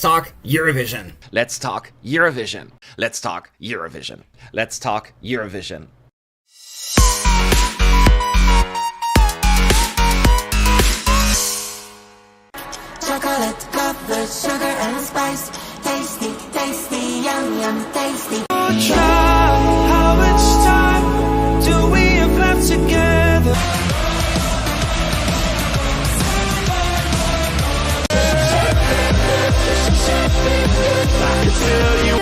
Talk Eurovision. Let's talk Eurovision. Let's talk Eurovision. Let's talk Eurovision. Chocolate covered sugar and spice. Tasty, tasty, yum, yum, tasty. How much time do we have left together? I can tell you.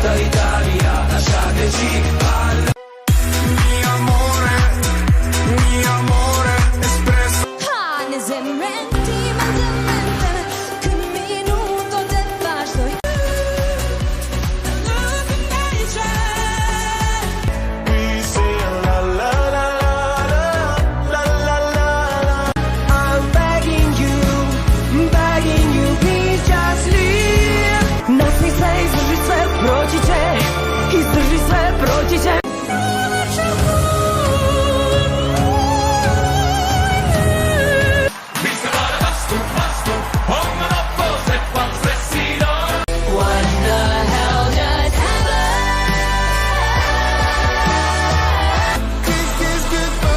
Tutta l'Italia, lasciateci parlare. Mi amore, espresso. We say la la la la la la la. I'm begging you, please just leave. Nothing says proti cię i zdrży swe proti cię. What the hell just happened? Kiss goodbye.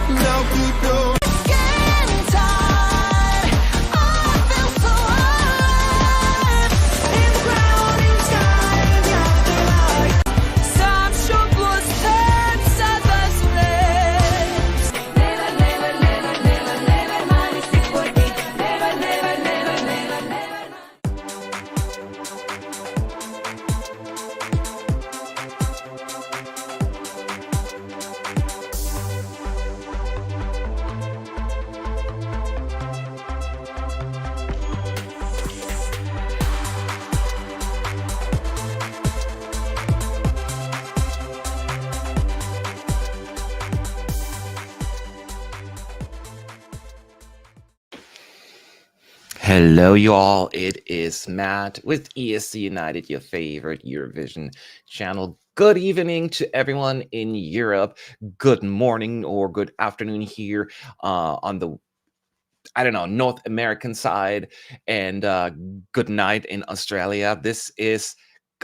Now keep going. Getting tired. I feel so high. In the ground, in sky, in the afterlife. Sam should serca bez łez. Never, never, never, never, never my mistake for me. Never, never, never, never, never. Hello, you all. It is Matt with ESC United, your favorite Eurovision channel. Good evening to everyone in Europe. Good morning or good afternoon here on the, North American side. And good night in Australia. This is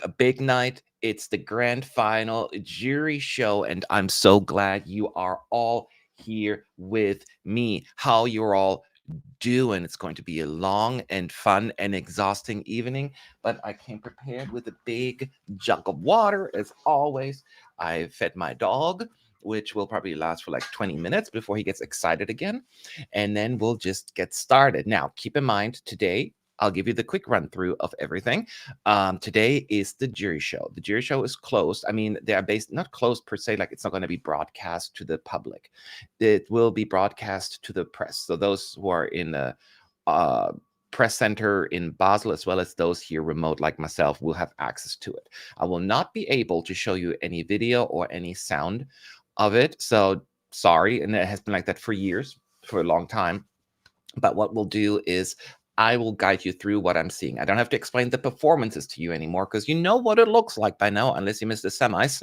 a big night. It's the grand final jury show. And I'm so glad you are all here with me. How you're all doing. It's going to be a long and fun and exhausting evening, but I came prepared with a big jug of water as always. I fed my dog, which will probably last for like 20 minutes before he gets excited again, and then we'll just get started. Now, keep in mind, today I'll give you the quick run through of everything. Today is the jury show. The jury show is closed. I mean, they are not closed per se, like it's not going to be broadcast to the public. It will be broadcast to the press. So those who are in the press center in Basel, as well as those here remote like myself, will have access to it. I will not be able to show you any video or any sound of it. So sorry. And it has been like that for years, for a long time. But what we'll do is I will guide you through what I'm seeing. I don't have to explain the performances to you anymore because you know what it looks like by now, unless you missed the semis.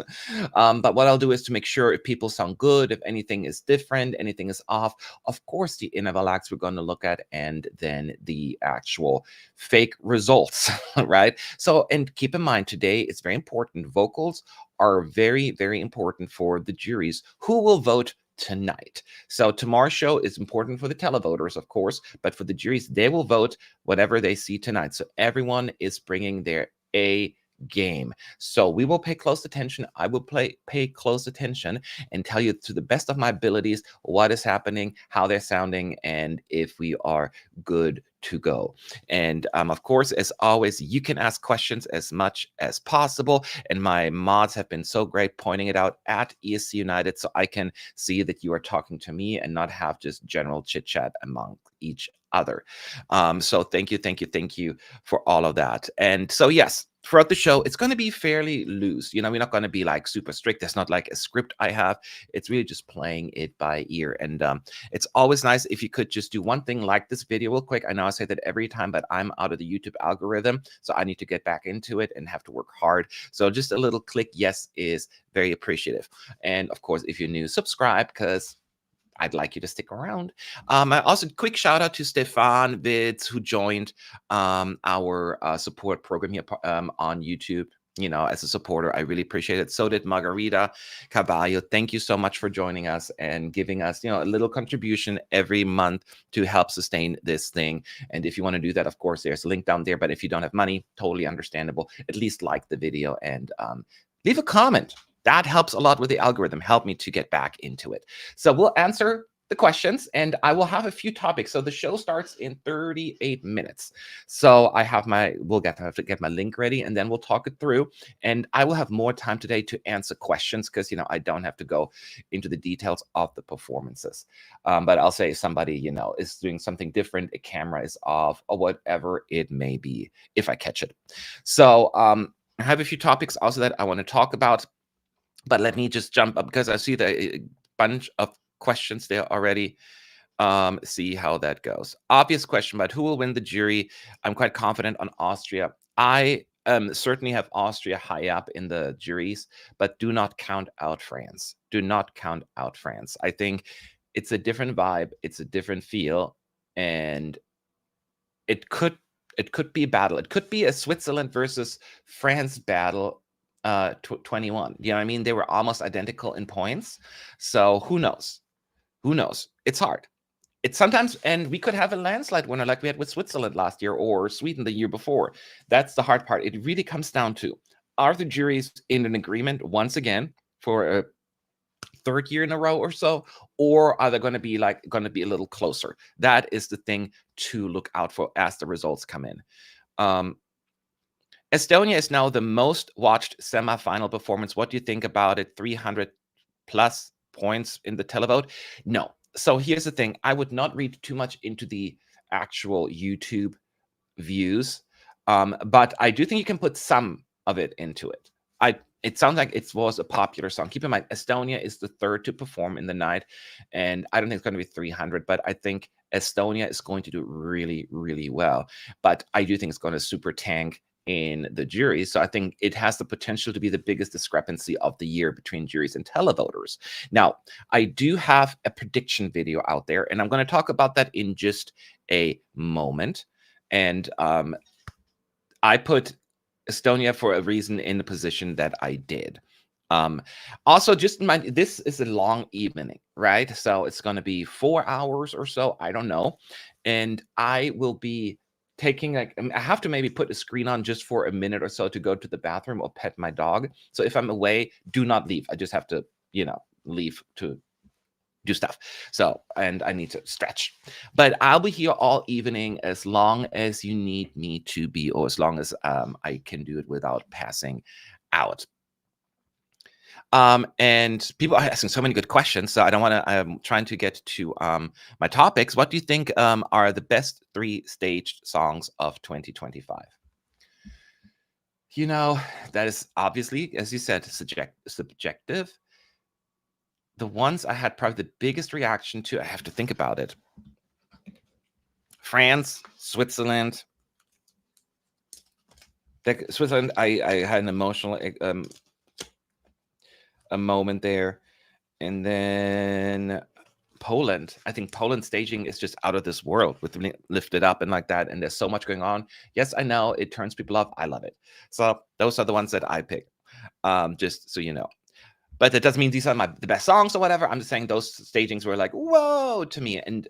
But what I'll do is to make sure if people sound good, if anything is different, anything is off. Of course, the interval acts we're going to look at, and then the actual fake results, right? So, and keep in mind today, it's very important. Vocals are very, very important for the juries who will vote tonight. So tomorrow's show is important for the televoters, of course, but for the juries, they will vote whatever they see tonight. So everyone is bringing their A game. So we will pay close attention. I will pay close attention and tell you to the best of my abilities what is happening, how they're sounding, and if we are good to go. And of course, as always, you can ask questions as much as possible. And my mods have been so great pointing it out at ESC United so I can see that you are talking to me and not have just general chit chat among each other. So thank you for all of that. And so, yes, throughout the show, it's going to be fairly loose. We're not going to be like super strict. There's not like a script I have. It's really just playing it by ear. And it's always nice if you could just do one thing like this video real quick. I know I say that every time, but I'm out of the YouTube algorithm. So I need to get back into it and have to work hard. So just a little click yes is very appreciative. And of course, if you're new, subscribe because I'd like you to stick around. Also, quick shout out to Stefan Vids, who joined our support program here on YouTube. As a supporter, I really appreciate it. So did Margarita Caballo. Thank you so much for joining us and giving us, a little contribution every month to help sustain this thing. And if you want to do that, of course, there's a link down there. But if you don't have money, totally understandable. At least like the video and leave a comment. That helps a lot with the algorithm. Help me to get back into it. So we'll answer the questions and I will have a few topics. So the show starts in 38 minutes. So I have have to get my link ready and then we'll talk it through. And I will have more time today to answer questions because, I don't have to go into the details of the performances. But I'll say somebody, is doing something different, a camera is off or whatever it may be, if I catch it. So I have a few topics also that I want to talk about. But let me just jump up because I see the bunch of questions there already. See how that goes. Obvious question, but who will win the jury? I'm quite confident on Austria. I certainly have Austria high up in the juries, but do not count out France. Do not count out France. I think it's a different vibe. It's a different feel. And it could be a battle. It could be a Switzerland versus France battle 21. You know what I mean? They were almost identical in points. So who knows? Who knows? It's hard. It's sometimes, and we could have a landslide winner like we had with Switzerland last year or Sweden the year before. That's the hard part. It really comes down to, are the juries in an agreement once again for a third year in a row or so, or are they going to be a little closer? That is the thing to look out for as the results come in. Estonia is now the most watched semi-final performance. What do you think about it? 300 plus points in the televote? No. So here's the thing. I would not read too much into the actual YouTube views, but I do think you can put some of it into it. It sounds like it was a popular song. Keep in mind, Estonia is the third to perform in the night, and I don't think it's going to be 300, but I think Estonia is going to do really, really well. But I do think it's going to super tank in the jury. So I think it has the potential to be the biggest discrepancy of the year between juries and televoters. Now, I do have a prediction video out there, and I'm going to talk about that in just a moment. And I put Estonia for a reason in the position that I did. Also, just in mind, this is a long evening, right? So it's going to be 4 hours or so. I don't know. And I will be taking I have to maybe put a screen on just for a minute or so to go to the bathroom or pet my dog. So if I'm away, do not leave. I just have to, leave to do stuff. So, and I need to stretch. But I'll be here all evening as long as you need me to be, or as long as I can do it without passing out. And people are asking so many good questions, so I don't want to. I'm trying to get to my topics. What do you think are the best 3 staged songs of 2025? That is obviously, as you said, subjective. The ones I had probably the biggest reaction to, I have to think about it. France, Switzerland. Switzerland, I had an emotional a moment there, and then Poland. I think Poland staging is just out of this world with lifted up and like that. And there's so much going on. Yes, I know it turns people off. I love it. So those are the ones that I pick. Just so you know. But that doesn't mean these are the best songs or whatever. I'm just saying those stagings were like, whoa, to me. And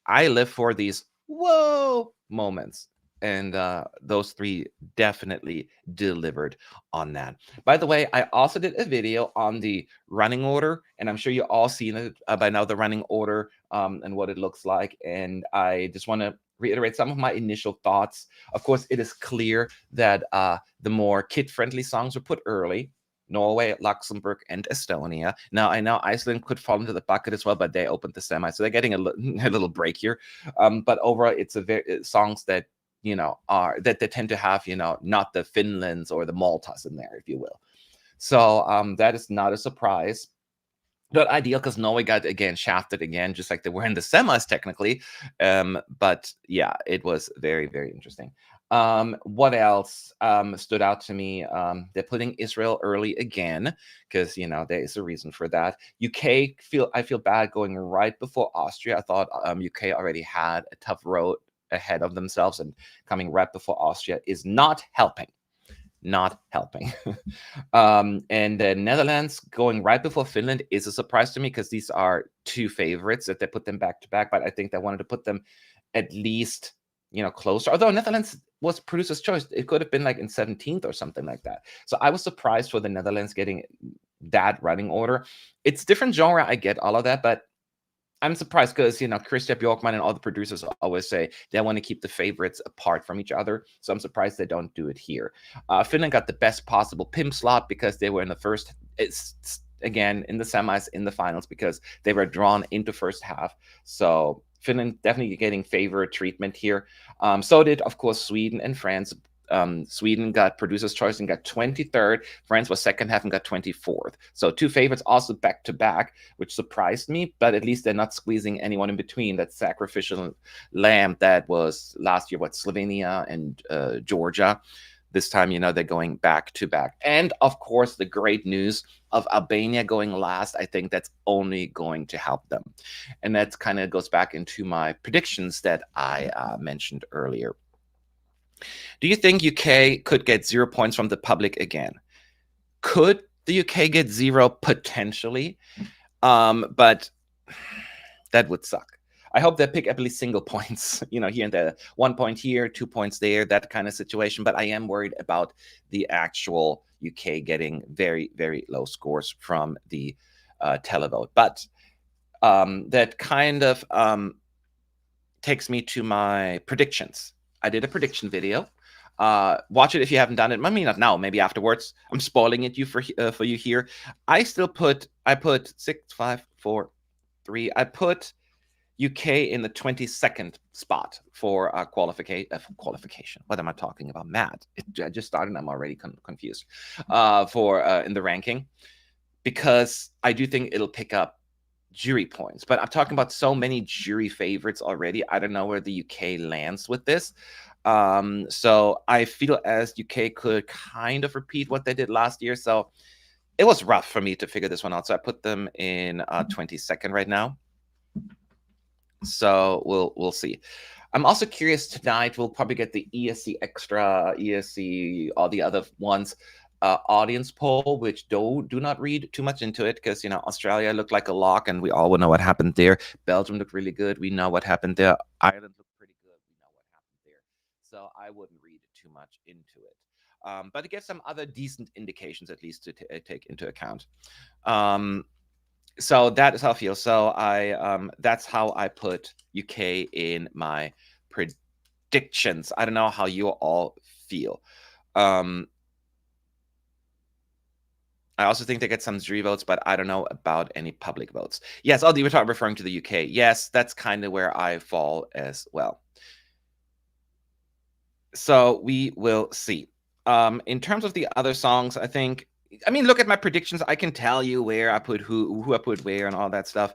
I live for these whoa moments. And those three definitely delivered on that. By the way, I also did a video on the running order, and I'm sure you all seen it by now, the running order and what it looks like. And I just want to reiterate some of my initial thoughts. Of course, it is clear that the more kid-friendly songs were put early. Norway, Luxembourg, and Estonia. Now, I know Iceland could fall into the bucket as well, but they opened the semi, so they're getting a little break here. But overall, it's songs that are that they tend to have not the Finlands or the Maltas in there, if you will. So that is not a surprise. Not ideal because Norway got again shafted again, just like they were in the semis technically. But yeah, it was very, very interesting. What else stood out to me? They're putting Israel early again because there is a reason for that. I feel bad going right before Austria. I thought UK already had a tough road ahead of themselves, and coming right before Austria is not helping. Not helping. And the Netherlands going right before Finland is a surprise to me because these are two favorites that they put them back to back, but I think they wanted to put them at least closer. Although Netherlands was producer's choice, it could have been like in 17th or something like that. So I was surprised for the Netherlands getting that running order. It's different genre, I get all of that, but I'm surprised because Christian Bjorkman and all the producers always say they want to keep the favorites apart from each other. So I'm surprised they don't do it here. Finland got the best possible pimp slot because they were in the first. It's again in the semis, in the finals, because they were drawn into first half. So Finland definitely getting favorite treatment here. So did of course Sweden and France. Sweden got producer's choice and got 23rd. France was second half and got 24th. So two favorites also back to back, which surprised me, but at least they're not squeezing anyone in between. That sacrificial lamb that was last year, Slovenia and Georgia. This time, they're going back to back. And of course, the great news of Albania going last, I think that's only going to help them. And that kind of goes back into my predictions that I mentioned earlier. Do you think UK could get 0 points from the public again? Could the UK get 0? Potentially. But that would suck. I hope they pick up at least single points, here and there. 1 point here, 2 points there, that kind of situation. But I am worried about the actual UK getting very, very low scores from the televote. But that kind of takes me to my predictions. I did a prediction video. Watch it if you haven't done it. Maybe not now, maybe afterwards. I'm spoiling it for you here. I put 6, 5, 4, 3. I put UK in the 22nd spot for qualification. What am I talking about? Matt. I just started and I'm already confused. For in the ranking, because I do think it'll pick up jury points. But I'm talking about so many jury favorites already. I don't know where the UK lands with this. So I feel as UK could kind of repeat what they did last year. So it was rough for me to figure this one out. So I put them in 22nd right now. So we'll see. I'm also curious tonight. We'll probably get the ESC Extra, ESC, all the other ones. Audience poll, which do not read too much into it, because Australia looked like a lock, and we all know what happened there. Belgium looked really good. We know what happened there. Ireland looked pretty good. We know what happened there. So I wouldn't read too much into it. But it gives some other decent indications, at least, to take into account. So that is how I feel. So that's how I put UK in my predictions. I don't know how you all feel. I also think they get some jury votes, but I don't know about any public votes. Yes, you were referring to the UK. Yes, that's kind of where I fall as well. So we will see. In terms of the other songs, look at my predictions. I can tell you where I put who I put where and all that stuff.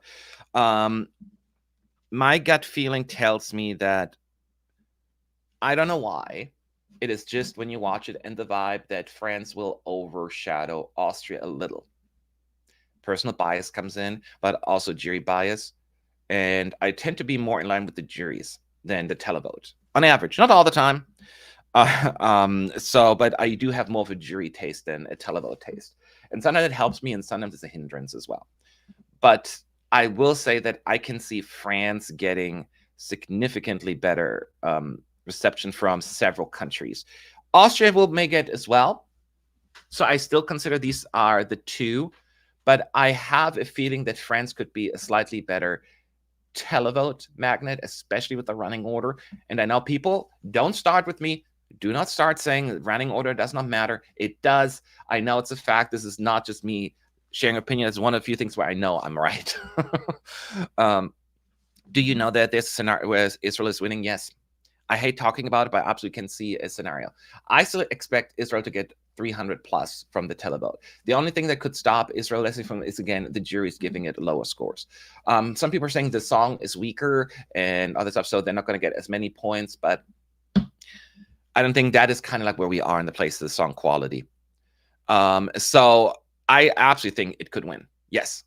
my gut feeling tells me that I don't know why. It is just when you watch it and the vibe that France will overshadow Austria a little. Personal bias comes in, but also jury bias. And I tend to be more in line with the juries than the televote on average, not all the time. But I do have more of a jury taste than a televote taste. And sometimes it helps me and sometimes it's a hindrance as well. But I will say that I can see France getting significantly better reception from several countries. Austria will make it as well. So I still consider these are the two, but I have a feeling that France could be a slightly better televote magnet, especially with the running order. And I know people don't start with me. Do not start saying running order does not matter. It does. I know it's a fact. This is not just me sharing opinion. It's one of the few things where I know I'm right. Do you know that there's a scenario where Israel is winning? Yes. I hate talking about it, but I absolutely can see a scenario. I still expect Israel to get 300 plus from the televote. The only thing that could stop Israel from is, again, the jury's giving it lower scores. Some people are saying the song is weaker and other stuff, so they're not going to get as many points, but I don't think that is kind of like where we are in the place of the song quality. So I absolutely think it could win. Yes.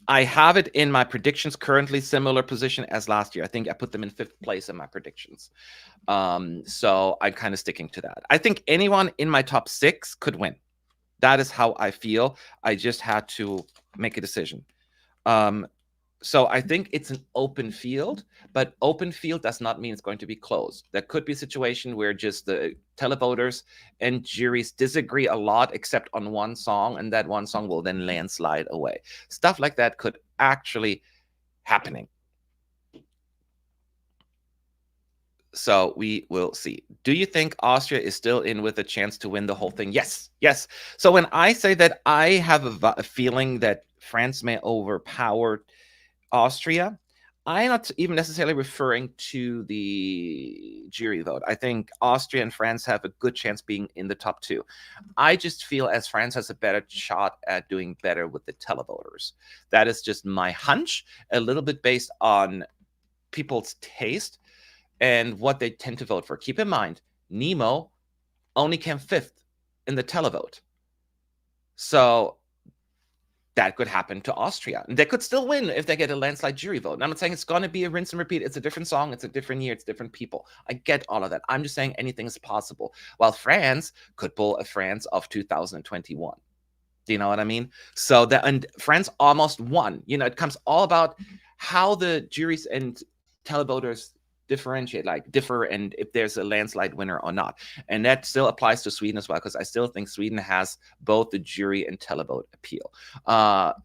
I have it in my predictions currently, similar position as last year. I think I put them in 5th place in my predictions. So I'm kind of sticking to that. I think anyone in my top 6 could win. That is how I feel. I just had to make a decision. So I think it's an open field, but open field does not mean it's going to be closed. There could be a situation where just the televoters and juries disagree a lot, except on one song, and that one song will then landslide away. Stuff like that could actually happening. So we will see. Do you think Austria is still in with a chance to win the whole thing? Yes, yes. So when I say that I have a feeling that France may overpower Austria, I'm not even necessarily referring to the jury vote. I think Austria and France have a good chance being in the top 2. I just feel as France has a better shot at doing better with the televoters. That is just my hunch, a little bit based on people's taste and what they tend to vote for. Keep in mind, Nemo only came 5th in the televote. So that could happen to Austria. And they could still win if they get a landslide jury vote. And I'm not saying it's going to be a rinse and repeat. It's a different song. It's a different year. It's different people. I get all of that. I'm just saying anything is possible. While France could pull a France of 2021. Do you know what I mean? So that, and France almost won. You know, it comes all about how the juries and televoters differ, and if there's a landslide winner or not. And that still applies to Sweden as well, because I still think Sweden has both the jury and televote appeal.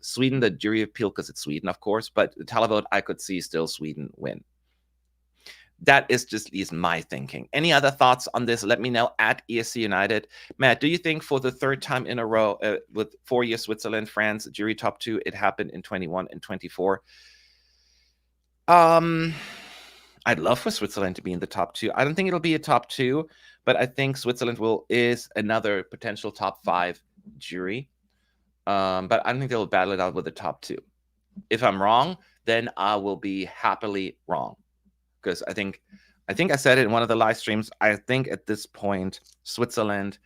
Sweden, the jury appeal, because it's Sweden, of course, but the televote, I could see still Sweden win. That is my thinking. Any other thoughts on this? Let me know at ESC United. Matt, do you think for the 3rd time in a row, with 4 years Switzerland, France, jury top 2, it happened in 21 and 24? I'd love for Switzerland to be in the top 2. I don't think it'll be a top 2, but I think Switzerland is another potential top 5 jury. But I don't think they'll battle it out with the top 2. If I'm wrong, then I will be happily wrong. Because I think I said it in one of the live streams. I think at this point, Switzerland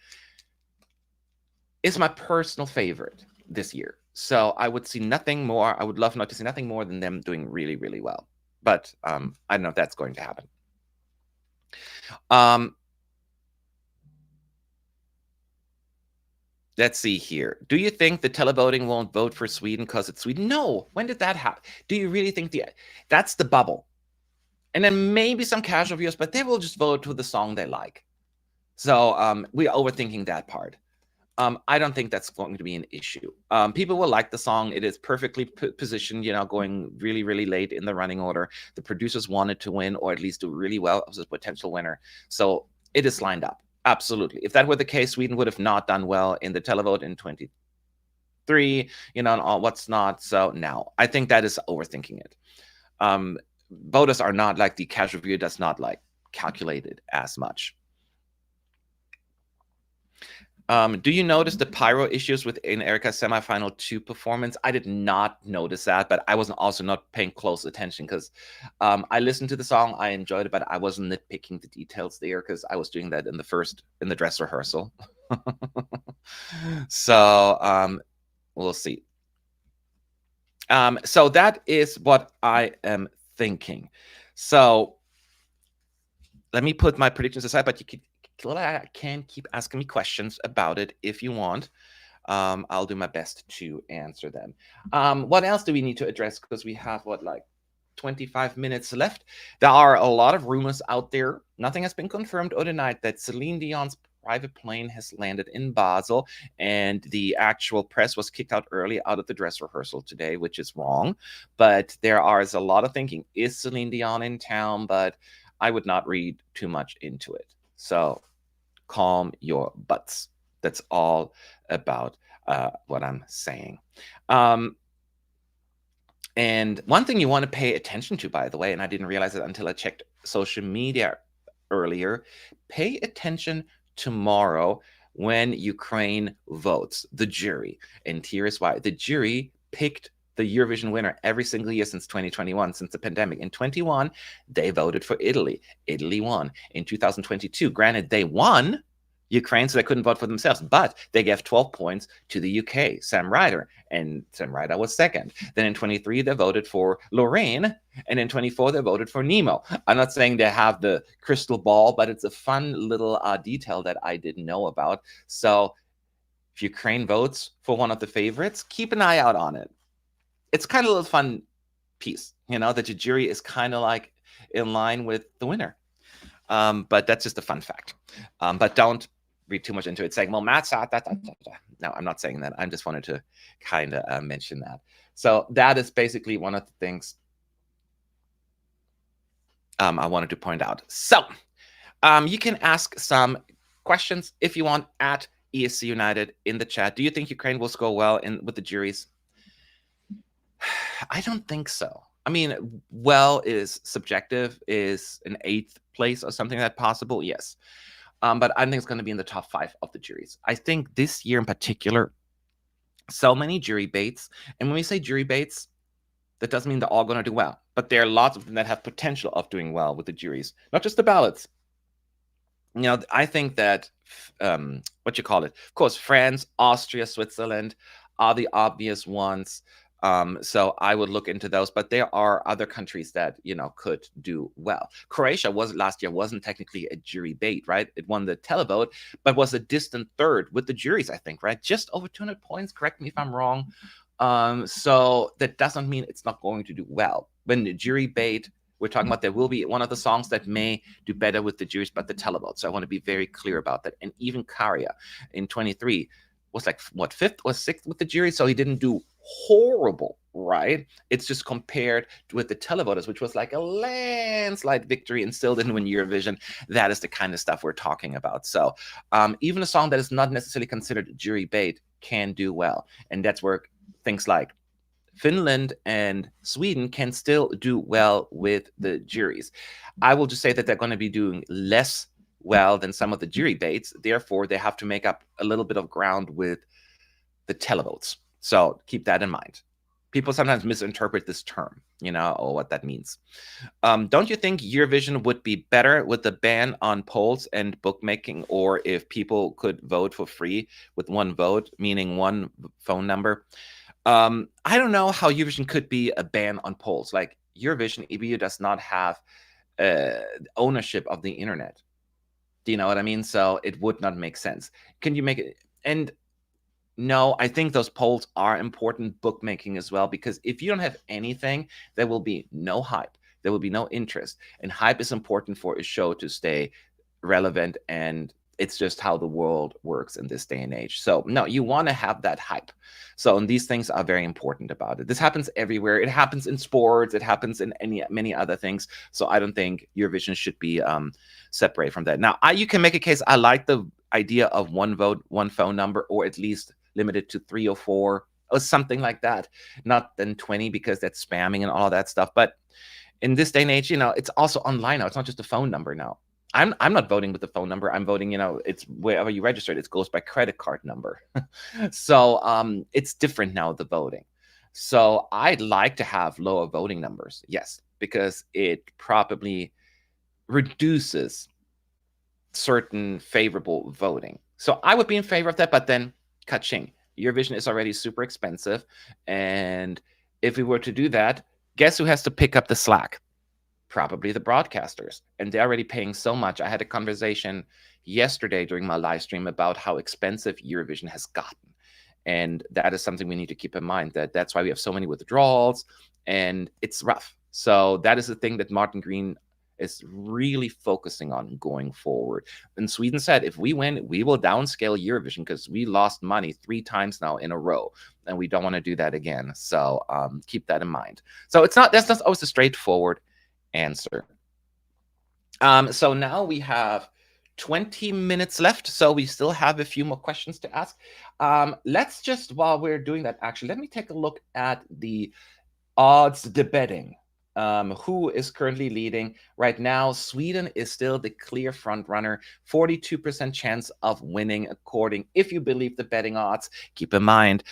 is my personal favorite this year. So I would see nothing more. I would love not to see nothing more than them doing really, really well. But I don't know if that's going to happen. Let's see here. Do you think the televoting won't vote for Sweden because it's Sweden? No. When did that happen? Do you really think that's the bubble? And then maybe some casual viewers, but they will just vote to the song they like. So we're overthinking that part. I don't think that's going to be an issue. People will like the song. It is perfectly positioned, you know, going really, really late in the running order. The producers wanted to win, or at least do really well as a potential winner. So it is lined up. Absolutely. If that were the case, Sweden would have not done well in the televote in 23, you know, and all what's not. So now I think that is overthinking it. Voters are not like the casual viewer does not like calculate it as much. Do you notice the pyro issues within Erica's semifinal 2 performance? I did not notice that, but I wasn't also not paying close attention because I listened to the song, I enjoyed it, but I wasn't nitpicking the details there because I was doing that in the dress rehearsal. So we'll see. So that is what I am thinking. So let me put my predictions aside, but you can keep asking me questions about it if you want. I'll do my best to answer them. What else do we need to address? Because we have, like 25 minutes left. There are a lot of rumors out there. Nothing has been confirmed or denied that Celine Dion's private plane has landed in Basel, and the actual press was kicked out early out of the dress rehearsal today, which is wrong. But there is a lot of thinking, is Celine Dion in town? But I would not read too much into it. So calm your butts. That's all about what I'm saying. And one thing you want to pay attention to, by the way, and I didn't realize it until I checked social media earlier, pay attention tomorrow when Ukraine votes, the jury. And here's why. The jury picked the Eurovision winner every single year since 2021, since the pandemic. In 21, they voted for Italy. Italy won. In 2022, granted, they won Ukraine, so they couldn't vote for themselves, but they gave 12 points to the UK, Sam Ryder, and Sam Ryder was second. Then in 23, they voted for Lorraine, and in 24, they voted for Nemo. I'm not saying they have the crystal ball, but it's a fun little detail that I didn't know about. So if Ukraine votes for one of the favorites, keep an eye out on it. It's kind of a little fun piece, that the jury is kind of like in line with the winner. But that's just a fun fact. But don't read too much into it saying, well, Matt said that. No, I'm not saying that. I just wanted to kind of mention that. So that is basically one of the things I wanted to point out. So you can ask some questions if you want at ESC United in the chat. Do you think Ukraine will score well with the juries? I don't think so. I mean, well is subjective. Is an 8th place or something like that possible? Yes. But I think it's going to be in the top 5 of the juries. I think this year in particular, so many jury baits. And when we say jury baits, that doesn't mean they're all going to do well. But there are lots of them that have potential of doing well with the juries, not just the ballots. I think that, of course, France, Austria, Switzerland are the obvious ones. So I would look into those, but there are other countries that, could do well. Croatia last year wasn't technically a jury bait, right? It won the televote, but was a distant third with the juries, I think, right? Just over 200 points. Correct me if I'm wrong. So that doesn't mean it's not going to do well. When the jury bait, we're talking about there will be one of the songs that may do better with the juries, but the televote. So I want to be very clear about that. And even Karia in 23 was like, 5th or 6th with the jury. So he didn't do horrible, right? It's just compared with the televoters, which was like a landslide victory and still didn't win Eurovision. That is the kind of stuff we're talking about. So even a song that is not necessarily considered jury bait can do well. And that's where things like Finland and Sweden can still do well with the juries. I will just say that they're going to be doing less well than some of the jury baits. Therefore, they have to make up a little bit of ground with the televotes. So keep that in mind. People sometimes misinterpret this term, or what that means. Don't you think Eurovision would be better with the ban on polls and bookmaking, or if people could vote for free with one vote, meaning one phone number? I don't know how Eurovision could be a ban on polls. Like Eurovision, EBU does not have ownership of the internet. Do you know what I mean? So it would not make sense. Can you make it? And no, I think those polls are important, bookmaking as well, because if you don't have anything, there will be no hype. There will be no interest. And hype is important for a show to stay relevant, and it's just how the world works in this day and age. So no, you want to have that hype. So, and these things are very important about it. This happens everywhere. It happens in sports. It happens in many other things. So I don't think Eurovision should be separate from that. Now, you can make a case. I like the idea of one vote, one phone number, or at least limited to 3 or 4 or something like that. Not then 20, because that's spamming and all that stuff. But in this day and age, it's also online now. It's not just a phone number now. I'm not voting with the phone number. I'm voting, it's wherever you registered, it goes by credit card number. So it's different now, the voting. So I'd like to have lower voting numbers, yes, because it probably reduces certain favorable voting. So I would be in favor of that, but then ka-ching. Eurovision is already super expensive. And if we were to do that, guess who has to pick up the slack? Probably the broadcasters. And they're already paying so much. I had a conversation yesterday during my live stream about how expensive Eurovision has gotten. And that is something we need to keep in mind, that's why we have so many withdrawals and it's rough. So that is the thing that Martin Green is really focusing on going forward. And Sweden said, if we win, we will downscale Eurovision because we lost money 3 times now in a row, and we don't want to do that again. So keep that in mind. So that's not always a straightforward answer. So now we have 20 minutes left, so we still have a few more questions to ask. Let's just, while we're doing that, actually, let me take a look at the odds, the betting. Who is currently leading right now? Sweden is still the clear front runner, 42% chance of winning, according, if you believe the betting odds. Keep in mind,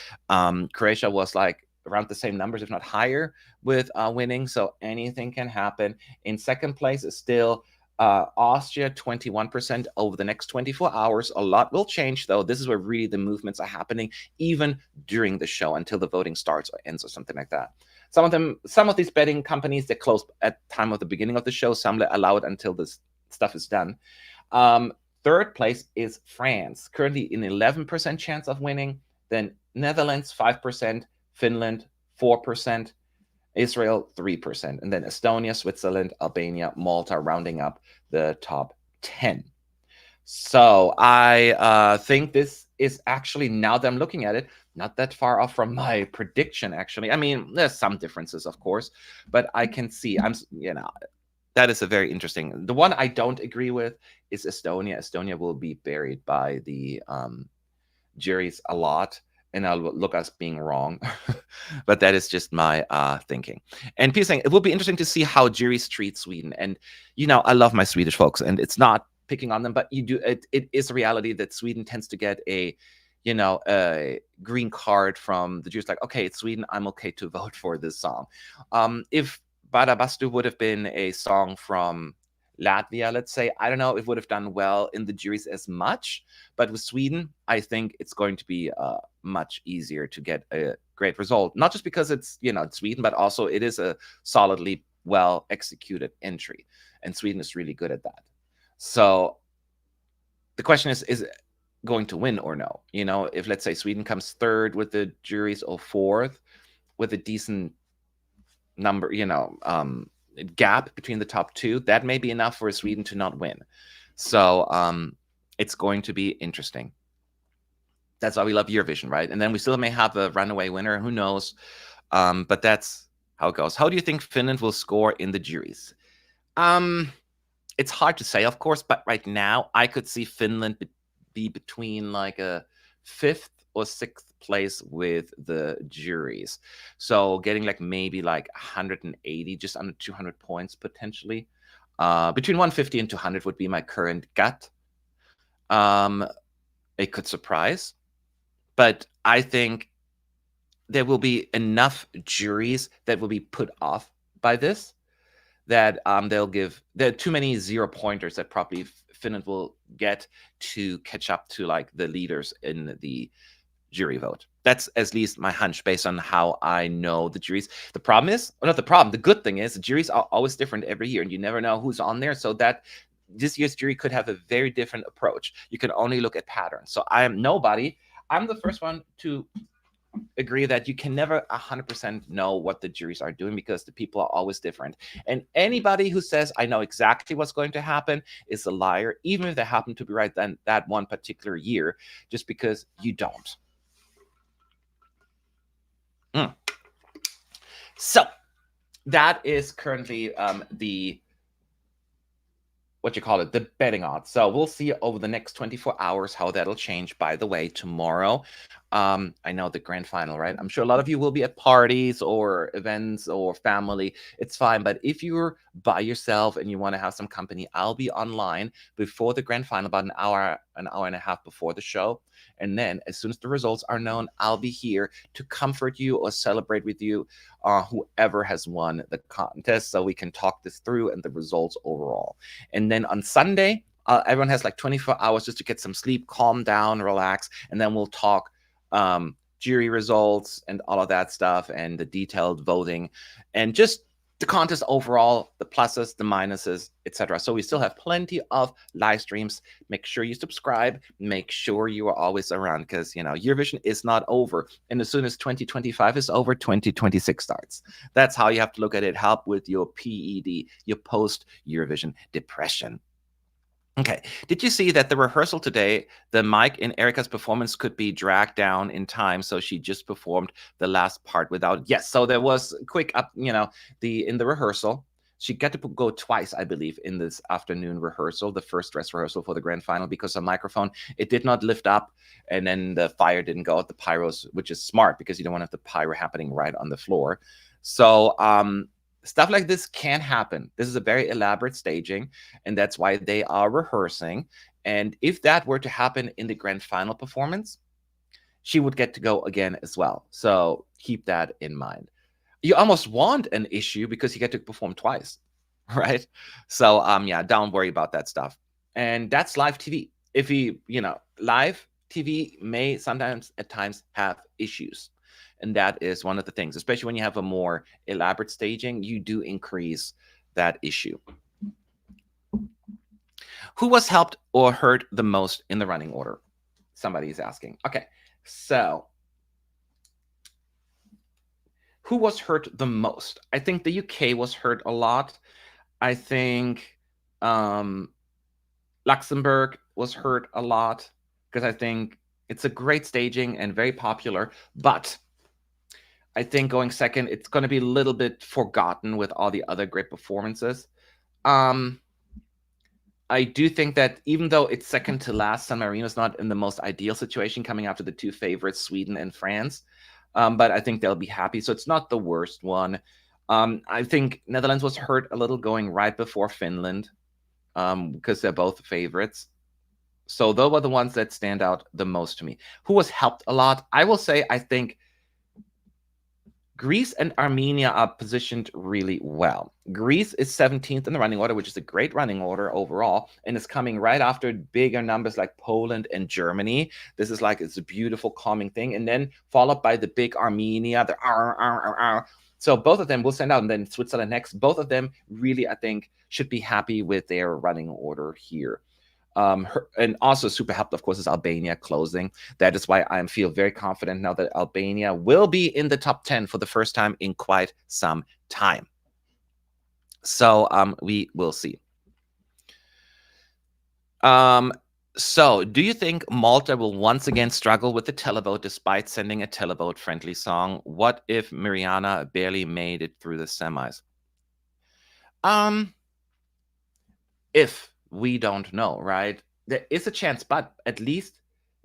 Croatia was like around the same numbers, if not higher, with winning, so anything can happen. In second place is still Austria, 21% over the next 24 hours. A lot will change, though. This is where really the movements are happening, even during the show until the voting starts or ends or something like that. Some of these betting companies, they close at time of the beginning of the show. Some allow it until this stuff is done. Third place is France, currently in 11% chance of winning. Then Netherlands, 5%. Finland, 4%. Israel, 3%, and then Estonia, Switzerland, Albania, Malta, rounding up the top 10. So I think this is actually, now that I'm looking at it, not that far off from my prediction, actually. I mean, there's some differences, of course, but I can see, that is a very interesting. The one I don't agree with is Estonia. Estonia will be buried by the juries a lot, and I'll look us being wrong. But that is just my thinking. And Peter saying, it will be interesting to see how juries treat Sweden. And, I love my Swedish folks, and it's not picking on them, but it is a reality that Sweden tends to get a green card from the juries. Like, okay, it's Sweden, I'm okay to vote for this song. If Badabastu would have been a song from Latvia, let's say, I don't know if it would have done well in the juries as much, but with Sweden, I think it's going to be much easier to get a great result. Not just because it's, it's Sweden, but also it is a solidly well executed entry, and Sweden is really good at that. So the question is it going to win or no? If, let's say, Sweden comes third with the juries, or fourth with a decent number, gap between the top two, that may be enough for Sweden to not win. So it's going to be interesting. That's why we love Eurovision, right? And then we still may have a runaway winner, who knows? But that's how it goes. How do you think Finland will score in the juries? It's hard to say, of course, but right now I could see Finland be between like a 5th or 6th place with the juries. So getting maybe 180, just under 200 points potentially. Between 150 and 200 would be my current gut. It could surprise, but I think there will be enough juries that will be put off by this, that there are too many 0-pointers that probably Finland will get to catch up to the leaders in the jury vote. That's at least my hunch based on how I know the juries. The problem is, or not the problem, the good thing is the juries are always different every year, and you never know who's on there. So that this year's jury could have a very different approach. You can only look at patterns. So I am nobody. I'm the first one to agree that you can never 100% know what the juries are doing, because the people are always different. And anybody who says, I know exactly what's going to happen, is a liar, even if they happen to be right then that one particular year, just because you don't. So that is currently the betting odds. So we'll see over the next 24 hours how that'll change. By the way, tomorrow I know the grand final, right? I'm sure a lot of you will be at parties or events or family. It's fine. But if you're by yourself and you want to have some company, I'll be online before the grand final, about an hour and a half before the show. And then as soon as the results are known, I'll be here to comfort you or celebrate with you, whoever has won the contest, so we can talk this through and the results overall. And then on Sunday, everyone has like 24 hours just to get some sleep, calm down, relax, and then we'll talk jury results and all of that stuff, and the detailed voting, and just the contest overall, the pluses, the minuses, etc. So we still have plenty of live streams. Make sure you subscribe. Make sure you are always around, because Eurovision is not over. And as soon as 2025 is over, 2026 starts. That's how you have to look at it. Help with your PED, your post Eurovision depression. Okay. Did you see that the rehearsal today, the mic in Erica's performance could be dragged down in time, so she just performed the last part without? Yes. So there was quick up, in the rehearsal. She got to go twice, I believe, in this afternoon rehearsal, the first dress rehearsal for the grand final, because the microphone, it did not lift up, and then the fire didn't go out, the pyros, which is smart because you don't want to have the pyro happening right on the floor. So stuff like this can happen. This is a very elaborate staging, and that's why they are rehearsing. And if that were to happen in the grand final performance, she would get to go again as well. So keep that in mind. You almost want an issue because you get to perform twice, right? So yeah, don't worry about that stuff. And that's live TV. If live TV may sometimes at times have issues. And that is one of the things, especially when you have a more elaborate staging, you do increase that issue. Who was helped or hurt the most in the running order? Somebody is asking. Okay, so who was hurt the most? I think the UK was hurt a lot. I think Luxembourg was hurt a lot, because I think it's a great staging and very popular, but I think going second, it's going to be a little bit forgotten with all the other great performances. I do think that even though it's second to last, San Marino's not in the most ideal situation coming after the two favorites, Sweden and France. But I think they'll be happy. So it's not the worst one. I think Netherlands was hurt a little going right before Finland, because they're both favorites. So those are the ones that stand out the most to me. Who was helped a lot? I will say, I think Greece and Armenia are positioned really well. Greece is 17th in the running order, which is a great running order overall, and it's coming right after bigger numbers like Poland and Germany. This is it's a beautiful, calming thing. And then followed by the big Armenia, the So both of them will stand out, and then Switzerland next. Both of them really, I think, should be happy with their running order here. And also super helped, of course, is Albania closing. That is why I feel very confident now that Albania will be in the top 10 for the first time in quite some time. So we will see. So do you think Malta will once again struggle with the televote despite sending a televote-friendly song? What if Mariana barely made it through the semis? If we don't know, right? There is a chance, but at least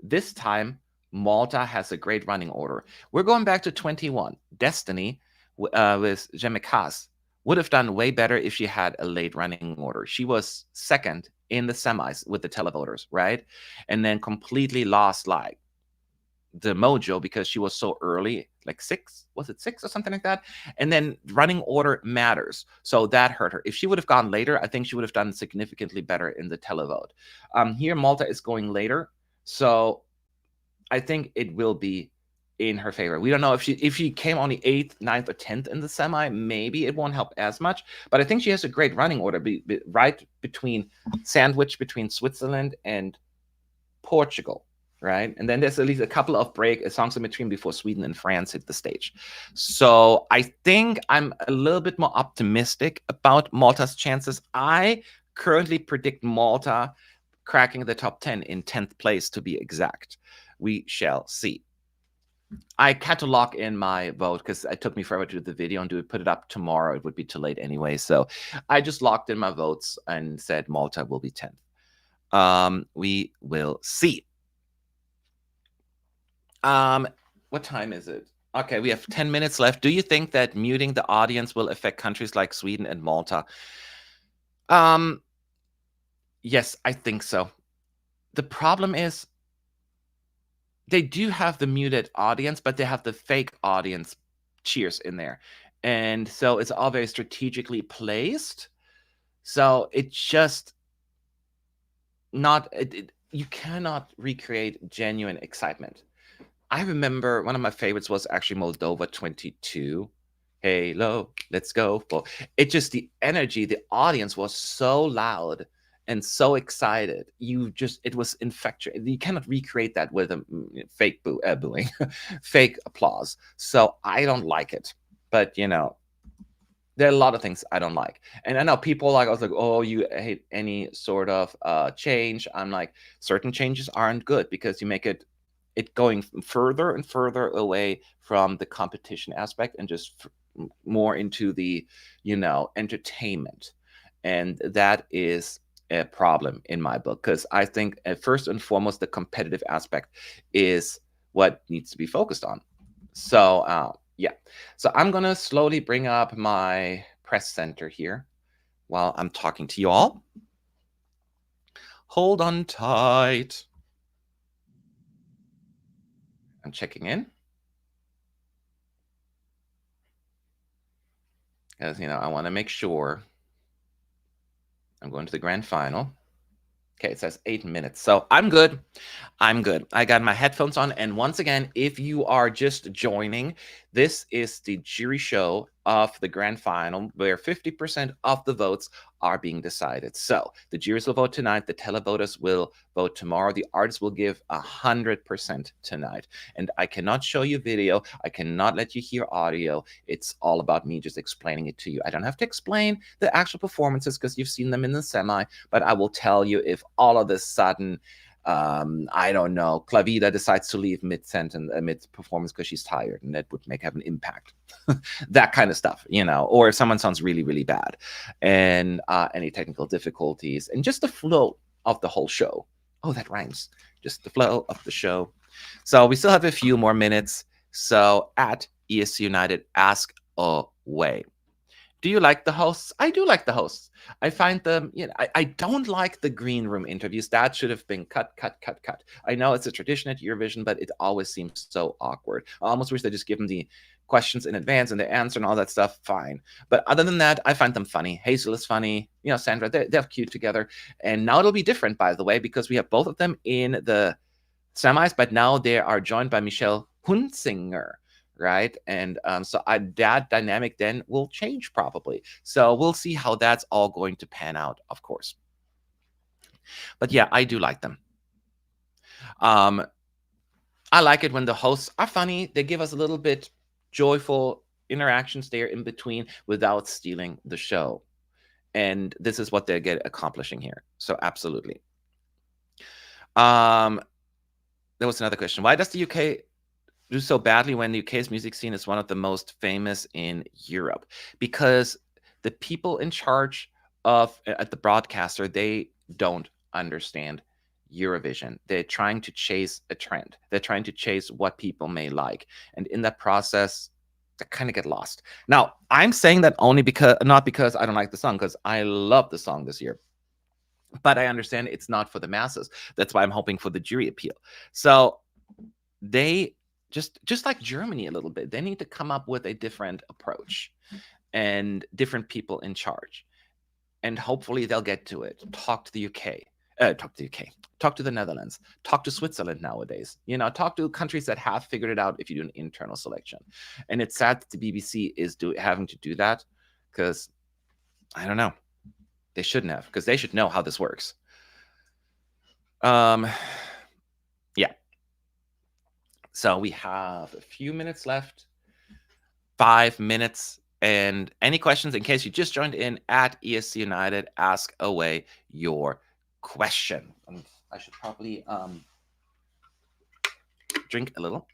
this time, Malta has a great running order. We're going back to 21. Destiny with Jemikas would have done way better if she had a late running order. She was second in the semis with the televoters, right? And then completely lost the mojo because she was so early, like was it 6 or something like that? And then running order matters. So that hurt her. If she would have gone later, I think she would have done significantly better in the televote. Here, Malta is going later. So I think it will be in her favor. We don't know if she came only 8th, 9th, or 10th in the semi, maybe it won't help as much. But I think she has a great running order, right sandwiched between Switzerland and Portugal. Right. And then there's at least a couple of songs in between before Sweden and France hit the stage. So I think I'm a little bit more optimistic about Malta's chances. I currently predict Malta cracking the top 10 in 10th place, to be exact. We shall see. I had to lock in my vote because it took me forever to do the video and put it up tomorrow. It would be too late anyway. So I just locked in my votes and said Malta will be 10th. We will see. Um, what time is it? Okay, we have 10 minutes left. Do you think that muting the audience will affect countries like Sweden and Malta? Um, yes, I think so. The problem is they do have the muted audience, but they have the fake audience cheers in there. And so it's all very strategically placed. So it's just not, you cannot recreate genuine excitement. I remember one of my favorites was actually Moldova 22. Halo, let's go. Well, it just, the energy, the audience was so loud and so excited. It was infectious. You cannot recreate that with a fake booing, fake applause. So I don't like it. But, there are a lot of things I don't like. And I know people I was like, oh, you hate any sort of change. I'm like, certain changes aren't good because you make it going further and further away from the competition aspect and just more into the, entertainment. And that is a problem in my book because I think first and foremost, the competitive aspect is what needs to be focused on. So, yeah. So I'm going to slowly bring up my press center here while I'm talking to you all. Hold on tight. I'm checking in. Because, I want to make sure I'm going to the grand final. Okay, it says 8 minutes. So I'm good. I'm good. I got my headphones on. And once again, if you are just joining, this is the jury show of the grand final where 50% of the votes are being decided. So the juries will vote tonight. The televoters will vote tomorrow. The artists will give 100% tonight. And I cannot show you video. I cannot let you hear audio. It's all about me just explaining it to you. I don't have to explain the actual performances because you've seen them in the semi, but I will tell you if all of a sudden I don't know, Clavida decides to leave mid-sentence, mid-performance because she's tired, and that would have an impact. That kind of stuff, or if someone sounds really, really bad, and any technical difficulties, and just the flow of the whole show. Oh, that rhymes. Just the flow of the show. So we still have a few more minutes. So at ESC United, ask away. Do you like the hosts? I do like the hosts. I find them, I don't like the green room interviews. That should have been cut. I know it's a tradition at Eurovision, but it always seems so awkward. I almost wish they just give them the questions in advance and the answer and all that stuff. Fine. But other than that, I find them funny. Hazel is funny. Sandra, they're cute together. And now it'll be different, by the way, because we have both of them in the semis, but now they are joined by Michelle Hunzinger, right? And so that dynamic then will change probably. So we'll see how that's all going to pan out, of course. But yeah, I do like them. I like it when the hosts are funny. They give us a little bit joyful interactions there in between without stealing the show. And this is what they get accomplishing here. So absolutely. There was another question. Why does the UK do so badly when the UK's music scene is one of the most famous in Europe? Because the people in charge of at the broadcaster, they don't understand Eurovision. They're trying to chase a trend. They're trying to chase what people may like. And in that process, they kind of get lost. Now, I'm saying that only not because I don't like the song, because I love the song this year. But I understand it's not for the masses. That's why I'm hoping for the jury appeal. So they just like Germany a little bit, they need to come up with a different approach and different people in charge. And hopefully they'll get to it. Talk to the UK. Talk to the Netherlands. Talk to Switzerland nowadays. Talk to countries that have figured it out if you do an internal selection. And it's sad that the BBC is having to do that because, I don't know. They shouldn't have, because they should know how this works. Yeah. So we have a few minutes left. 5 minutes. And any questions, in case you just joined in at ESC United, ask away your question. I should probably drink a little.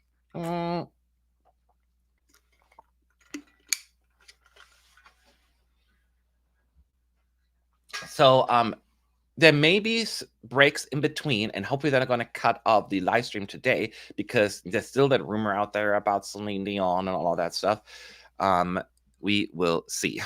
So there may be breaks in between, and hopefully they're not going to cut off the live stream today because there's still that rumor out there about Celine Dion and all of that stuff. We will see.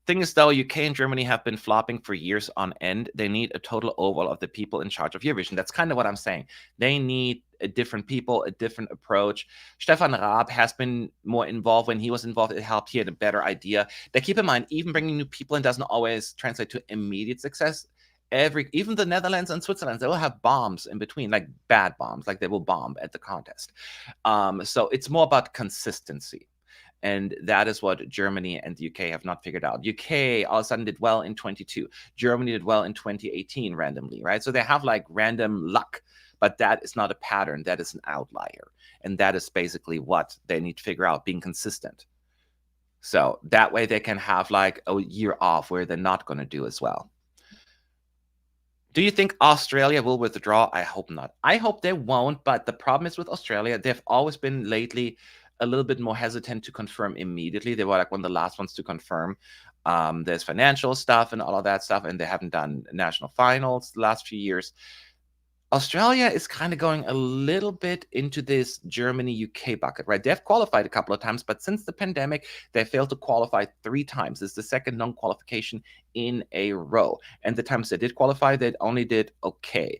Thing is, though, UK and Germany have been flopping for years on end. They need a total overhaul of the people in charge of Eurovision. That's kind of what I'm saying. They need a different people, a different approach. Stefan Raab has been more involved. When he was involved, it helped. He had a better idea. They keep in mind, even bringing new people in doesn't always translate to immediate success. Even the Netherlands and Switzerland, they will have bombs in between, like bad bombs, like they will bomb at the contest. So it's more about consistency. And that is what Germany and the UK have not figured out. UK all of a sudden did well in 22. Germany did well in 2018 randomly, right? So they have like random luck, but that is not a pattern. That is an outlier. And that is basically what they need to figure out, being consistent. So that way they can have like a year off where they're not going to do as well. Do you think Australia will withdraw? I hope not. I hope they won't, but the problem is with Australia, they've always been lately a little bit more hesitant to confirm immediately. They were like one of the last ones to confirm. There's financial stuff and all of that stuff, and they haven't done national finals the last few years. Australia is kind of going a little bit into this Germany UK bucket, right? They've qualified a couple of times, but since the pandemic, they failed to qualify 3 times. It's the second non-qualification in a row. And the times they did qualify, they only did okay.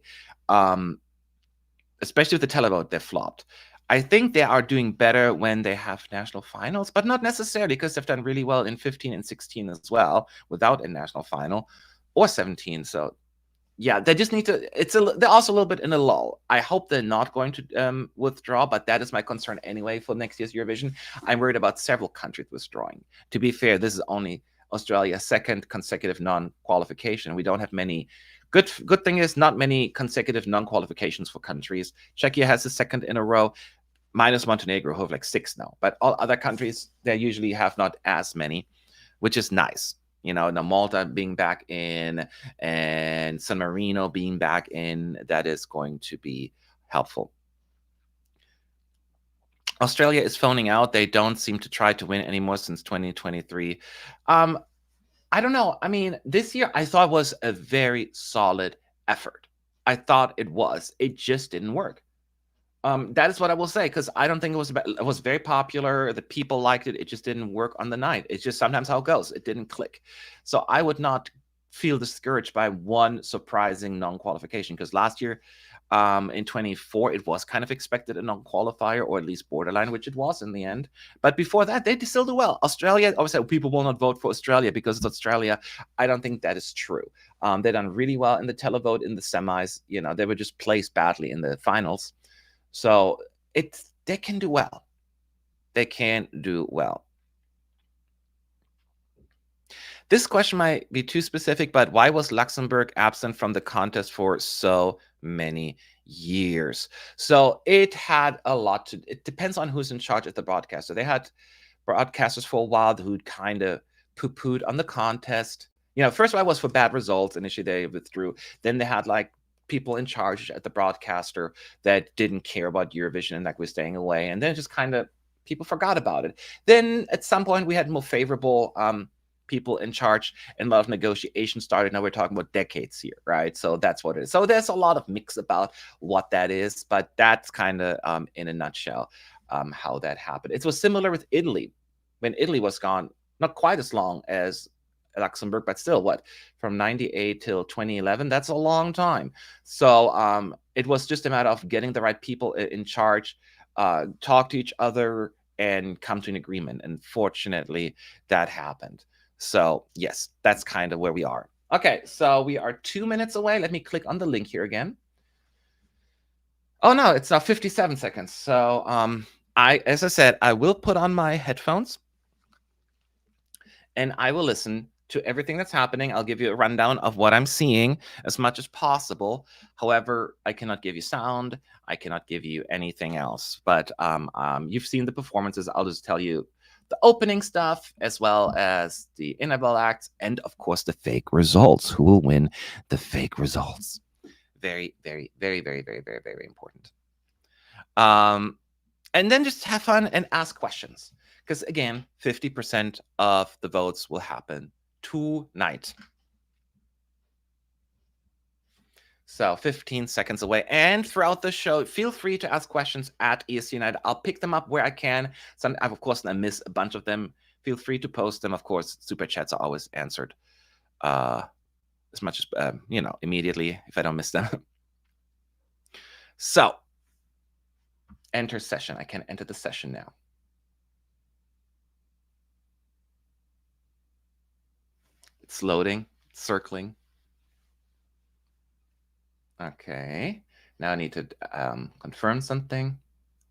Especially with the televote, they flopped. I think they are doing better when they have national finals, but not necessarily, because they've done really well in 15 and 16 as well without a national final, or 17. So yeah, they just need to. They're also a little bit in a lull. I hope they're not going to withdraw, but that is my concern anyway for next year's Eurovision. I'm worried about several countries withdrawing. To be fair, this is only Australia's second consecutive non-qualification. We don't have many. Good thing is, not many consecutive non-qualifications for countries. Czechia has the second in a row, minus Montenegro, who have like 6 now. But all other countries, they usually have not as many, which is nice. You know, now Malta being back in and San Marino being back in, that is going to be helpful. Australia is phoning out. They don't seem to try to win anymore since 2023. I don't know. I mean, this year I thought was a very solid effort. I thought it was. It just didn't work. That is what I will say, because I don't think it was very popular. The people liked it. It just didn't work on the night. It's just sometimes how it goes. It didn't click. So I would not feel discouraged by one surprising non-qualification, because last year in 24, it was kind of expected a non-qualifier, or at least borderline, which it was in the end. But before that, they still do well. Australia, obviously, people will not vote for Australia because it's Australia. I don't think that is true. They done really well in the televote, in the semis. You know, they were just placed badly in the finals. So they can do well. They can do well. This question might be too specific, but why was Luxembourg absent from the contest for so many years? So it had a lot to. It depends on who's in charge at the broadcaster. They had broadcasters for a while who'd kind of poo-pooed on the contest. You know, first of all, it was for bad results. Initially, they withdrew. Then they had like people in charge at the broadcaster that didn't care about Eurovision and like was staying away, and then just kind of people forgot about it. Then at some point we had more favorable people in charge, and a lot of negotiations started. Now we're talking about decades here, right? So that's what it is. So there's a lot of mix about what that is, but that's kind of in a nutshell how that happened. It was similar with Italy. When Italy was gone, not quite as long as Luxembourg, but still, what, from 98 till 2011, that's a long time. So it was just a matter of getting the right people in charge, talk to each other, and come to an agreement. And fortunately, that happened. So yes, that's kind of where we are. Okay, so we are 2 minutes away. Let me click on the link here again. Oh no, it's now 57 seconds. So as I said, I will put on my headphones and I will listen to everything that's happening. I'll give you a rundown of what I'm seeing as much as possible. However, I cannot give you sound. I cannot give you anything else. But you've seen the performances. I'll just tell you the opening stuff, as well as the interval acts, and of course the fake results. Who will win the fake results? Very, very, very, very, very, very, very important. And then just have fun and ask questions. Because again, 50% of the votes will happen tonight. So 15 seconds away. And throughout the show, feel free to ask questions at ESC United. I'll pick them up where I can. Some, of course, I miss a bunch of them. Feel free to post them. Of course, super chats are always answered as much as, immediately if I don't miss them. So, enter session. I can enter the session now. It's loading, it's circling. Okay, now I need to confirm something.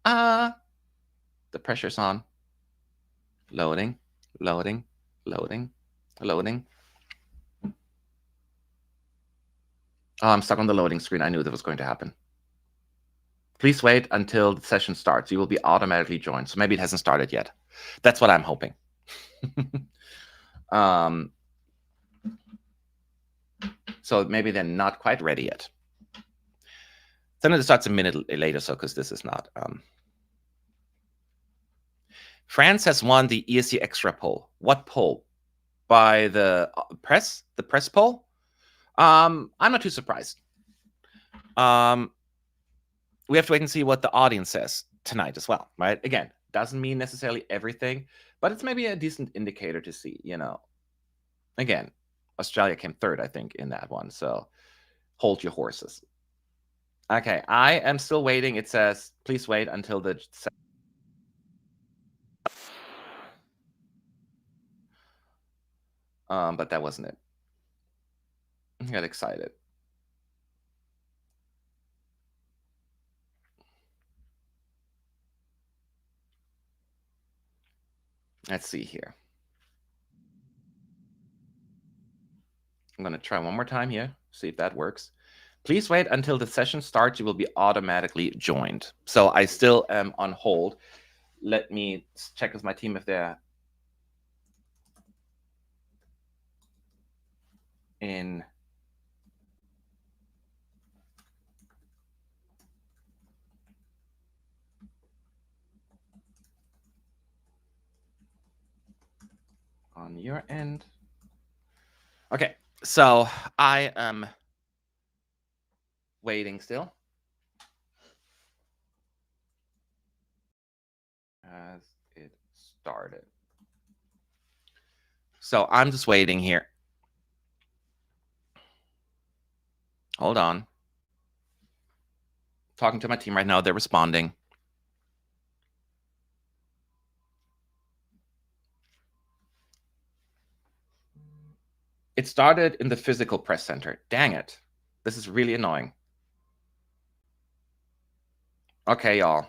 The pressure's on. Loading, loading, loading, loading. Oh, I'm stuck on the loading screen. I knew that was going to happen. Please wait until the session starts. You will be automatically joined. So maybe it hasn't started yet. That's what I'm hoping. So maybe they're not quite ready yet. Then it starts a minute later, so because this is not. France has won the ESC Extra poll. What poll? By the press? The press poll? I'm not too surprised. We have to wait and see what the audience says tonight as well, right? Again, doesn't mean necessarily everything, but it's maybe a decent indicator to see, Again, Australia came third, I think, in that one. So hold your horses. Okay, I am still waiting. It says, please wait until the... but that wasn't it. I got excited. Let's see here. I'm going to try one more time here, see if that works. Please wait until the session starts. You will be automatically joined. So I still am on hold. Let me check with my team if they're in. On your end. Okay, so I am waiting still. As it started. So I'm just waiting here. Hold on. Talking to my team right now. They're responding. It started in the physical press center. Dang it. This is really annoying. Okay, y'all.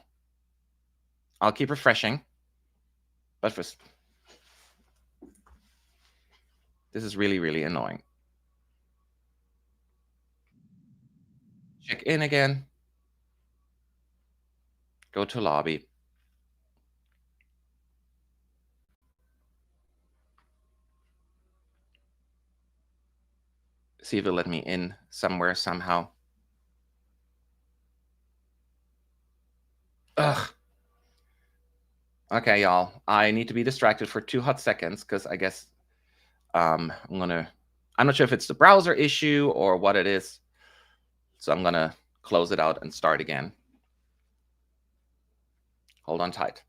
I'll keep refreshing. But this is really, really annoying. Check in again. Go to lobby. See if it'll let me in somewhere, somehow. Ugh. Okay, y'all. I need to be distracted for 2 hot seconds because I guess I'm not sure if it's the browser issue or what it is. So I'm going to close it out and start again. Hold on tight.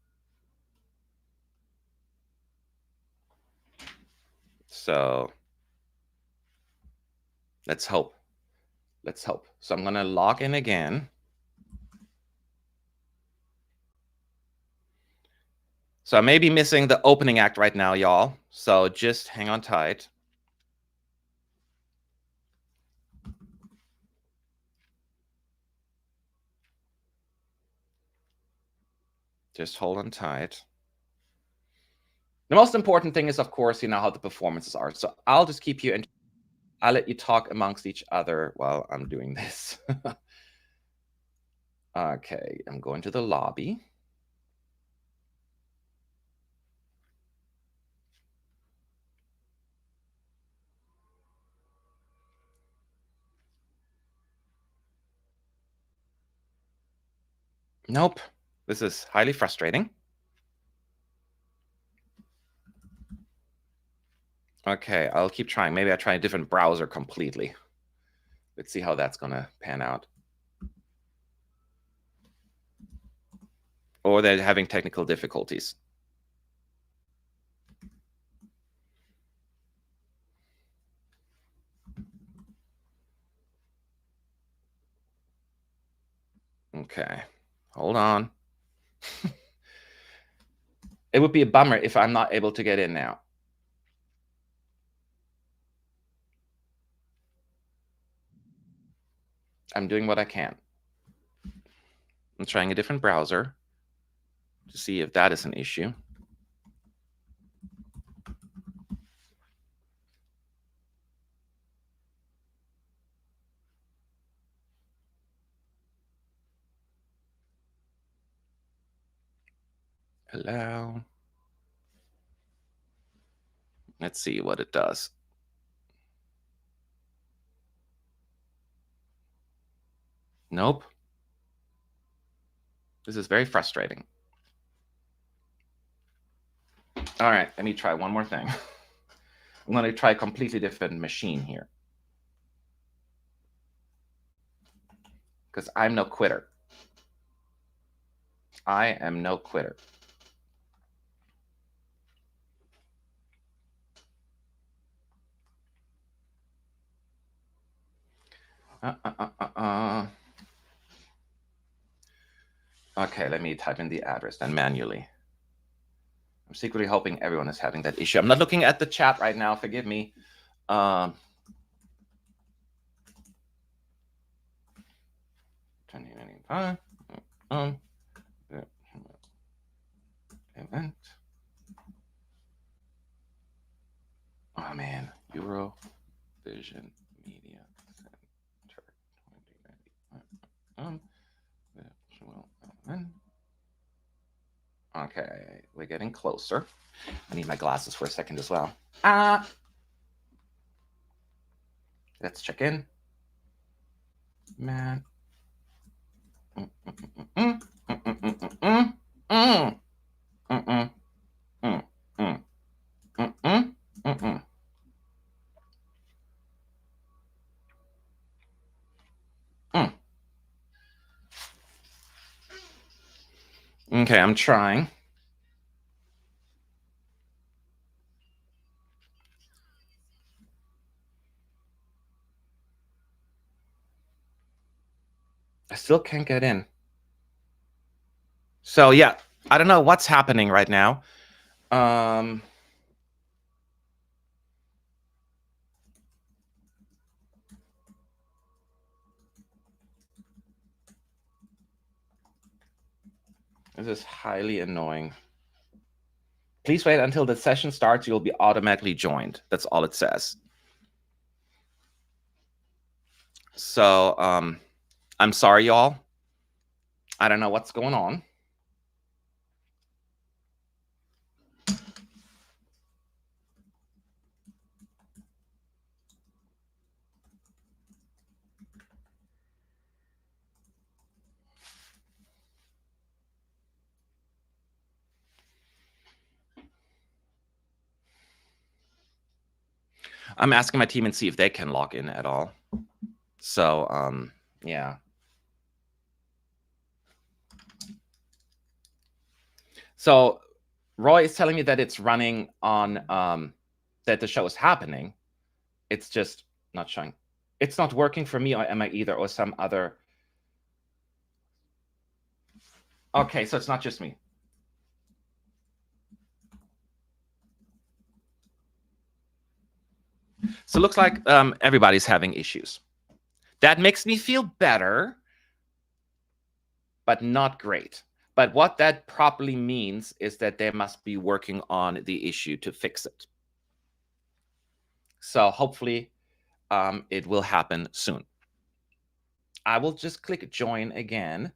So let's hope. Let's hope. So I'm going to log in again. So I may be missing the opening act right now, y'all. So just hang on tight. Just hold on tight. The most important thing is, of course, how the performances are. So I'll just keep you in. I'll let you talk amongst each other while I'm doing this. Okay, I'm going to the lobby. Nope. This is highly frustrating. Okay, I'll keep trying. Maybe I try a different browser completely. Let's see how that's going to pan out. Or they're having technical difficulties. Okay, hold on. It would be a bummer if I'm not able to get in now. I'm doing what I can. I'm trying a different browser to see if that is an issue. Allow. Let's see what it does. Nope. This is very frustrating. All right, let me try one more thing. I'm going to try a completely different machine here. Because I'm no quitter. I am no quitter. Okay, let me type in the address then manually. I'm secretly hoping everyone is having that issue. I'm not looking at the chat right now. Forgive me. Event. Oh man, Eurovision Media Center 2090. Okay, we're getting closer. I need my glasses for a second as well. Let's check in. Man. Okay, I'm trying. I still can't get in. So yeah, I don't know what's happening right now. This is highly annoying. Please wait until the session starts. You'll be automatically joined. That's all it says. So I'm sorry, y'all. I don't know what's going on. I'm asking my team and see if they can log in at all. So, yeah. So Roy is telling me that it's running on, that the show is happening. It's just not showing. It's not working for me or Emma either, or some other. Okay, so it's not just me. So it looks like everybody's having issues. That makes me feel better, but not great. But what that probably means is that they must be working on the issue to fix it. So hopefully it will happen soon. I will just click join again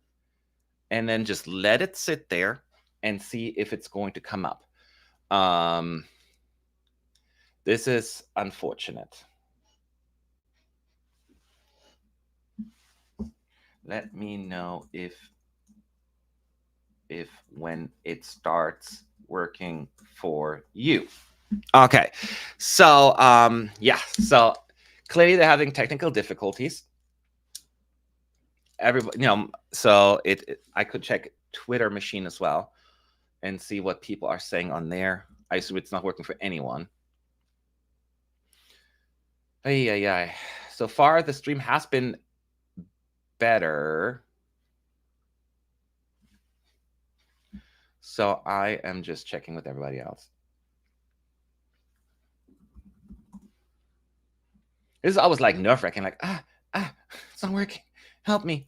and then just let it sit there and see if it's going to come up. This is unfortunate. Let me know if when it starts working for you. Okay, so yeah, so clearly they're having technical difficulties. everybody, so I could check Twitter machine as well and see what people are saying on there. I assume it's not working for anyone. Yeah. So far, the stream has been better. So I am just checking with everybody else. This is always like nerve-wracking, like, it's not working. Help me.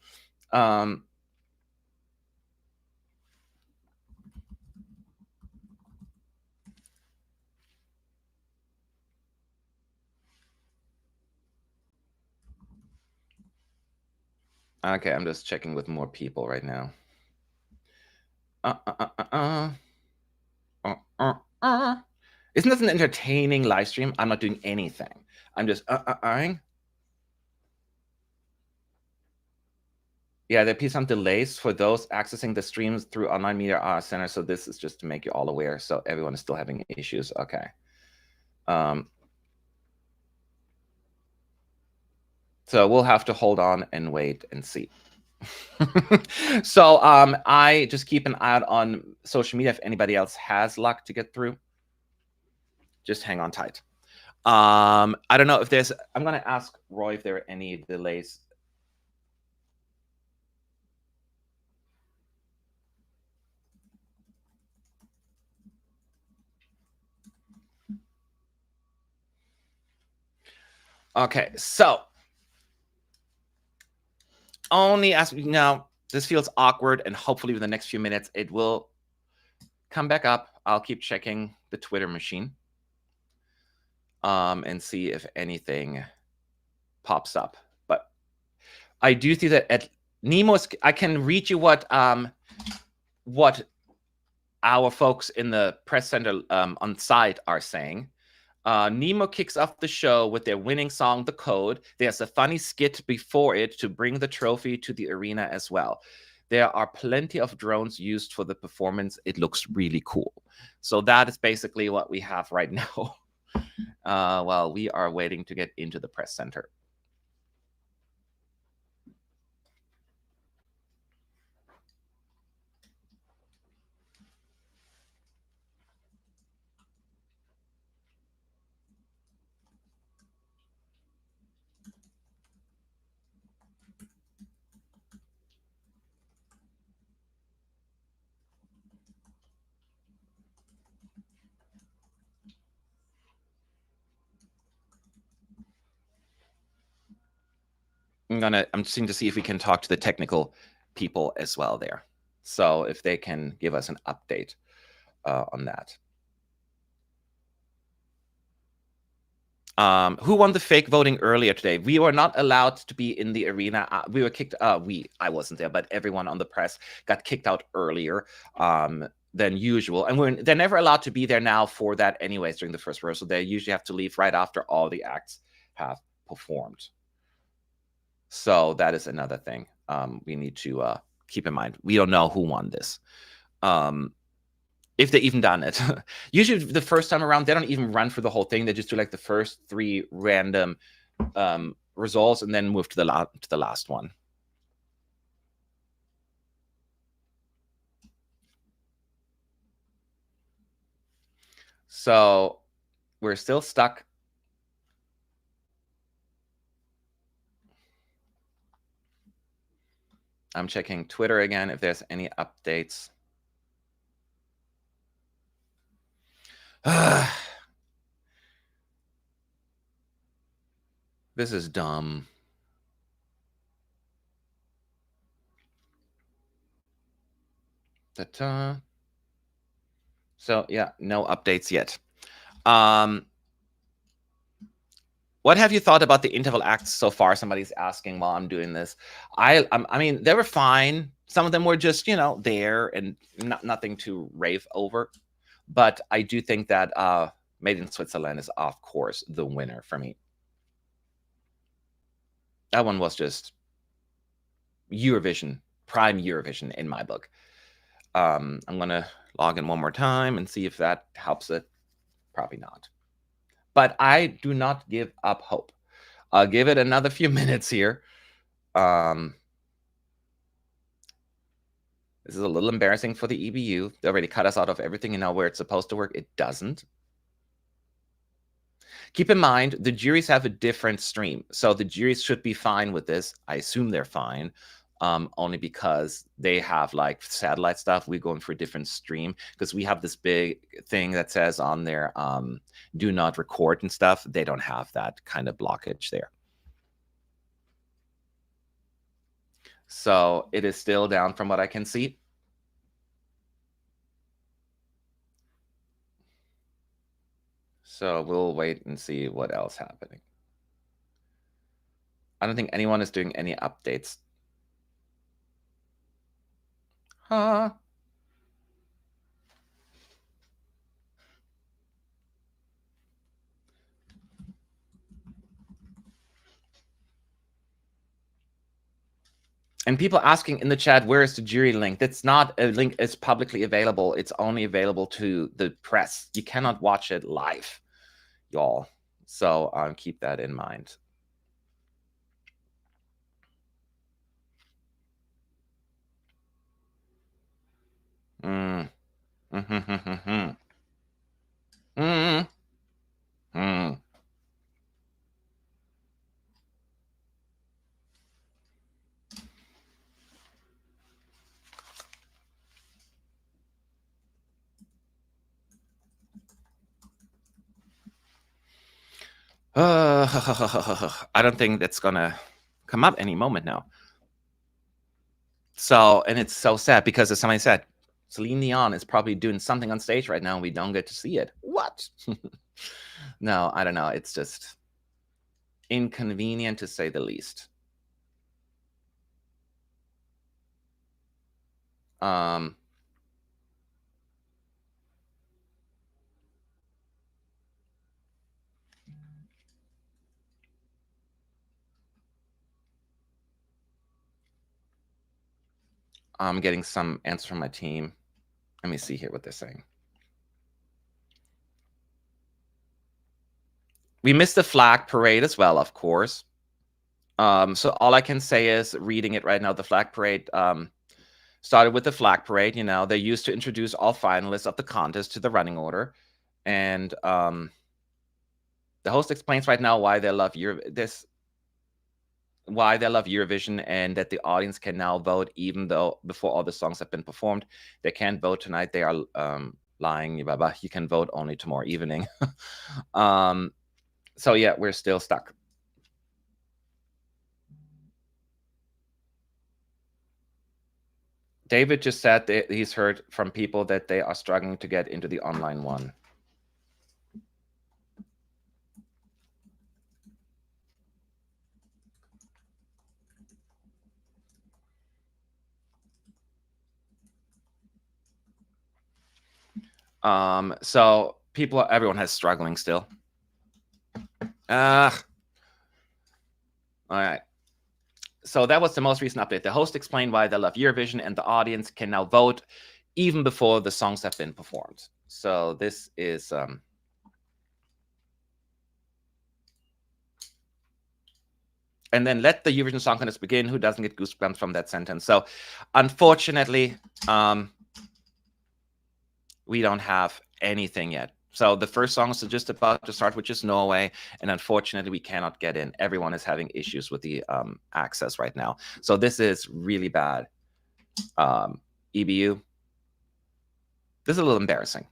Okay, I'm just checking with more people right now. Isn't this an entertaining live stream? I'm not doing anything. I'm just Yeah, there be some delays for those accessing the streams through Online Media Center. So this is just to make you all aware. So everyone is still having issues. Okay. So we'll have to hold on and wait and see. So I just keep an eye out on social media if anybody else has luck to get through. Just hang on tight. I don't know if there's. I'm gonna ask Roy if there are any delays. Okay, so only ask now. This feels awkward, and hopefully, within the next few minutes, it will come back up. I'll keep checking the Twitter machine, and see if anything pops up. But I do see that at Nemo's, I can read you what our folks in the press center on site are saying. Nemo kicks off the show with their winning song, The Code. There's a funny skit before it to bring the trophy to the arena as well. There are plenty of drones used for the performance. It looks really cool. So that is basically what we have right now while we are waiting to get into the press center. I'm seeing to see if we can talk to the technical people as well there. So if they can give us an update on that. Who won the fake voting earlier today? We were not allowed to be in the arena. We were kicked. I wasn't there, but everyone on the press got kicked out earlier than usual. And they're never allowed to be there now for that anyways during the first rehearsal. They usually have to leave right after all the acts have performed. So that is another thing we need to keep in mind. We don't know who won this. If they even done it. Usually the first time around, they don't even run for the whole thing. They just do like the first 3 random results and then move to the last one. So we're still stuck. I'm checking Twitter again if there's any updates. This is dumb. Ta-ta. So yeah, no updates yet. What have you thought about the interval acts so far? Somebody's asking while I'm doing this. I mean, they were fine. Some of them were just, there and nothing to rave over. But I do think that Made in Switzerland is, of course, the winner for me. That one was just Eurovision, prime Eurovision in my book. I'm going to log in one more time and see if that helps it. Probably not. But I do not give up hope. I'll give it another few minutes here. This is a little embarrassing for the EBU. They already cut us out of everything, and now where it's supposed to work, it doesn't. Keep in mind, the juries have a different stream. So the juries should be fine with this. I assume they're fine, only because they have like satellite stuff. We're going for a different stream because we have this big thing that says on there, do not record and stuff. They don't have that kind of blockage there. So it is still down from what I can see. So we'll wait and see what else happening. I don't think anyone is doing any updates. Huh? And people asking in the chat, where is the jury link? That's not a link. It's publicly available. It's only available to the press. You cannot watch it live, y'all. So keep that in mind. Mm. Mm-hmm. Mm. Mm. I don't think that's gonna come up any moment now. So, and it's so sad because as somebody said, Celine Dion is probably doing something on stage right now and we don't get to see it. What? No, I don't know. It's just inconvenient to say the least. I'm getting some answer from my team. Let me see here what they're saying. We missed the flag parade as well, of course. So all I can say is reading it right now, the flag parade started with the flag parade. You know, they used to introduce all finalists of the contest to the running order. And the host explains right now why they love Eurovision and that the audience can now vote even though before all the songs have been performed. They can't vote tonight. They are lying. You can vote only tomorrow evening. So yeah, we're still stuck. David just said that he's heard from people that they are struggling to get into the online one. So everyone has struggling still. All right. So that was the most recent update. The host explained why they love Eurovision, and the audience can now vote even before the songs have been performed. So this is and then let the Eurovision Song Contest begin. Who doesn't get goosebumps from that sentence? So unfortunately, we don't have anything yet. So the first song is just about to start, which is Norway. And unfortunately, we cannot get in. Everyone is having issues with the access right now. So this is really bad. EBU, this is a little embarrassing.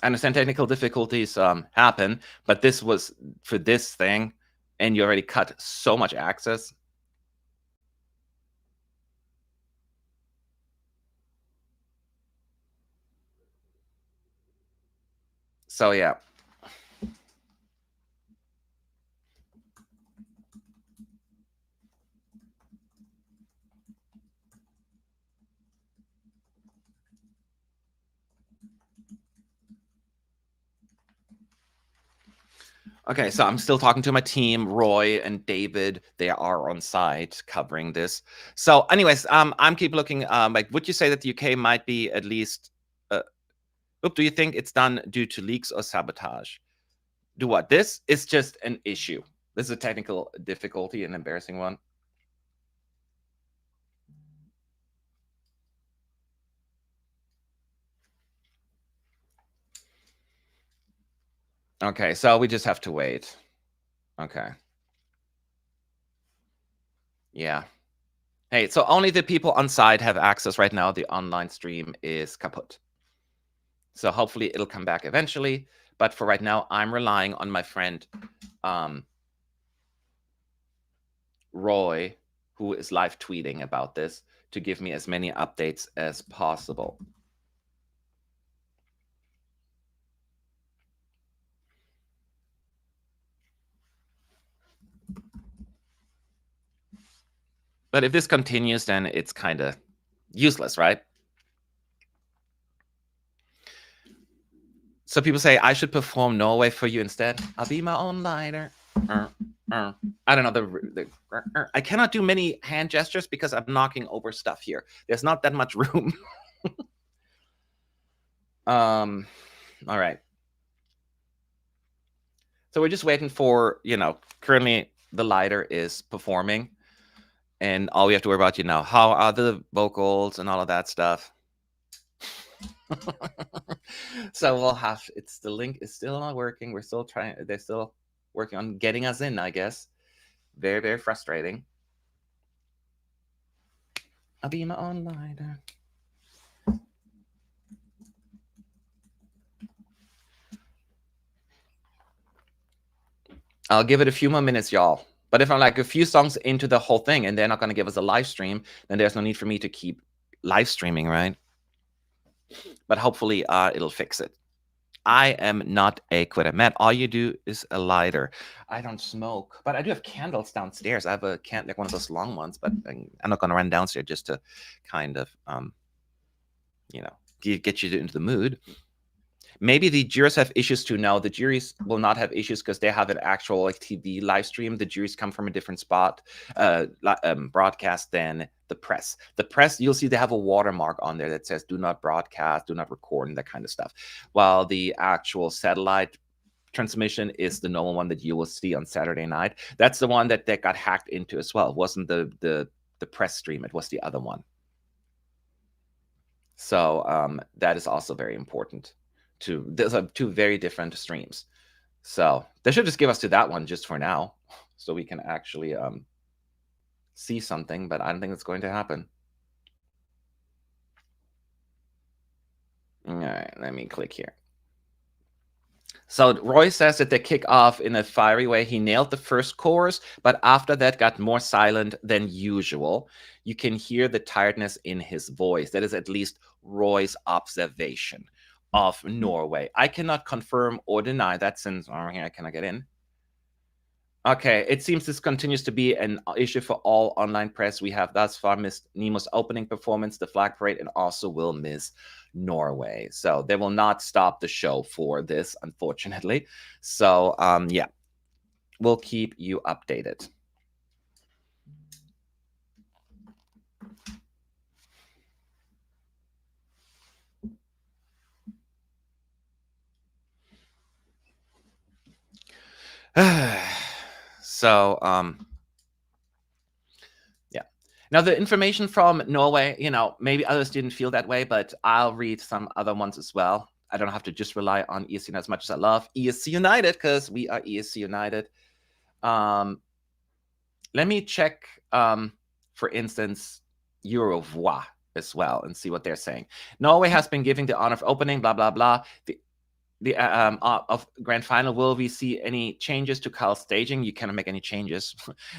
I understand technical difficulties happen, but this was for this thing, and you already cut so much access. So yeah. Okay, so I'm still talking to my team, Roy and David. They are on site covering this. So anyways, I'm keep looking. Like, would you say that the UK might be at least... do you think it's done due to leaks or sabotage? Do what? This is just an issue. This is a technical difficulty, an embarrassing one. Okay, so we just have to wait. Okay. Yeah. Hey, so only the people on site have access right now. The online stream is kaput. So hopefully it'll come back eventually. But for right now, I'm relying on my friend Roy, who is live tweeting about this, to give me as many updates as possible. But if this continues, then it's kind of useless, right? So people say I should perform Norway for you instead. I'll be my own lighter. I don't know. I cannot do many hand gestures because I'm knocking over stuff here. There's not that much room. All right. So we're just waiting for, currently the lighter is performing. And all we have to worry about, how are the vocals and all of that stuff. So we'll have, the link is still not working. We're still trying, they're still working on getting us in, I guess. Very, very frustrating. I'll be my own lighter. I'll give it a few more minutes, y'all. But if I'm like a few songs into the whole thing and they're not going to give us a live stream, then there's no need for me to keep live streaming, right? But hopefully it'll fix it. I am not a quitter. Matt, all you do is a lighter. I don't smoke, but I do have candles downstairs. I have a candle, like one of those long ones, but I'm not going to run downstairs just to kind of, get you into the mood. Maybe the juries have issues too. No, the juries will not have issues because they have an actual TV live stream. The juries come from a different spot, broadcast than the press. The press, you'll see they have a watermark on there that says do not broadcast, do not record, and that kind of stuff. While the actual satellite transmission is the normal one that you will see on Saturday night. That's the one that got hacked into as well. It wasn't the press stream. It was the other one. So that is also very important. Those are two very different streams. So they should just give us to that one just for now so we can actually see something, but I don't think it's going to happen. All right, let me click here. So Roy says that they kick off in a fiery way. He nailed the first chorus, but after that got more silent than usual. You can hear the tiredness in his voice. That is at least Roy's observation of Norway. I cannot confirm or deny that since I cannot get in. Okay, it seems this continues to be an issue for all online press. We have thus far missed Nemo's opening performance, the flag parade, and also will miss Norway. So they will not stop the show for this, unfortunately. So, yeah, we'll keep you updated. So, yeah. Now, the information from Norway, maybe others didn't feel that way, but I'll read some other ones as well. I don't have to just rely on ESC United as much as I love ESC United because we are ESC United. Let me check, for instance, Eurovoix as well and see what they're saying. Norway has been giving the honor of opening, blah, blah, blah. The of grand final, will we see any changes to Carl's staging? You cannot make any changes.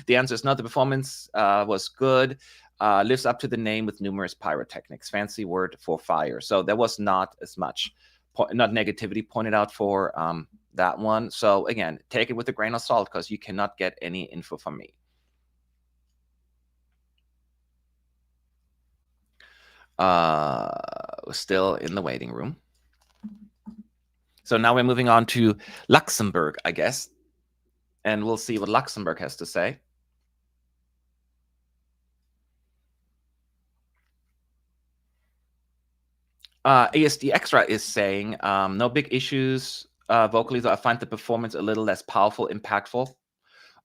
The answer is no. The performance was good, lives up to the name with numerous pyrotechnics, fancy word for fire. So there was not as much, not negativity pointed out for that one. So again, take it with a grain of salt because you cannot get any info from me. Still in the waiting room. So now we're moving on to Luxembourg, I guess. And we'll see what Luxembourg has to say. ASD Extra is saying, no big issues vocally, though I find the performance a little less powerful, impactful.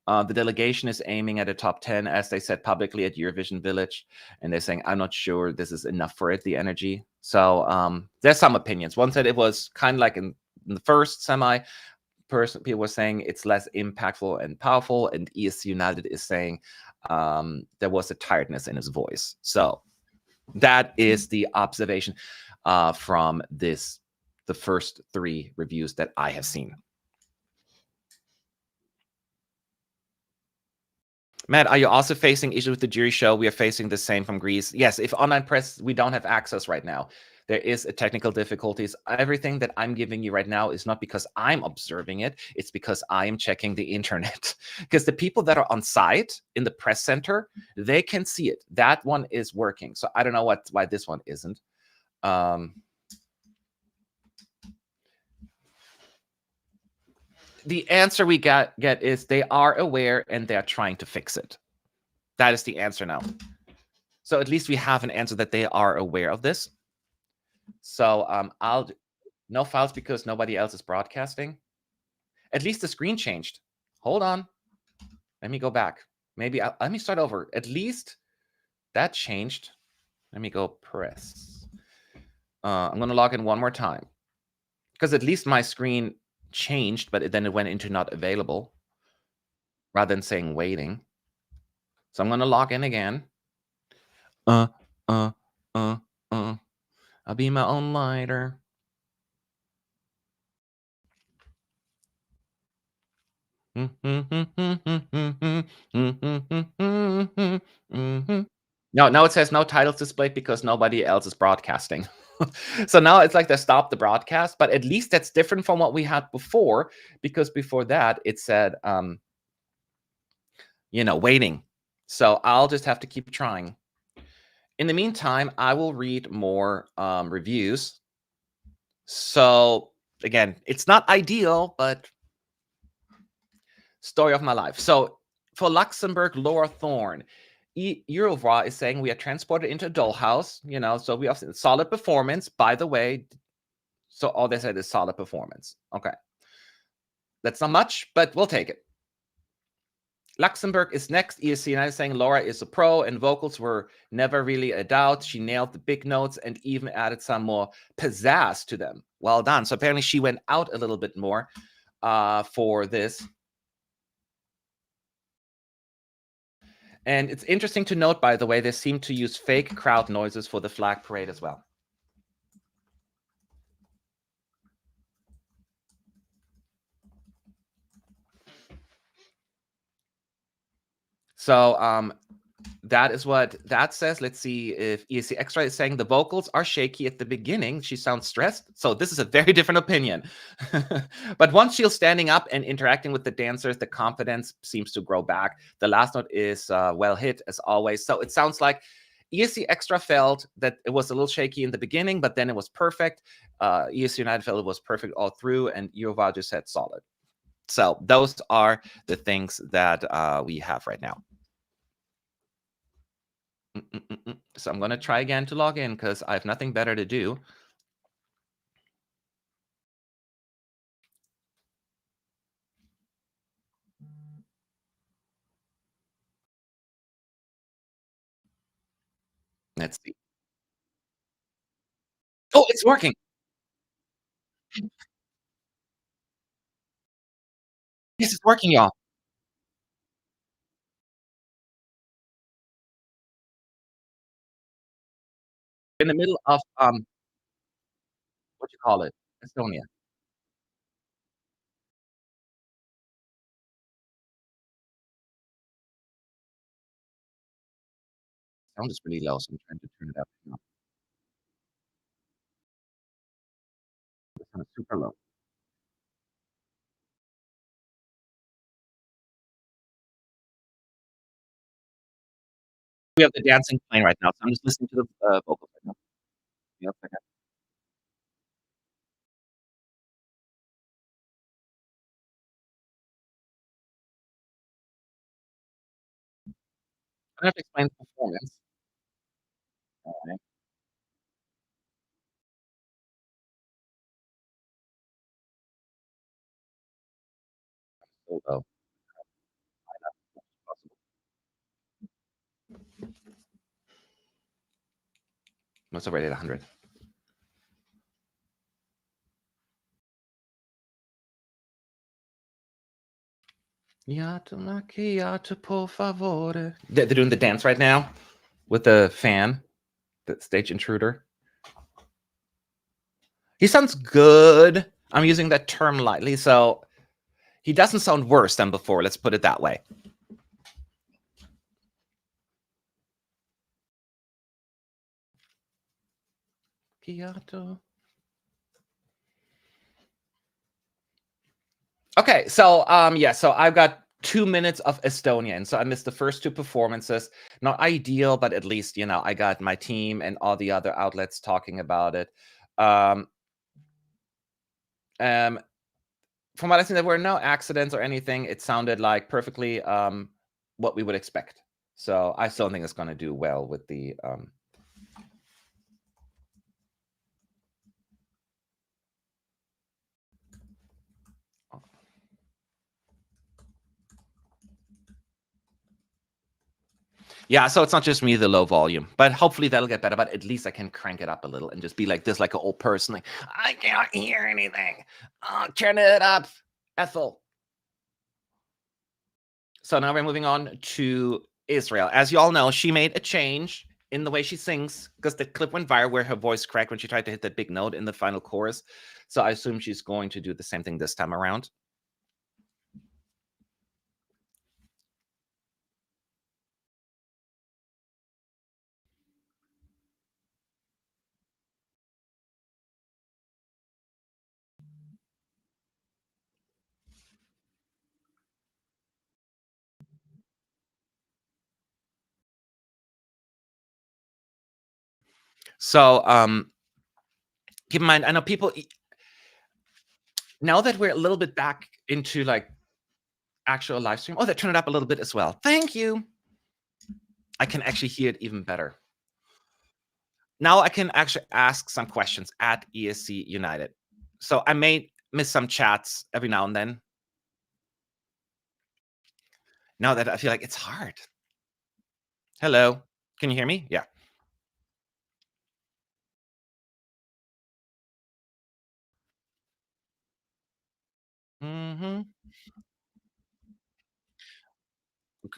The delegation is aiming at a top 10, as they said publicly at Eurovision Village. And they're saying, I'm not sure this is enough for it, the energy. So there's some opinions. One said it was kind of like in the first semi, people were saying it's less impactful and powerful, and ESC United is saying there was a tiredness in his voice. So that is the observation from the first 3 reviews that I have seen. Matt, are you also facing issues with the jury show? We are facing the same from Greece. Yes, if online press, we don't have access right now. There is a technical difficulties. Everything that I'm giving you right now is not because I'm observing it. It's because I am checking the internet. Because the people that are on site in the press center, they can see it. That one is working. So I don't know why this one isn't. The answer we get is they are aware and they're trying to fix it. That is the answer now. So at least we have an answer that they are aware of this. So no files because nobody else is broadcasting. At least the screen changed. Hold on. Let me go back. Maybe let me start over. At least that changed. Let me go press. I'm going to log in one more time because at least my screen changed, but then it went into not available rather than saying waiting. So I'm going to log in again. I'll be my own lighter. No, it says no titles displayed because nobody else is broadcasting. So now it's like they stopped the broadcast, but at least that's different from what we had before, because before that it said, waiting. So I'll just have to keep trying. In the meantime, I will read more reviews. So again, it's not ideal, but story of my life. So for Luxembourg, Laura Thorne, Eurovra is saying we are transported into a dollhouse, so we have solid performance, by the way. So all they said is solid performance. Okay. That's not much, but we'll take it. Luxembourg is next. ESC United saying Laura is a pro and vocals were never really a doubt. She nailed the big notes and even added some more pizzazz to them. Well done. So apparently she went out a little bit more for this. And it's interesting to note, by the way, they seem to use fake crowd noises for the flag parade as well. So that is what that says. Let's see if ESC Extra is saying the vocals are shaky at the beginning. She sounds stressed. So this is a very different opinion. But once she's standing up and interacting with the dancers, the confidence seems to grow back. The last note is well hit, as always. So it sounds like ESC Extra felt that it was a little shaky in the beginning, but then it was perfect. ESC United felt it was perfect all through, and Eurova just said solid. So those are the things that we have right now. So I'm going to try again to log in because I have nothing better to do. Let's see. Oh, it's working. This is working, y'all. In the middle of what you call it, Estonia. Sound is really low, so I'm trying to turn it up. No, the sound is super low. We have the dancing playing right now, so I'm just listening to the vocals right now. Yep, okay. I don't have to explain the performance. Alright, so low. Possible. It's already at 100. Yato macchiato, por favore. They're doing the dance right now with the fan, the stage intruder. He sounds good. I'm using that term lightly, so he doesn't sound worse than before. Let's put it that way. Macchiato. Okay, so yeah, so I've got 2 minutes of Estonian. So I missed the first two performances. Not ideal, but at least I got my team and all the other outlets talking about it. Um, um, from what I think, there were no accidents or anything. It sounded like perfectly what we would expect. So I still think it's going to do well with the. Yeah, so it's not just me, the low volume, but hopefully that'll get better. But at least I can crank it up a little and just be like this, like an old person. Like, I can't hear anything. Oh, turn it up, Ethel. So now we're moving on to Israel. As you all know, she made a change in the way she sings because the clip went viral where her voice cracked when she tried to hit that big note in the final chorus. So I assume she's going to do the same thing this time around. So keep in mind, I know people now that we're a little bit back into like actual live stream. Oh, they turn it up a little bit as well. Thank you. I can actually hear it even better. Now I can actually ask some questions at ESC United. So I may miss some chats every now and then. Now that I feel like it's hard. Hello. Can you hear me? Yeah. Mm-hmm.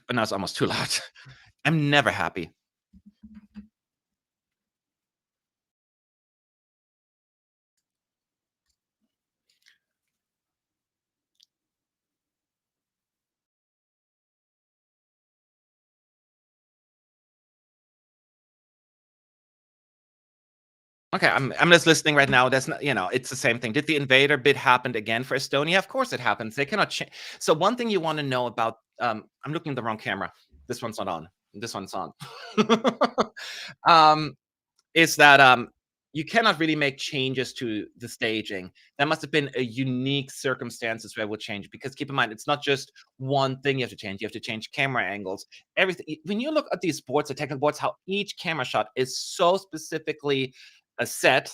But now it's almost too loud. I'm never happy. Okay, I'm just listening right now. That's not, it's the same thing. Did the invader bid happen again for Estonia? Of course it happens. They cannot change. So one thing you want to know about I'm looking at the wrong camera. This one's not on. This one's on. um is that you cannot really make changes to the staging. That must have been a unique circumstances where it would change because keep in mind it's not just one thing you have to change. You have to change camera angles, everything. When you look at these boards, the technical boards, how each camera shot is so specifically a set,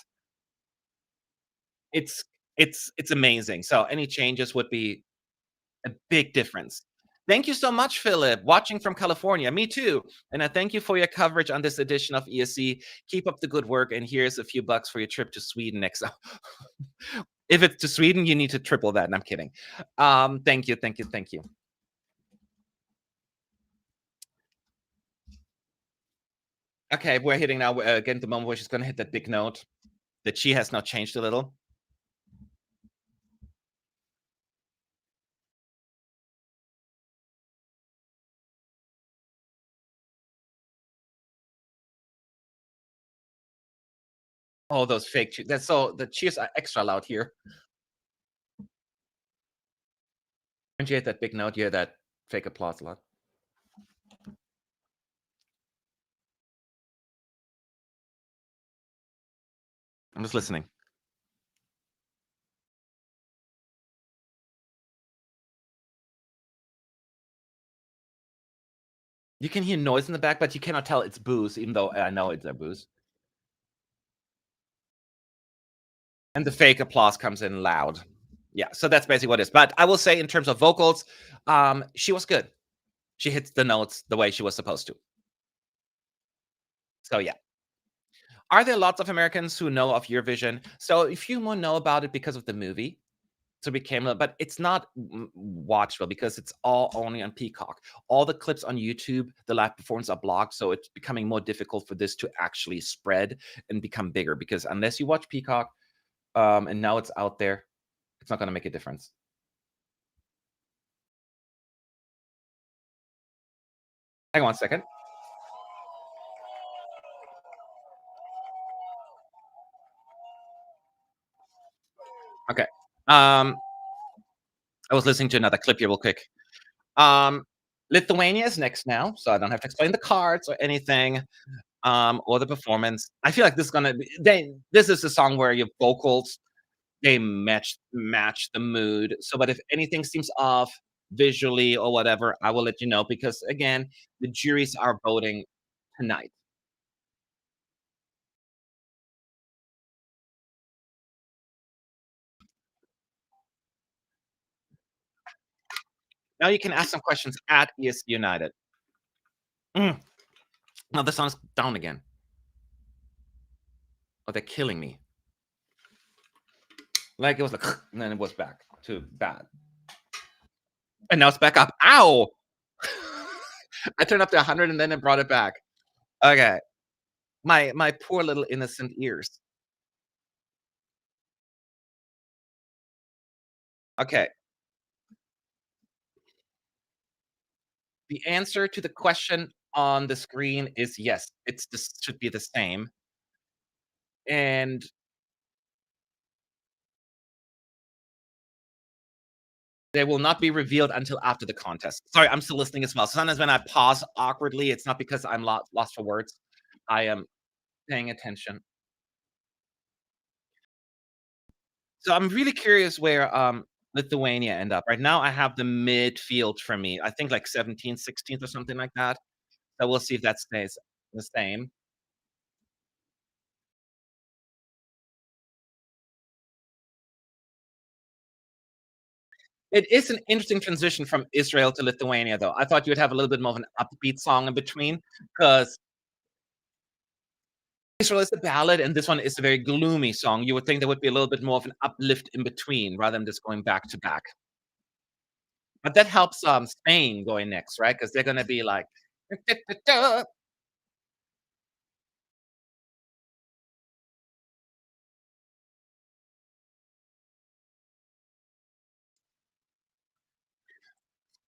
it's it's amazing. So any changes would be a big difference. Thank you so much, Philip, watching from California. Me too. And I thank you for your coverage on this edition of ESC. Keep up the good work. And here's a few bucks for your trip to Sweden next. If it's to Sweden, you need to triple that. And I'm kidding. Thank you. Thank you. Thank you. Okay, we're hitting now again the moment where she's going to hit that big note that she has now changed a little. Oh, those fake. That's so the cheers are extra loud here. When you hit that big note, you hear that fake applause a lot. I'm just listening. You can hear noise in the back, but you cannot tell it's booze, even though I know it's a booze. And the fake applause comes in loud. Yeah, so that's basically what it is. But I will say in terms of vocals, she was good. She hits the notes the way she was supposed to. So yeah. Are there lots of Americans who know of Eurovision? So a few more know about it because of the movie. So it became a but it's not watchable because it's all only on Peacock. All the clips on YouTube, the live performance are blocked, so it's becoming more difficult for this to actually spread and become bigger because unless you watch Peacock, and now it's out there, it's not gonna make a difference. Hang on 1 second. Okay. Um, I was listening to another clip here real quick. Um, Lithuania is next now, so I don't have to explain the cards or anything, or the performance. I feel like this is gonna be this is a song where your vocals, they match the mood. So, but if anything seems off visually or whatever, I will let you know because again, the juries are voting tonight. Now you can ask some questions at ES United. Mm. No, the song's down again. Oh, they're killing me. Like it was like, and then it was back to bad. And now it's back up. Ow! I turned up to 100 and then it brought it back. Okay. My poor little innocent ears. Okay. The answer to the question on the screen is yes. It's this should be the same. And they will not be revealed until after the contest. Sorry, I'm still listening as well. Sometimes when I pause awkwardly, it's not because I'm lost for words. I am paying attention. So I'm really curious where Lithuania end up. Right now I have the midfield for me. I think like 17th, 16th or something like that. So we'll see if that stays the same. It is an interesting transition from Israel to Lithuania, though. I thought you would have a little bit more of an upbeat song in between, because Israel is a ballad and this one is a very gloomy song. You would think there would be a little bit more of an uplift in between rather than just going back to back. But that helps Spain going next, right? Because they're gonna be like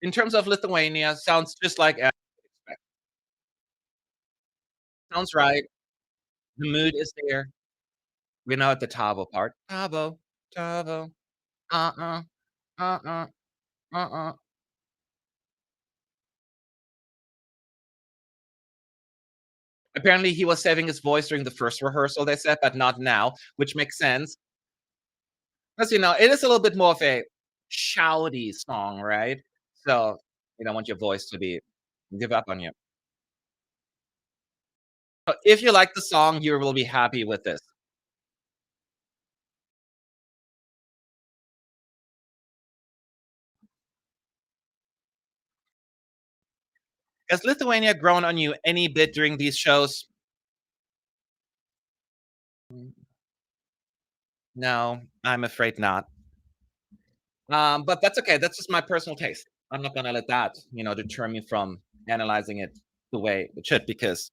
in terms of Lithuania, sounds just like sounds right. The mood is there. We know at the Tavo part. Tavo, Tavo, uh-uh, uh-uh, uh-uh. Apparently, he was saving his voice during the first rehearsal, they said, but not now, which makes sense. Because, it is a little bit more of a shouty song, right? So, you don't want your voice to be give up on you. But if you like the song, you will be happy with this. Has Lithuania grown on you any bit during these shows? No, I'm afraid not. But that's okay. That's just my personal taste. I'm not gonna let that, deter me from analyzing it the way it should, because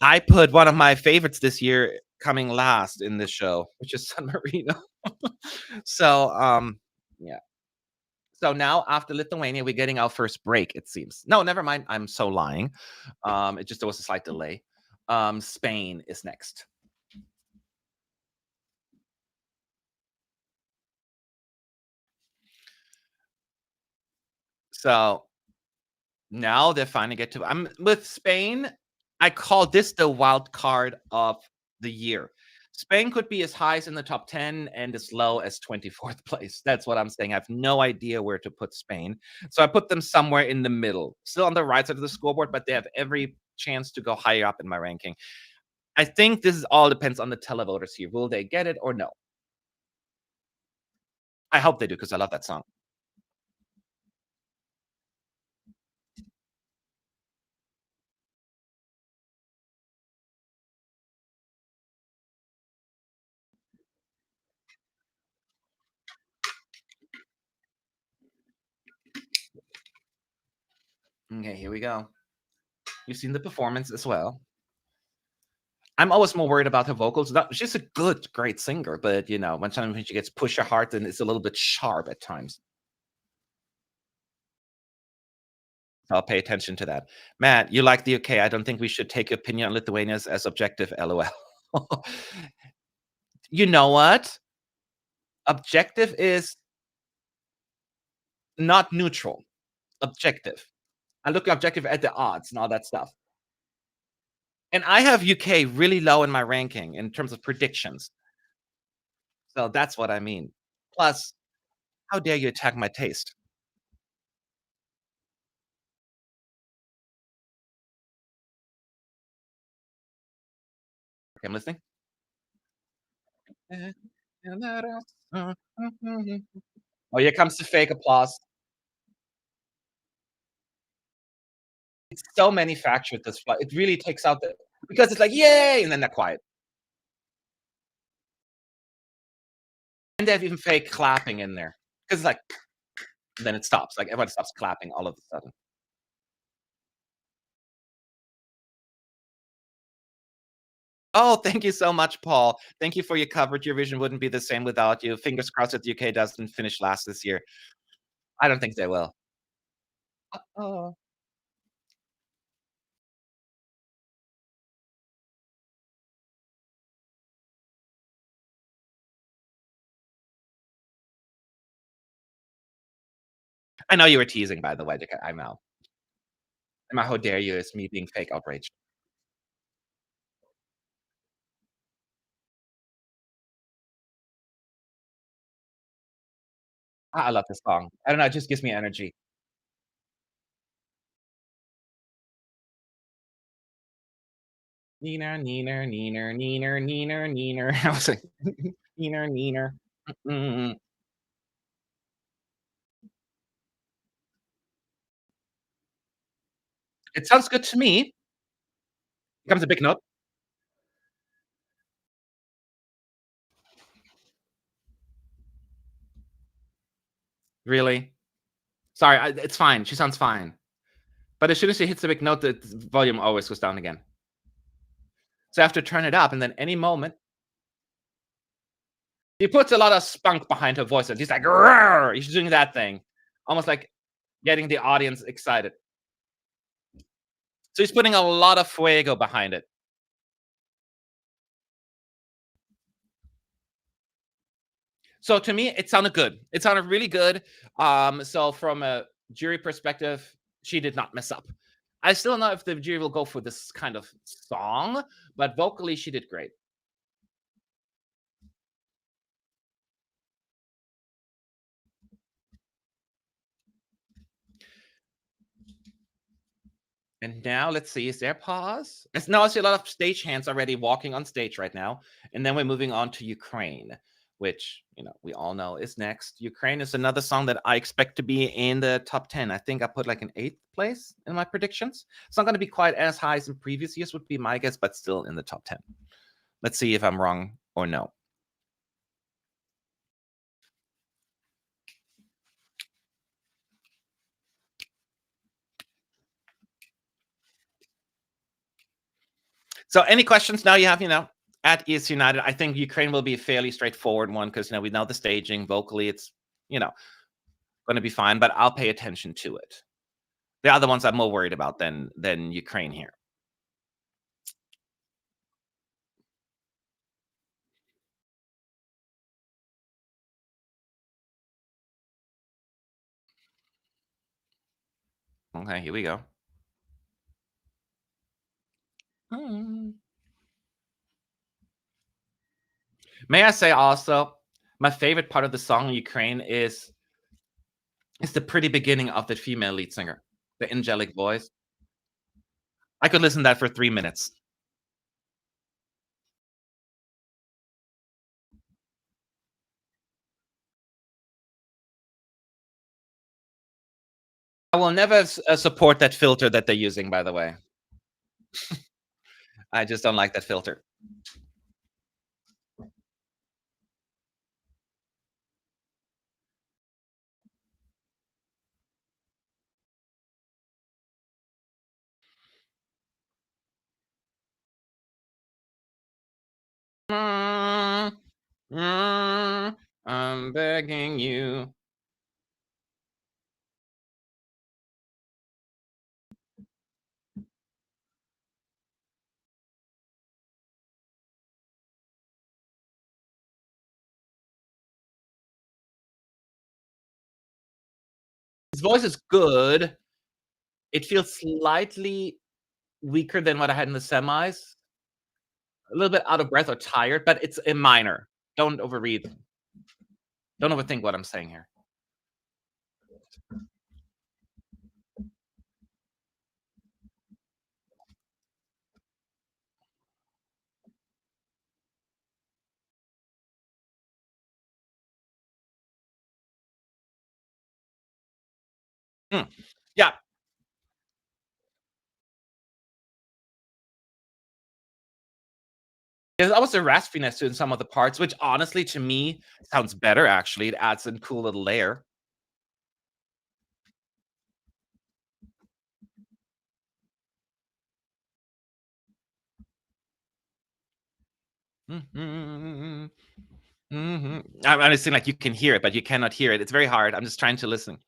I put one of my favorites this year coming last in this show, which is San Marino. So, yeah. So now after Lithuania, we're getting our first break, it seems. No, never mind. I'm so lying. It just there was a slight delay. Spain is next. So now they finally get to I'm with Spain. I call this the wild card of the year. Spain could be as high as in the top 10 and as low as 24th place. That's what I'm saying. I have no idea where to put Spain. So I put them somewhere in the middle, still on the right side of the scoreboard, but they have every chance to go higher up in my ranking. I think this is all depends on the televoters here. Will they get it or no? I hope they do because I love that song. Okay, here we go. You've seen the performance as well. I'm always more worried about her vocals. Not she's a good, great singer, but, when she gets push her heart, then it's a little bit sharp at times. So I'll pay attention to that. Matt, you like the UK. I don't think we should take your opinion on Lithuania as objective, LOL. You know what? Objective is not neutral. Objective. I look objective at the odds and all that stuff. And I have UK really low in my ranking in terms of predictions. So that's what I mean. Plus, how dare you attack my taste? Okay, I'm listening. Oh, here comes the fake applause. It's so manufactured, this fly it really takes out the because it's like, "Yay!" and then they're quiet. And they have even fake clapping in there. Because it's like, then it stops, like, everybody stops clapping all of a sudden. Oh, thank you so much, Paul. Thank you for your coverage. Your vision wouldn't be the same without you. Fingers crossed that the UK doesn't finish last this year. I don't think they will. Uh-oh. I know you were teasing, by the way, I know. And my "how dare you" is me being fake outraged. I love this song. I don't know, it just gives me energy. Neener, neener, neener, neener, neener, neener. I was like, neener, neener. Mm. It sounds good to me. Becomes a big note. Really? Sorry, it's fine. She sounds fine. But as soon as she hits the big note, the volume always goes down again. So I have to turn it up, and then any moment, he puts a lot of spunk behind her voice, and he's like, "Roar!" He's doing that thing, almost like getting the audience excited. So he's putting a lot of fuego behind it. So to me, it sounded good. It sounded really good. So from a jury perspective, she did not mess up. I still don't know if the jury will go for this kind of song, but vocally, she did great. And now let's see, is there pause? It's now I see a lot of stage hands already walking on stage right now. And then we're moving on to Ukraine, which we all know is next. Ukraine is another song that I expect to be in the top 10. I think I put like an eighth place in my predictions. It's not going to be quite as high as in previous years, would be my guess, but still in the top 10. Let's see if I'm wrong or no. So any questions now you have, at ES United? I think Ukraine will be a fairly straightforward one because we know the staging. Vocally, it's going to be fine, but I'll pay attention to it. The other ones I'm more worried about than Ukraine here. Okay, here we go. Mm. May I say also, my favorite part of the song in Ukraine is the pretty beginning of the female lead singer, the angelic voice. I could listen to that for 3 minutes. I will never support that filter that they're using, by the way. I just don't like that filter. Mm, I'm begging you. His voice is good. It feels slightly weaker than what I had in the semis. A little bit out of breath or tired, but it's a minor. Don't overread. Don't overthink what I'm saying here. Mm. Yeah, there's almost a raspiness to in some of the parts, which honestly to me sounds better actually. It adds a cool little layer. Mhm, mhm. I'm just saying like you can hear it, but you cannot hear it. It's very hard. I'm just trying to listen.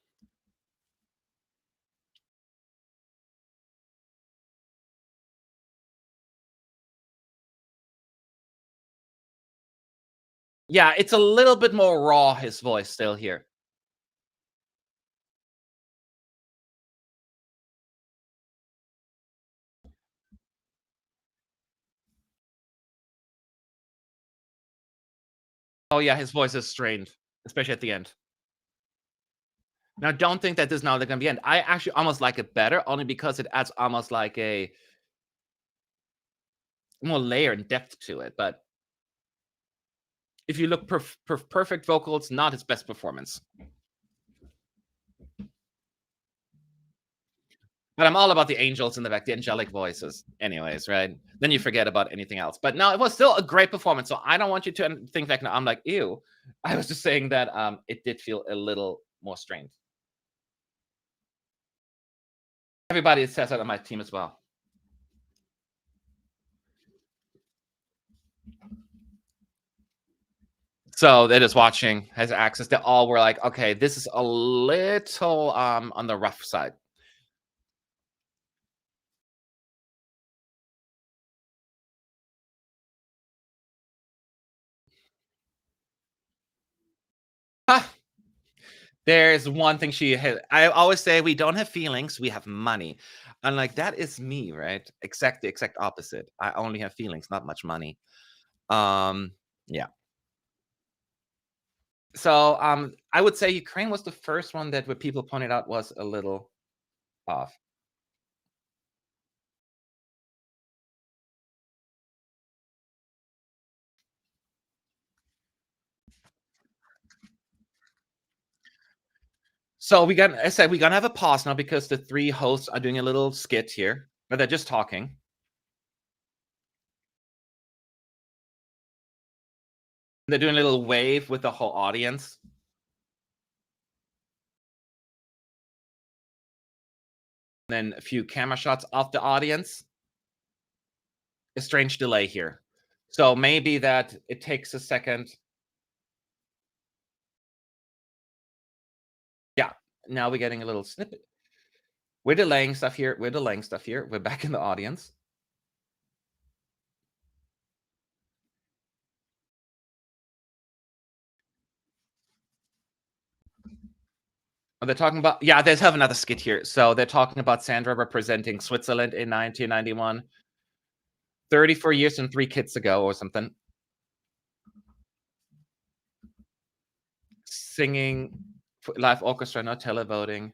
Yeah, it's a little bit more raw, his voice still here. Oh yeah, his voice is strained, especially at the end. Now, don't think that this is now gonna be the end. I actually almost like it better, only because it adds almost like a more layer and depth to it. But if you look perfect vocals, not his best performance. But I'm all about the angels in the back, the angelic voices, anyways, right? Then you forget about anything else. But no, it was still a great performance. So I don't want you to think like no, I'm like, ew. I was just saying that it did feel a little more strained. Everybody says that on my team as well. So they're just watching, has access. They all were like, okay, this is a little on the rough side. Ah, there's one thing she had. I always say we don't have feelings, we have money. And like that is me, right? Exact the exact opposite. I only have feelings, not much money. Um, yeah. So I would say Ukraine was the first one that what people pointed out was a little off. So we got I said we're gonna have a pause now because the three hosts are doing a little skit here, but they're just talking. They're doing a little wave with the whole audience. Then a few camera shots of the audience. A strange delay here. So maybe that it takes a second. Yeah. Now we're getting a little snippet. We're delaying stuff here. We're delaying stuff here. We're back in the audience. Oh, they're talking about yeah, there's have another skit here. So they're talking about Sandra representing Switzerland in 1991, 34 years and 3 kids ago or something. Singing live orchestra, no televoting.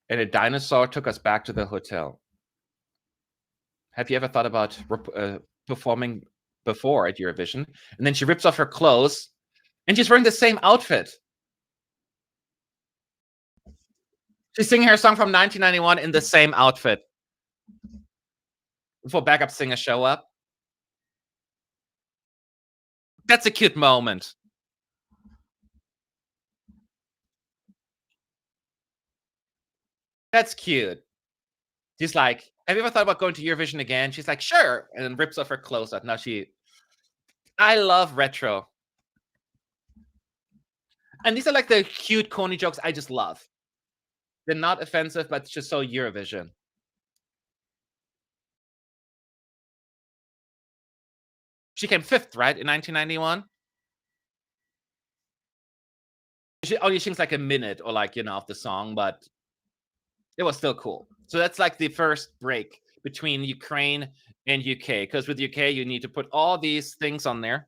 And a dinosaur took us back to the hotel. Have you ever thought about performing before at Eurovision? And then she rips off her clothes and she's wearing the same outfit. She's singing her song from 1991 in the same outfit before backup singers show up. That's a cute moment. That's cute. She's like, "Have you ever thought about going to Eurovision again?" She's like, "Sure," and then rips off her clothes out. Now she I love retro. And these are like the cute, corny jokes I just love. They're not offensive, but it's just so Eurovision. She came 5th, right, in 1991? She only sings like a minute or like, of the song, but it was still cool. So that's like the first break between Ukraine and UK. Because with UK, you need to put all these things on there.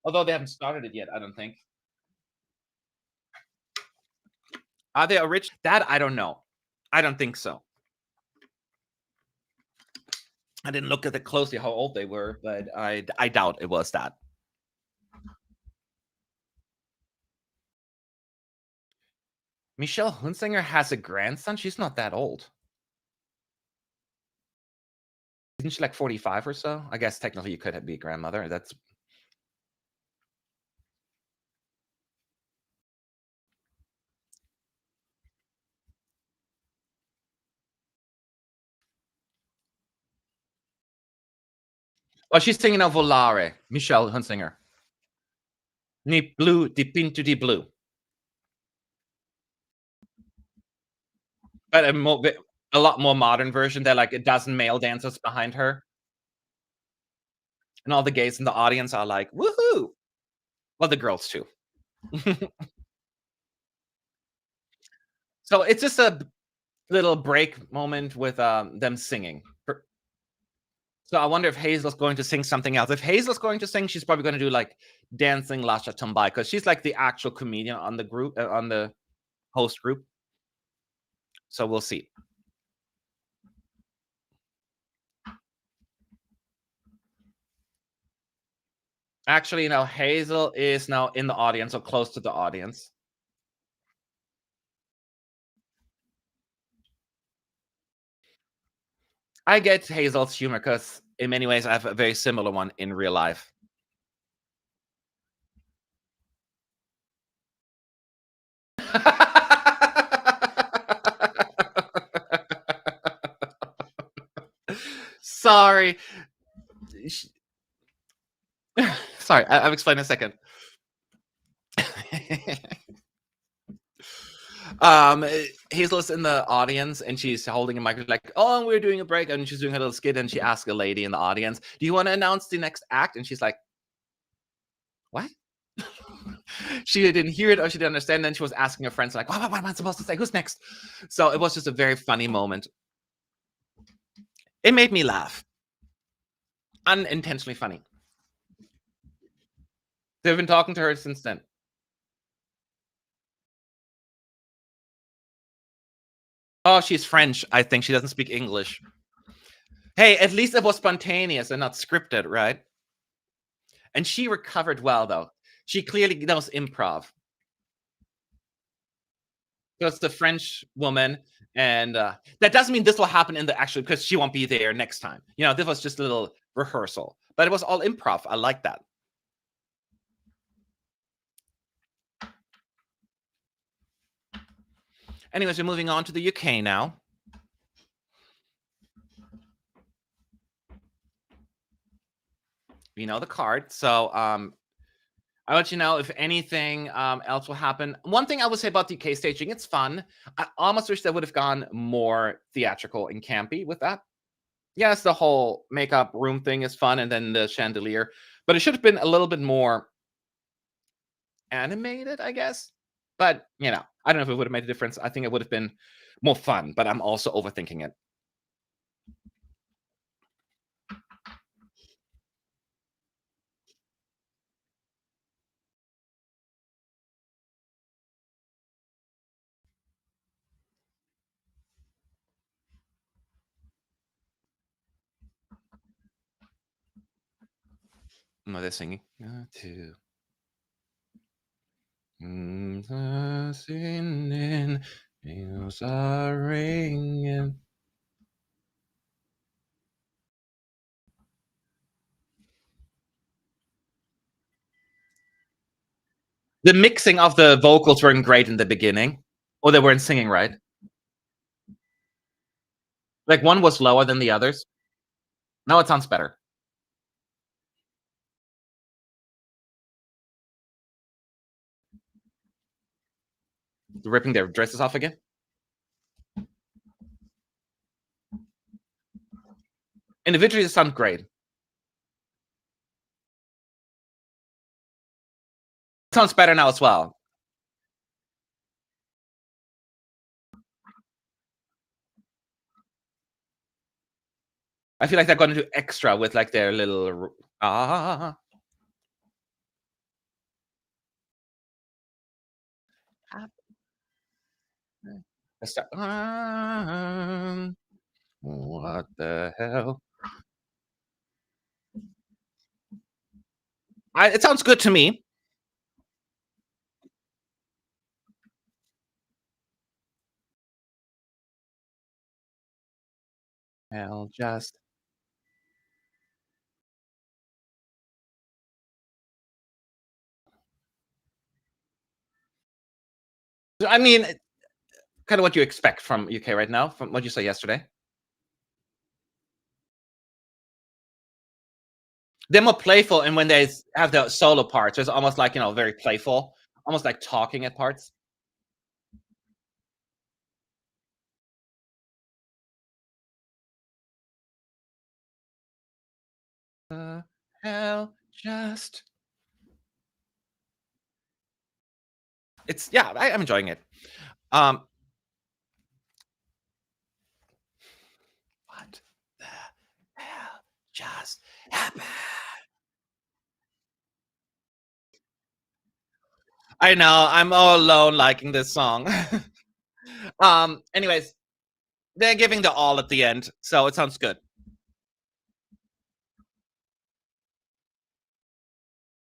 Although they haven't started it yet, I don't think. Are they original? That I don't know. I don't think so. I didn't look at it closely how old they were, but I doubt it was that. Michelle Hunsinger has a grandson. She's not that old. Isn't she like 45 or so? I guess technically you could be a grandmother. That's oh, she's singing a Volare, Michelle Hunsinger. Ni blue, di pinto di blue. But a lot more modern version. They're like a dozen male dancers behind her, and all the gays in the audience are like, "Woohoo!" Well, the girls too. So it's just a little break moment with them singing. So I wonder if Hazel's going to sing something else. If Hazel's going to sing, she's probably going to do like dancing Lasha Tumbai because she's like the actual comedian on the group on the host group. So we'll see. Actually, Hazel is now in the audience or close to the audience. I get Hazel's humor because in many ways I have a very similar one in real life. Sorry. Sh- Sorry, I'll explain in a second. um, Hazel's in the audience and she's holding a microphone like, oh, we're doing a break. And she's doing her little skit and she asks a lady in the audience, do you want to announce the next act? And she's like, what? She didn't hear it or she didn't understand. Then she was asking her friends, like, what am I supposed to say? Who's next? So it was just a very funny moment. It made me laugh. Unintentionally funny. They've been talking to her since then. Oh, she's French. I think she doesn't speak English. Hey, at least it was spontaneous and not scripted, right? And she recovered well, though. She clearly knows improv. So it's the French woman, and that doesn't mean this will happen in the actual because she won't be there next time. This was just a little rehearsal, but it was all improv. I like that. Anyways, we're moving on to the UK now. You know the card. So I'll let you know if anything else will happen. One thing I would say about the UK staging, it's fun. I almost wish they would have gone more theatrical and campy with that. Yes, the whole makeup room thing is fun, and then the chandelier, but it should have been a little bit more animated, I guess. But I don't know if it would have made a difference. I think it would have been more fun, but I'm also overthinking it. No, they're singing. Two. Singing, bells are ringing. The mixing of the vocals weren't great in the beginning, or they weren't singing right. Like one was lower than the others. Now it sounds better. ripping their dresses off again. Individually, it sounds great. Sounds better now as well. I feel like they're gonna do extra with like their little ah. What the hell? It sounds good to me. Hell, just. I mean, kind of what you expect from UK right now, from what you saw yesterday. They're more playful, and when they have the solo parts, it's almost like very playful, almost like talking at parts. Hell, just. It's yeah, I'm enjoying it. Um, what the hell just happened? I know I'm all alone liking this song. Anyways, they're giving the all at the end, so it sounds good.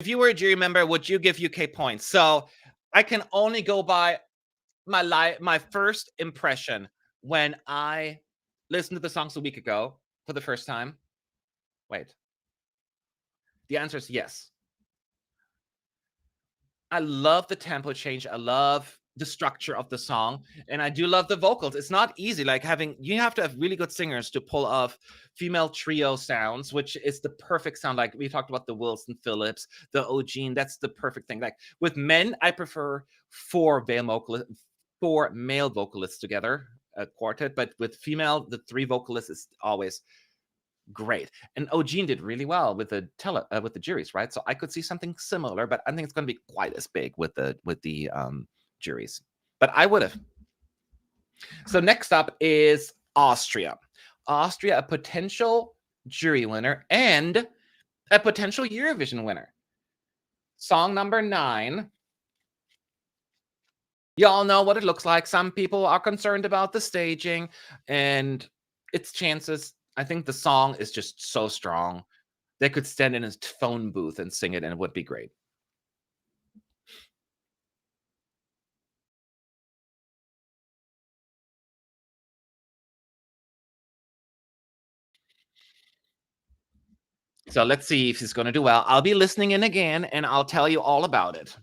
If you were a jury member, would you give UK points? So I can only go by my first impression when I listened to the songs a week ago for the first time. Wait, the answer is yes. I love the tempo change. I love the structure of the song, and I do love the vocals. It's not easy. Like you have to have really good singers to pull off female trio sounds, which is the perfect sound. Like we talked about the Wilson Phillips, the Eugene. That's the perfect thing. Like with men, I prefer four male vocalists together, a quartet. But with female, the three vocalists is always great. And Eugene did really well with with the juries, right? So I could see something similar, but I think it's going to be quite as big with the juries. But I would have. So next up is Austria. Austria, a potential jury winner and a potential Eurovision winner. Song number 9. Y'all know what it looks like. Some people are concerned about the staging and its chances. I think the song is just so strong. They could stand in a phone booth and sing it, and it would be great. So let's see if he's going to do well. I'll be listening in again, and I'll tell you all about it.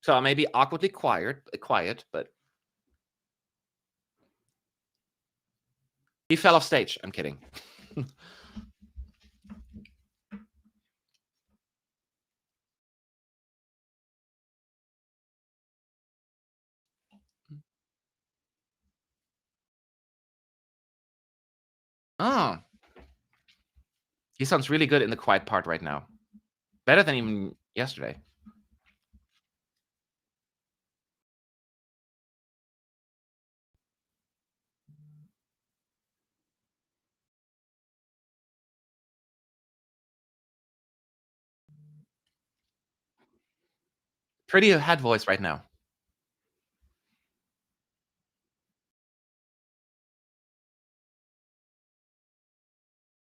So I may be awkwardly quiet, but he fell off stage. I'm kidding. Oh, he sounds really good in the quiet part right now. Better than even yesterday. Pretty head voice right now.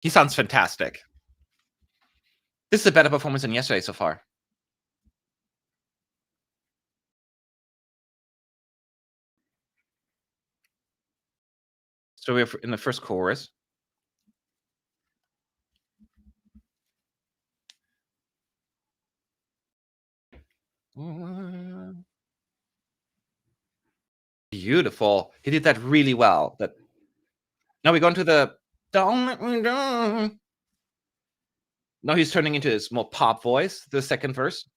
He sounds fantastic. This is a better performance than yesterday so far. So we're in the first chorus. Beautiful. He did that really well. Now we go into the don't let me down. Now he's turning into his more pop voice, the second verse.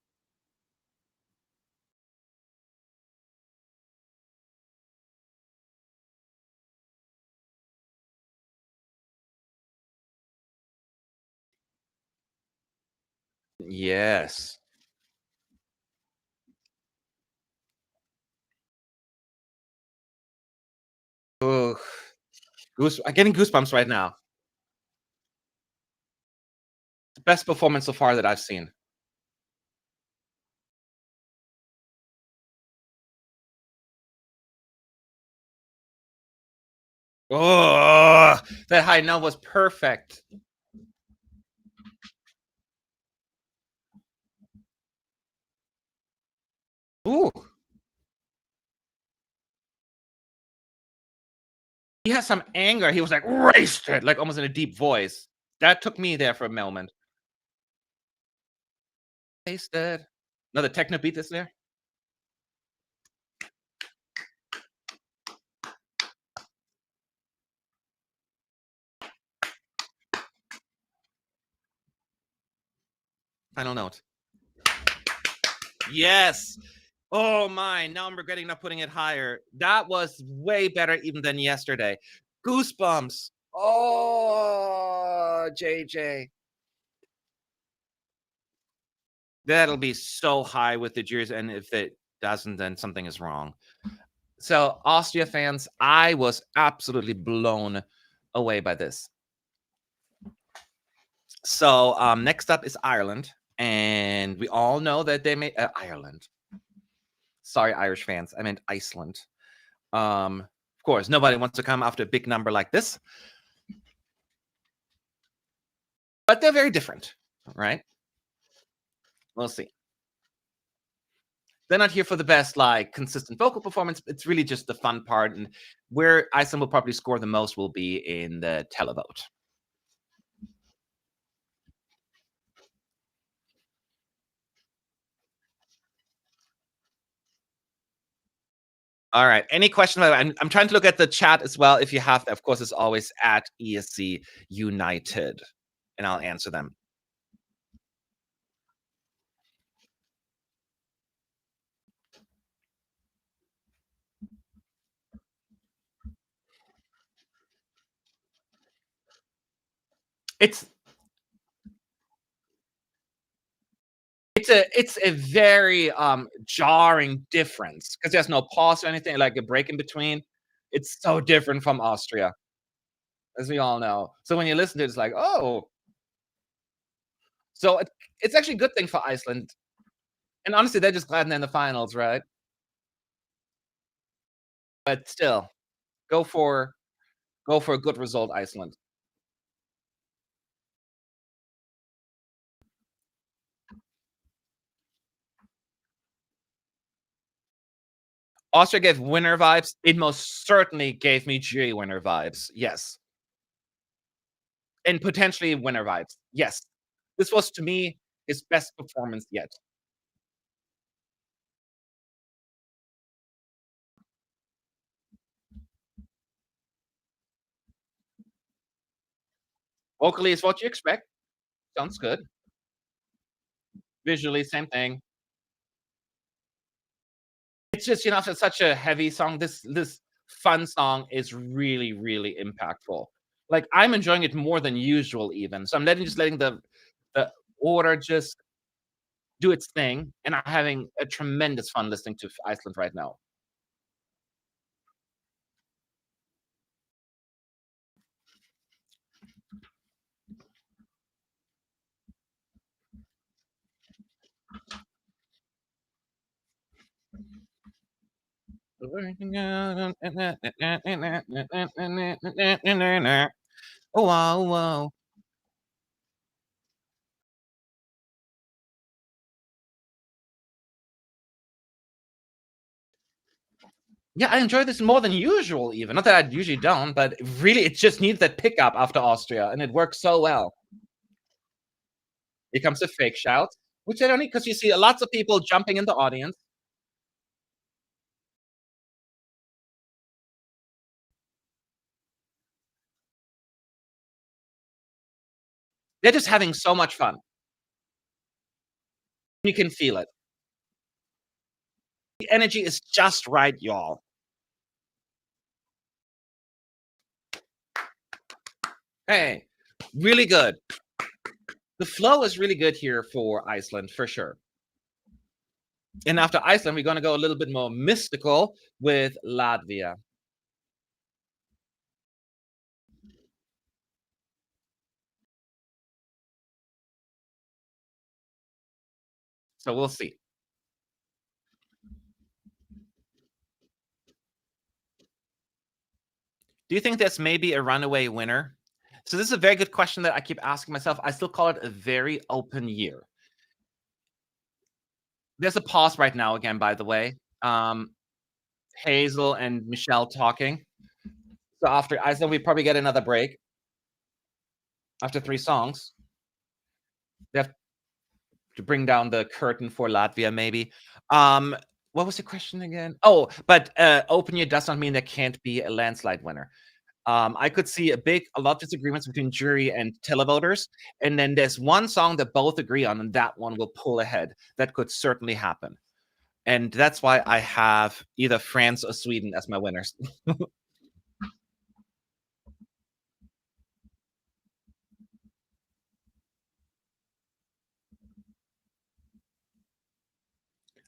Yes. Ugh. I'm getting goosebumps right now. Best performance so far that I've seen. Oh, that high note was perfect. Ooh, he has some anger. He was like, "Wasted," like almost in a deep voice. That took me there for a moment. Wasted. Another techno beat is there. Final note. Yes. Oh my, now I'm regretting not putting it higher. That was way better even than yesterday. Goosebumps. Oh, JJ. That'll be so high with the juries, and if it doesn't, then something is wrong. So, Austria fans, I was absolutely blown away by this. So, next up is Ireland, and we all know that they made Ireland. Sorry, Irish fans. I meant Iceland. Of course, nobody wants to come after a big number like this, but they're very different, right? We'll see. They're not here for the best, like consistent vocal performance. It's really just the fun part, and where Iceland will probably score the most will be in the televote. All right. Any question about I'm trying to look at the chat as well. If you have, of course, it's always at ESC United, and I'll answer them. It's it's a very jarring difference because there's no pause or anything, like a break in between. It's so different from Austria, as we all know. So when you listen to it, it's like, oh, so it's actually a good thing for Iceland. And honestly, they're just glad they're in the finals, right? But still, go for go for a good result, Iceland. Austria gave winner vibes. It most certainly gave me jury winner vibes. Yes. And potentially winner vibes. Yes. This was to me his best performance yet. Vocally is what you expect. Sounds good. Visually, same thing. It's just, after such a heavy song, this fun song is really, really impactful. Like, I'm enjoying it more than usual even. So I'm letting the order just do its thing, and I'm having a tremendous fun listening to Iceland right now. Oh, wow, wow. Yeah, I enjoy this more than usual even. Not that I usually don't, but really it just needs that pickup after Austria, and it works so well. Here comes the fake shout, which I don't need because you see lots of people jumping in the audience. They're just having so much fun. You can feel it. The energy is just right, y'all. Hey, really good. The flow is really good here for Iceland for sure. And after Iceland, we're gonna go a little bit more mystical with Latvia. So we'll see. Do you think there's maybe a runaway winner? So this is a very good question that I keep asking myself. I still call it a very open year. There's a pause right now again, by the way. Hazel and Michelle talking. So after Iceland, we probably get another break after 3 songs. They have to bring down the curtain for Latvia, maybe. Um, what was the question again? Oh, but open year does not mean there can't be a landslide winner. I could see a lot of disagreements between jury and televoters, and then there's one song that both agree on, and that one will pull ahead. That could certainly happen, and that's why I have either France or Sweden as my winners.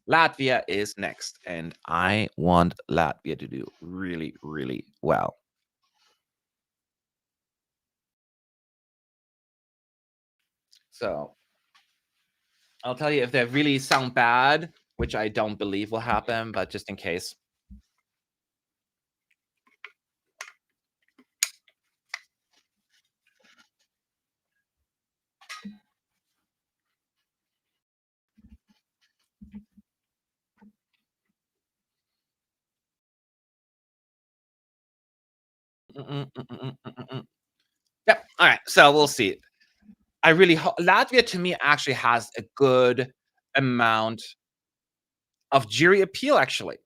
Latvia is next, and I want Latvia to do really, really well. So I'll tell you if they really sound bad, which I don't believe will happen, but just in case. Yep. All right. So we'll see. I really Latvia to me actually has a good amount of jury appeal. Actually,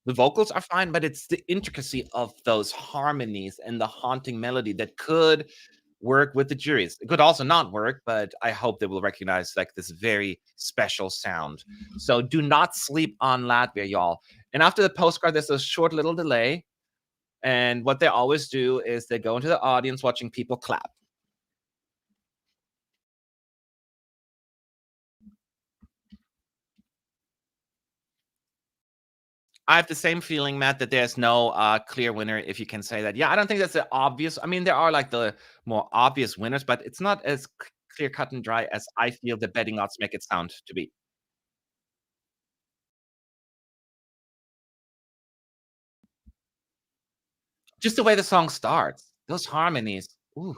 the vocals are fine, but it's the intricacy of those harmonies and the haunting melody that could work with the juries. It could also not work, but I hope they will recognize like this very special sound. So do not sleep on Latvia, y'all. And after the postcard, there's a short little delay. And what they always do is they go into the audience watching people clap. I have the same feeling, Matt, that there's no clear winner, if you can say that. Yeah, I don't think that's the obvious. I mean, there are like the more obvious winners, but it's not as clear cut and dry as I feel the betting odds make it sound to be. Just the way the song starts, those harmonies. Ooh.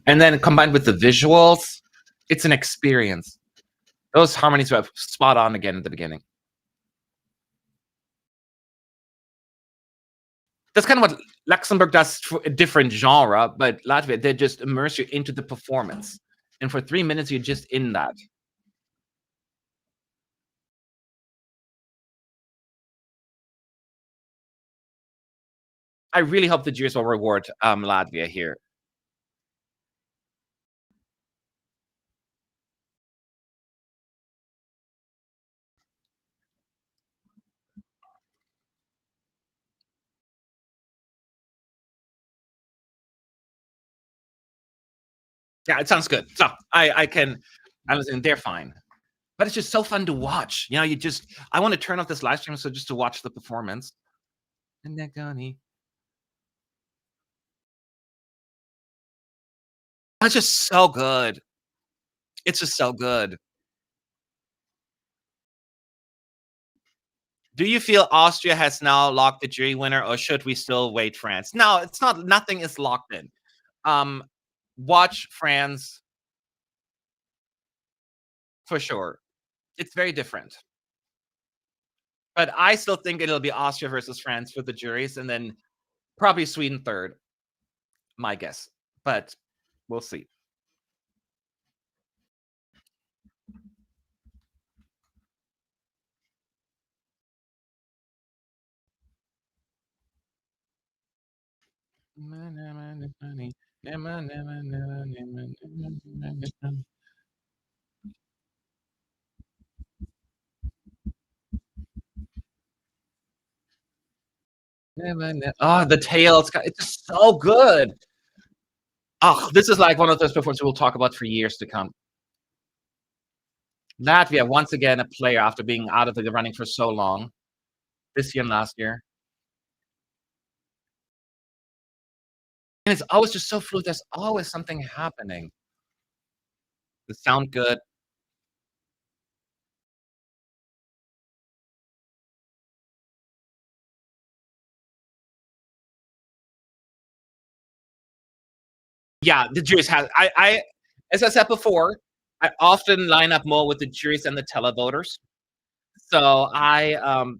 And then combined with the visuals, it's an experience. Those harmonies were spot on again at the beginning. That's kind of what Luxembourg does for a different genre, but Latvia, they just immerse you into the performance. And for 3 minutes, you're just in that. I really hope the Jews will reward Latvia here. Yeah, it sounds good. So I can, I was in, they're fine. But it's just so fun to watch. You know, I want to turn off this live stream so just to watch the performance. And they're gonna, it's just so good. It's just so good. Do you feel Austria has now locked the jury winner, or should we still wait France? No, it's not. Nothing is locked in. Um, watch France for sure. It's very different. But I still think it'll be Austria versus France for the juries, and then probably Sweden third, my guess. But we'll see. Oh, the tail, it's just so good. Oh, this is like one of those performances we'll talk about for years to come. Latvia, once again, a player after being out of the running for so long, this year and last year. And it's always just so fluid. There's always something happening. The sound good. Yeah, the juries has I as I said before, I often line up more with the juries and the televoters. So I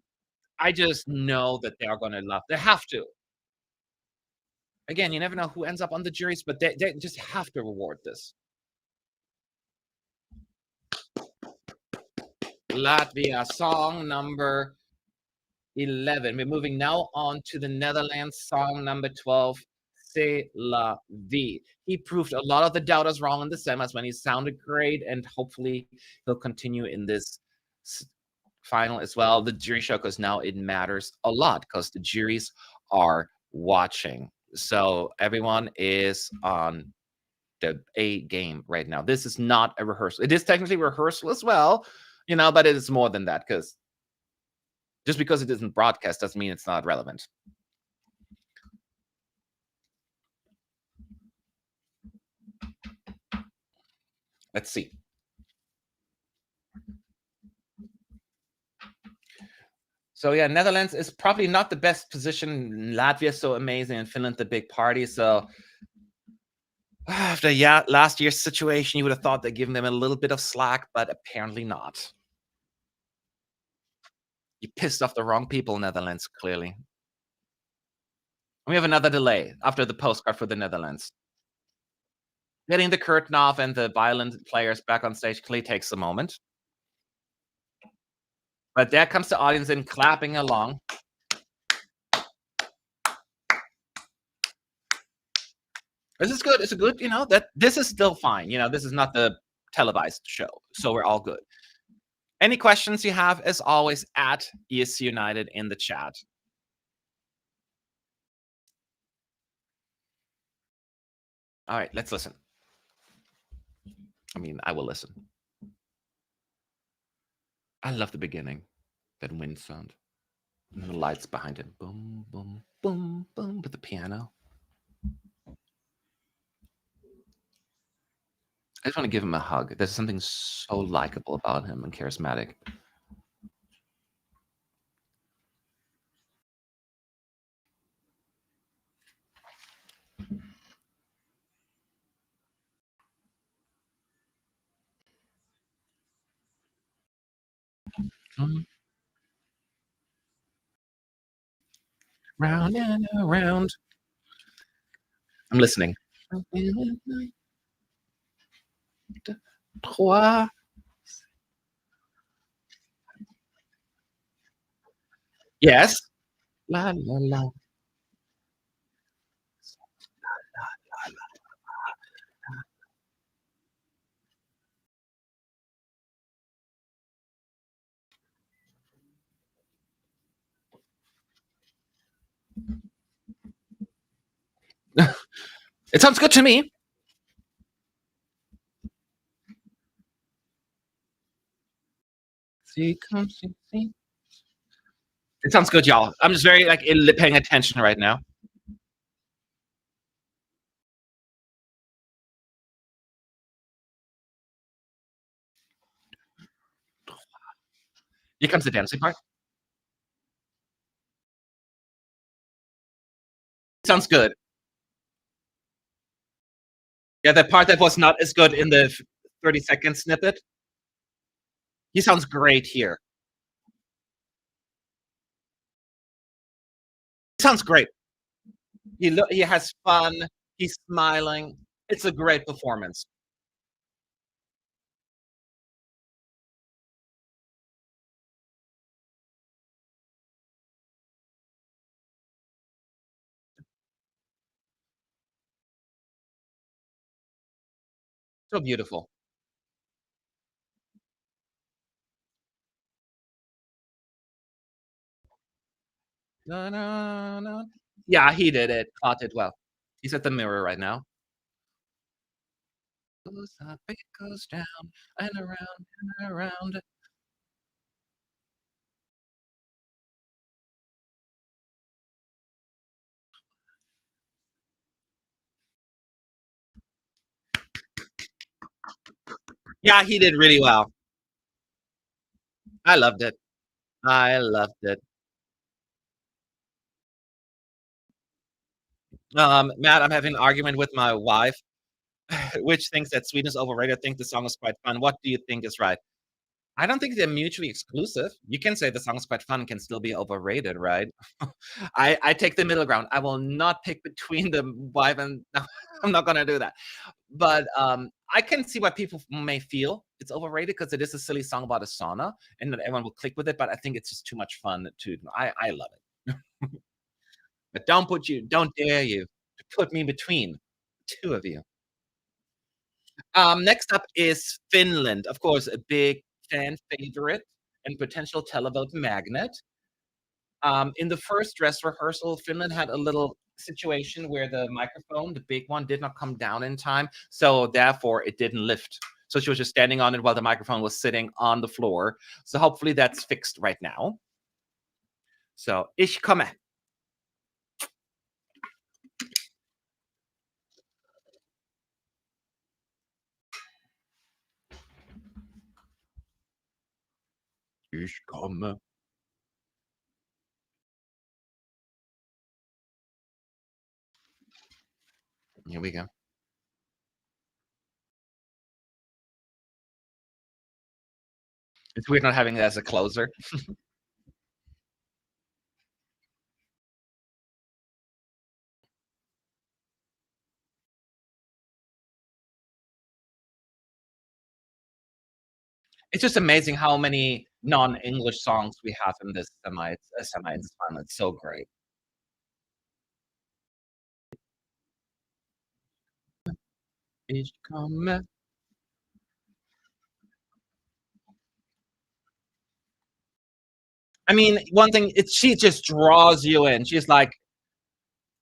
just know that they are gonna love they have to. Again, you never know who ends up on the juries, but they just have to reward this. Latvia, song number 11. We're moving now on to the Netherlands, song number 12, C'est la vie. He proved a lot of the doubters wrong in the semis when he sounded great, and hopefully he'll continue in this final as well. The jury show, because now it matters a lot because the juries are watching. So everyone is on the A game right now. This is not a rehearsal. It is technically rehearsal as well, but it is more than that, because just because it isn't broadcast doesn't mean it's not relevant. Let's see. So yeah, Netherlands is probably not the best position. Latvia so amazing, and Finland the big party. So after last year's situation, you would have thought they'd given them a little bit of slack, but apparently not. You pissed off the wrong people, Netherlands, clearly. We have another delay after the postcard for the Netherlands. Getting the curtain off and the violent players back on stage clearly takes a moment. But there comes the audience in clapping along. This is good. It's a good, that this is still fine. This is not the televised show, so we're all good. Any questions you have, as always, at ESC United in the chat. All right, let's listen. I mean, I will listen. I love the beginning, that wind sound, and the lights behind it. Boom, boom, boom, boom, with the piano. I just want to give him a hug. There's something so likable about him and charismatic. Round and around. I'm listening. Trois. Yes. La la la. It sounds good to me. See, come see. It sounds good, y'all. I'm just very paying attention right now. Here comes the dancing part. Sounds good. Yeah, the part that was not as good in the 30-second snippet. He sounds great here. He sounds great. He has fun. He's smiling. It's a great performance. So beautiful. Na, na, na. Yeah, he did it. Caught it well. He's at the mirror right now. Goes up, it goes down, and around and around. Yeah, he did really well. I loved it. I loved it. Matt, I'm having an argument with my wife, which thinks that Sweden is overrated. I think the song is quite fun. What do you think is right? I don't think they're mutually exclusive. You can say the song is quite fun and can still be overrated, right? I take the middle ground. I will not pick between the wife and no, I'm not gonna do that. But I can see why people may feel it's overrated because it is a silly song about a sauna, and not everyone will click with it. But I think it's just too much fun to. I love it. But don't dare you to put me between the two of you. Next up is Finland, of course, a big fan favorite and potential televote magnet. In the first dress rehearsal, Finland had a little situation where the microphone, the big one, did not come down in time, so therefore it didn't lift. So she was just standing on it while the microphone was sitting on the floor. So hopefully that's fixed right now. So ich komme. Ich komme. Here we go. It's weird not having it as a closer. It's just amazing how many non-English songs we have in this semi in this final. It's so great. Ich komme. I mean, one thing, it's she just draws you in. She's like,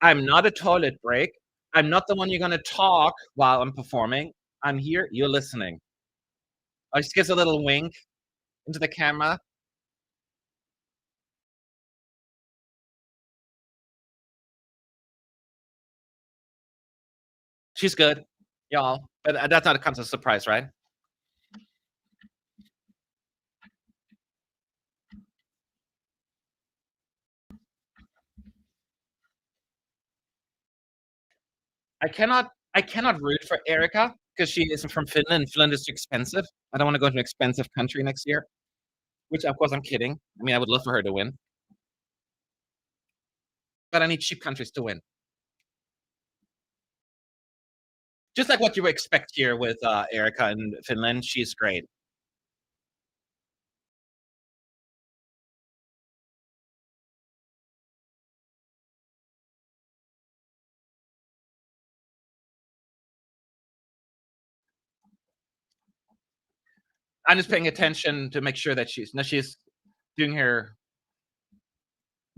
I'm not a toilet break. I'm not the one you're gonna talk while I'm performing. I'm here, you're listening. Oh, she gives a little wink into the camera. She's good, y'all. But that's not a comes as a surprise, right? I cannot root for Erica because she isn't from Finland. And Finland is too expensive. I don't want to go to an expensive country next year. Which of course I'm kidding. I mean, I would love for her to win, but I need cheap countries to win. Just like what you would expect here with Erica in Finland. She's great. I'm just paying attention to make sure that she's doing her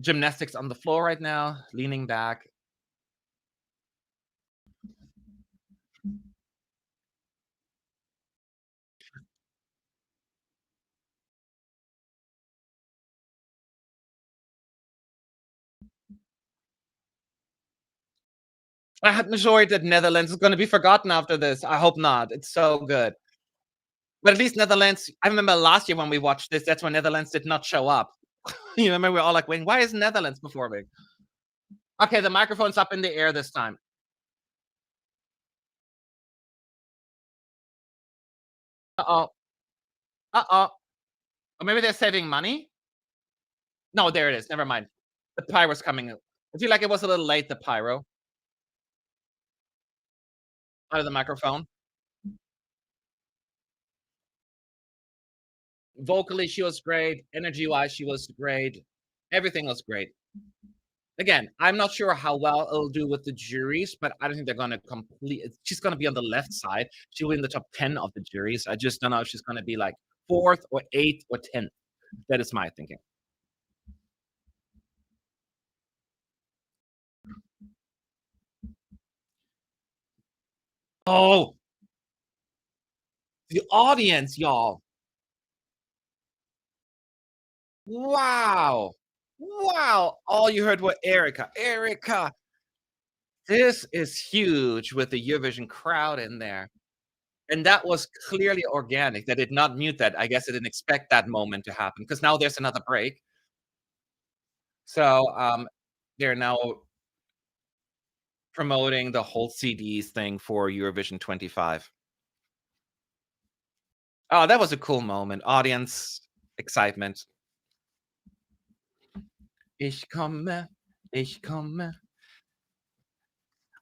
gymnastics on the floor right now, leaning back. I had enjoyed that Netherlands is going to be forgotten after this. I hope not. It's so good. But at least Netherlands, I remember last year when we watched this, that's when Netherlands did not show up. You remember we were all like, wait, why is Netherlands performing? Okay, the microphone's up in the air this time. Uh-oh. Uh-oh. Or maybe they're saving money? No, there it is. Never mind. The pyro's coming. I feel like it was a little late, the pyro. Out of the microphone. Vocally, she was great. Energy-wise, she was great. Everything was great. Again, I'm not sure how well it'll do with the juries, but I don't think they're gonna complete. She's gonna be on the left side. She'll be in the top 10 of the juries. I just don't know if she's gonna be like 4th or 8th or 10th. That is my thinking. Oh, the audience, y'all. Wow. Wow. All you heard was Erica, Erica. This is huge with the Eurovision crowd in there. And that was clearly organic. They did not mute that. I guess they didn't expect that moment to happen because now there's another break. So, they're now promoting the whole CDs thing for Eurovision 25. Oh, that was a cool moment. Audience excitement. Ich komme, ich komme.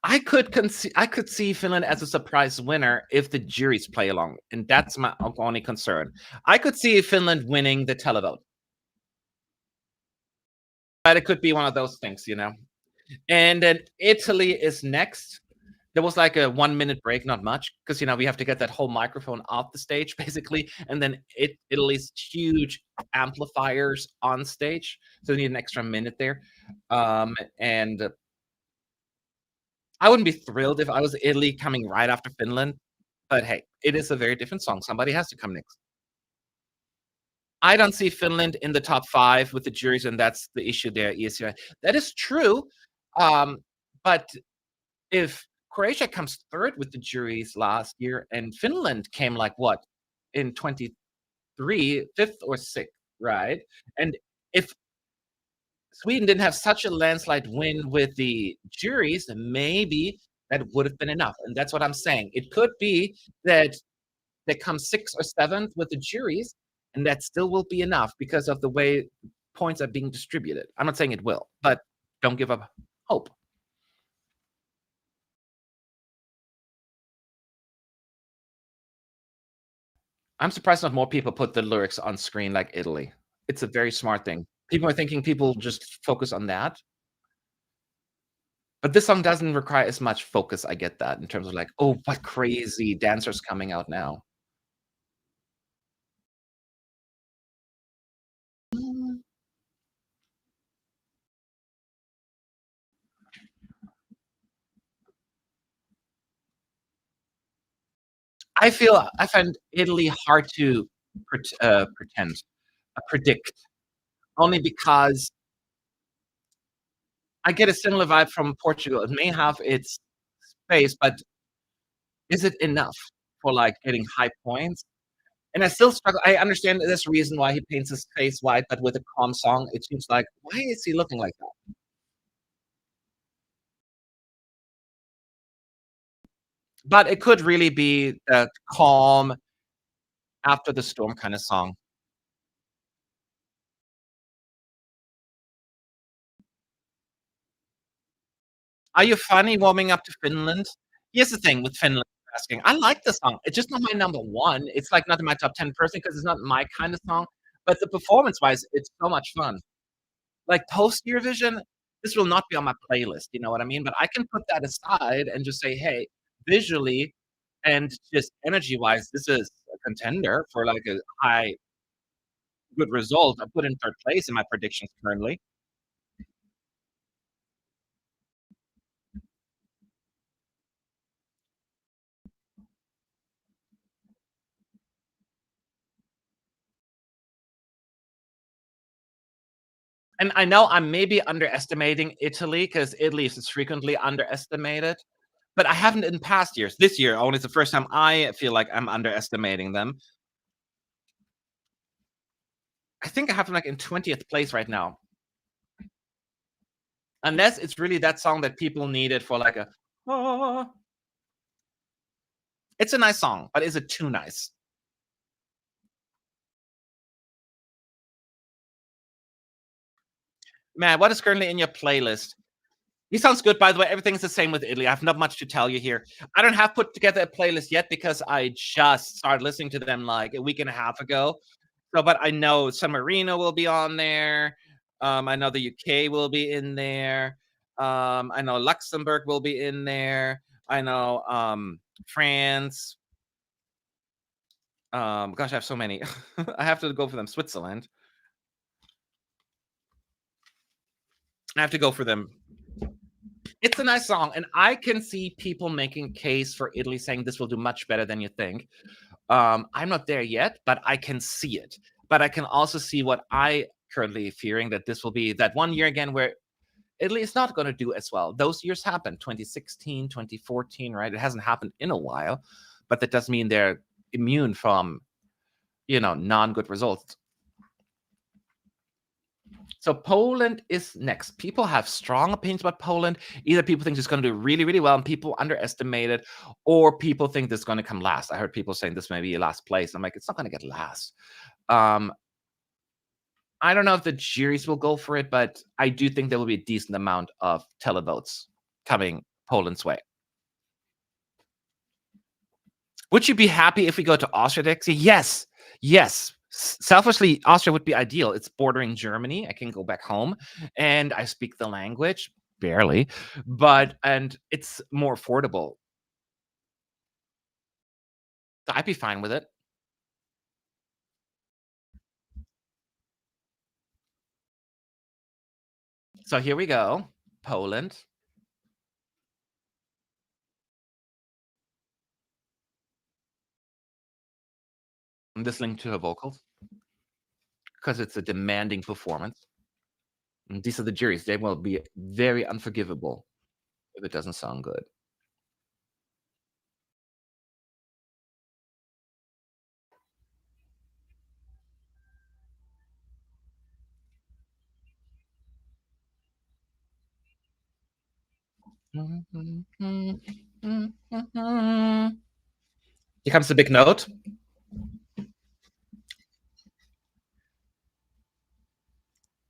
I could see Finland as a surprise winner if the juries play along, and that's my only concern. I could see Finland winning the televote, but it could be one of those things, you know? And then Italy is next. There was like a 1-minute break, not much, because, we have to get that whole microphone off the stage basically, and then Italy's huge amplifiers on stage, so we need an extra minute there. And I wouldn't be thrilled if I was Italy coming right after Finland, but hey, it is a very different song. Somebody has to come next. I don't see Finland in the top 5 with the juries, and that's the issue there, ESCI. That is true, um, but if Croatia comes 3rd with the juries last year and Finland came like what, in 23, 5th or 6th, right? And if Sweden didn't have such a landslide win with the juries, then maybe that would have been enough. And that's what I'm saying. It could be that they come 6th or 7th with the juries, and that still will be enough because of the way points are being distributed. I'm not saying it will, but don't give up hope. I'm surprised not more people put the lyrics on screen like Italy. It's a very smart thing. People are thinking people just focus on that. But this song doesn't require as much focus, I get that, in terms of like, "Oh, what crazy dancers coming out now." Mm. I find Italy hard to predict, only because I get a similar vibe from Portugal. It may have its space, but is it enough for, like, getting high points? And I still struggle. I understand there's a reason why he paints his face white, but with a calm song, it seems like, why is he looking like that? But it could really be that calm after the storm kinda song. Are you funny warming up to Finland? Here's the thing with Finland asking, I like the song. It's just not my number 1. It's, like, not in my top 10 person because it's not my kind of song, but the performance-wise, it's so much fun. Like, post Eurovision, this will not be on my playlist, you know what I mean? But I can put that aside and just say, "Hey, visually and just energy-wise, this is a contender for, like, a high good result." I put in 3rd place in my predictions currently. And I know I'm maybe underestimating Italy because Italy is frequently underestimated, but I haven't in past years. This year, only it's the first time I feel like I'm underestimating them. I think I have them, like, in 20th place right now. Unless it's really that song that people needed for, like, a "Ah." It's a nice song, but is it too nice? Man, what is currently in your playlist? He sounds good, by the way. Everything's the same with Italy. I have not much to tell you here. I don't have put together a playlist yet because I just started listening to them like a week and a half ago. So, but I know San Marino will be on there. I know the UK will be in there. I know Luxembourg will be in there. I know France. Gosh, I have so many. I have to go for them. Switzerland. I have to go for them. It's a nice song, and I can see people making case for Italy saying this will do much better than you think. I'm not there yet, but I can see it. But I can also see what I currently fearing that this will be that one year again where Italy is not going to do as well. Those years happened 2016, 2014, right? It hasn't happened in a while, but that doesn't mean they're immune from, non good results. So Poland is next. People have strong opinions about Poland. Either people think it's going to do really, really well and people underestimate it, or people think this is going to come last. I heard people saying this may be last place. I'm like, it's not going to get last. Um, I don't know if the juries will go for it, but I do think there will be a decent amount of televotes coming Poland's way. Would you be happy if we go to Austria next year? Yes. Yes. Selfishly, Austria would be ideal. It's bordering Germany. I can go back home and I speak the language barely, and it's more affordable. So I'd be fine with it. So here we go. Poland. I'm listening to her vocals because it's a demanding performance. And these are the juries. They will be very unforgivable if it doesn't sound good. Here comes the big note.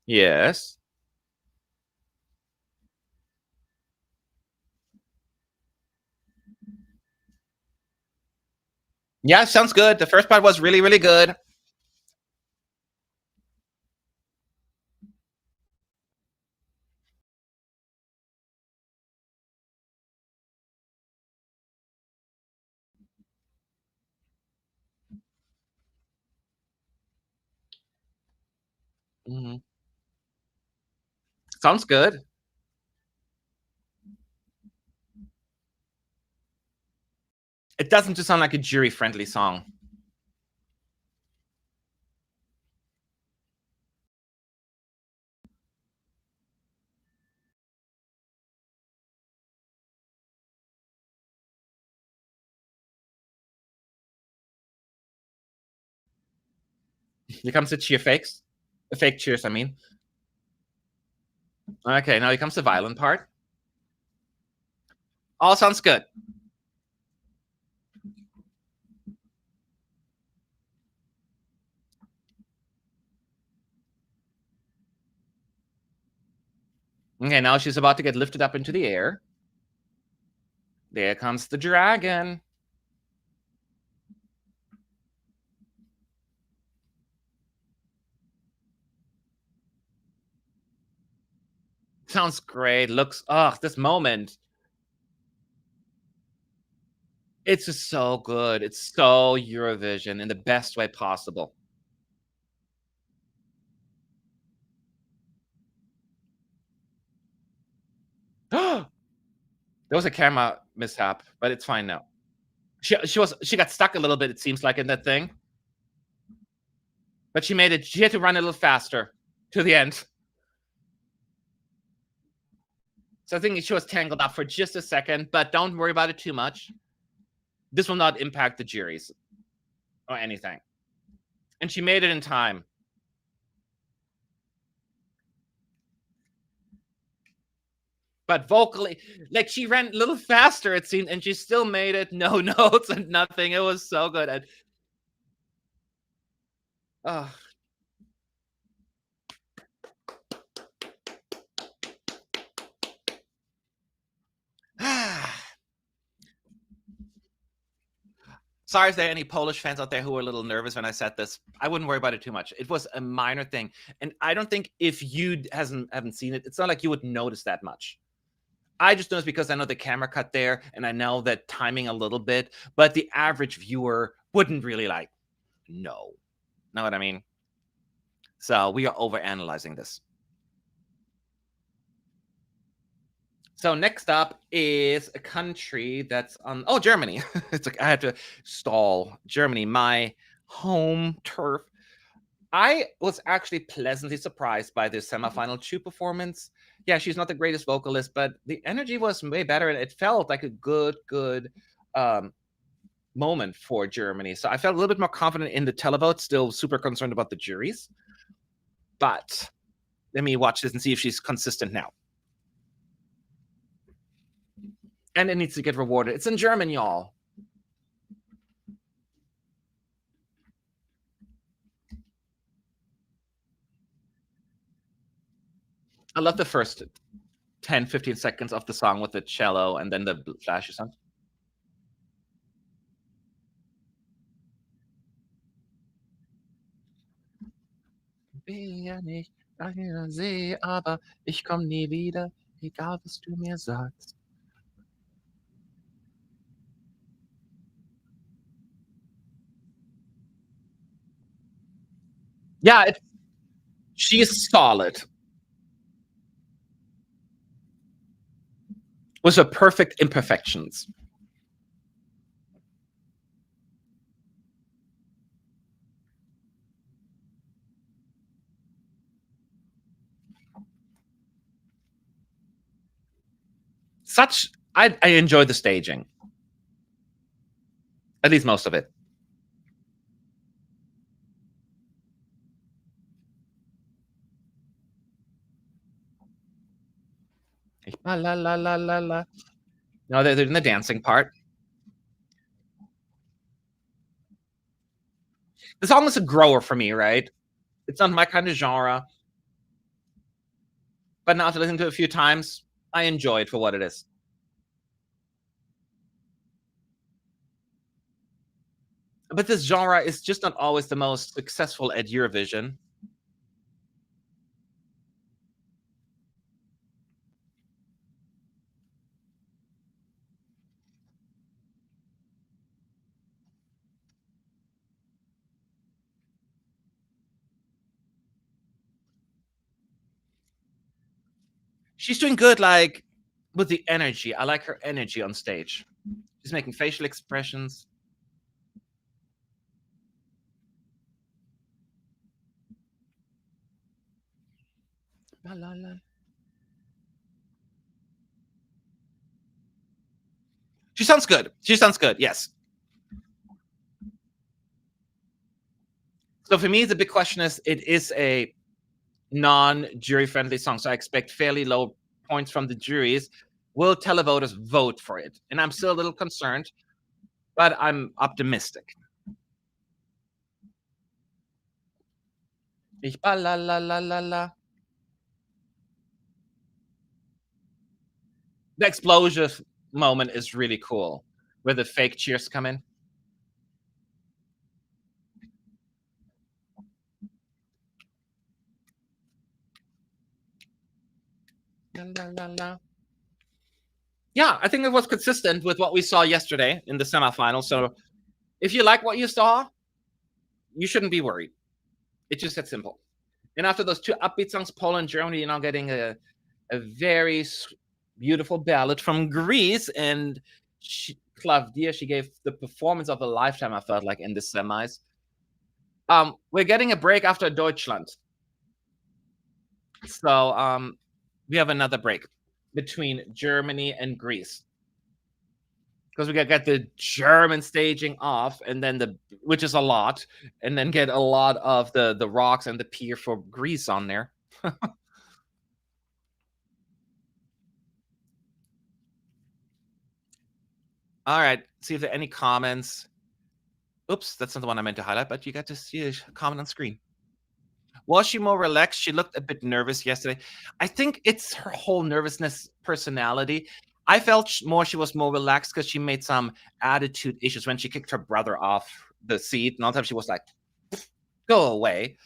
Yes. Yeah, sounds good. The first part was really, really good. Mhm. Sounds good. It doesn't just sound like a jury-friendly song. Here comes the cheer fakes. The fake cheers, I mean. Okay, now here comes the violin part. All sounds good. Okay, now she's about to get lifted up into the air. There comes the dragon. Sounds great. Looks, this moment. It's just so good. It's so Eurovision in the best way possible. There was a camera mishap, but it's fine now. She got stuck a little bit, it seems like, in that thing. But she made it. She had to run a little faster to the end. So I think she was tangled up for just a second, but don't worry about it too much. This will not impact the juries or anything. And she made it in time. But vocally, like she ran a little faster, it seemed, and she still made it. No notes and nothing. It was so good. And, oh. Sorry if there are any Polish fans out there who were a little nervous when I said this. I wouldn't worry about it too much. It was a minor thing. And I don't think if you haven't seen it, it's not like you would notice that much. I just noticed because I know the camera cut there and I know that timing a little bit, but the average viewer wouldn't really know what I mean? So we are over analyzing this. So next up is a country that's on. Oh, Germany. It's like I had to stall. Germany, my home turf. I was actually pleasantly surprised by this semifinal two performance. Yeah, she's not the greatest vocalist, but the energy was way better, and it felt like a good um, moment for Germany. So I felt a little bit more confident in the televote. Still super concerned about the juries, but let me watch this and see if she's consistent now. And it needs to get rewarded. It's in German, y'all. I love the first 10, 15 seconds of the song with the cello and then the flashy sound. Bin ja nicht an See, aber ich komme nie wieder, egal was du mir sagst. Yeah, she's solid. With her perfect imperfections. I enjoy the staging. At least most of it. La la la la la la. No, they're in the dancing part. The song is a grower for me, right? It's not my kind of genre, but now after listening to it a few times, I enjoy it for what it is. But this genre is just not always the most successful at Eurovision. She's doing good, like with the energy. I like her energy on stage. She's making facial expressions. La, la, la. She sounds good. She sounds good. Yes. So for me, the big question is: it is a non-jury friendly song, so I expect fairly low points from the juries. Will televoters vote for it? And I'm still a little concerned, but I'm optimistic. Ich ba la la la la la. The explosion moment is really cool, where the fake cheers come in. La, la, la, la. Yeah, I think it was consistent with what we saw yesterday in the semifinals. So if you like what you saw, you shouldn't be worried. It's just that simple. And after those two upbeat songs, Poland, Germany, you're now getting a very beautiful ballad from Greece. And Claudia, she gave the performance of a lifetime, I felt like, in the semis. We're getting a break after Deutschland. So we have another break between Germany and Greece. Because we gotta get the German staging off, and then which is a lot, and then get a lot of the rocks and the pier for Greece on there. All right, see if there are any comments. Oops, that's not the one I meant to highlight, but you got to see a comment on screen. Was she more relaxed? She looked a bit nervous yesterday. I think it's her whole nervousness personality. I felt more she was more relaxed because she made some attitude issues when she kicked her brother off the seat. And all the time she was like, go away.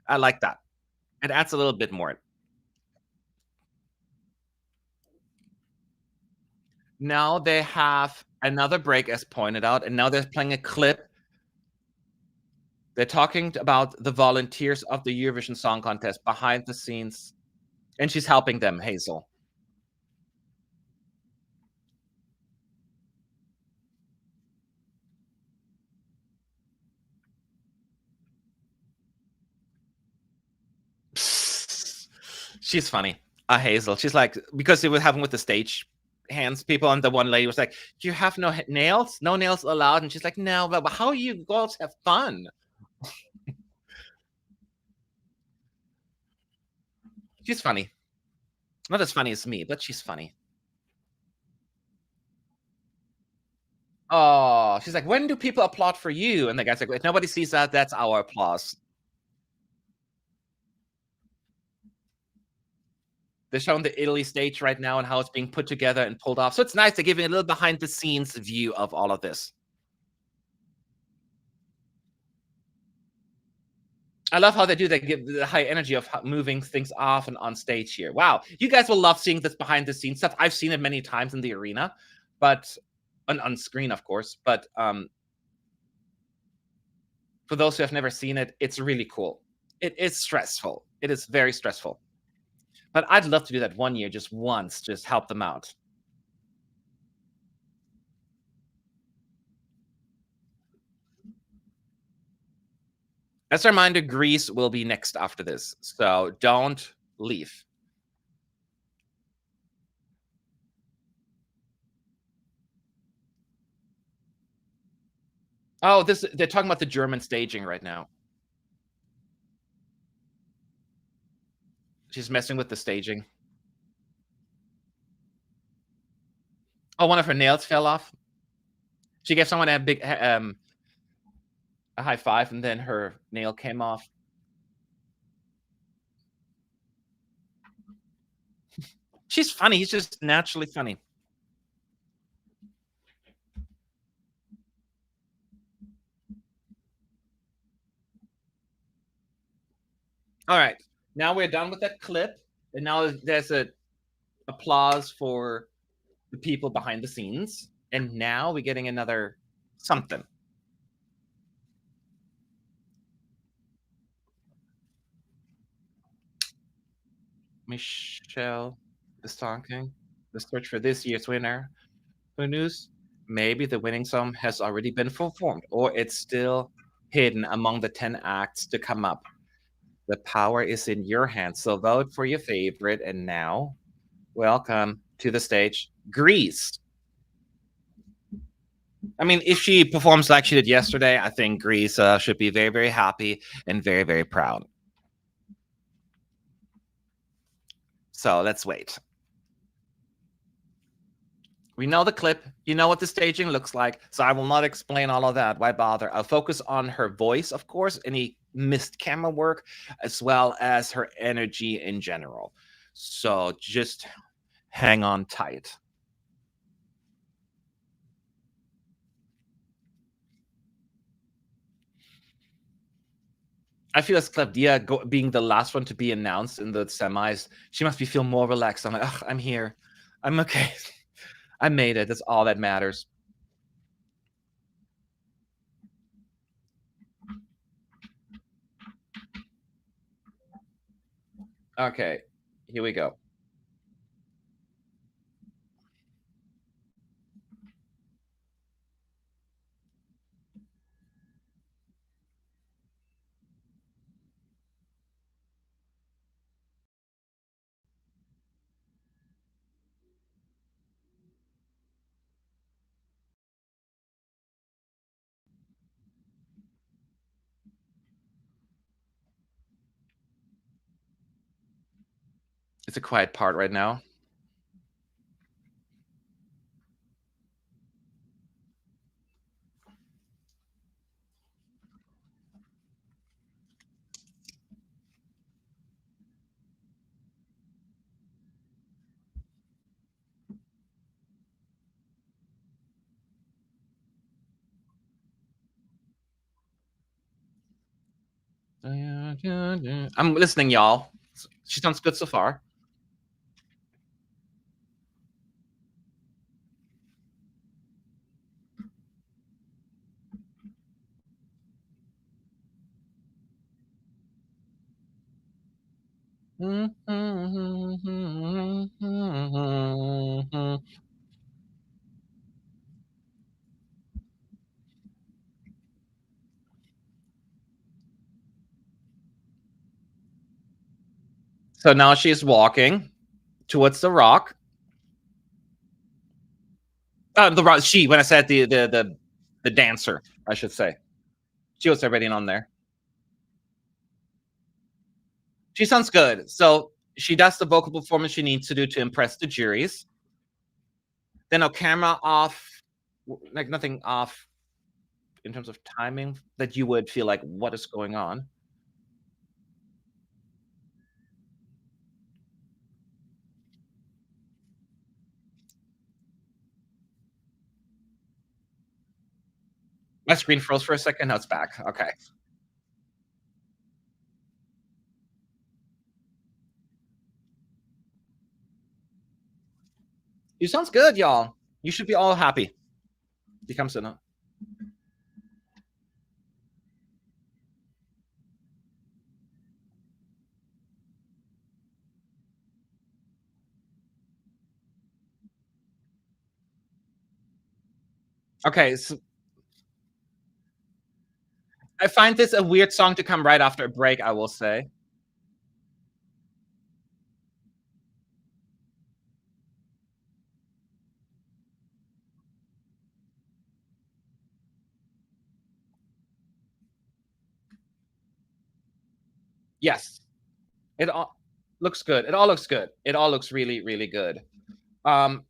I like that. It adds a little bit more. Now they have another break, as pointed out, and now they're playing a clip. They're talking about the volunteers of the Eurovision Song Contest behind the scenes, and she's helping them, Hazel. She's funny. Hazel. She's like, because it was having with the stage hands people, and the one lady was like, "You have no nails, no nails allowed," and she's like, "No, but how you girls have fun?" She's funny. Not as funny as me, but she's funny. Oh, she's like, "When do people applaud for you?" And the guy's like, "If nobody sees that, that's our applause." They're showing the Italy stage right now and how it's being put together and pulled off. So it's nice to give you a little behind the scenes view of all of this. I love how they do. They give the high energy of moving things off and on stage here. Wow, you guys will love seeing this behind the scenes stuff. I've seen it many times in the arena, but on screen, of course. But for those who have never seen it, it's really cool. It is stressful. It is very stressful. But I'd love to do that one year, just once, just help them out. As a reminder, Greece will be next after this, so don't leave. Oh, this they're talking about the German staging right now. She's messing with the staging. Oh, one of her nails fell off. She gave someone a high five, and then her nail came off. She's funny. He's just naturally funny. All right, now we're done with that clip, and now there's a applause for the people behind the scenes, and now we're getting another something. Michelle is talking. The search for this year's winner. Who knows? Maybe the winning song has already been performed, or it's still hidden among the 10 acts to come up. The power is in your hands, so vote for your favorite. And now, welcome to the stage, Greece. I mean, if she performs like she did yesterday, I think Greece should be very, very happy and very, very proud. So let's wait. We know the clip. You know what the staging looks like. So I will not explain all of that. Why bother? I'll focus on her voice, of course, any missed camera work, as well as her energy in general. So just hang on tight. I feel as Claudia being the last one to be announced in the semis, she must be feel more relaxed. I'm like, ugh, I'm here. I'm okay. I made it. That's all that matters. Okay, here we go. It's a quiet part right now. I'm listening, y'all. She sounds good so far. So now she's walking towards the rock. The rock. She. When I said the dancer, I should say. She was already on there. She sounds good. So she does the vocal performance she needs to do to impress the juries. Then no camera off, like nothing off in terms of timing that you would feel like, what is going on? My screen froze for a second. Now it's back. Okay. You sounds good, y'all. You should be all happy. He comes in. Okay, so I find this a weird song to come right after a break, I will say. Yes. It all looks good. It all looks good. It all looks really, really good. Um,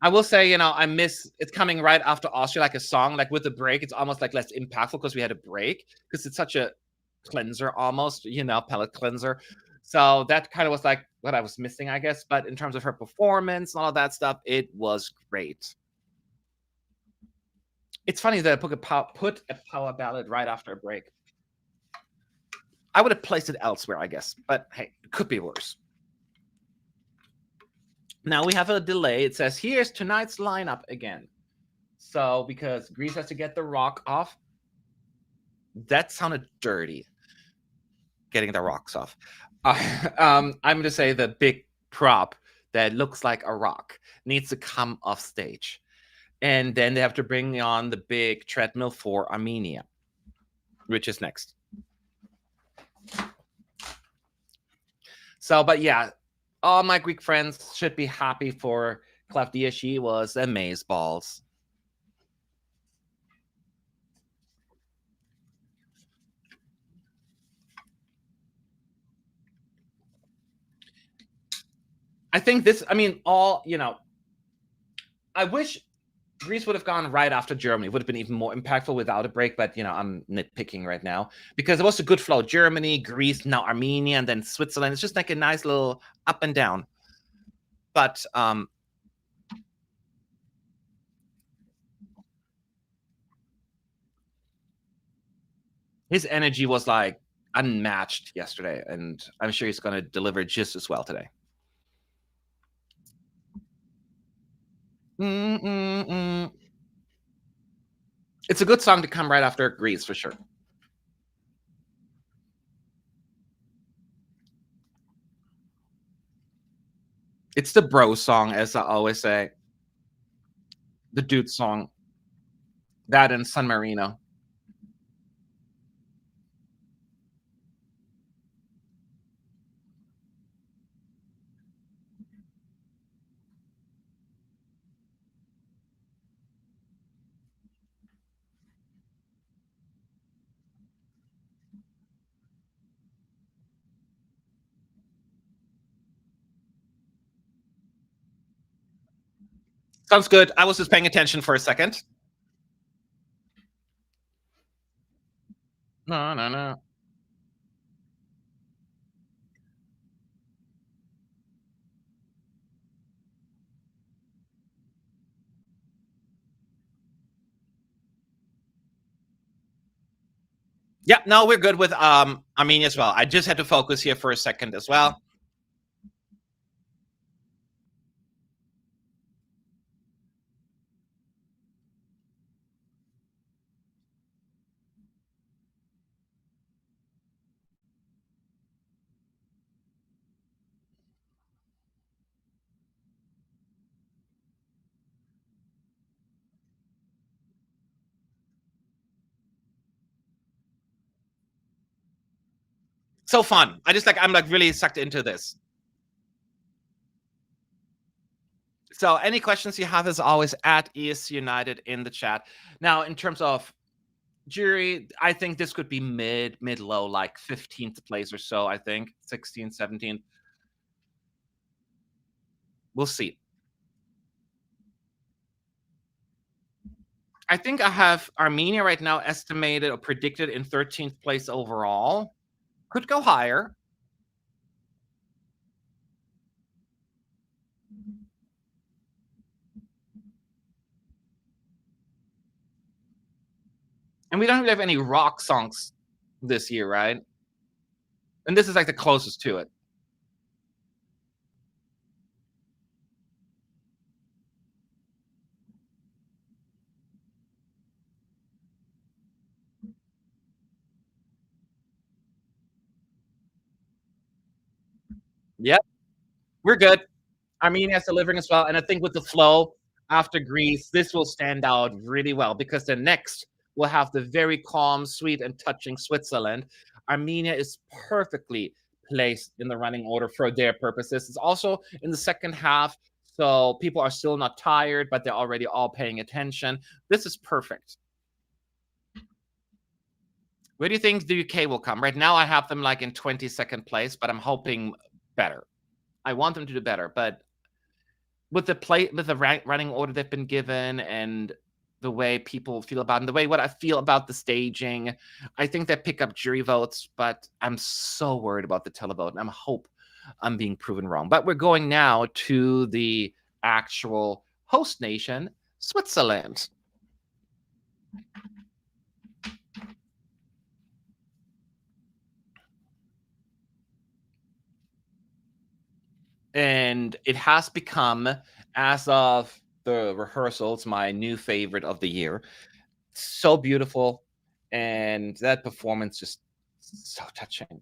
I will say, I miss it's coming right after Austria, like a song, like with the break, it's almost like less impactful because we had a break because it's such a cleanser almost, palate cleanser. So that kind of was like what I was missing, I guess. But in terms of her performance and all of that stuff, it was great. It's funny that I put a power ballad right after a break. I would have placed it elsewhere, I guess. But hey, it could be worse. Now we have a delay. It says, here's tonight's lineup again. So because Greece has to get the rock off, that sounded dirty. Getting the rocks off. I'm going to say the big prop that looks like a rock needs to come off stage. And then they have to bring on the big treadmill for Armenia, which is next. So, but yeah, all my Greek friends should be happy for Claudia. She was amazeballs. I think this, I wish Greece would have gone right after Germany. It would have been even more impactful without a break, but I'm nitpicking right now because it was a good flow. Germany, Greece, now Armenia, and then Switzerland. It's just like a nice little up and down. But his energy was like unmatched yesterday, and I'm sure he's going to deliver just as well today. Mm-mm-mm. It's a good song to come right after Greece for sure. It's the bro song, as I always say. The dude song. That and San Marino. Sounds good. I was just paying attention for a second. No, no, no. Yeah, no, we're good with Armenia as well. I just had to focus here for a second as well. so fun. I'm like really sucked into this. So any questions you have, as always, at ES United in the chat. Now, in terms of jury, I think this could be mid low, like 15th place or so. I think 16th, 17th. We'll see. I think I have Armenia right now estimated or predicted in 13th place overall. Could go higher. And we don't really have any rock songs this year, right? And this is like the closest to it. Yep, we're good. Armenia is delivering as well. And I think with the flow after Greece, this will stand out really well because the next will have the very calm, sweet, and touching Switzerland. Armenia is perfectly placed in the running order for their purposes. It's also in the second half, so people are still not tired, but they're already all paying attention. This is perfect. Where do you think the UK will come? Right now, I have them like in 22nd place, but I'm hoping better. I want them to do better, but with the running order they've been given and the way people feel about it, and the way what I feel about the staging, I think they pick up jury votes, but I'm so worried about the televote, and I hope I'm being proven wrong. But we're going now to the actual host nation, Switzerland. And it has become, as of the rehearsals, my new favorite of the year. So beautiful, and that performance just so touching.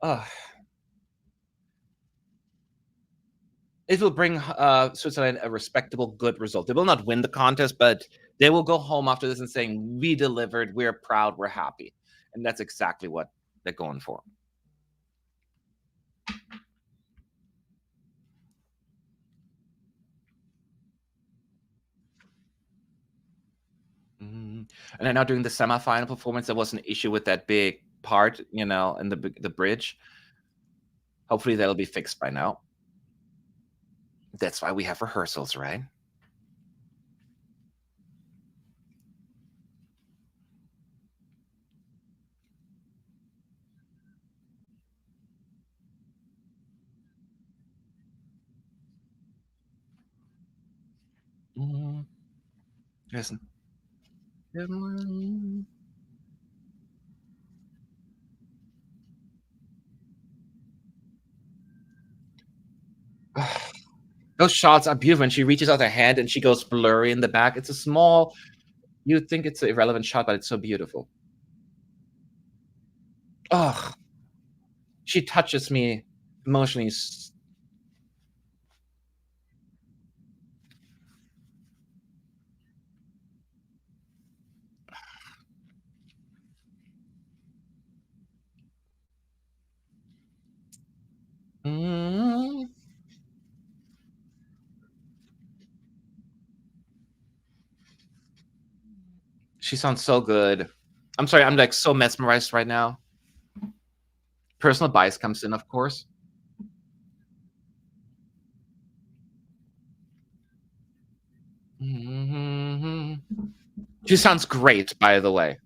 Ugh. It will bring Switzerland a respectable, good result. They will not win the contest, but they will go home after this and saying, "We delivered. We're proud. We're happy," and that's exactly what they're going for. And they're now doing the semifinal performance. There was an issue with that big part, in the bridge. Hopefully, that'll be fixed by now. That's why we have rehearsals, right? Listen. Those shots are beautiful. And she reaches out her hand and she goes blurry in the back. It's a small, you'd think it's an irrelevant shot, but it's so beautiful. Oh, she touches me emotionally. Mm. She sounds so good. I'm sorry, I'm like so mesmerized right now. Personal bias comes in, of course. She sounds great, by the way.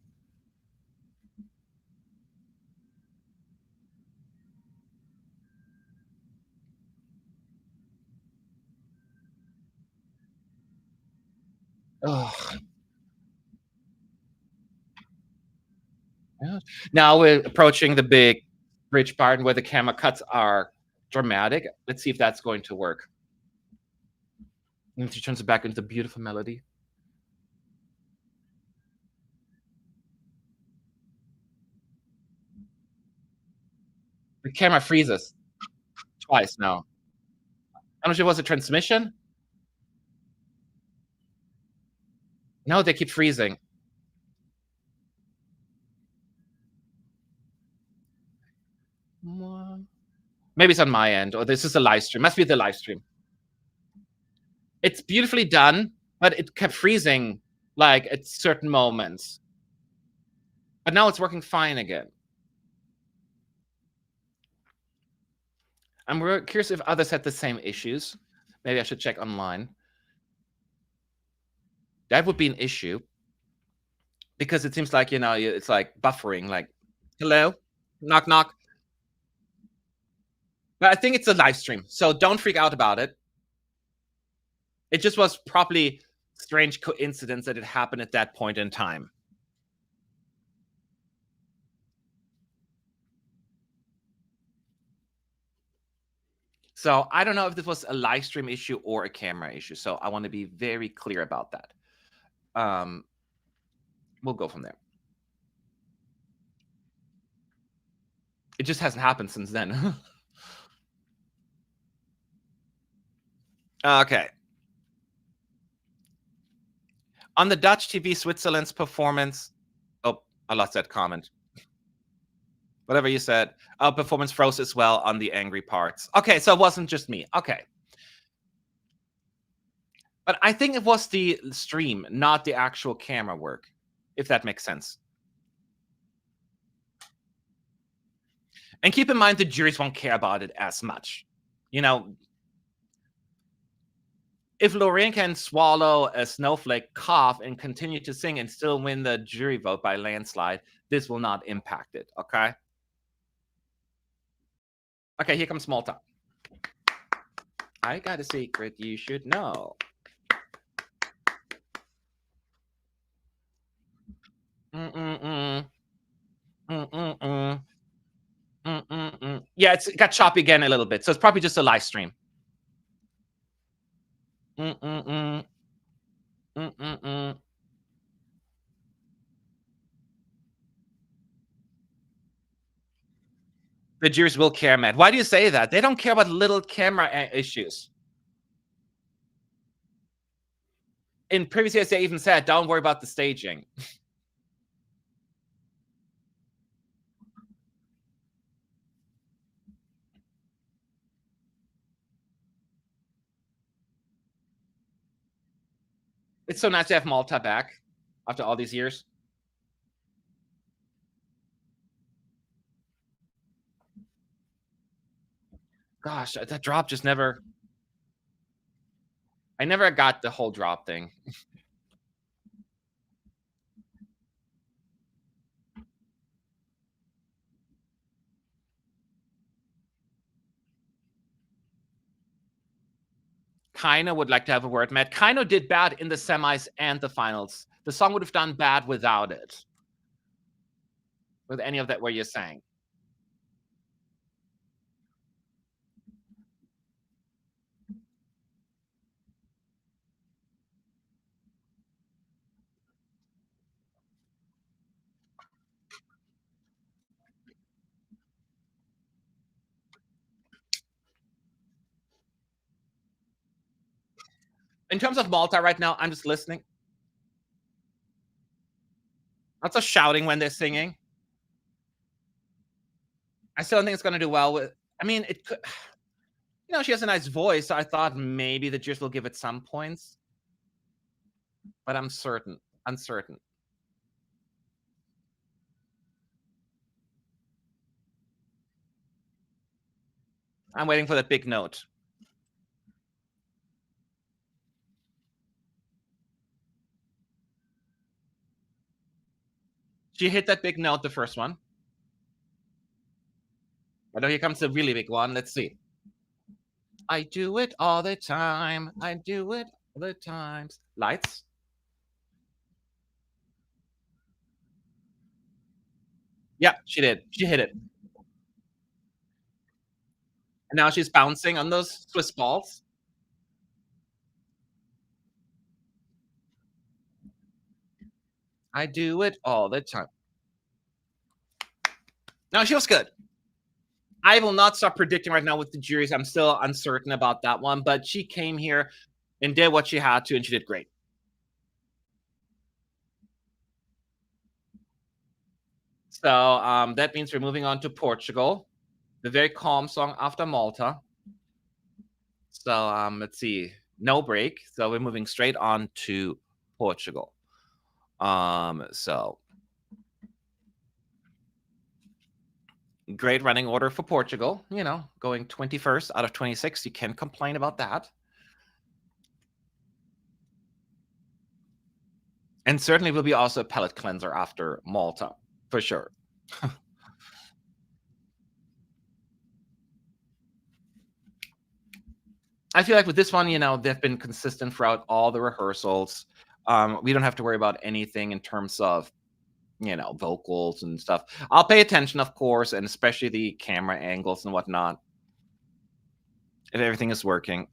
Ugh. Yeah. Now we're approaching the big bridge part where the camera cuts are dramatic. Let's see if that's going to work. And she turns it back into the beautiful melody. The camera freezes twice now. I don't know if it was a transmission. No, they keep freezing. Maybe it's on my end, or this is a live stream. Must be the live stream. It's beautifully done, but it kept freezing like at certain moments. But now it's working fine again. I'm curious if others had the same issues. Maybe I should check online. That would be an issue because it seems like, it's like buffering, like, hello, knock, knock. But I think it's a live stream, so don't freak out about it. It just was probably strange coincidence that it happened at that point in time. So I don't know if this was a live stream issue or a camera issue. So I want to be very clear about that. We'll go from there. It just hasn't happened since then. Okay. On the Dutch TV, Switzerland's performance. Oh, I lost that comment. Whatever you said. Performance froze as well on the angry parts. Okay, so it wasn't just me. Okay. But I think it was the stream, not the actual camera work, if that makes sense. And keep in mind the juries won't care about it as much. If Lorraine can swallow a snowflake, cough, and continue to sing and still win the jury vote by landslide, this will not impact it, okay? Okay, here comes Malta. I got a secret you should know. Yeah, it got choppy again a little bit, so it's probably just a live stream. The juries will care, Matt. Why do you say that? They don't care about little camera issues. In previous years, they even said, don't worry about the staging. It's so nice to have Malta back after all these years. Gosh, that drop just never... I never got the whole drop thing. Kaino would like to have a word, Matt. Kaino did bad in the semis and the finals. The song would have done bad without it. With any of that what you're saying. In terms of Malta right now, I'm just listening. Lots of shouting when they're singing. I still don't think it's going to do well with... I mean, it could... she has a nice voice, so I thought maybe the judges will give it some points. But I'm uncertain. I'm waiting for that big note. She hit that big note, the first one. I know here comes the really big one. Let's see. I do it all the time. I do it all the times. Lights. Yeah, she did. She hit it. And now she's bouncing on those Swiss balls. I do it all the time. No, she was good. I will not stop predicting right now with the juries. I'm still uncertain about that one, but she came here and did what she had to, and she did great. So that means we're moving on to Portugal. the very calm song after Malta. So let's see, no break. So we're moving straight on to Portugal. So great running order for Portugal. You know, going 21st out of 26. You can't complain about that. And certainly will be also a palate cleanser after Malta, for sure. I feel like with this one, you know, they've been consistent throughout all the rehearsals. We don't have to worry about anything in terms of, you know, vocals and stuff. I'll pay attention, of course, and especially the camera angles and whatnot, if everything is working.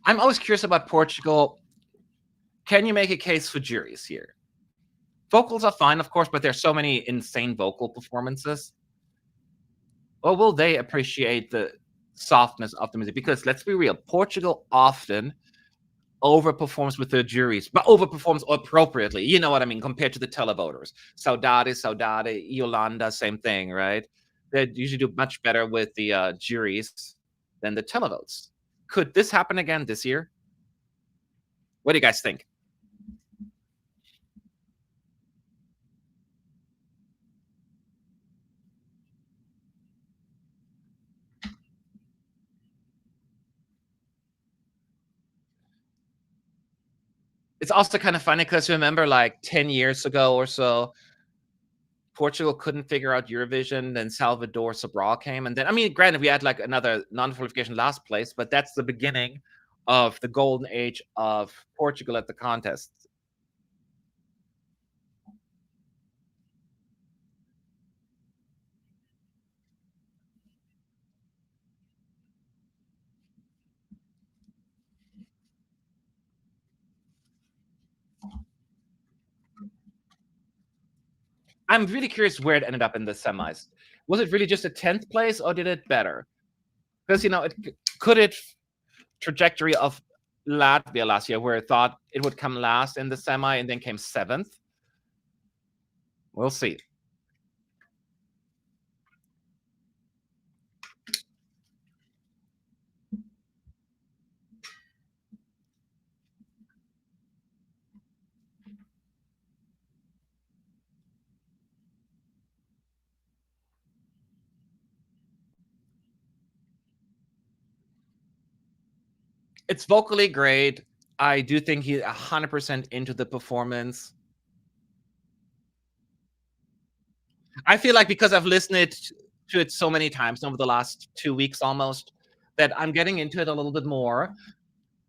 I'm always curious about Portugal. Can you make a case for juries here? Vocals are fine, of course, but there's so many insane vocal performances. Or will they appreciate the softness of the music? Because let's be real, Portugal often overperforms with the juries, but overperforms appropriately. You know what I mean, compared to the televoters. Saudade, Yolanda, same thing, right? They usually do much better with the juries than the televotes. Could this happen again this year? What do you guys think? It's also kind of funny because remember, like 10 years ago or so, Portugal couldn't figure out Eurovision, then Salvador Sobral came, and then I mean, granted, we had like another non-qualification last place, but that's the beginning of the golden age of Portugal at the contest. I'm really curious where it ended up in the semis. Was it really just a 10th place, or did it better? Because you know, could it trajectory of Latvia last year, where it thought it would come last in the semi and then came 7th. We'll see. It's vocally great. I do think he's 100% into the performance. I feel like because I've listened to it so many times over the last 2 weeks almost, that I'm getting into it a little bit more.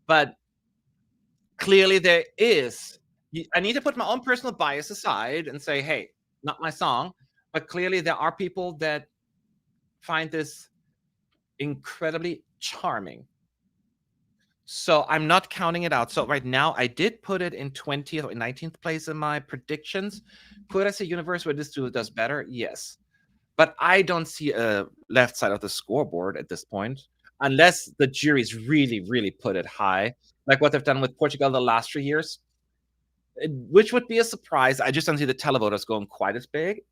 But clearly there is I need to put my own personal bias aside and say, "Hey, not my song." But clearly there are people that find this incredibly charming. So I'm not counting it out. So right now I did put it in 20th or 19th place in my predictions. Could I say universe where this dude does better? Yes. But I don't see a left side of the scoreboard at this point, unless the juries really, really put it high, like what they've done with Portugal the last 3 years, which would be a surprise. I just don't see the televoters going quite as big.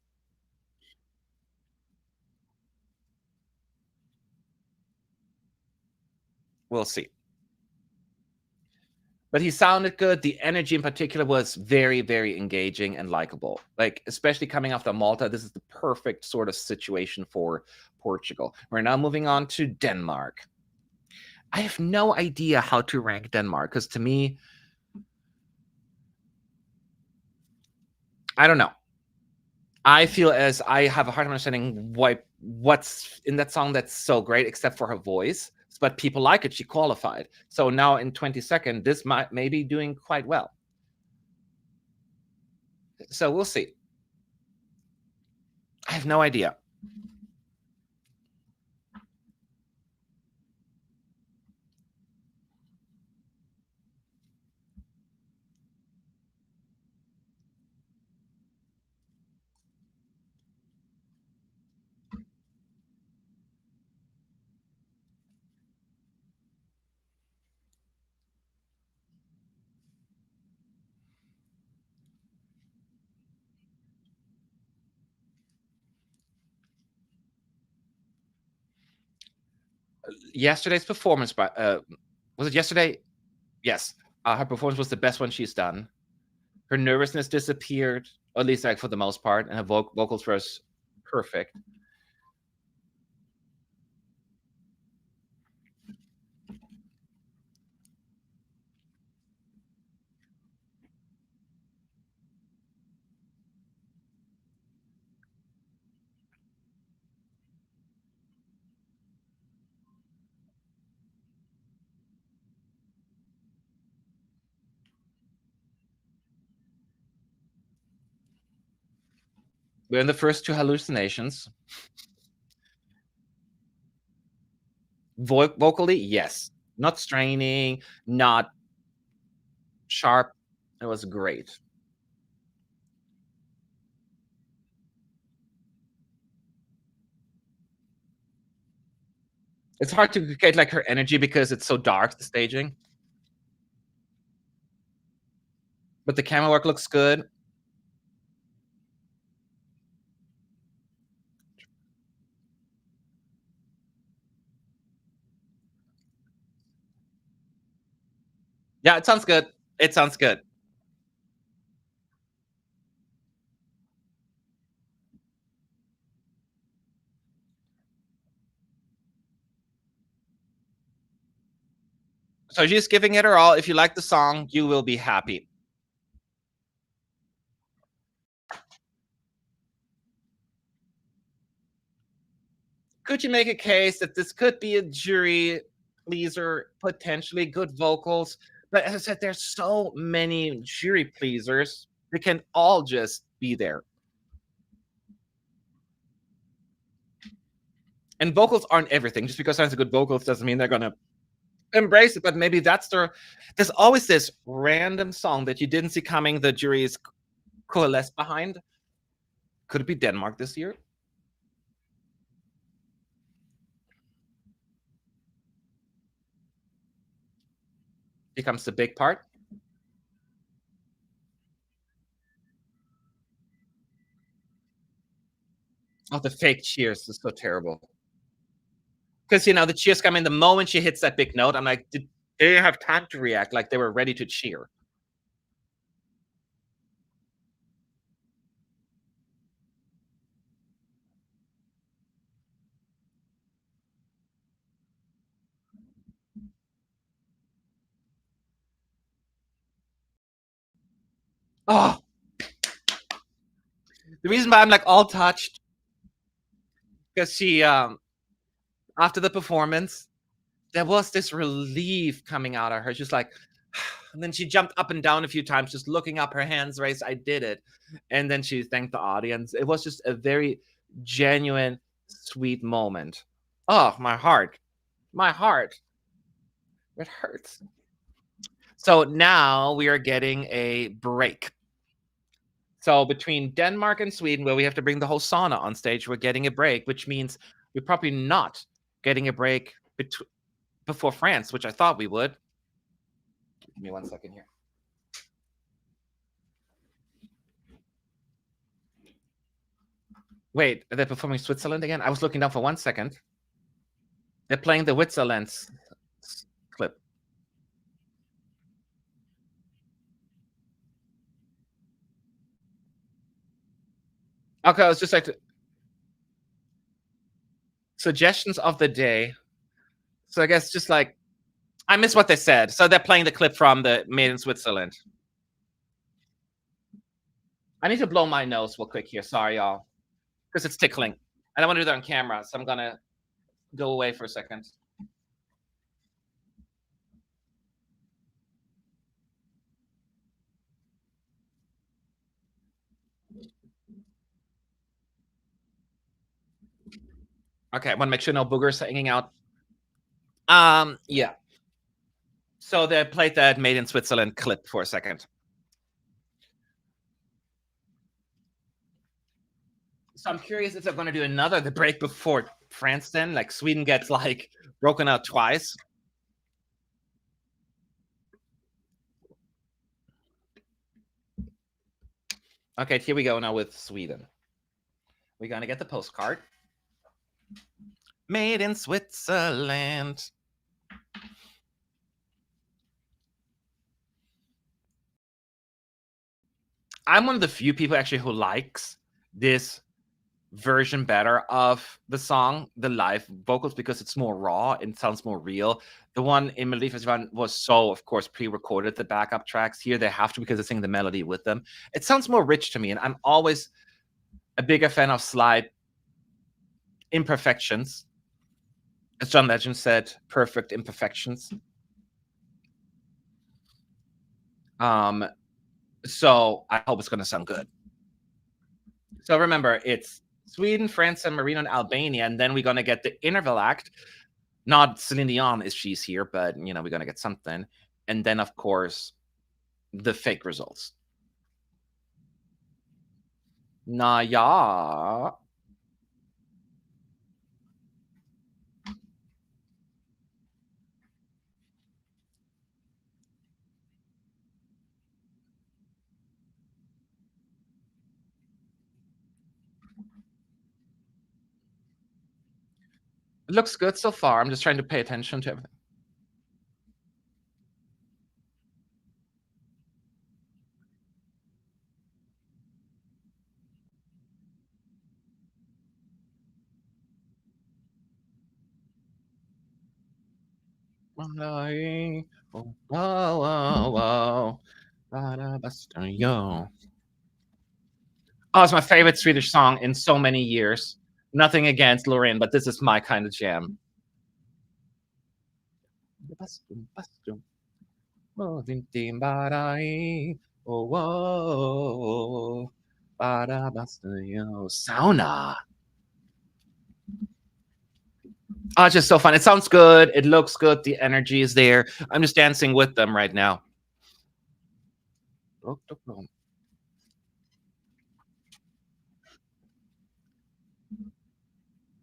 We'll see. But he sounded good. The energy in particular was very, very engaging and likable. Like, especially coming off the Malta, this is the perfect sort of situation for Portugal. We're now moving on to Denmark. I have no idea how to rank Denmark because to me, I don't know. I feel as I have a hard time understanding what's in that song that's so great, except for her voice. But people like it. She qualified. So now in 22nd, this may be doing quite well. So we'll see. I have no idea. Yesterday's performance by was it yesterday? Yes. Her performance was the best one she's done. Her nervousness disappeared, or at least like for the most part, and her vocals were perfect. We're in the first two hallucinations. Vocally, yes. Not straining, not sharp. It was great. It's hard to get like her energy because it's so dark, the staging. But the camera work looks good. Yeah, it sounds good. It sounds good. So she's giving it her all. If you like the song, you will be happy. Could you make a case that this could be a jury pleaser, potentially good vocals? But as I said, there's so many jury pleasers. They can all just be there. And vocals aren't everything. Just because someone's a good vocals doesn't mean they're gonna embrace it. But maybe that's there's always this random song that you didn't see coming, the jury is coalesced behind. Could it be Denmark this year? Becomes the big part. Oh, the fake cheers is so terrible. Because the cheers come in the moment she hits that big note. I'm like, did they have time to react? Like they were ready to cheer. Oh, the reason why I'm like all touched because she after the performance, there was this relief coming out of her. Just like, and then she jumped up and down a few times, just looking up, her hands raised. I did it, and then she thanked the audience. It was just a very genuine, sweet moment. Oh, my heart, it hurts. So now we are getting a break. So between Denmark and Sweden, where we have to bring the whole sauna on stage, we're getting a break, which means we're probably not getting a break before France, which I thought we would. Give me 1 second here. Wait, are they performing Switzerland again? I was looking down for 1 second. They're playing the Switzerland clip. Okay, I was just like suggestions of the day. So I guess just like I missed what they said. So they're playing the clip from the Made in Switzerland. I need to blow my nose real quick here. Sorry, y'all, because it's tickling. I don't want to do that on camera, so I'm gonna go away for a second. Okay, I want to make sure no boogers are hanging out. Yeah. So they played that Made in Switzerland clip for a second. So I'm curious if they're going to do another the break before France. Then, like Sweden gets like broken out twice. Okay, here we go now with Sweden. We're gonna get the postcard. Made in Switzerland. I'm one of the few people actually who likes this version better of the song, the live vocals, because it's more raw and sounds more real. The one in Melodifestivalen was so, of course, pre-recorded, the backup tracks. Here they have to because they sing the melody with them. It sounds more rich to me, and I'm always a bigger fan of slight imperfections. As John Legend said, perfect imperfections. Um, so I hope it's gonna sound good. So remember, it's Sweden, France, San Marino, and Albania, and then we're gonna get the interval act. Not Celine Dion is she's here, but we're gonna get something. And then of course the fake results. Na ja. It looks good so far. I'm just trying to pay attention to everything. Oh, whoa, whoa, whoa. Yo. Oh, it's my favorite Swedish song in so many years. Nothing against Lorraine, but this is my kind of jam. Oh, whoa. Sauna. Oh, it's just so fun. It sounds good. It looks good. The energy is there. I'm just dancing with them right now.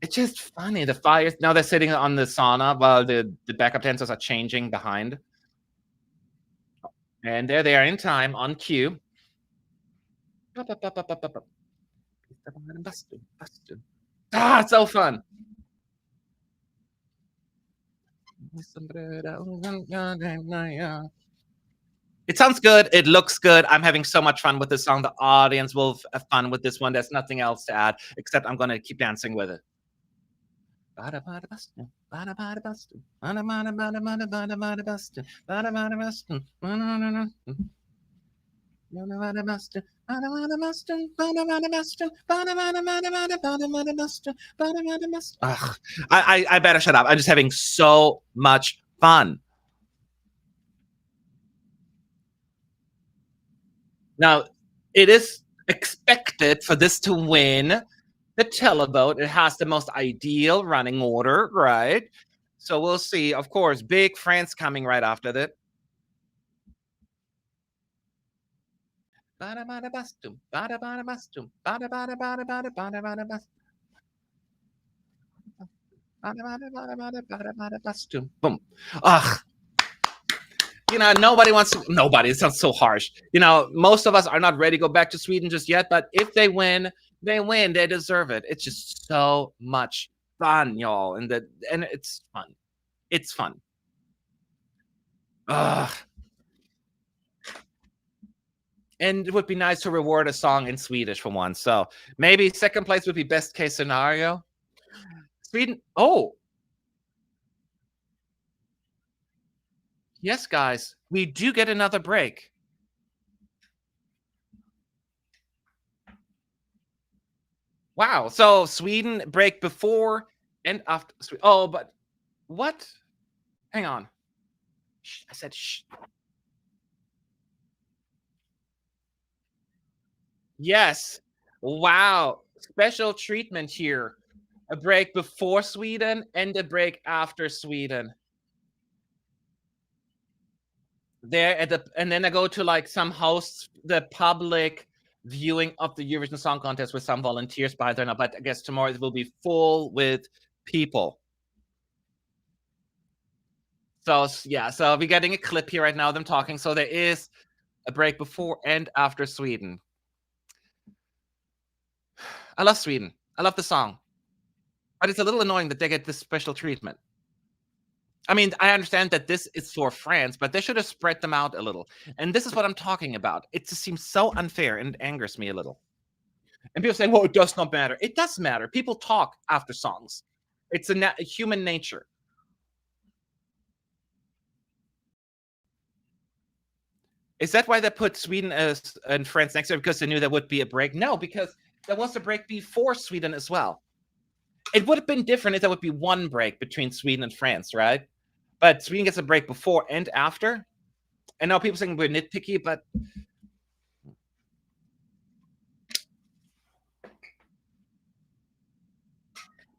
It's just funny. The fires now they're sitting on the sauna while the backup dancers are changing behind. And there they are in time on cue. Ah, it's so fun. It sounds good. It looks good. I'm having so much fun with this song. The audience will have fun with this one. There's nothing else to add except I'm going to keep dancing with it. Ugh, I better shut up. I'm just having so much fun. Now, it is expected for this to win the televote. It has the most ideal running order, right? So we'll see. Of course, big France coming right after that. Boom. Ugh. Nobody wants to. Nobody. It sounds so harsh. Most of us are not ready to go back to Sweden just yet. But if they win, they win. They deserve it. It's just so much fun, y'all, and it's fun. It's fun. Ugh. And it would be nice to reward a song in Swedish for once. So maybe second place would be best case scenario. Sweden. Oh, yes, guys, we do get another break. Wow. So Sweden break before and after. Oh, but what? Hang on. Shh, I said shh. Yes. Wow. Special treatment here. A break before Sweden and a break after Sweden. There and then I go to like some hosts, the public viewing of the Eurovision Song Contest with some volunteers by there now, but I guess tomorrow it will be full with people. So yeah, so we're getting a clip here right now, them talking. So there is a break before and after Sweden. I love Sweden. I love the song. But it's a little annoying that they get this special treatment. I mean, I understand that this is for France, but they should have spread them out a little. And this is what I'm talking about. It just seems so unfair and it angers me a little. And people say, well, it does not matter. It does matter. People talk after songs. It's a human nature. Is that why they put Sweden and France next year? Because they knew there would be a break? No, because there was a break before Sweden as well. It would have been different if there would be one break between Sweden and France, right? But Sweden gets a break before and after. And now people saying we're nitpicky, but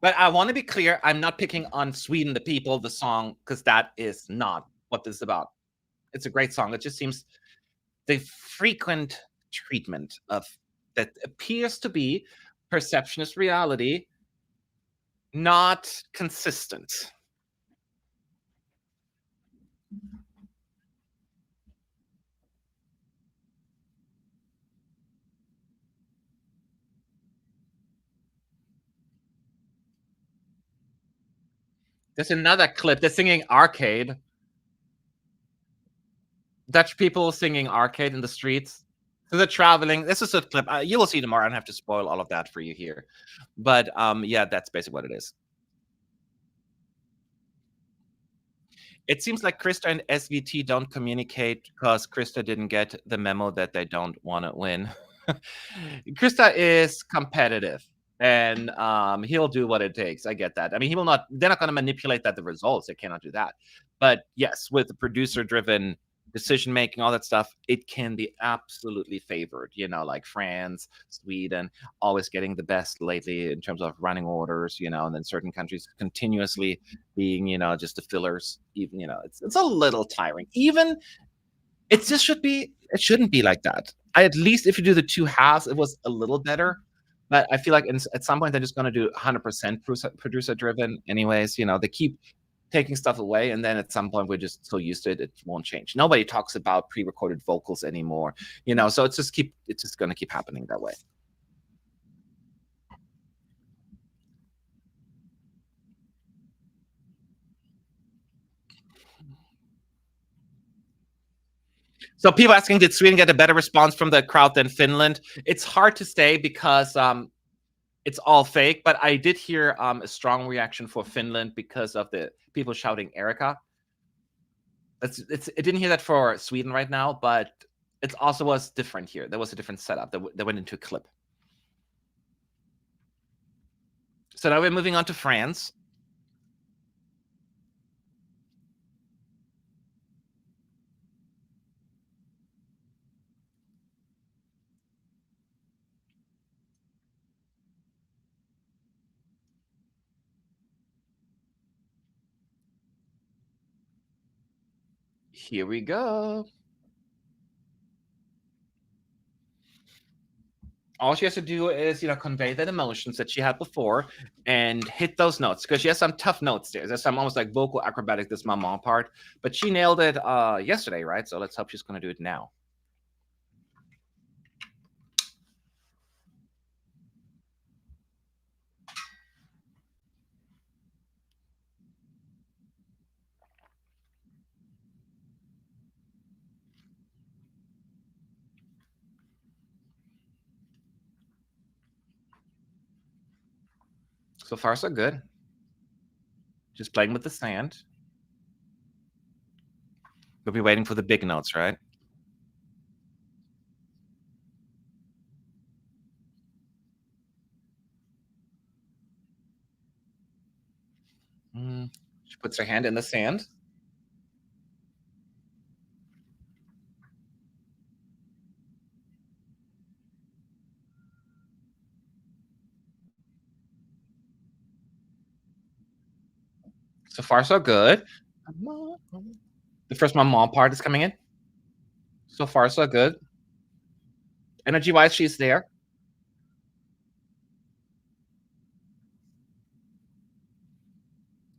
I want to be clear. I'm not picking on Sweden, the people, the song, because that is not what this is about. It's a great song. It just seems the frequent treatment of that appears to be perceptionist reality, not consistent. There's another clip. They're singing Arcade. Dutch people singing Arcade in the streets. So they're traveling. This is a clip. You will see tomorrow. I don't have to spoil all of that for you here. But yeah, that's basically what it is. It seems like Krista and SVT don't communicate because Krista didn't get the memo that they don't want to win. Krista is competitive and he'll do what it takes. I get that. I mean, they're not going to manipulate the results. They cannot do that. But yes, with the producer driven decision making, all that stuff, it can be absolutely favored, like France, Sweden, always getting the best lately in terms of running orders, and then certain countries continuously being, just the fillers. Even, it's a little tiring. Even it shouldn't be like that. At least if you do the two halves, it was a little better. But I feel like at some point they're just going to do 100% producer driven anyways. They keep taking stuff away, and then at some point we're just so used to it won't change. Nobody talks about pre-recorded vocals anymore, so it's just going to keep happening that way. So people asking, did Sweden get a better response from the crowd than Finland? It's hard to say because it's all fake, but I did hear a strong reaction for Finland because of the people shouting Erica. I didn't hear that for Sweden right now, but it also was different here. There was a different setup that went into a clip. So now we're moving on to France. Here we go. All she has to do is, convey that emotions that she had before and hit those notes, because she has some tough notes there. There's some almost like vocal acrobatic, this maman part, but she nailed it yesterday, right? So let's hope she's going to do it now. So far, so good. Just playing with the sand. We'll be waiting for the big notes, right? She puts her hand in the sand. So far, so good. The first maman part is coming in. So far, so good. Energy-wise, she's there.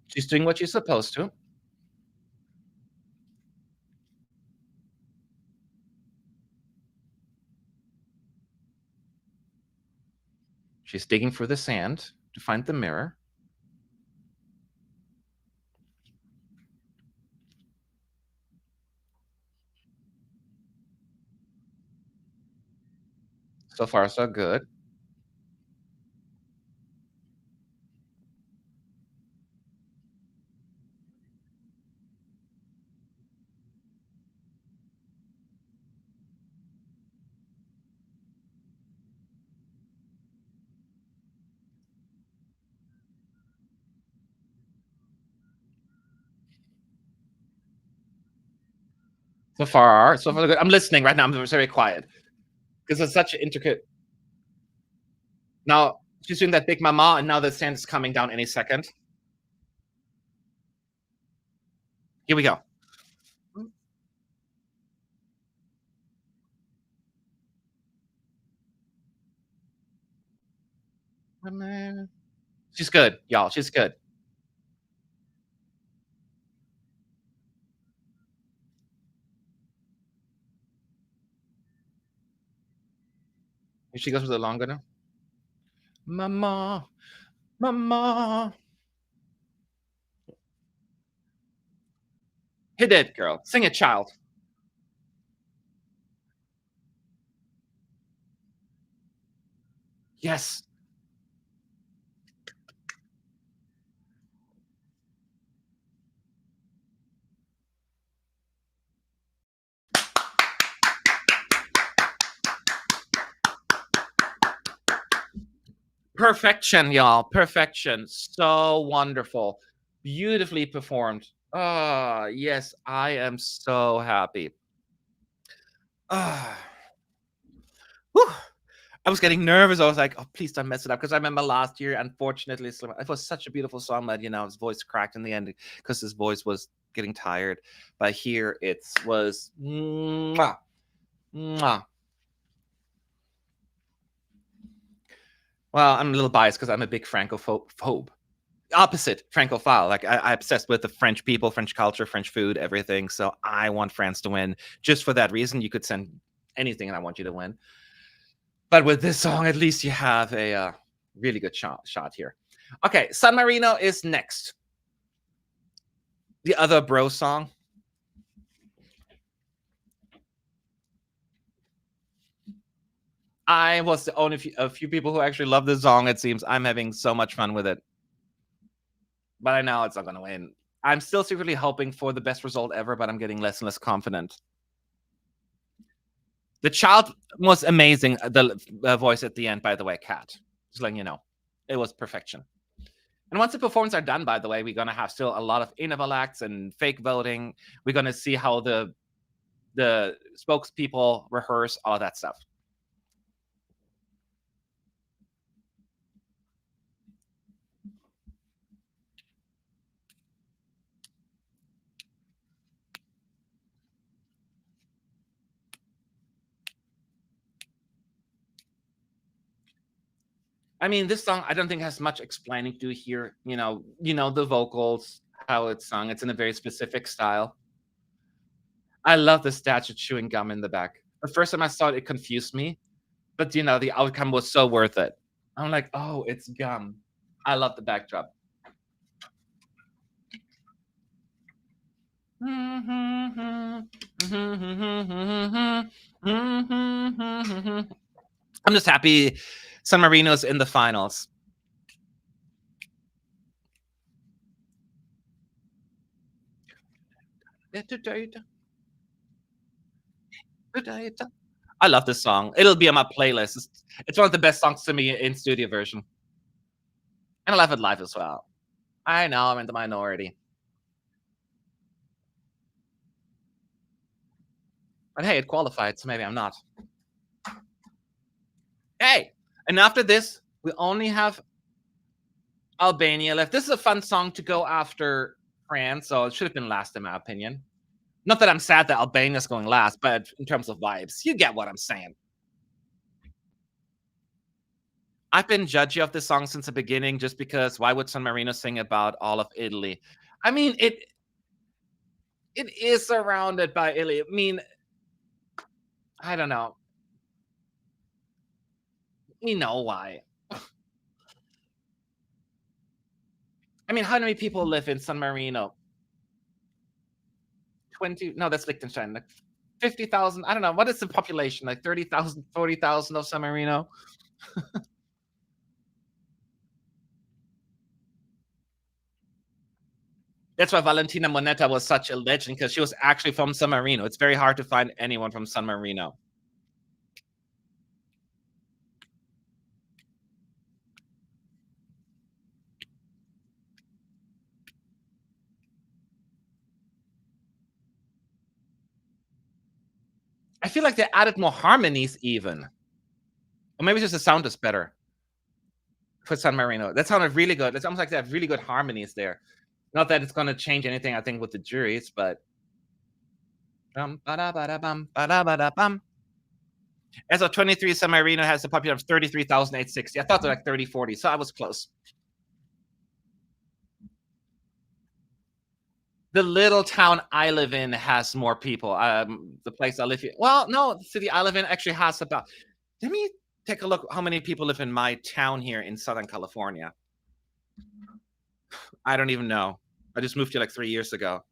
She's doing what she's supposed to. She's digging for the sand to find the mirror. So far, so good. So far, so good. I'm listening right now. I'm very quiet because it's such an intricate. Now she's doing that big mama, and now the sand is coming down any second. Here we go. She's good, y'all. She's good. Here she goes with the longer now. Mama, mama. Hit it, girl. Sing it, child. Yes. Perfection, y'all. Perfection. So wonderful. Beautifully performed. Ah, yes, I am so happy. Ah. Whew. I was getting nervous. I was like, "Oh, please don't mess it up," because I remember last year, unfortunately, it was such a beautiful song that his voice cracked in the end because his voice was getting tired. But here it was, mwah, mwah. Well, I'm a little biased because I'm a big Francophobe. Opposite Francophile. Like I'm obsessed with the French people, French culture, French food, everything. So I want France to win. Just for that reason, you could send anything, and I want you to win. But with this song, at least you have a really good shot here. Okay, San Marino is next. The other bro song. I was the only a few people who actually love this song. It seems I'm having so much fun with it, but I know it's not going to win. I'm still secretly hoping for the best result ever, but I'm getting less and less confident. The child was amazing. The voice at the end, by the way, Cat. Just letting you know, it was perfection. And once the performances are done, by the way, we're gonna have still a lot of interval acts and fake voting. We're gonna see how the spokespeople rehearse all of that stuff. I mean, this song I don't think has much explaining to do here. The vocals, how it's sung. It's in a very specific style. I love the statue chewing gum in the back. The first time I saw it, it confused me, but the outcome was so worth it. I'm like, oh, it's gum. I love the backdrop. I'm just happy San Marino's in the finals. I love this song. It'll be on my playlist. It's one of the best songs to me in studio version. And I love it live as well. I know I'm in the minority. But hey, it qualified, so maybe I'm not. Hey, and after this, we only have Albania left. This is a fun song to go after France, so it should have been last in my opinion. Not that I'm sad that Albania's going last, but in terms of vibes, you get what I'm saying. I've been judgy of this song since the beginning just because why would San Marino sing about all of Italy? I mean, it is surrounded by Italy. I mean, I don't know. We know why. I mean, how many people live in San Marino? 20? No, that's Liechtenstein. 50,000. I don't know. What is the population? Like 30,000, 40,000 of San Marino? That's why Valentina Monetta was such a legend because she was actually from San Marino. It's very hard to find anyone from San Marino. I feel like they added more harmonies even. Or maybe just the sound is better for San Marino. That sounded really good. It's almost like they have really good harmonies there. Not that it's going to change anything, I think, with the juries, but. As of 23, San Marino has a population of 33,860. I thought they're like 30, 40, so I was close. The little town I live in has more people. The place I live in, well, no, the city I live in actually has about. Let me take a look how many people live in my town here in Southern California. I don't even know. I just moved here like 3 years ago.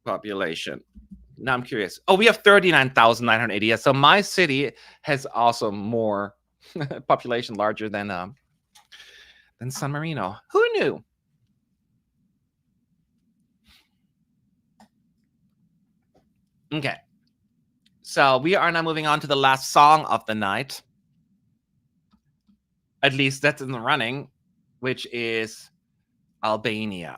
Population. Now I'm curious. Oh, we have 39,980. So my city has also more population larger than San Marino. Who knew? Okay. So we are now moving on to the last song of the night. At least that's in the running, which is Albania.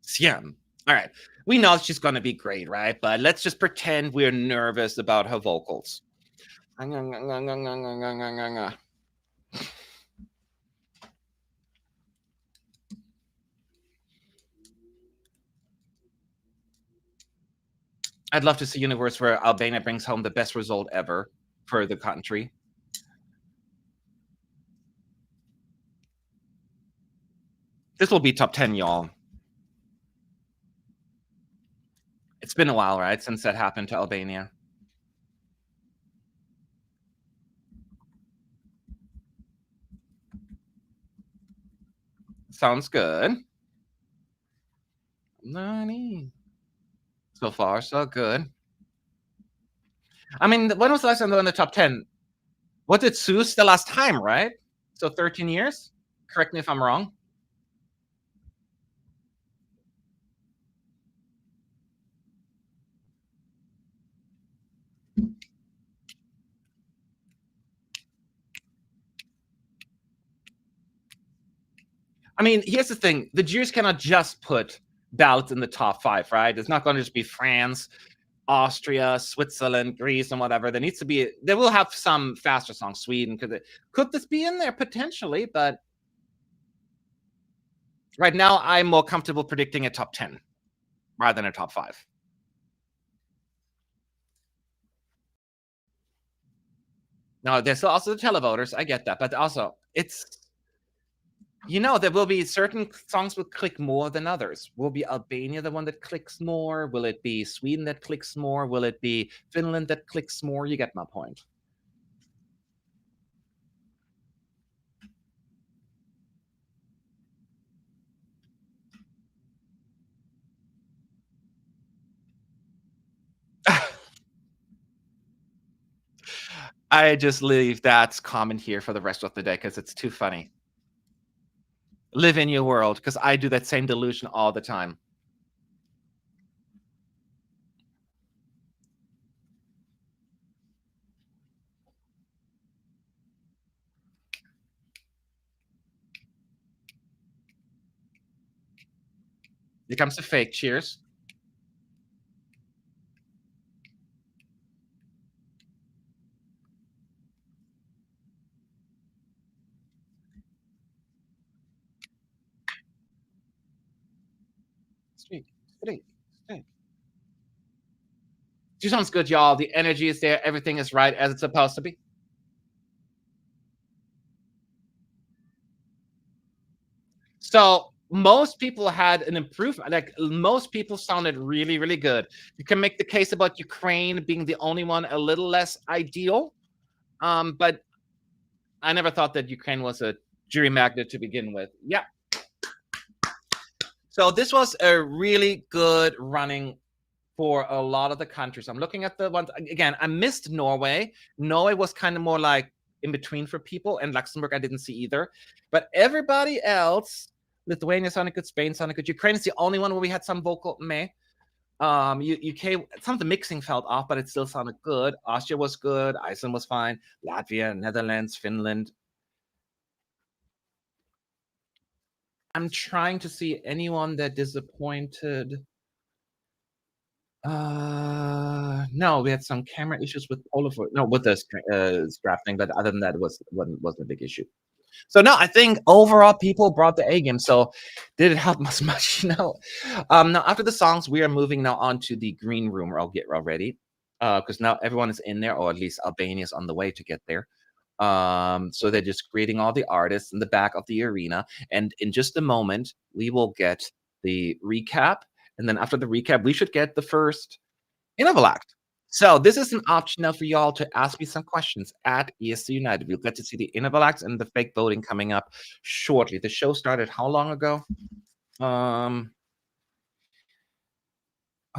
Siam. All right. We know she's going to be great, right? But let's just pretend we're nervous about her vocals. I'd love to see a universe where Albania brings home the best result ever for the country. This will be top 10, y'all. It's been a while, right, since that happened to Albania. Sounds good. So far, so good. I mean, when was the last time they were in the top 10? What did Seuss the last time, right? So 13 years? Correct me if I'm wrong. I mean, here's the thing. The Jews cannot just put ballots in the top 5, right? It's not going to just be France, Austria, Switzerland, Greece, and whatever. There needs to be. They will have some faster songs. Sweden, could this be in there potentially? But right now, I'm more comfortable predicting a top 10 rather than a top 5. Now, there's also the televoters. I get that, but also it's. There will be certain songs will click more than others. Will be Albania the one that clicks more? Will it be Sweden that clicks more? Will it be Finland that clicks more? You get my point. I just leave that comment here for the rest of the day because it's too funny. Live in your world because I do that same delusion all the time. Here comes the fake cheers. Straight. She sounds good, y'all. The energy is there. Everything is right as it's supposed to be. So most people had an improvement. Like most people sounded really, really good. You can make the case about Ukraine being the only one a little less ideal. But I never thought that Ukraine was a jury magnet to begin with. Yeah. So this was a really good running for a lot of the countries. I'm looking at the ones again. I missed Norway. Norway was kind of more like in between for people, and Luxembourg I didn't see either. But everybody else, Lithuania sounded good, Spain sounded good. Ukraine is the only one where we had some vocal meh. UK, some of the mixing felt off, but it still sounded good. Austria was good. Iceland was fine. Latvia, Netherlands, Finland. I'm trying to see anyone that disappointed. No, we had some camera issues with all of it. No, with the strap thing, but other than that, it wasn't a big issue. So no, I think overall people brought the A game. So did it help us much? No. Now after the songs, we are moving now on to the green room where I'll get ready. Because now everyone is in there, or at least Albania is on the way to get there. So they're just greeting all the artists in the back of the arena. And in just a moment, we will get the recap. And then after the recap, we should get the first interval act. So this is an option now for y'all to ask me some questions at ESC United. We'll get to see the interval acts and the fake voting coming up shortly. The show started how long ago?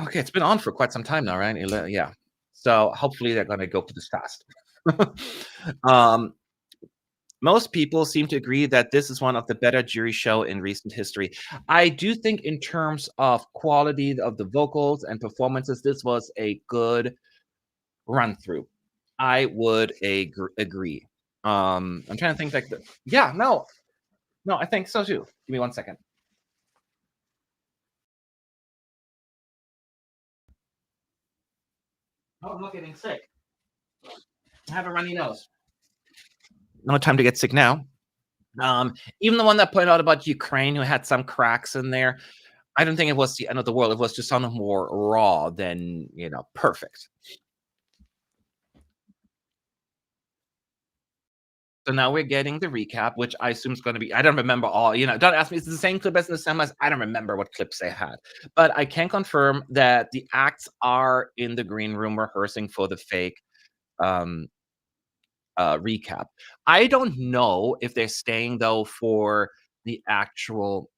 Okay, it's been on for quite some time now, right? Yeah. So hopefully they're gonna go for this fast. um, most people seem to agree that this is one of the better jury show in recent history. I do think in terms of quality of the vocals and performances, this was a good run through. I would agree. I'm trying to think like the yeah, no, I think so too. Give me 1 second. Oh, I'm not getting sick. I have a runny nose. No time to get sick now. Even the one that pointed out about Ukraine who had some cracks in there, I don't think it was the end of the world. It was just something more raw than, perfect. So now we're getting the recap, which I assume is going to be. I don't remember all. Don't ask me. It's the same clip as in the semis. I don't remember what clips they had, but I can confirm that the acts are in the green room rehearsing for the fake um, recap. I don't know if they're staying though for the actual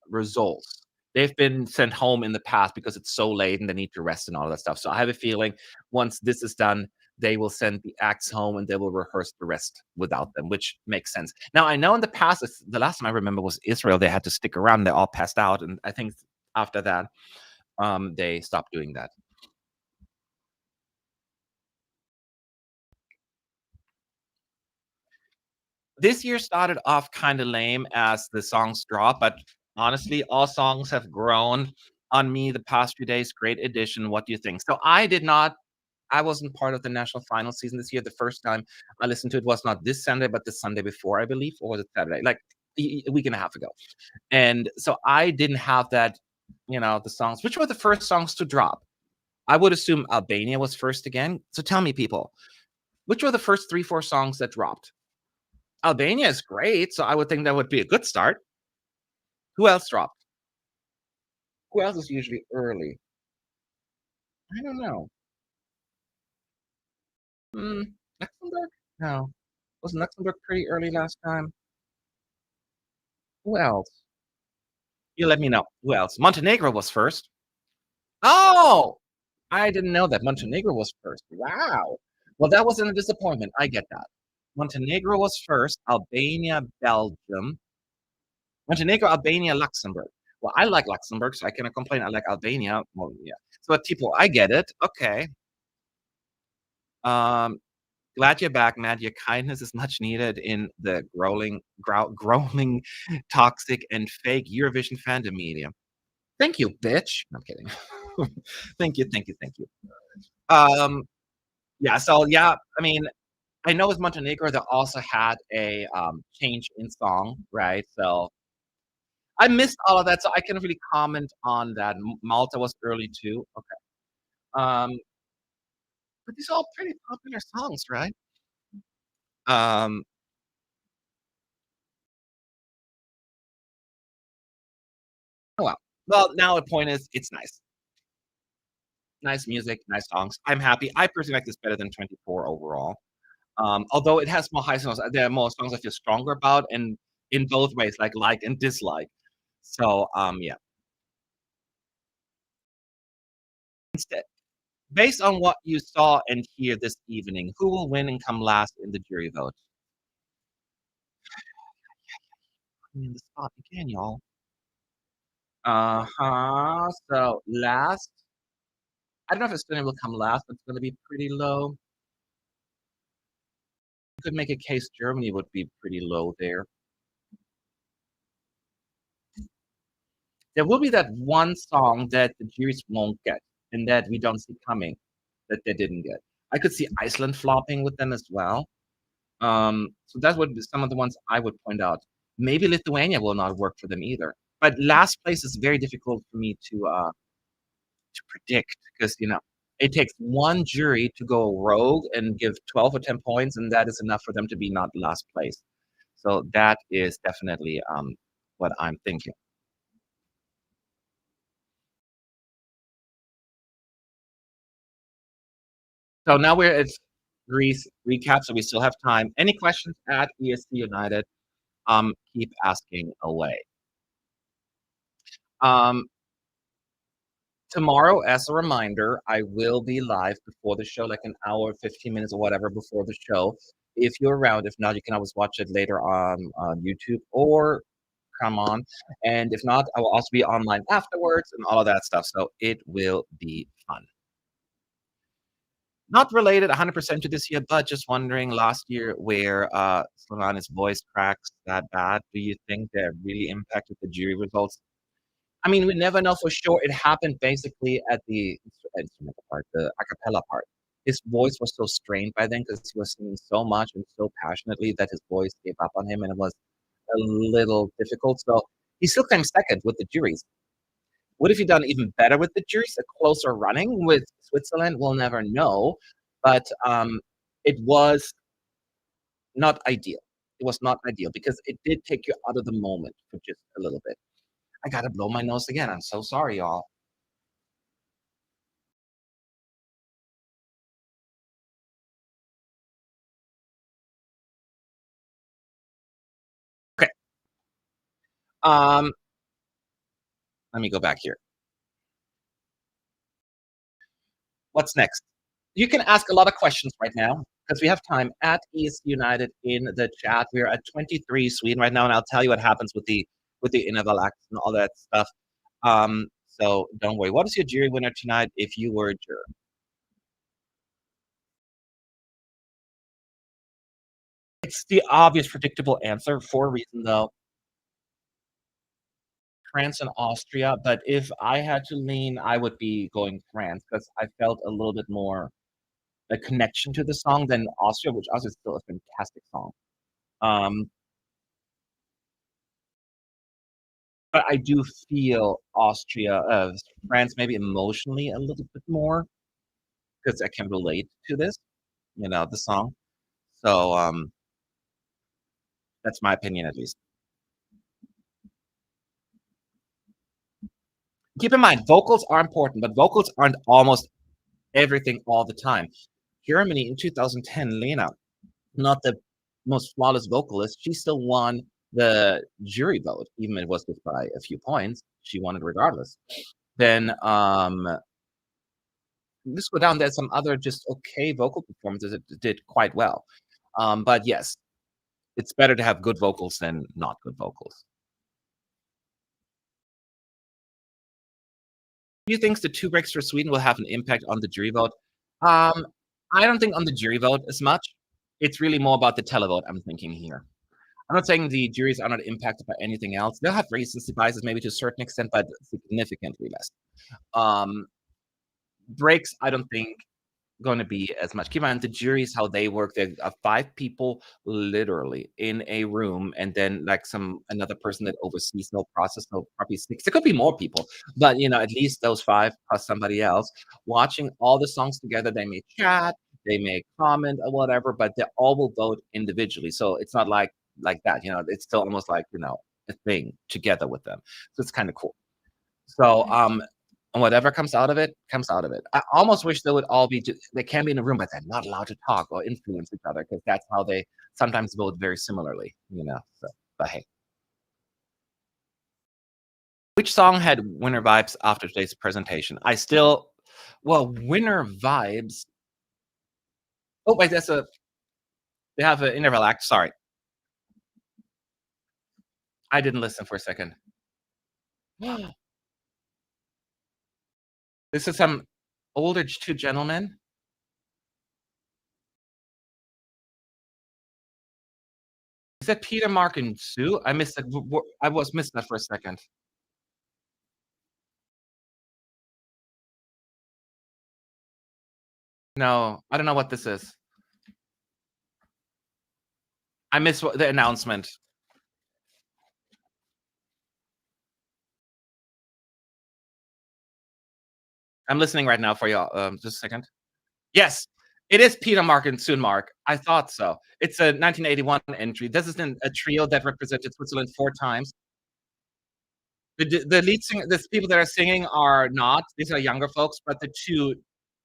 results. They've been sent home in the past because it's so late and they need to rest and all of that stuff. So I have a feeling once this is done, they will send the acts home and they will rehearse the rest without them, which makes sense. Now I know in the past, the last time I remember was Israel. They had to stick around. They all passed out, and I think after that, they stopped doing that. This year started off kind of lame as the songs drop, but honestly, all songs have grown on me the past few days. Great addition. What do you think? So I wasn't part of the national final season this year. The first time I listened to it was not this Sunday, but the Sunday before, I believe, or was it Saturday? Like a week and a half ago. And so I didn't have that, the songs. Which were the first songs to drop? I would assume Albania was first again. So tell me, people, which were the first 3, 4 songs that dropped? Albania is great, so I would think that would be a good start. Who else dropped? Who else is usually early? I don't know. Luxembourg? No. Wasn't Luxembourg pretty early last time? Who else? You let me know. Who else? Montenegro was first. Oh! I didn't know that Montenegro was first. Wow. Well, that wasn't a disappointment. I get that. Montenegro was first, Albania, Belgium. Montenegro, Albania, Luxembourg. Well, I like Luxembourg, so I cannot complain. I like Albania. Well, yeah. So, people, I get it. Okay. Um, glad you're back, Matt. Your kindness is much needed in the growing, toxic, and fake Eurovision fandom media. Thank you, bitch. No, I'm kidding. Thank you, thank you, thank you. Um, yeah, so yeah, I mean, I know with Montenegro they also had a change in song, right? So I missed all of that, so I can't really comment on that. Malta was early too. Okay. Um, but these are all pretty popular songs, right? Um, Oh well. Well, now the point is, it's nice. Nice music, nice songs. I'm happy. I personally like this better than 24 overall. Although it has more high songs, there are more songs I feel stronger about, and in both ways, like and dislike. So, yeah. Instead, based on what you saw and hear this evening, who will win and come last in the jury vote? Put me in the spot again, y'all. Uh-huh. So last, I don't know if Estonia will come last, but it's gonna be pretty low. You could make a case Germany would be pretty low there. There will be that one song that the juries won't get and that we don't see coming, that they didn't get. I could see Iceland flopping with them as well. So that would be some of the ones I would point out. Maybe Lithuania will not work for them either. But last place is very difficult for me to predict because it takes one jury to go rogue and give 12 or 10 points, and that is enough for them to be not last place. So that is definitely what I'm thinking. So now we're at Greece recap, so we still have time. Any questions at ESC United? Keep asking away. Um, Tomorrow, as a reminder, I will be live before the show, like an hour, 15 minutes or whatever before the show. If you're around, if not, you can always watch it later on YouTube or come on. And if not, I will also be online afterwards and all of that stuff. So it will be fun. Not related 100% to this year, but just wondering last year where Slavana's voice cracks that bad, do you think that really impacted the jury results? I mean, we never know for sure. It happened basically at the instrumental part, the a cappella part. His voice was so strained by then because he was singing so much and so passionately that his voice gave up on him, and it was a little difficult. So he still came second with the juries. What if he done even better with the juries? A closer running with Switzerland? We'll never know. But it was not ideal. It was not ideal because it did take you out of the moment for just a little bit. I gotta blow my nose again. I'm so sorry, y'all. Okay. Um, Let me go back here. What's next? You can ask a lot of questions right now because we have time at East United in the chat. We're at 23 Sweden right now, and I'll tell you what happens with the interval acts and all that stuff. So don't worry. What is your jury winner tonight if you were a juror? It's the obvious, predictable answer for a reason, though. France and Austria, but if I had to lean, I would be going France because I felt a little bit more a connection to the song than Austria, which Austria is still a fantastic song. Um, but I do feel France maybe emotionally a little bit more because I can relate to this, the song. So that's my opinion at least. Keep in mind, vocals are important, but vocals aren't almost everything all the time. Germany in 2010, Lena, not the most flawless vocalist, she still won the jury vote, even if it was just by a few points. She won it regardless. Then let's go down. There's some other just okay vocal performances that did quite well. But yes, it's better to have good vocals than not good vocals. Do you think the two breaks for Sweden will have an impact on the jury vote? Um, I don't think on the jury vote as much. It's really more about the televote, I'm thinking here. I'm not saying the juries are not impacted by anything else. They'll have recency biases maybe to a certain extent, but significantly less. Um, Breaks, I don't think going to be as much. Keep in mind the juries, how they work. There are five people literally in a room, and then like another person that oversees the whole process. So probably six. There could be more people, but at least those five plus somebody else watching all the songs together. They may chat, they may comment or whatever, but they all will vote individually. So it's not like that. It's still almost like a thing together with them. So it's kind of cool. So, whatever comes out of it, comes out of it. I almost wish they would all be they can be in a room, but they're not allowed to talk or influence each other because that's how they sometimes vote very similarly, so but hey. Which song had winter vibes after today's presentation? Winter vibes. Oh, wait, they have an interval act, sorry. I didn't listen for a second. This is some older 2 gentlemen. Is that Peter, Mark, and Sue? I missed that I was missed that for a second. No, I don't know what this is. I missed the announcement. I'm listening right now for you, just a second. Yes, it is Peter, Mark, and Sue Mark. I thought so. It's a 1981 entry. This is a trio that represented Switzerland 4 times. The lead singer, the people that are singing are not. These are younger folks, but the 2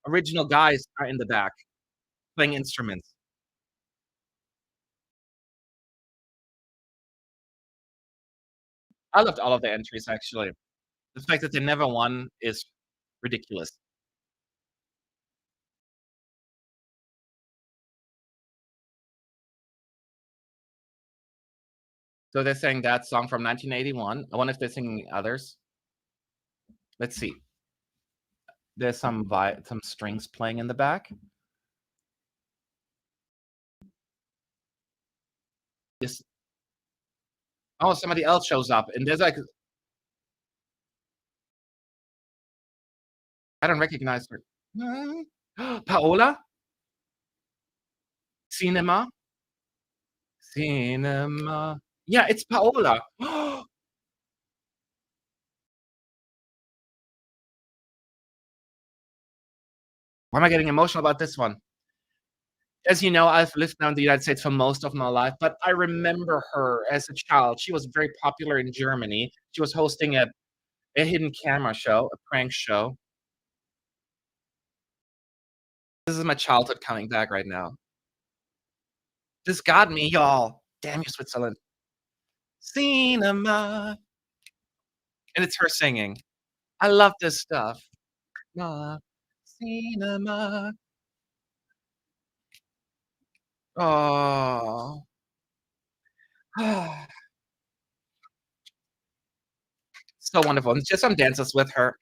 original guys are in the back playing instruments. I loved all of the entries, actually. The fact that they never won is ridiculous. So they're saying that song from 1981. I wonder if they're singing others. Let's see. There's some strings playing in the back. Yes. Oh, somebody else shows up, and there's like I don't recognize her. Paola? Cinema? Cinema. Yeah, it's Paola. Why am I getting emotional about this one? As you know, I've lived now in the United States for most of my life, but I remember her as a child. She was very popular in Germany. She was hosting a hidden camera show, a prank show. This is my childhood coming back right now. This got me, y'all. Damn you, Switzerland. Cinema. And it's her singing. I love this stuff. Ma, cinema. Oh. So wonderful. And just some dances with her.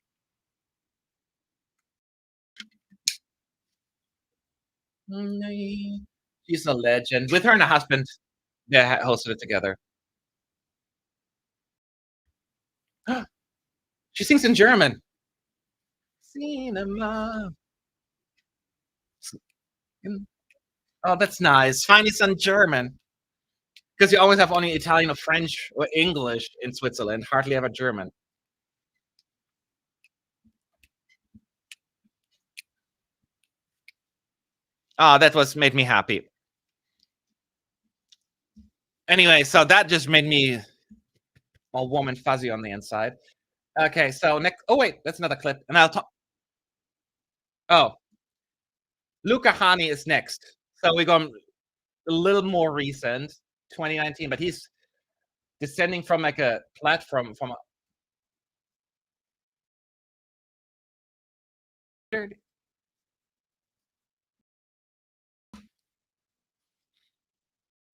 She's a legend. With her and her husband, they hosted it together. She sings in German. Cinema. Oh, that's nice. Finally, some German. Because you always have only Italian or French or English in Switzerland, hardly ever German. Oh, that made me happy. Anyway, so that just made me all warm and fuzzy on the inside. Okay, so next. Oh wait, that's another clip, and I'll talk. Oh, Luca Hani is next. So we go a little more recent, 2019, but he's descending from like a platform from.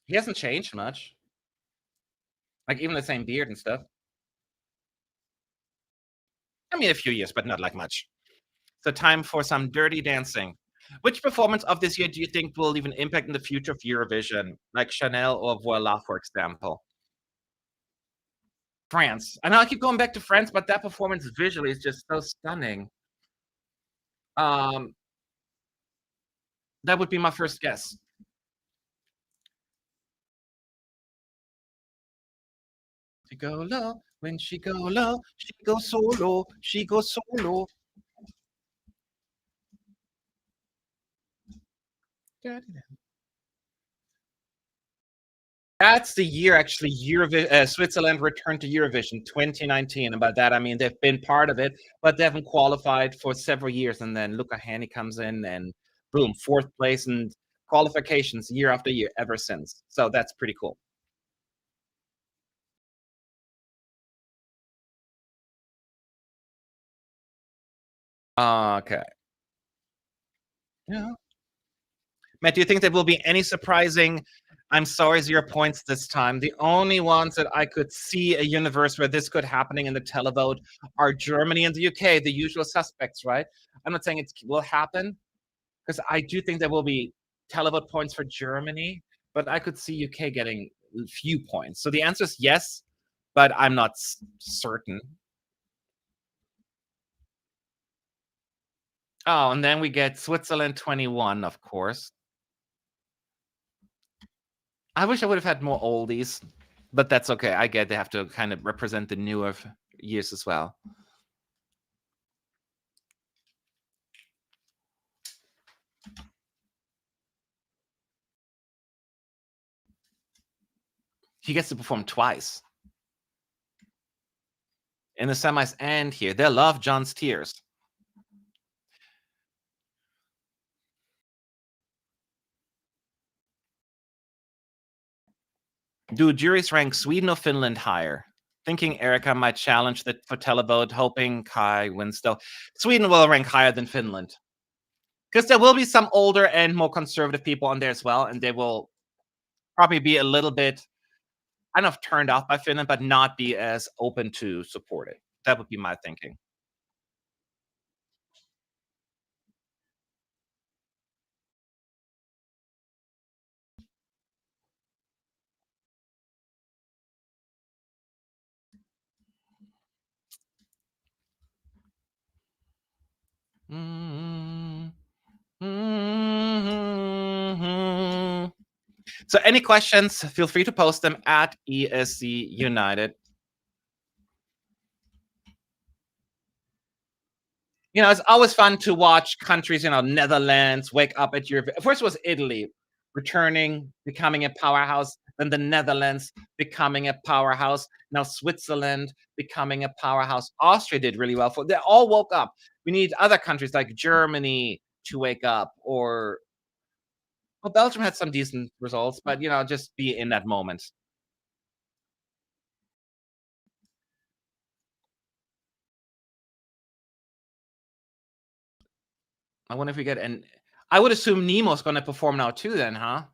He hasn't changed much. Like even the same beard and stuff. I mean, a few years, but not like much. So time for some dirty dancing. Which performance of this year do you think will leave an impact in the future of Eurovision, like Chanel or Voila, for example? France. I know I keep going back to France, but that performance visually is just so stunning. Um, that would be my first guess. She go low, when she go low, she goes solo, she goes solo. That's the year actually Switzerland returned to Eurovision 2019, and by that I mean they've been part of it, but they haven't qualified for several years, and then Luca Hänni comes in and boom, 4th place and qualifications year after year ever since. So that's pretty cool. Okay. Yeah. Matt, do you think there will be any surprising I'm sorry, 0 points this time? The only ones that I could see a universe where this could happening in the televote are Germany and the UK, the usual suspects, right? I'm not saying it will happen because I do think there will be televote points for Germany, but I could see UK getting a few points. So the answer is yes, but I'm not certain. Oh, and then we get Switzerland 21, of course. I wish I would have had more oldies, but that's okay. I get they have to kind of represent the newer years as well. He gets to perform twice in the semis and here. They love John's tears. Do juries rank Sweden or Finland higher? Thinking Erica might challenge the for televote, hoping Kai wins though. Sweden will rank higher than Finland. Because there will be some older and more conservative people on there as well, and they will probably be a little bit, I don't know if turned off by Finland, but not be as open to support it. That would be my thinking. Mhm. Mhm. So any questions, feel free to post them at ESC United. It's always fun to watch countries, Netherlands wake up at your first was Italy returning, becoming a powerhouse, then the Netherlands becoming a powerhouse, now Switzerland becoming a powerhouse. Austria did really well for they all woke up. We need other countries like Germany to wake up or well, Belgium had some decent results, but just be in that moment. I wonder if we get and I would assume Nemo's gonna perform now too then, huh?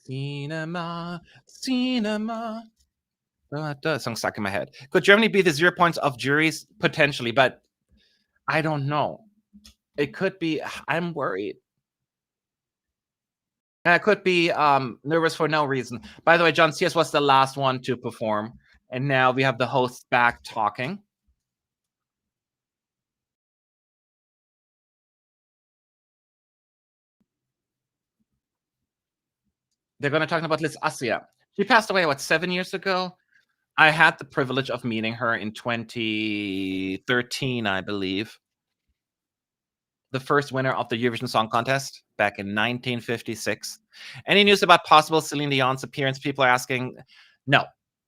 Cinema, cinema. That song stuck in my head. Could Germany be the 0 points of juries? Potentially, but I don't know. It could be I'm worried. And it could be nervous for no reason. By the way, John CS was the last one to perform, and now we have the hosts back talking. They're going to talk about Liz Asia. She passed away, what, 7 years ago? I had the privilege of meeting her in 2013, I believe. The first winner of the Eurovision Song Contest back in 1956. Any news about possible Celine Dion's appearance? People are asking. No,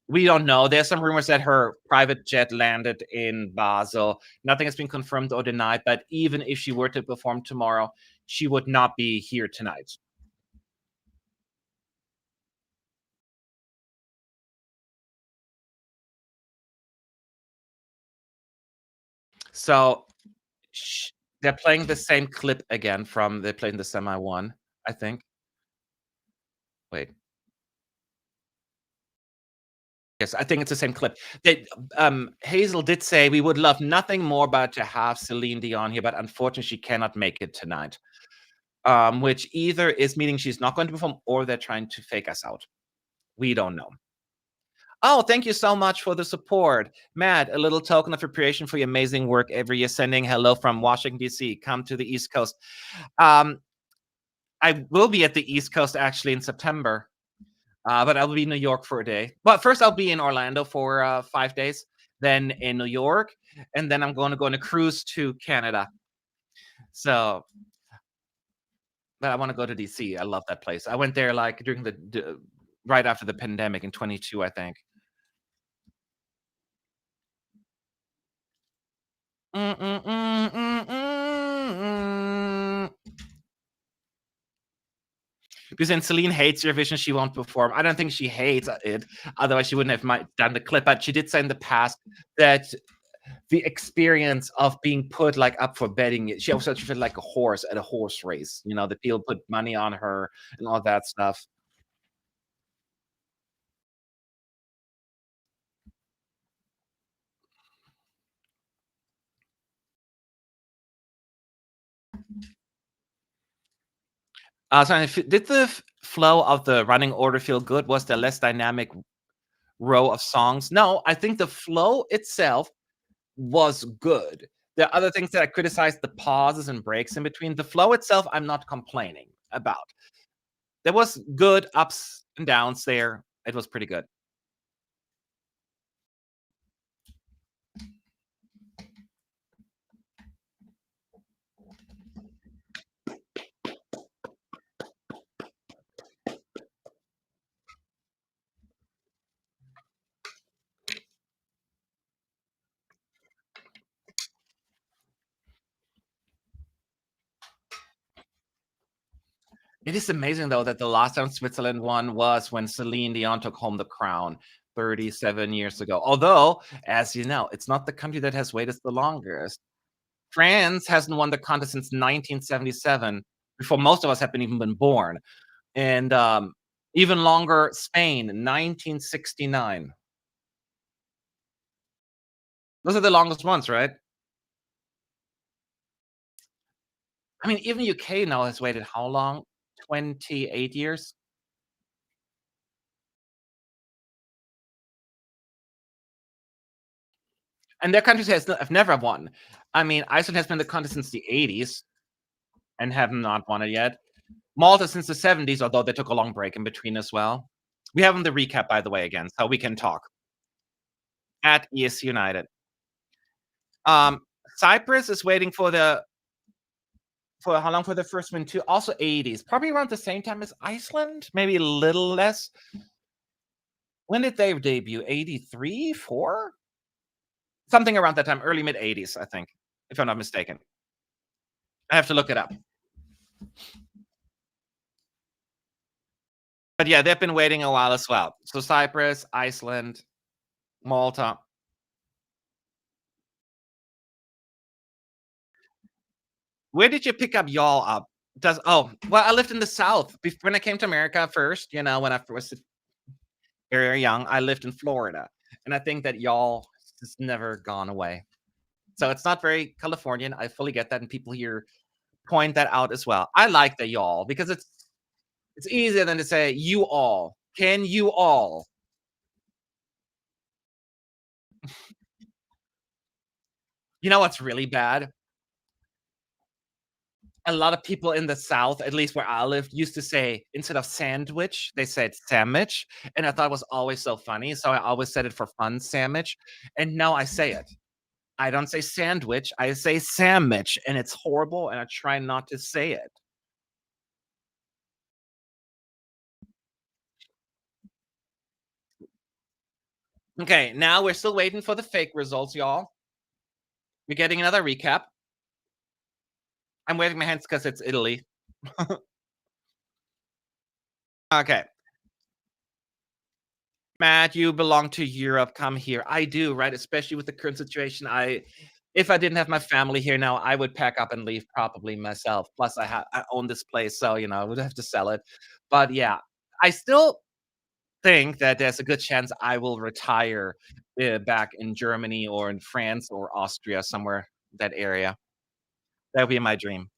we don't know. There's some rumors that her private jet landed in Basel. Nothing has been confirmed or denied, but even if she were to perform tomorrow, she would not be here tonight. So they're playing the same clip again from they played in the semi one, I think. Wait. Yes, I think it's the same clip. Hazel did say we would love nothing more but to have Celine Dion here, but unfortunately she cannot make it tonight. Which either is meaning she's not going to perform or they're trying to fake us out. We don't know. Oh, thank you so much for the support. Matt, a little token of appreciation for your amazing work every year. Sending hello from Washington, D.C. Come to the East Coast. I will be at the East Coast actually in September. But I'll be in New York for a day. But first, I'll be in Orlando for 5 days. then in New York, and then I'm going to go on a cruise to Canada. So, but I want to go to DC. I love that place. I went there like during right after the pandemic in 22, I think. Mm, mm, mm, mm, mm, mm. Because then Celine hates Eurovision, she won't perform. I don't think she hates it, otherwise she wouldn't have done the clip. But she did say in the past that the experience of being put like up for betting, she also felt like a horse at a horse race. You know, the people put money on her and all that stuff. So did the flow of the running order feel good? Was there less dynamic row of songs? No, I think the flow itself was good. There are other things that I criticized, the pauses and breaks in between. The flow itself, I'm not complaining about. There was good ups and downs there. It was pretty good. It is amazing though that the last time Switzerland won was when Celine Dion took home the crown 37 years ago. Although, as you know, it's not the country that has waited the longest. France hasn't won the contest since 1977, before most of us have been even been born. And even longer, Spain, 1969. Those are the longest ones, right? I mean, even UK now has waited how long? 28 years? And their countries have never won. I mean, Iceland has been in the contest since the 80s and have not won it yet. Malta since the 70s, although they took a long break in between as well. We have them the recap, by the way, again, so we can talk. At ES United. Um, Cyprus is waiting for how long for the first win too? Also 80s, probably around the same time as Iceland, maybe a little less. When did they debut? 83, 4? Something around that time, early mid 80s, I think, if I'm not mistaken. I have to look it up. But yeah, they've been waiting a while as well. So Cyprus, Iceland, Malta. Where did you pick up y'all up? Does well, I lived in the South when I came to America first. You know, when I was very young, I lived in Florida, and I think that y'all has never gone away. So it's not very Californian. I fully get that, and people here point that out as well. I like the y'all because it's easier than to say you all. Can you all? You know what's really bad? A lot of people in the South, at least where I lived, used to say instead of sandwich, they said sandwich, and I thought it was always so funny, so I always said it for fun, sandwich, and now I say it. I don't say sandwich, I say sandwich, and it's horrible, and I try not to say it. Okay, now we're still waiting for the fake results, y'all. We're getting another recap. I'm waving my hands because it's Italy. Okay. Matt, you belong to Europe. Come here. I do, right? Especially with the current situation. If I didn't have my family here now, I would pack up and leave probably myself. Plus, I own this place, so I would have to sell it. But yeah, I still think that there's a good chance I will retire back in Germany or in France or Austria, somewhere that area. That would be my dream.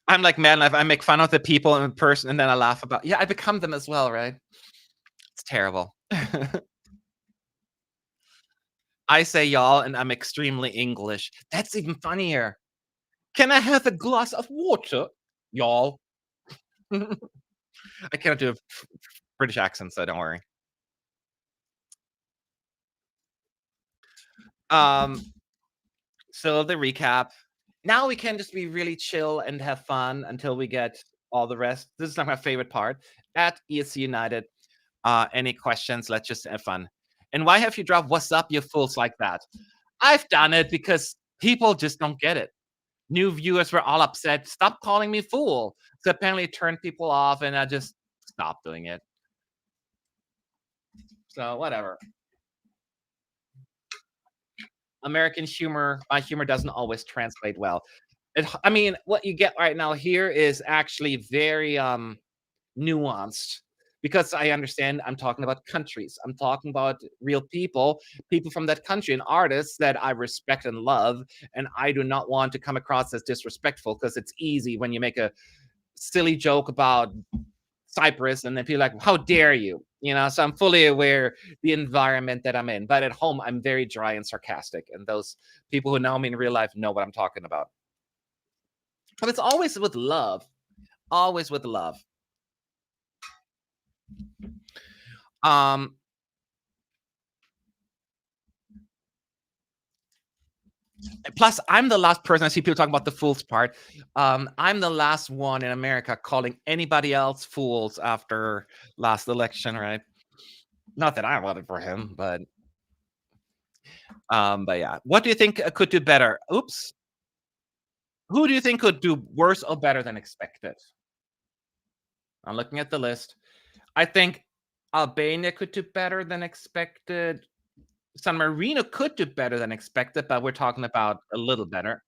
I'm like mad life. I make fun of the people in person, and then I laugh about. Yeah, I become them as well, right? It's terrible. I say y'all, and I'm extremely English. That's even funnier. Can I have a glass of water? y'all. I cannot do a British accent, so don't worry. Um, so the recap. Now we can just be really chill and have fun until we get all the rest. This is like my favorite part. At ESC United, any questions? Let's just have fun. And why have you dropped "What's up, you fools" like that? I've done it because people just don't get it. New viewers were all upset. Stop calling me fool. So apparently it turned people off, and I just stopped doing it. So whatever. American humor, my humor doesn't always translate well. I mean, what you get right now here is actually very nuanced because I understand I'm talking about countries. I'm talking about real people, people from that country, and artists that I respect and love. And I do not want to come across as disrespectful because it's easy when you make a silly joke about Cyprus and then people are like, how dare you? You know, so I'm fully aware the environment that I'm in. But at home, I'm very dry and sarcastic. And those people who know me in real life know what I'm talking about. But it's always with love. Always with love. Um, Plus, I'm the last person I see people talking about the fools part. I'm the last one in America calling anybody else fools after last election, right? Not that I voted for him, but yeah. What do you think could do better? Oops. Who do you think could do worse or better than expected? I'm looking at the list. I think Albania could do better than expected. San Marino could do better than expected, but we're talking about a little better.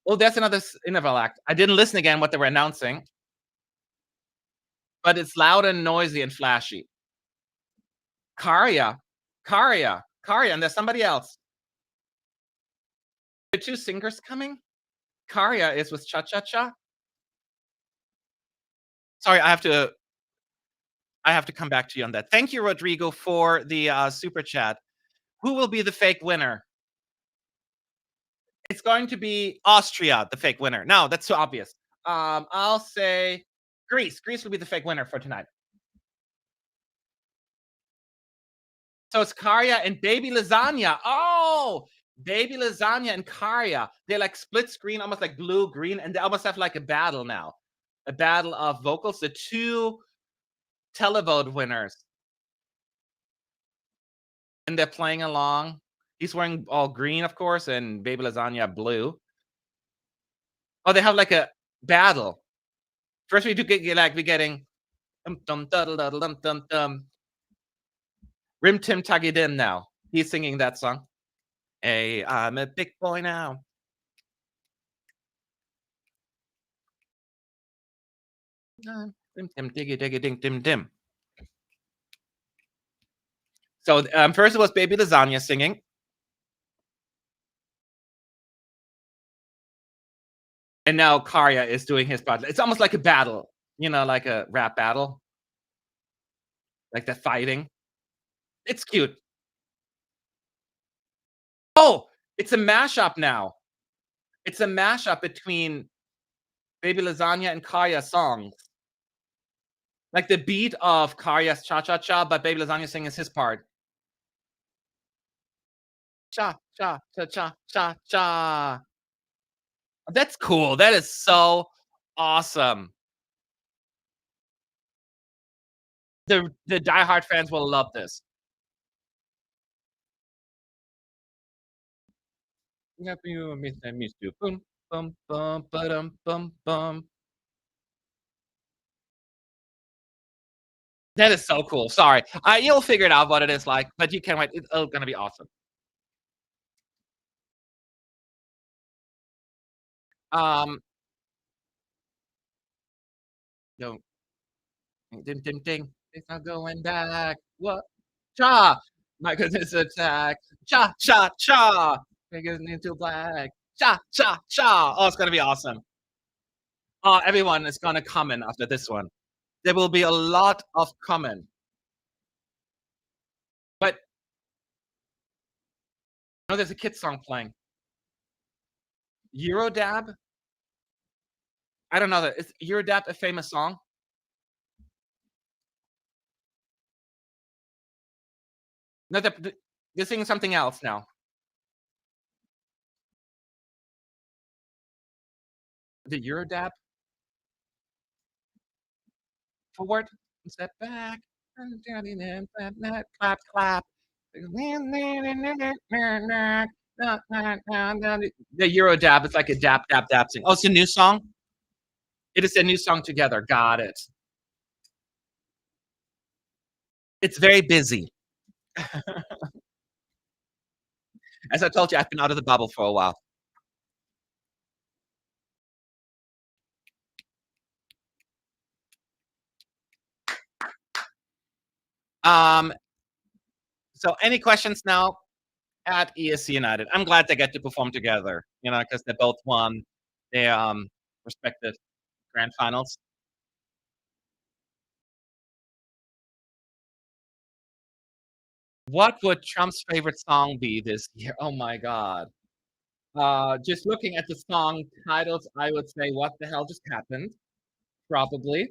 Oh, that's another interval act. I didn't listen again what they were announcing, but it's loud and noisy and flashy. Karia, Karia, and there's somebody else. There are two singers coming. Karia is with Cha Cha Cha. Sorry, I have to come back to you on that. Thank you, Rodrigo, for the super chat. Who will be the fake winner? It's going to be Austria, the fake winner. No, that's too obvious. I'll say Greece. Greece will be the fake winner for tonight. So it's Karya and Baby Lasagna. Oh, Baby Lasagna and Karya. They're like split screen, almost like blue, green, and they almost have like a battle now. A battle of vocals. The two televote winners. And they're playing along. He's wearing all green, of course, and Baby Lasagna blue. Oh, they have like a battle. First, we do get like we getting dum dum dum dum dum dum dum. Rim Tim Tuggy Dim now. He's singing that song. Hey, I'm a big boy now. Dim dim diggy diggy ding dim dim. So first it was Baby Lasagna singing. And now Karya is doing his part. It's almost like a battle, you know, like a rap battle, like the fighting. It's cute. Oh, it's a mashup now. It's a mashup between Baby Lasagna and Karya songs. Like the beat of Karya's Cha Cha Cha, but Baby Lasagna singing is his part. Cha cha cha cha cha cha. That's cool. That is so awesome. The diehard fans will love this. Yep, you miss and miss you. Boom, bum, bum, ba-dum, bum, bum. That is so cool. Sorry. You'll figure it out what it is like, but you can't wait. It's gonna be awesome. Um, no, ding, ding, ding. It's not going back. What? Cha! My goodness, attack. Cha, cha, cha. Fingers into black. Cha, cha, cha. Oh, it's gonna be awesome. Everyone is gonna comment after this one. There will be a lot of comment. But no, there's a kid song playing. Eurodab? I don't know that. Is Eurodap a famous song? No, they're singing something else now. The Eurodap forward, step back, clap, clap. The Eurodap, it's like a dap, dap, dap sing. Oh, it's a new song? It is a new song together. Got it. It's very busy. As I told you, I've been out of the bubble for a while. Um, so any questions now at ESC United? I'm glad they get to perform together, because they both won their respective grand finals. What would Trump's favorite song be this year? Oh my God. Just looking at the song titles, I would say, "What the hell just happened?" Probably,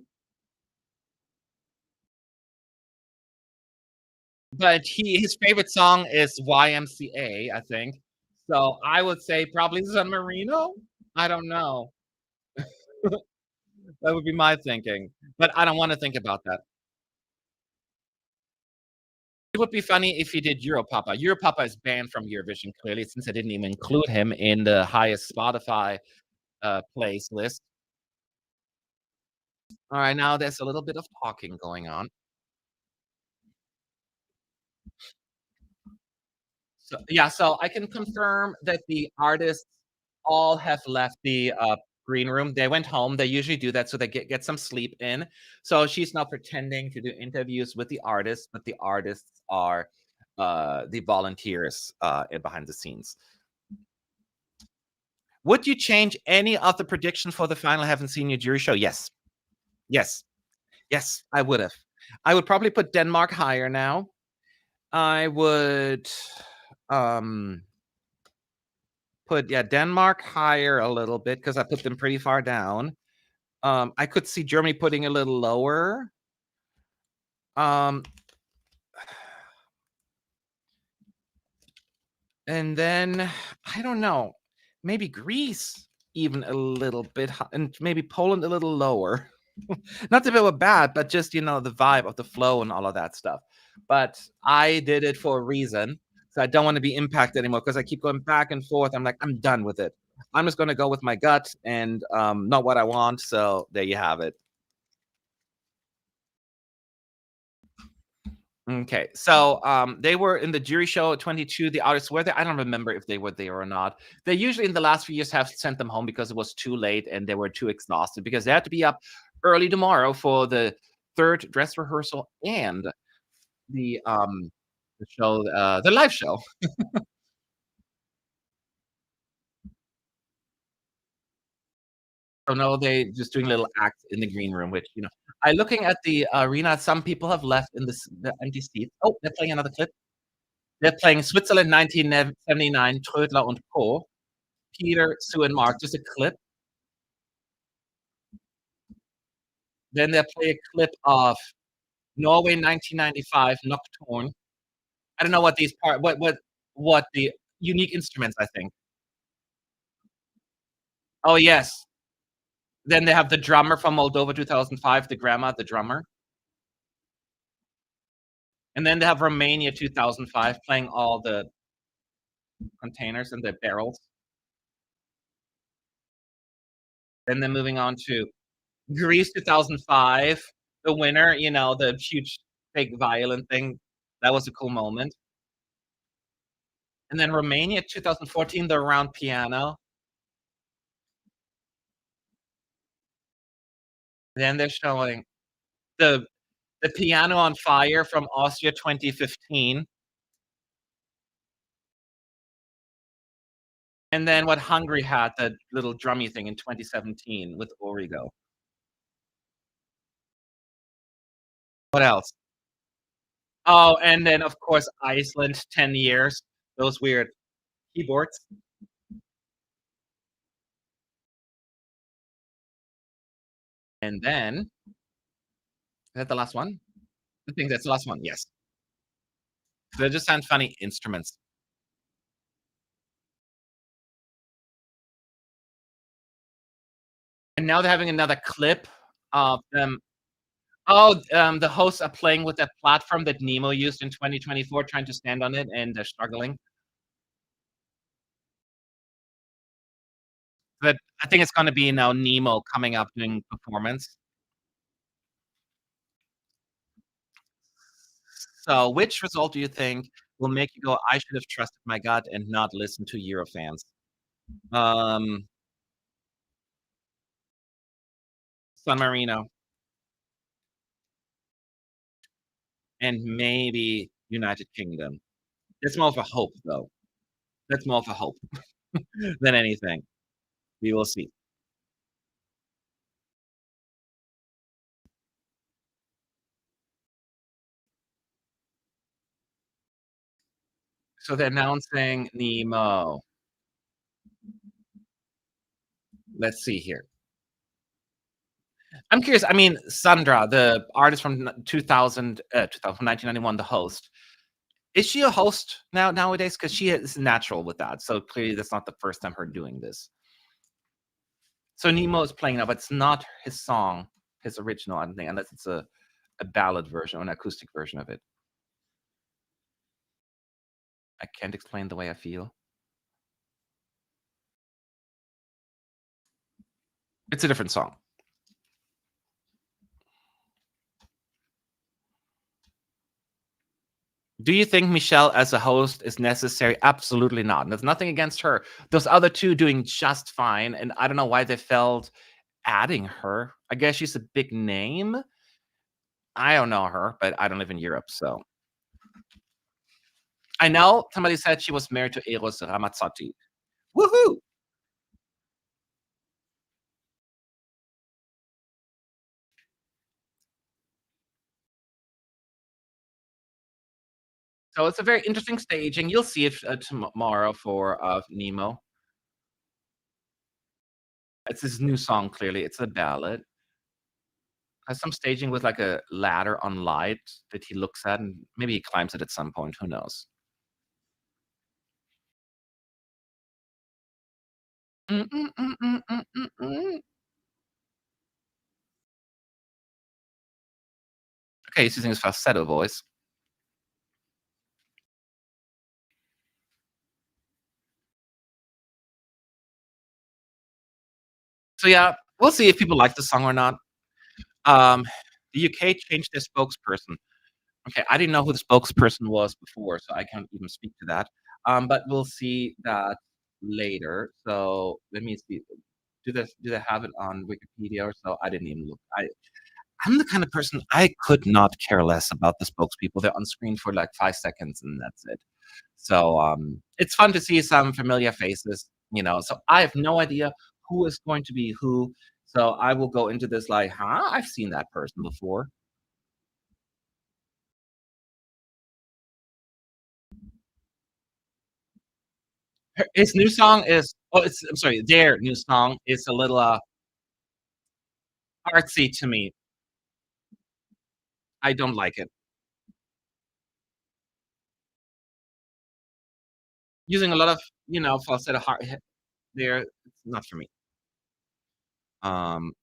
but his favorite song is YMCA, I think. So I would say probably San Marino. I don't know. That would be my thinking, but I don't want to think about that. It would be funny if he did Europapa. Europapa is banned from Eurovision clearly, since I didn't even include him in the highest Spotify plays list. All right, now there's a little bit of talking going on. So yeah, so I can confirm that the artists all have left the green room. They went home. They usually do that so they get some sleep in. So she's now pretending to do interviews with the artists, but the artists are the volunteers behind the scenes. Would you change any of the predictions for the final Haven't Seen Your Jury Show? Yes. Yes. Yes, I would have. I would probably put Denmark higher now. I would um put, yeah, Denmark higher a little bit because I put them pretty far down. I could see Germany putting a little lower. Um, and then I don't know, maybe Greece even a little bit, and maybe Poland a little lower. Not that they were bad, but just the vibe of the flow and all of that stuff. But I did it for a reason, so I don't want to be impacted anymore because I keep going back and forth. I'm like, I'm done with it. I'm just going to go with my gut and not what I want. So there you have it. Okay, so they were in the jury show at 22. The artists were there. I don't remember if they were there or not. They usually in the last few years have sent them home because it was too late and they were too exhausted because they had to be up early tomorrow for the third dress rehearsal and the show, the live show. So no, they just doing little acts in the green room, which I looking at the arena. Some people have left in the empty seats. Oh, they're playing another clip. They're playing Switzerland 1979, Trödler und Co. Peter, Sue, and Mark. Just a clip. Then they play a clip of Norway 1995, Nocturne. I don't know what these part what the unique instruments, I think. Oh, yes. Then they have the drummer from Moldova 2005, the grandma, the drummer. And then they have Romania 2005 playing all the containers and the barrels. Then they're moving on to Greece 2005, the winner, the huge fake violin thing. That was a cool moment. And then Romania 2014, the round piano. Then they're showing the Piano on Fire from Austria 2015. And then what Hungary had, the little drummy thing in 2017 with Origo. What else? Oh, and then, of course, Iceland, 10 years. Those weird keyboards. And then is that the last one? I think that's the last one, yes. They just sound funny instruments. And now they're having another clip of them. Oh, the hosts are playing with that platform that Nemo used in 2024, trying to stand on it, and they're struggling. But I think it's gonna be now Nemo coming up doing performance. So, which result do you think will make you go, "I should have trusted my gut and not listened to Eurofans"? Um, San Marino and maybe United Kingdom. That's more of a hope, though. That's more of a hope than anything. We will see. So they're announcing Nemo. Let's see here. I'm curious. I mean, Sandra, the artist from 1991, the host. Is she a host nowadays? Because she is natural with that. So clearly, that's not the first time her doing this. So Nemo is playing now, but it's not his song, his original, I don't think, unless it's a ballad version or an acoustic version of it. I can't explain the way I feel. It's a different song. Do you think Michelle as a host is necessary? Absolutely not. There's nothing against her. Those other two doing just fine, and I don't know why they felt adding her. I guess she's a big name. I don't know her, but I don't live in Europe, so I know somebody said she was married to Eros Ramazzotti. Woohoo! So it's a very interesting staging. You'll see it tomorrow for Nemo. It's his new song. Clearly, it's a ballad. Has some staging with like a ladder on light that he looks at, and maybe he climbs it at some point. Who knows? Mm, mm, mm, mm, mm, mm, mm. Okay, he's using his falsetto voice. So yeah, we'll see if people like the song or not. Um, the UK changed their spokesperson. Okay, I didn't know who the spokesperson was before, so I can't even speak to that. But we'll see that later. So let me see. Do they have it on Wikipedia or so? I didn't even look. I'm the kind of person I could not care less about the spokespeople. They're on screen for like 5 seconds and that's it. So it's fun to see some familiar faces. So I have no idea who is going to be who. So I will go into this like, huh? I've seen that person before. His new song is I'm sorry, their new song is a little artsy to me. I don't like it. Using a lot of falsetto heart there, it's not for me. Um,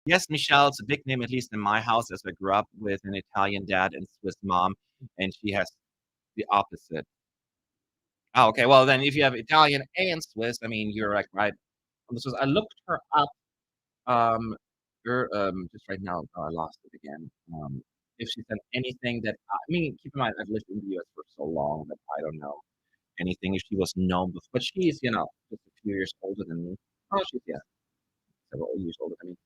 yes, Michelle, it's a big name, at least in my house, as I grew up with an Italian dad and Swiss mom, and she has the opposite. Oh, okay. Well, then if you have Italian and Swiss, I mean, you're like right on the Swiss. I looked her up um just right now. Oh, I lost it again. If she said anything that I mean, keep in mind I've lived in the US for so long that I don't know anything if she was known before. But she's just a few years older than me. Oh, she's yeah, several years older than me.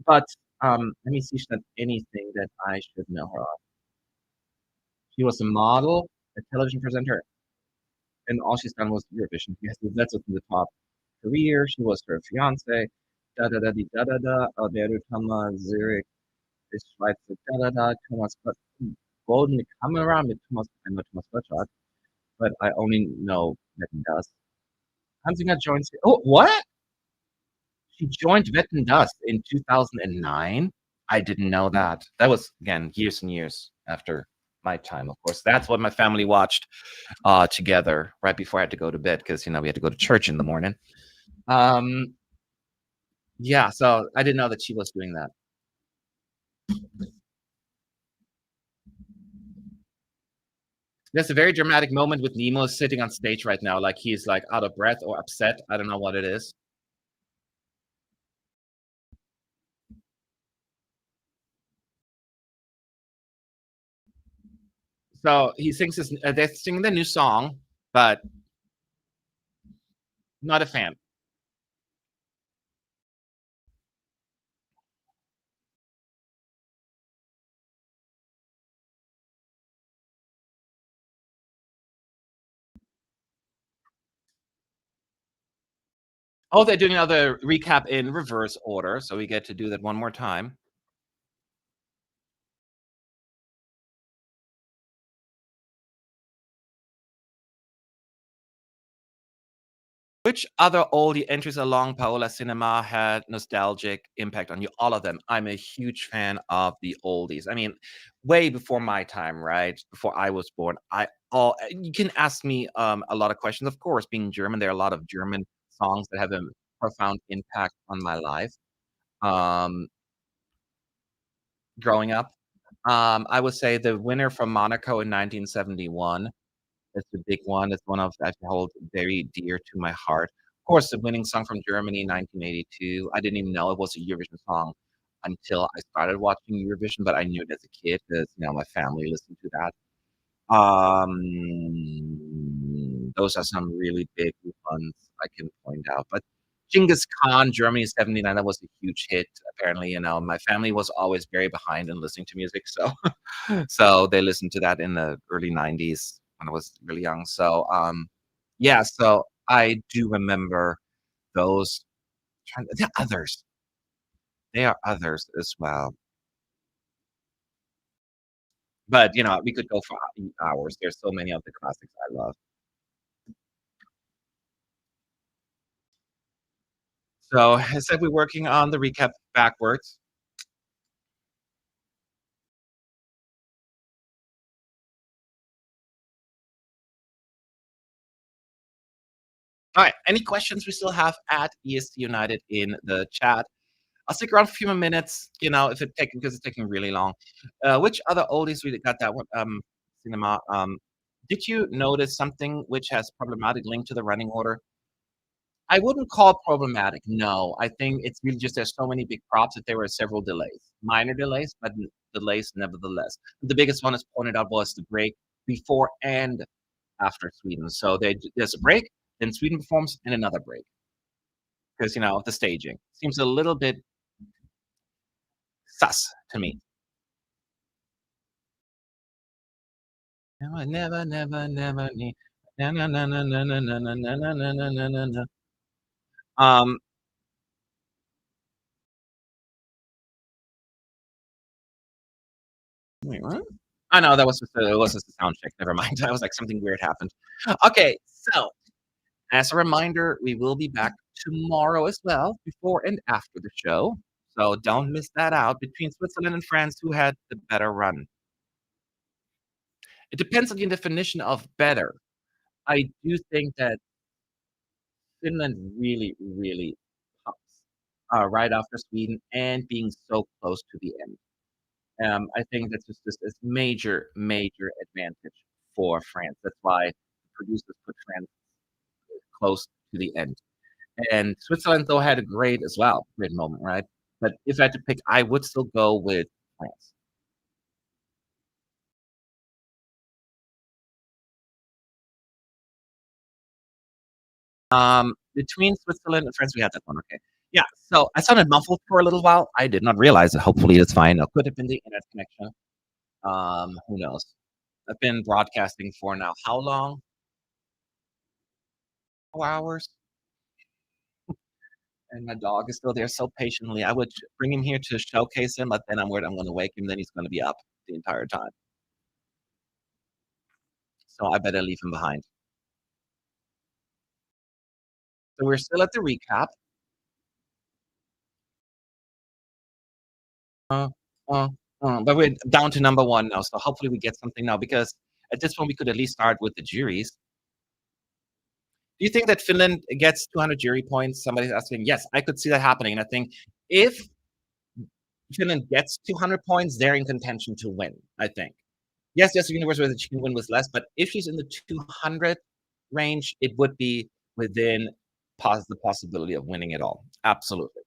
But let me see if she said anything that I should know her of. She was a model, a television presenter, and all she's done was Eurovision. Yes, that's what's in the top career. She was her fiance. Da da da da da da. Der Thomas Zurich ist Schweizer. Da da da. Thomas Golden Camera mit Thomas Gottschalk. But I only know that he does. Hunziker joined. Oh, what? She joined Wetten Das in 2009? I didn't know that. That was, again, years and years after my time, of course. That's what my family watched, together right before I had to go to bed because, we had to go to church in the morning. Um, yeah, so I didn't know that she was doing that. There's a very dramatic moment with Nemo sitting on stage right now, like he's, like, out of breath or upset. I don't know what it is. So he sings his they're singing the new song, but not a fan. Oh, they're doing another recap in reverse order, so we get to do that one more time. Which other oldie entries along Paola Cinema had nostalgic impact on you? All of them. I'm a huge fan of the oldies. I mean, way before my time, right? Before I was born. You can ask me a lot of questions. Of course, being German, there are a lot of German songs that have a profound impact on my life. Um, growing up. I would say the winner from Monaco in 1971 is the big one. It's one of that I hold very dear to my heart. Of course, the winning song from Germany in 1982, I didn't even know it was a Eurovision song until I started watching Eurovision, but I knew it as a kid because, my family listened to that. Those are some really big ones I can point out. But Genghis Khan, Germany '79, that was a huge hit. Apparently, my family was always very behind in listening to music, so so they listened to that in the early '90s when I was really young. So, yeah, so I do remember those. There are others. There are others as well. But we could go for hours. There's so many of the classics I love. So I said we're working on the recap backwards. All right. Any questions we still have at ESC United in the chat? I'll stick around for a few more minutes, if it taking because it's taking really long. Which other oldies we got that one? Cinema. Did you notice something which has problematic link to the running order? I wouldn't call it problematic. No, I think it's really just there's so many big props that there were several delays, minor delays, but delays nevertheless. The biggest one is pointed out was the break before and after Sweden. So there's a break, then Sweden performs, and another break because the staging seems a little bit sus to me. No, I never, never, never need. Na na na na na na na na na na na na na na. Um, wait, what? Oh no, that was just a sound check. Never mind. I was like something weird happened. Okay, so as a reminder, we will be back tomorrow as well, before and after the show. So don't miss that out. Between Switzerland and France, who had the better run? It depends on your definition of better. I do think that Finland really, really pops right after Sweden and being so close to the end. I think that's just this major, major advantage for France. That's why producers put France close to the end. And Switzerland, though, had a great as well, great moment, right? But if I had to pick, I would still go with France. Between Switzerland and France, we had that one. Okay. Yeah. So I sounded muffled for a little while. I did not realize it. Hopefully, it's fine. It could have been the internet connection. Who knows? I've been broadcasting for now how long? 4 hours, and my dog is still there so patiently. I would bring him here to showcase him, but then I'm worried I'm going to wake him. Then he's going to be up the entire time. So I better leave him behind. So we're still at the recap. Uh, uh, but we're down to number 1 now, so hopefully we get something now because at this point we could at least start with the juries. Do you think that Finland gets 200 jury points? Somebody's asking. Yes, I could see that happening, and I think if Finland gets 200 points, they're in contention to win, I think. Yes, yes, the universe where she can win with less, but if she's in the 200 range, it would be within the possibility of winning it all. Absolutely.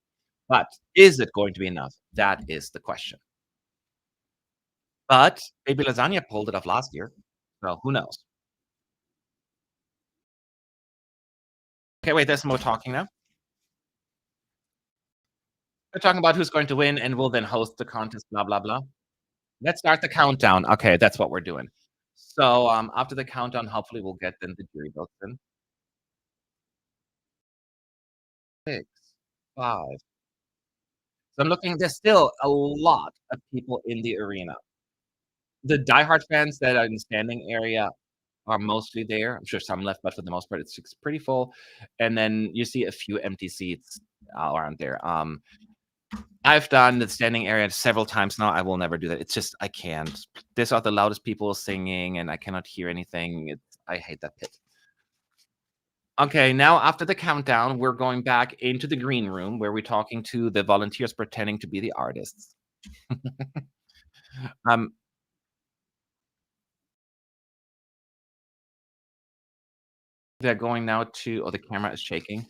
But is it going to be enough? That is the question. But Baby Lasagna pulled it off last year, so who knows? Okay, wait, there's more talking now. We're talking about who's going to win and will then host the contest, blah, blah, blah. Let's start the countdown. Okay, that's what we're doing. So, after the countdown, hopefully we'll get then the jury votes in. 6, 5. So I'm looking, there's still a lot of people in the arena. The diehard fans that are in the standing area are mostly there. I'm sure some left, but for the most part, it's pretty full. And then you see a few empty seats around there. I've done the standing area several times now. I will never do that. It's just I can't. These are the loudest people singing, and I cannot hear anything. I hate that pit. Okay, now after the countdown, we're going back into the green room where we're talking to the volunteers pretending to be the artists. um, they're going now to. Oh, the camera is shaking.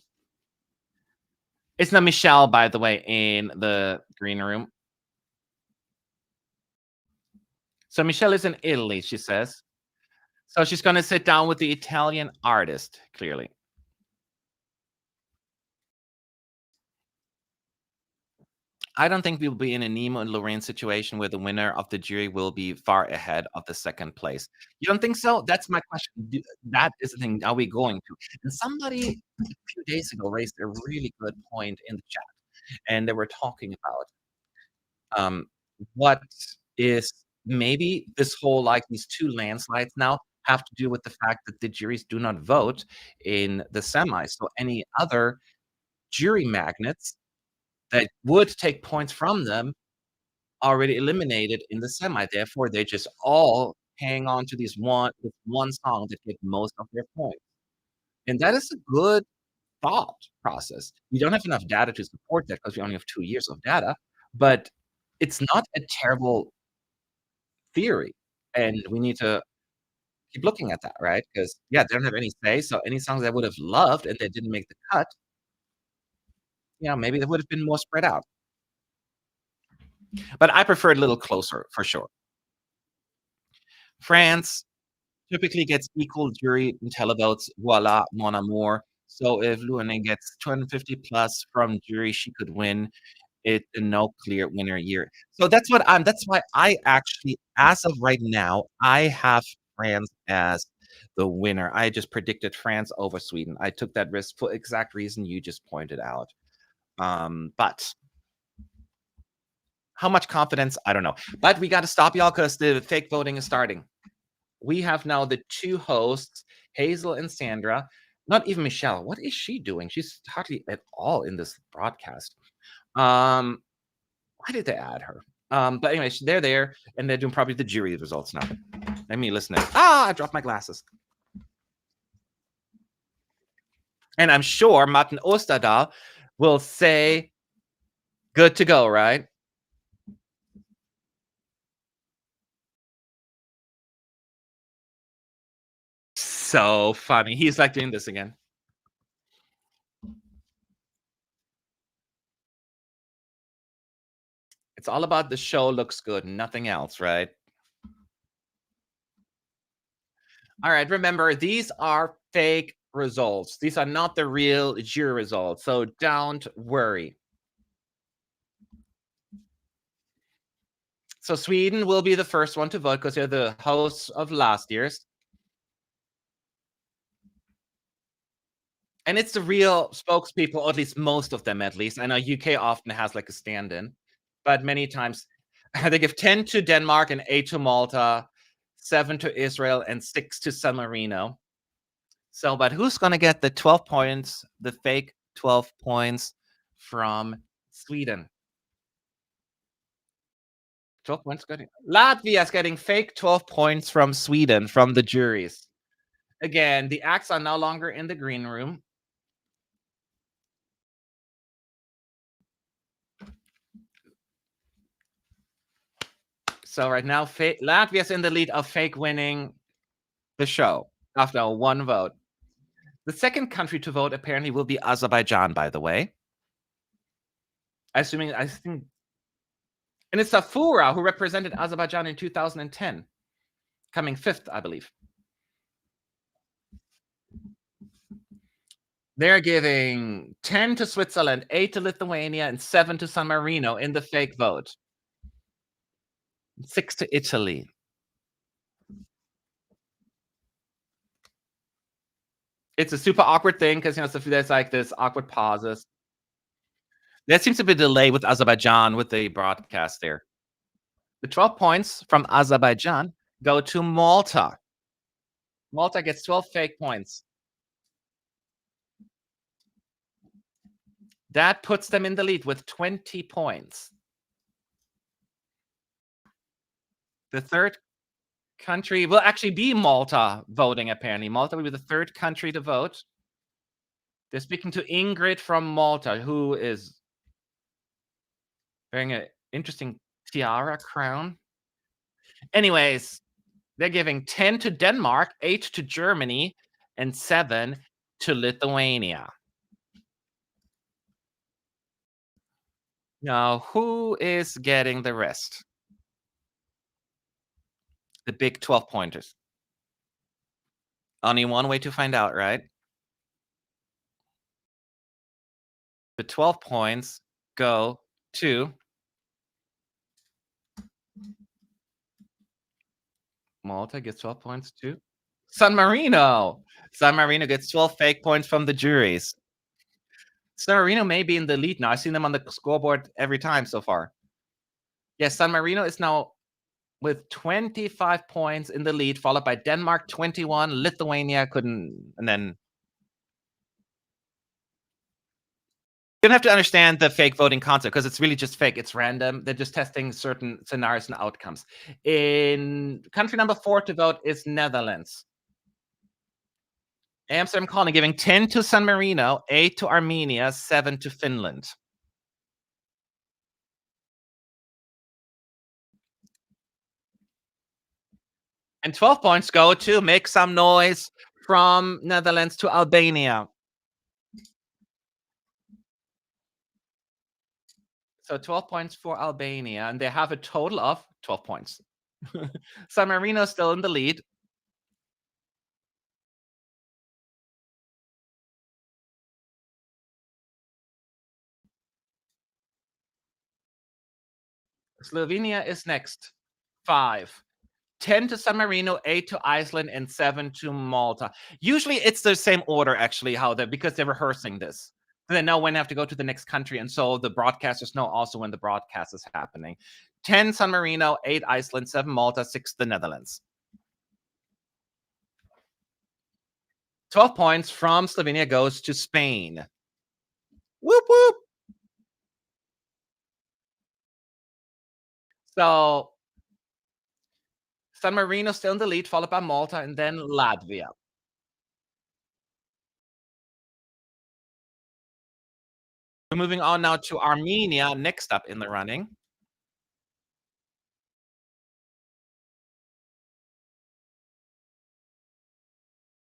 It's not Michelle, by the way, in the green room. So Michelle is in Italy, she says. So she's going to sit down with the Italian artist, clearly. I don't think we'll be in a Nemo and Lorraine situation where the winner of the jury will be far ahead of the second place. You don't think so? That's my question. That is the thing. Are we going to? And somebody a few days ago raised a really good point in the chat, and they were talking about what is maybe this whole like these two landslides now have to do with the fact that the juries do not vote in the semis. So any other jury magnets that would take points from them already eliminated in the semi. Therefore, they just all hang on to this one song that get most of their points. And that is a good thought process. We don't have enough data to support that because we only have 2 years of data, but it's not a terrible theory, and we need to keep looking at that, right? Because, yeah, they don't have any say, so any songs I would have loved and they didn't make the cut, maybe they would have been more spread out. But I prefer it a little closer for sure. France typically gets equal jury and televotes, voila, mon amour. So if Luane gets 250 plus from jury, she could win it and no clear winner year. So that's why I actually, as of right now, I have France as the winner. I just predicted France over Sweden. I took that risk for exact reason you just pointed out. But how much confidence? I don't know. But we got to stop y'all because the fake voting is starting. We have now the two hosts, Hazel and Sandra. Not even Michelle. What is she doing? She's hardly at all in this broadcast. Why did they add her? But anyway, they're there and they're doing probably the jury results now. Let me listen. I dropped my glasses. And I'm sure Martin Osterdahl will say, good to go, right? So funny. He's like doing this again. It's all about the show looks good, nothing else, right? All right, remember, these are fake results. These are not the real jury results, so don't worry. So Sweden will be the first one to vote because they're the hosts of last year's. And it's the real spokespeople, or at least most of them, at least. I know UK often has like a stand-in, but many times they give 10 to Denmark and 8 to Malta, 7 to Israel, and 6 to San Marino. So, but who's gonna get the 12 points, the fake 12 points from Sweden? 12 points getting Latvia's getting fake 12 points from Sweden from the juries. Again, the acts are no longer in the green room. So right now, Latvia's in the lead of fake winning the show after one vote. The second country to vote apparently will be Azerbaijan, by the way. Assuming I think, and it's Safura who represented Azerbaijan in 2010, coming fifth, I believe. They're giving 10 to Switzerland, 8 to Lithuania, and 7 to San Marino in the fake vote. 6 to Italy. It's a super awkward thing because, so there's like this awkward pauses. There seems to be a delay with Azerbaijan with the broadcast there. The 12 points from Azerbaijan go to Malta. Malta gets 12 fake points. That puts them in the lead with 20 points. The third country will actually be Malta voting, apparently. Malta will be the third country to vote. They're speaking to Ingrid from Malta, who is wearing an interesting tiara crown. Anyways, they're giving 10 to Denmark, 8 to Germany, and 7 to Lithuania. Now, who is getting the rest? The big 12 pointers. Only one way to find out, right? The 12 points go to Malta gets 12 points too. San Marino. San Marino gets 12 fake points from the juries. San Marino may be in the lead now. I've seen them on the scoreboard every time so far. Yes, San Marino is now with 25 points in the lead, followed by Denmark 21. Lithuania couldn't, and then you don't have to understand the fake voting concept because it's really just fake. It's random. They're just testing certain scenarios and outcomes. In country number 4 to vote is Netherlands. Amsterdam Colony giving 10 to San Marino, 8 to Armenia, 7 to Finland. And 12 points go to make some noise from Netherlands to Albania. So 12 points for Albania, and they have a total of 12 points. San Marino still in the lead. Slovenia is next. 5. 10 to San Marino, 8 to Iceland, and 7 to Malta. Usually it's the same order, actually, because they're rehearsing this. They know when they have to go to the next country, and so the broadcasters know also when the broadcast is happening. 10 San Marino, 8 Iceland, 7 Malta, 6 the Netherlands. 12 points from Slovenia goes to Spain. Whoop, whoop. So San Marino still in the lead, followed by Malta and then Latvia. We're moving on now to Armenia, next up in the running.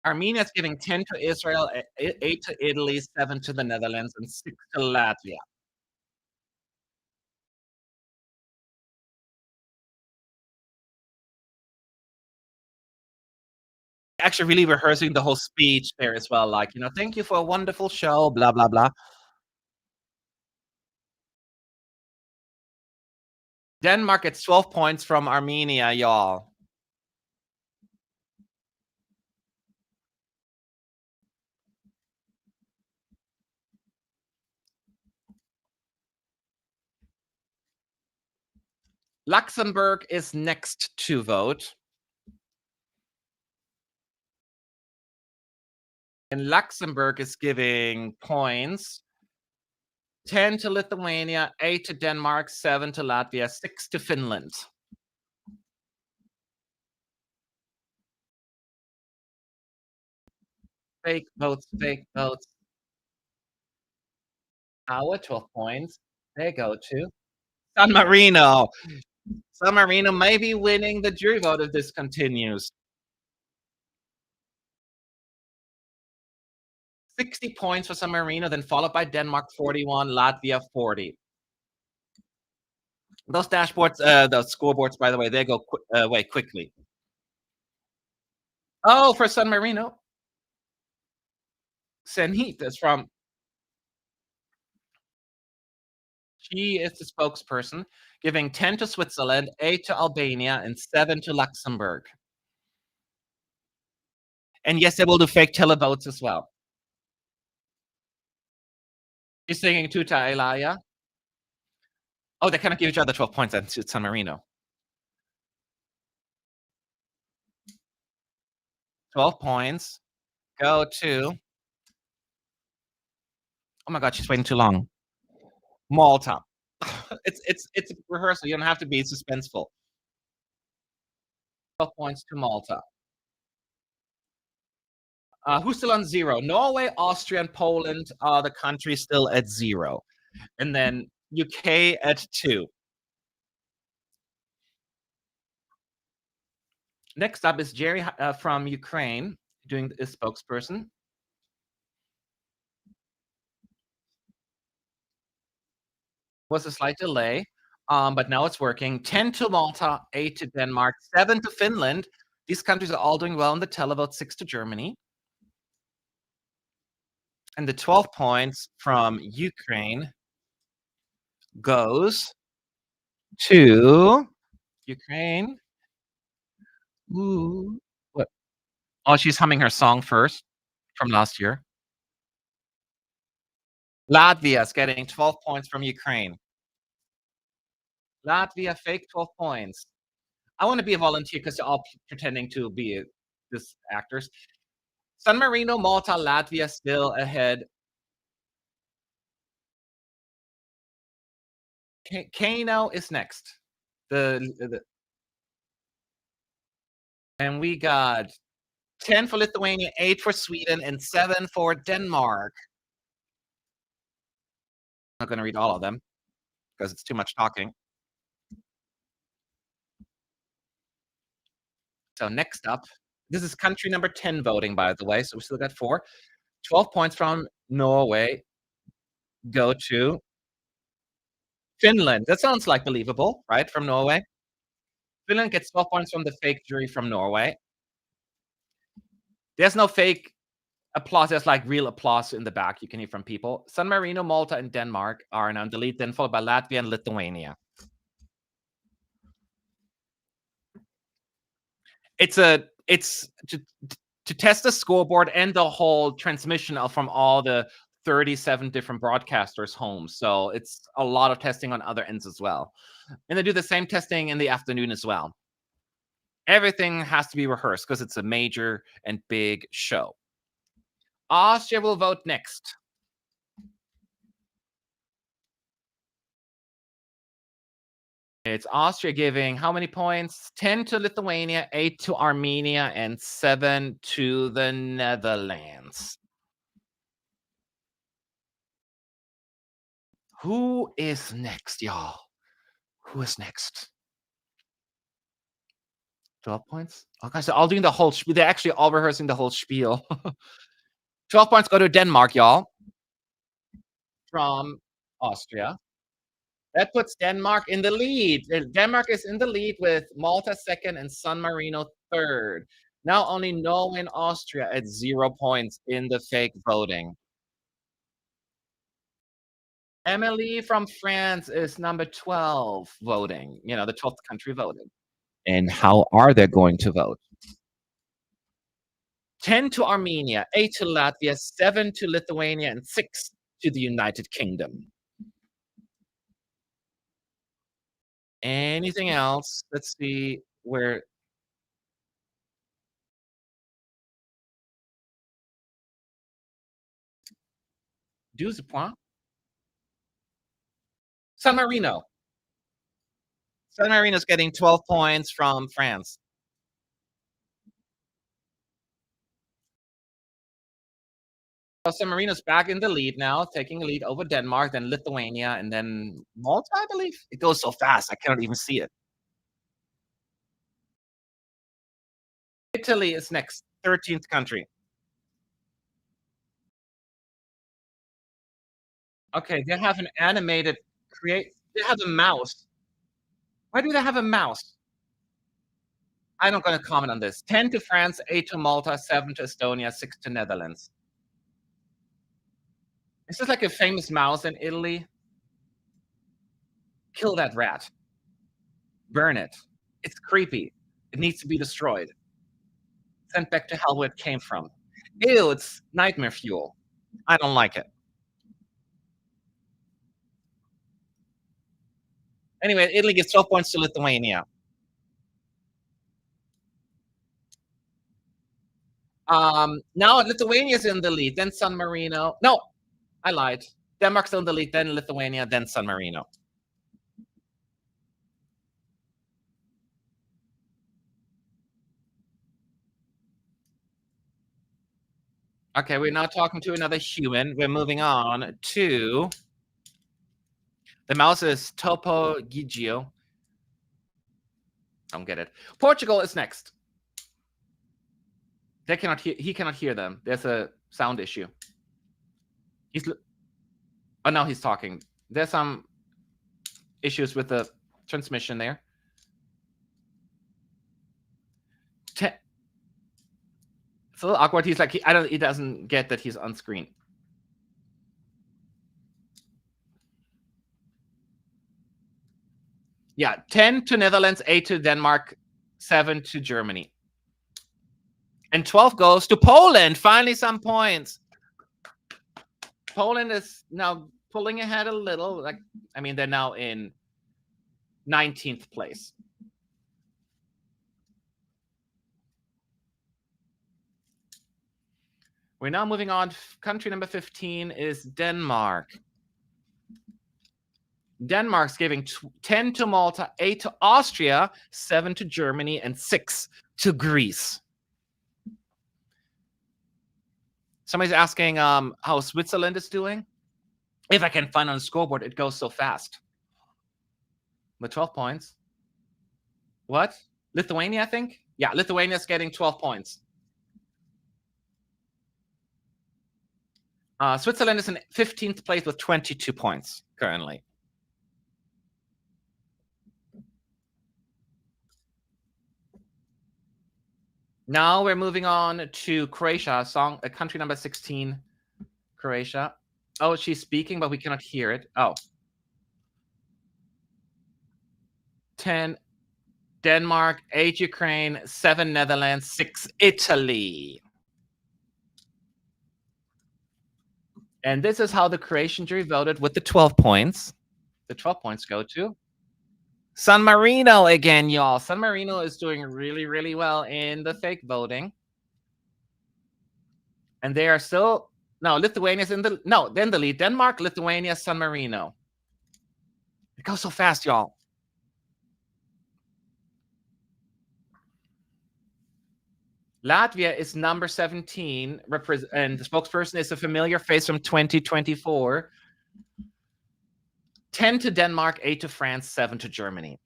Armenia is giving 10 to Israel, 8 to Italy, 7 to the Netherlands, and 6 to Latvia. Actually really rehearsing the whole speech there as well, like, "Thank you for a wonderful show, blah, blah, blah." Denmark gets 12 points from Armenia, y'all. Luxembourg is next to vote. And Luxembourg is giving points 10 to Lithuania, 8 to Denmark, 7 to Latvia, 6 to Finland. Fake votes, fake votes. Our 12 points, they go to San Marino. San Marino may be winning the jury vote if this continues. 60 points for San Marino, then followed by Denmark 41, Latvia 40. Those dashboards, those scoreboards, by the way, they go away quickly. Oh, for San Marino, Senhit is from. She is the spokesperson, giving 10 to Switzerland, 8 to Albania, and 7 to Luxembourg. And yes, they will do fake televotes as well. She's singing Tuta Elaya. Oh, they kind of give each other 12 points at San Marino. 12 points go to. Oh my God, she's waiting too long. Malta. It's a rehearsal. You don't have to be suspenseful. 12 points to Malta. Who's still on 0? Norway, Austria, and Poland are the countries still at 0. And then UK at 2. Next up is Jerry from Ukraine doing the spokesperson. Was a slight delay, but now it's working. 10 to Malta, 8 to Denmark, 7 to Finland. These countries are all doing well in the televote, 6 to Germany. And the 12 points from Ukraine goes to Ukraine. Ooh. What? Oh, she's humming her song first from last year. Latvia is getting 12 points from Ukraine. Latvia, fake 12 points. I want to be a volunteer because they're all pretending to be this actors. San Marino, Malta, Latvia still ahead. Kano is next. And we got 10 for Lithuania, 8 for Sweden, and 7 for Denmark. I'm not going to read all of them because it's too much talking. So next up, this is country number 10 voting, by the way. So we still got 4. 12 points from Norway go to Finland. That sounds like believable, right? From Norway. Finland gets 12 points from the fake jury from Norway. There's no fake applause. There's like real applause in the back you can hear from people. San Marino, Malta, and Denmark are now delete, then followed by Latvia and Lithuania. It's to test the scoreboard and the whole transmission from all the 37 different broadcasters home. So it's a lot of testing on other ends as well. And they do the same testing in the afternoon as well. Everything has to be rehearsed because it's a major and big show. Austria will vote next. It's Austria giving how many points? 10 to Lithuania, 8 to Armenia, and 7 to the Netherlands. Who is next, y'all? Who is next? 12 points? Oh, guys, they're all doing the whole spiel. They're actually all rehearsing the whole spiel. 12 points go to Denmark, y'all. From Austria. That puts Denmark in the lead. Denmark is in the lead with Malta second and San Marino third. Now only Norway and Austria at 0 points in the fake voting. Emily from France is number 12 voting, the 12th country voting. And how are they going to vote? 10 to Armenia, 8 to Latvia, 7 to Lithuania, and 6 to the United Kingdom. Anything else? Let's see where. 12 points. San Marino. San Marino's getting 12 points from France. San Marino's back in the lead now, taking a lead over Denmark, then Lithuania, and then Malta, I believe. It goes so fast, I cannot even see it. Italy is next, 13th country. Okay, they have an animated they have a mouse. Why do they have a mouse? I'm not gonna comment on this. 10 to France, 8 to Malta, 7 to Estonia, 6 to Netherlands. Is this like a famous mouse in Italy? Kill that rat. Burn it. It's creepy. It needs to be destroyed. Sent back to hell where it came from. Ew, it's nightmare fuel. I don't like it. Anyway, Italy gets 12 points to Lithuania. Now Lithuania's in the lead, then San Marino. No, I lied. Denmark's in the lead, then Lithuania, then San Marino. Okay, we're now talking to another human. We're moving on to the mouse is Topo Gigio. Don't get it. Portugal is next. They cannot hear. He cannot hear them. There's a sound issue. Oh, now he's talking. There's some issues with the transmission there. It's a little awkward. He's like, he doesn't get that he's on screen. Yeah, 10 to Netherlands, 8 to Denmark, 7 to Germany. And 12 goes to Poland. Finally, some points. Poland is now pulling ahead a little. They're now in 19th place. We're now moving on. Country number 15 is Denmark. Denmark's giving 10 to Malta, 8 to Austria, 7 to Germany, and 6 to Greece. Somebody's asking how Switzerland is doing. If I can find on the scoreboard, it goes so fast. With 12 points. What? Lithuania, I think? Yeah, Lithuania's getting 12 points. Switzerland is in 15th place with 22 points currently. Now we're moving on to Croatia, country number 16, Croatia. Oh, she's speaking, but we cannot hear it. Oh. 10, Denmark, 8, Ukraine, 7, Netherlands, 6, Italy. And this is how the Croatian jury voted with the 12 points. The 12 points go to San Marino again, y'all. San Marino is doing really, really well in the fake voting. And they are still... No, Lithuania's in the... No, then the lead. Denmark, Lithuania, San Marino. It goes so fast, y'all. Latvia is number 17, and the spokesperson is a familiar face from 2024. 10 to Denmark, 8 to France, 7 to Germany.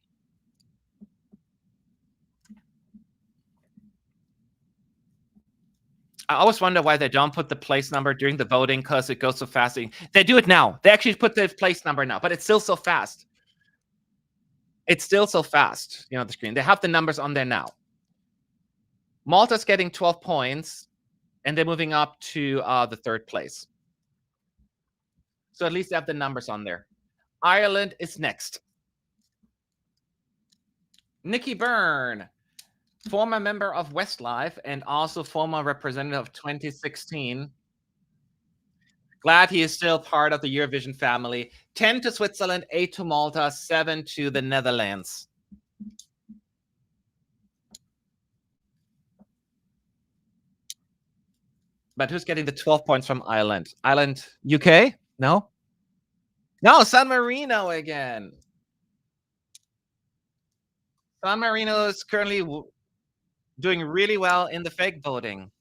I always wonder why they don't put the place number during the voting, because it goes so fast. They do it now. They actually put the place number now, but it's still so fast. It's still so fast, the screen. They have the numbers on there now. Malta's getting 12 points, and they're moving up to the 3rd place. So at least they have the numbers on there. Ireland is next. Nikki Byrne, former member of Westlife and also former representative of 2016. Glad he is still part of the Eurovision family. 10 to Switzerland, 8 to Malta, 7 to the Netherlands. But who's getting the 12 points from Ireland? Ireland, UK? No? No, San Marino again. San Marino is currently doing really well in the fake voting.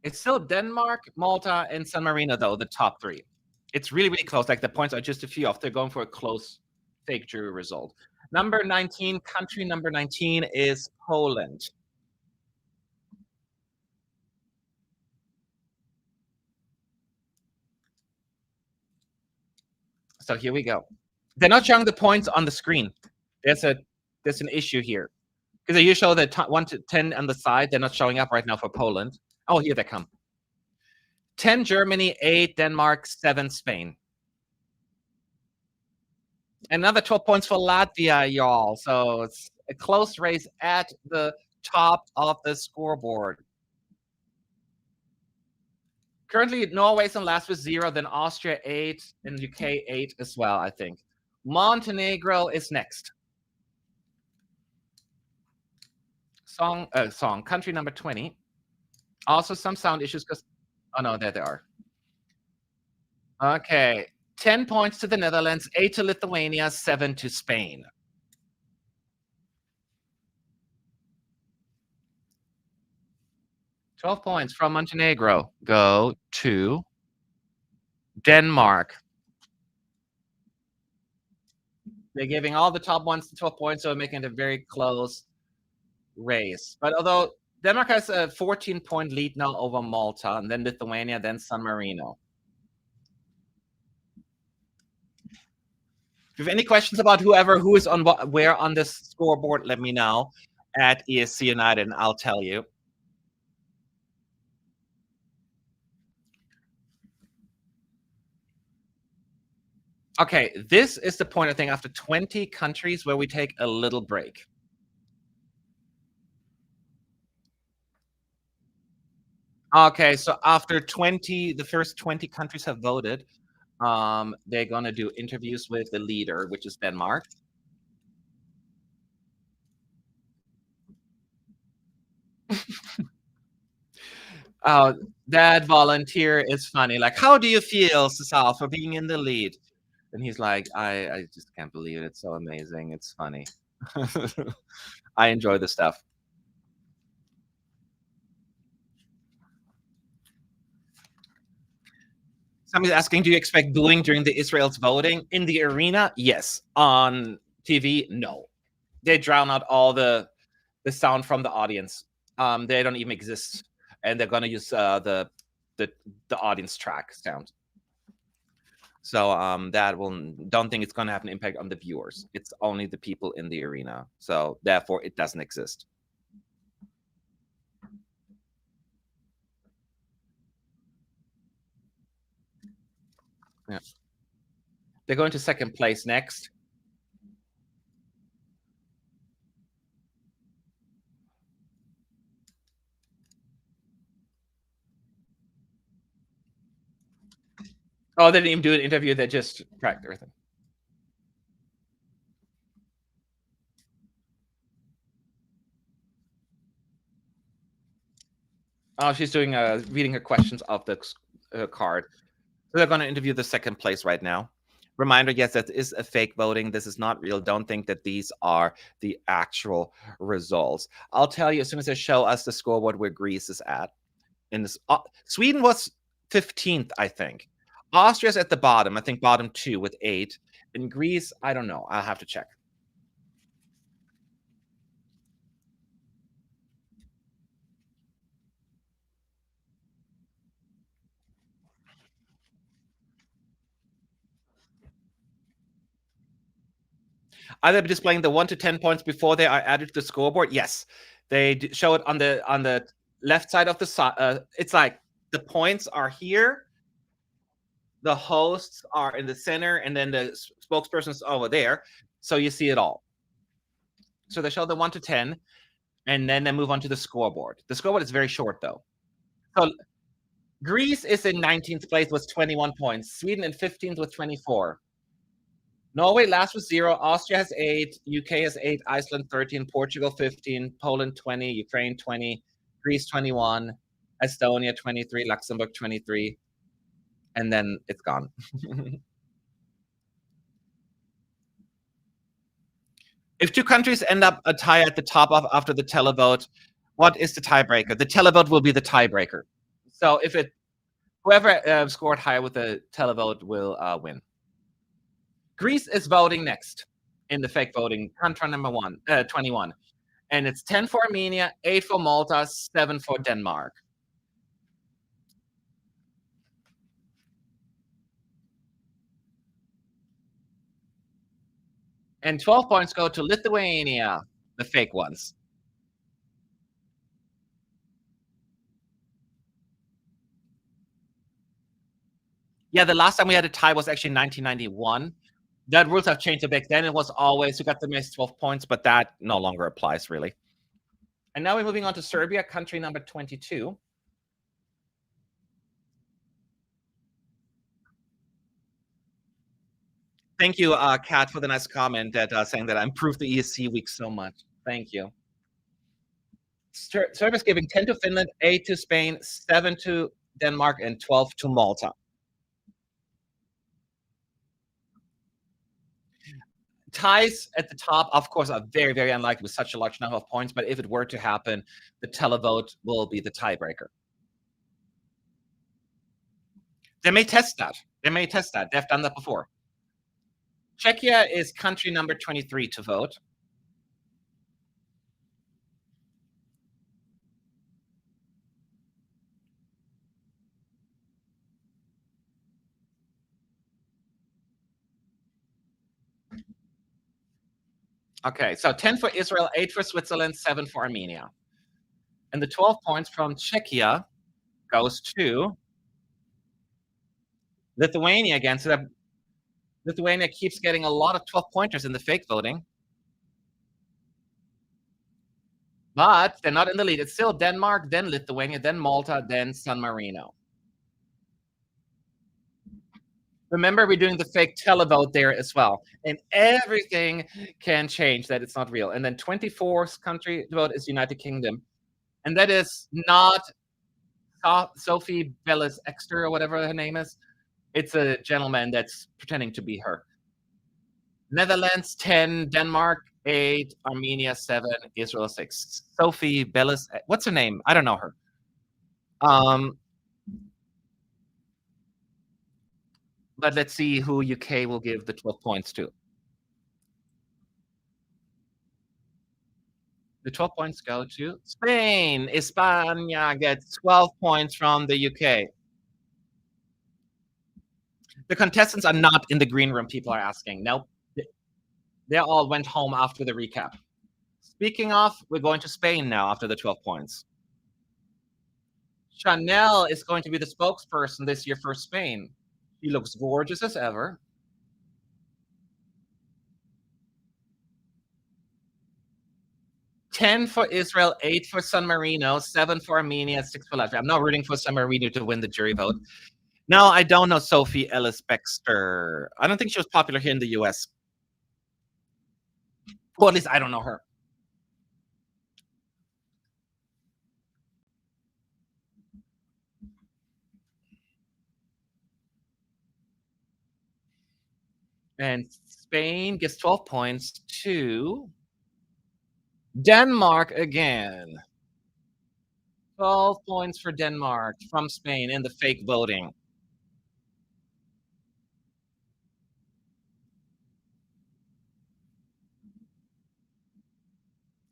It's still Denmark, Malta, and San Marino, though, the top three. It's really, really close. Like the points are just a few off. They're going for a close fake jury result. Number 19, country number 19 is Poland. So here we go. They're not showing the points on the screen. There's an issue here. Because you show the 1 to 10 on the side, they're not showing up right now for Poland. Oh, here they come. 10 Germany, 8 Denmark, 7 Spain. Another 12 points for Latvia, y'all. So it's a close race at the top of the scoreboard. Currently, Norway's on last with 0, then Austria 8, and UK 8 as well, I think. Montenegro is next. Song, country number 20. Also some sound issues because, oh no, there they are. Okay, 10 points to the Netherlands, 8 to Lithuania, 7 to Spain. $12 points from Montenegro go to Denmark. They're giving all the top ones 12 points, so making it a very close race. But although Denmark has a 14-point lead now over Malta, and then Lithuania, then San Marino. If you have any questions about who is on where on this scoreboard, let me know at ESC United, and I'll tell you. Okay, this is the point, I think, after 20 countries where we take a little break. Okay, so after the first 20 countries have voted, they're going to do interviews with the leader, which is Denmark. Oh, that volunteer is funny. Like, how do you feel, Cesar, for being in the lead? And he's like, I just can't believe it. It's so amazing. It's funny. I enjoy the stuff. Somebody's asking, do you expect booing during the Israel's voting? In the arena, yes. On TV, no. They drown out all the sound from the audience. They don't even exist. And they're going to use the audience track sound. So don't think it's going to have an impact on the viewers. It's only the people in the arena. So therefore, it doesn't exist. Yeah. They're going to second place next. Oh, they didn't even do an interview. They just tracked everything. Oh, she's doing reading her questions off the card. So they're going to interview the second place right now. Reminder, yes, that is a fake voting. This is not real. Don't think that these are the actual results. I'll tell you as soon as they show us the scoreboard where Greece is at. In this, Sweden was 15th, I think. Austria's at the bottom, I think bottom 2 with 8. In Greece, I don't know. I'll have to check. Are they displaying the 1 to 10 points before they are added to the scoreboard? Yes, they show it on the left side of the side. It's like the points are here, the hosts are in the center, and then the spokesperson is over there. So you see it all. So they show the 1 to 10, and then they move on to the scoreboard. The scoreboard is very short, though. So Greece is in 19th place with 21 points. Sweden in 15th with 24. Norway last with 0. Austria has 8. UK has 8. Iceland 13. Portugal 15. Poland 20. Ukraine 20. Greece 21. Estonia 23, Luxembourg 23, and then it's gone. If two countries end up a tie at the top of after the televote, what is the tiebreaker? The televote will be the tiebreaker. So if whoever scored higher with the televote will win. Greece is voting next in the fake voting, country number 21. And it's 10 for Armenia, 8 for Malta, 7 for Denmark. And 12 points go to Lithuania, the fake ones. Yeah, the last time we had a tie was actually 1991. That rules have changed a bit. Then it was always, you got the most 12 points, but that no longer applies, really. And now we're moving on to Serbia, country number 22. Thank you, Kat, for the nice comment that saying that I improved the ESC week so much. Thank you. Serbia's giving 10 to Finland, 8 to Spain, 7 to Denmark, and 12 to Malta. Ties at the top, of course, are very, very unlikely with such a large number of points, but if it were to happen, the televote will be the tiebreaker. They may test that. They've done that before. Czechia is country number 23 to vote. Okay, so 10 for Israel, 8 for Switzerland, 7 for Armenia. And the 12 points from Czechia goes to Lithuania again. So that Lithuania keeps getting a lot of 12-pointers in the fake voting. But they're not in the lead. It's still Denmark, then Lithuania, then Malta, then San Marino. Remember, we're doing the fake televote there as well. And everything can change that it's not real. And then 24th country to vote is United Kingdom. And that is not Sophie Bellis Exter or whatever her name is. It's a gentleman that's pretending to be her. Netherlands 10, Denmark 8, Armenia 7, Israel 6. Sophie Bellis, what's her name? I don't know her. But let's see who UK will give the 12 points to. The 12 points go to Spain. España gets 12 points from the UK. The contestants are not in the green room, people are asking. Nope. They all went home after the recap. Speaking of, we're going to Spain now after the 12 points. Chanel is going to be the spokesperson this year for Spain. She looks gorgeous as ever. $10 for Israel, 8 for San Marino, 7 for Armenia, 6 for Latvia. I'm not rooting for San Marino to win the jury vote. No, I don't know Sophie Ellis Bextor. I don't think she was popular here in the US. Well, at least I don't know her. And Spain gets 12 points to Denmark again. 12 points for Denmark from Spain in the fake voting.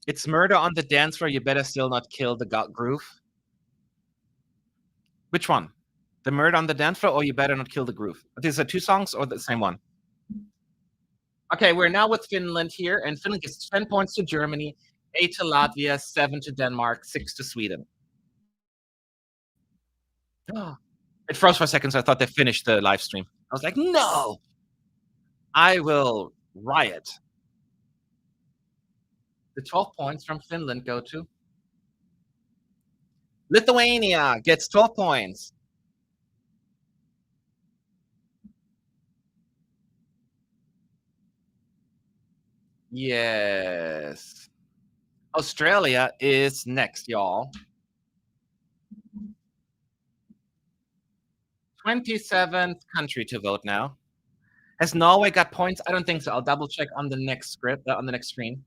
It's Murder on the Dance Floor. You better still not kill the groove. Which one? The Murder on the Dance Floor or You Better Not Kill the Groove? These are two songs or the same one? Okay, we're now with Finland here, and Finland gets 10 points to Germany, 8 to Latvia, 7 to Denmark, 6 to Sweden. It froze for a second, so I thought they finished the live stream. I was like, no! I will riot. The 12 points from Finland go to Lithuania, gets 12 points. Yes. Australia is next, y'all. 27th country to vote now. Has Norway got points? I don't think so. I'll double check on the next script, on the next screen.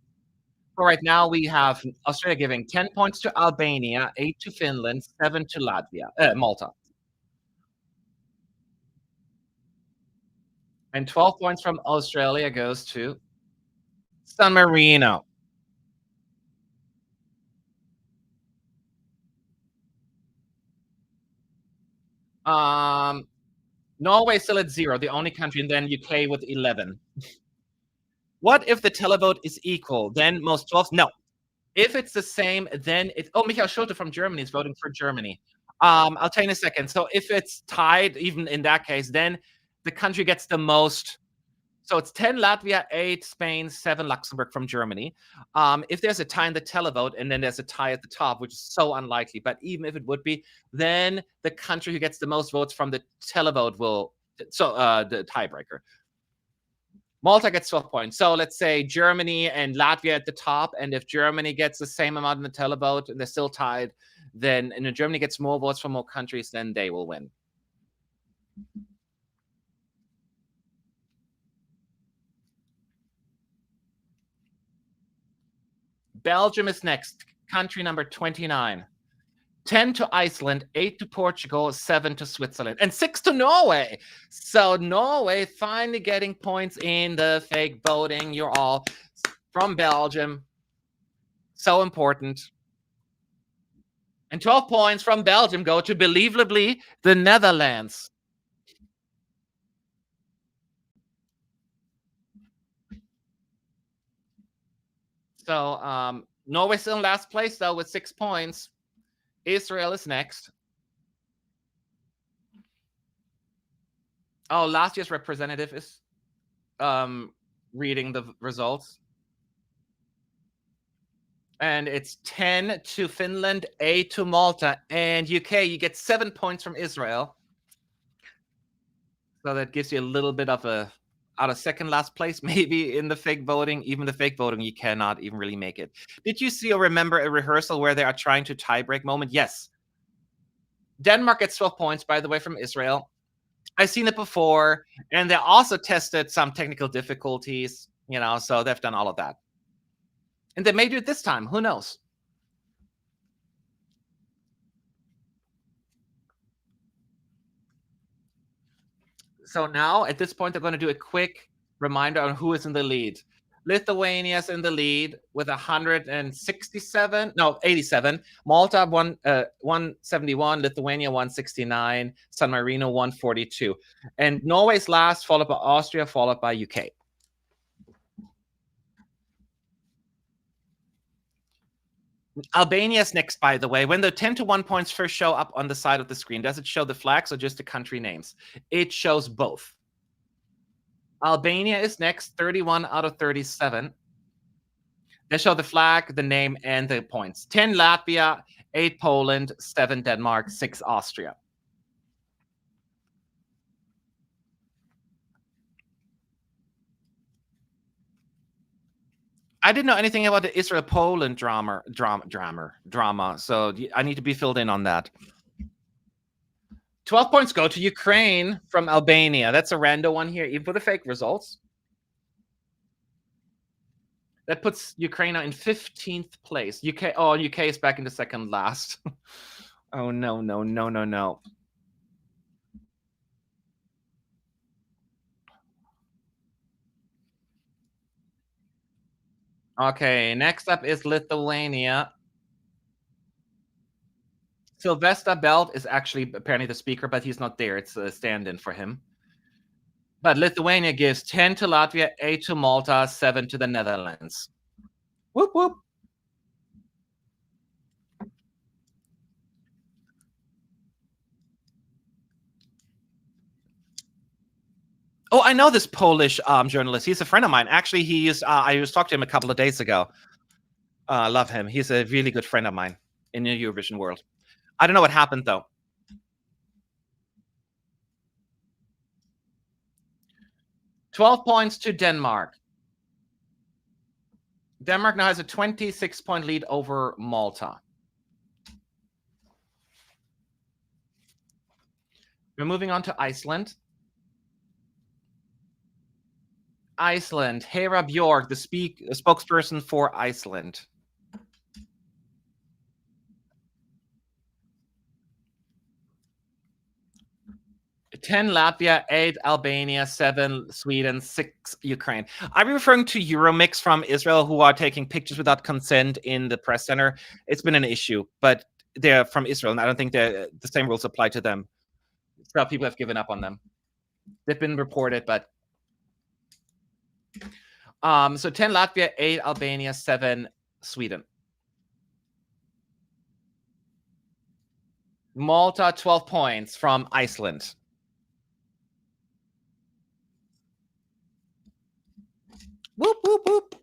For right now, we have Australia giving 10 points to Albania, 8 to Finland, 7 to Latvia, Malta. And 12 points from Australia goes to San Marino. Norway still at 0, the only country, and then UK with 11. What if the televote is equal? Then most 12? No. If it's the same, then it's. Oh, Michael Schulte from Germany is voting for Germany. I'll tell you in a second. So if it's tied, even in that case, then the country gets the most. So it's 10 Latvia, 8 Spain, 7 Luxembourg from Germany. If there's a tie in the televote and then there's a tie at the top, which is so unlikely, but even if it would be, then the country who gets the most votes from the televote will. So the tiebreaker. Malta gets 12 points. So let's say Germany and Latvia at the top. And if Germany gets the same amount in the televote and they're still tied, then and if Germany gets more votes from more countries, then they will win. Belgium is next. Country number 29. 10 to Iceland, 8 to Portugal, 7 to Switzerland, and 6 to Norway. So Norway finally getting points in the fake voting. You're all from Belgium. So important. And 12 points from Belgium go to, believably, the Netherlands. So Norway's still in last place, though, with 6 points. Israel is next. Oh, last year's representative is reading the results. And it's 10 to Finland, 8 to Malta, and UK, you get 7 points from Israel. So that gives you a little bit of a out of second last place, maybe in the fake voting. Even the fake voting, you cannot even really make it. Did you see or remember a rehearsal where they are trying to tiebreak moment? Yes. Denmark gets 12 points, by the way, from Israel. I've seen it before, and they also tested some technical difficulties, so they've done all of that. And they may do it this time. Who knows? So now, at this point, they're going to do a quick reminder on who is in the lead. Lithuania is in the lead with 87. Malta 171, Lithuania 169, San Marino 142. And Norway's last, followed by Austria, followed by UK. Albania's next, by the way. When the 10 to 1 points first show up on the side of the screen, does it show the flags or just the country names? It shows both. Albania is next, 31 out of 37. They show the flag, the name, and the points. 10 Latvia, 8 Poland, 7 Denmark, 6 Austria. I didn't know anything about the Israel-Poland drama, so I need to be filled in on that. 12 points go to Ukraine from Albania. That's a rando one here, even for the fake results. That puts Ukraine in 15th place. UK is back into second last. Oh, no. Okay, next up is Lithuania. Sylvester Belt is actually apparently the speaker, but he's not there. It's a stand-in for him. But Lithuania gives 10 to Latvia, 8 to Malta, 7 to the Netherlands. Whoop, whoop. Oh, I know this Polish journalist. He's a friend of mine. Actually, I was talking to him a couple of days ago. I love him. He's a really good friend of mine in the Eurovision world. I don't know what happened, though. 12 points to Denmark. Denmark now has a 26-point lead over Malta. We're moving on to Iceland. Iceland, Hera Bjork, the spokesperson for Iceland. 10 Latvia, 8 Albania, 7 Sweden, 6 Ukraine. I'm referring to Euromix from Israel, who are taking pictures without consent in the press center. It's been an issue, but they're from Israel, and I don't think the same rules apply to them. So people have given up on them. They've been reported, but so 10 Latvia, 8 Albania, 7 Sweden. Malta, 12 points from Iceland. Whoop, whoop, whoop.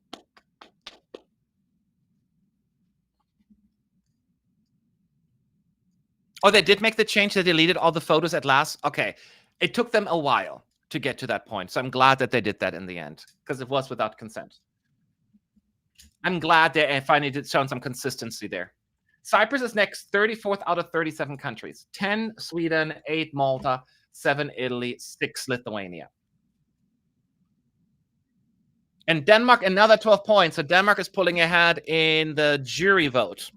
Oh, they did make the change. They deleted all the photos at last. Okay. It took them a while to get to that point. So I'm glad that they did that in the end, because it was without consent. I'm glad they finally did shown some consistency there. Cyprus is next, 34th out of 37 countries. 10 Sweden, 8 Malta, 7 Italy, 6 Lithuania. And Denmark, another 12 points. So Denmark is pulling ahead in the jury vote.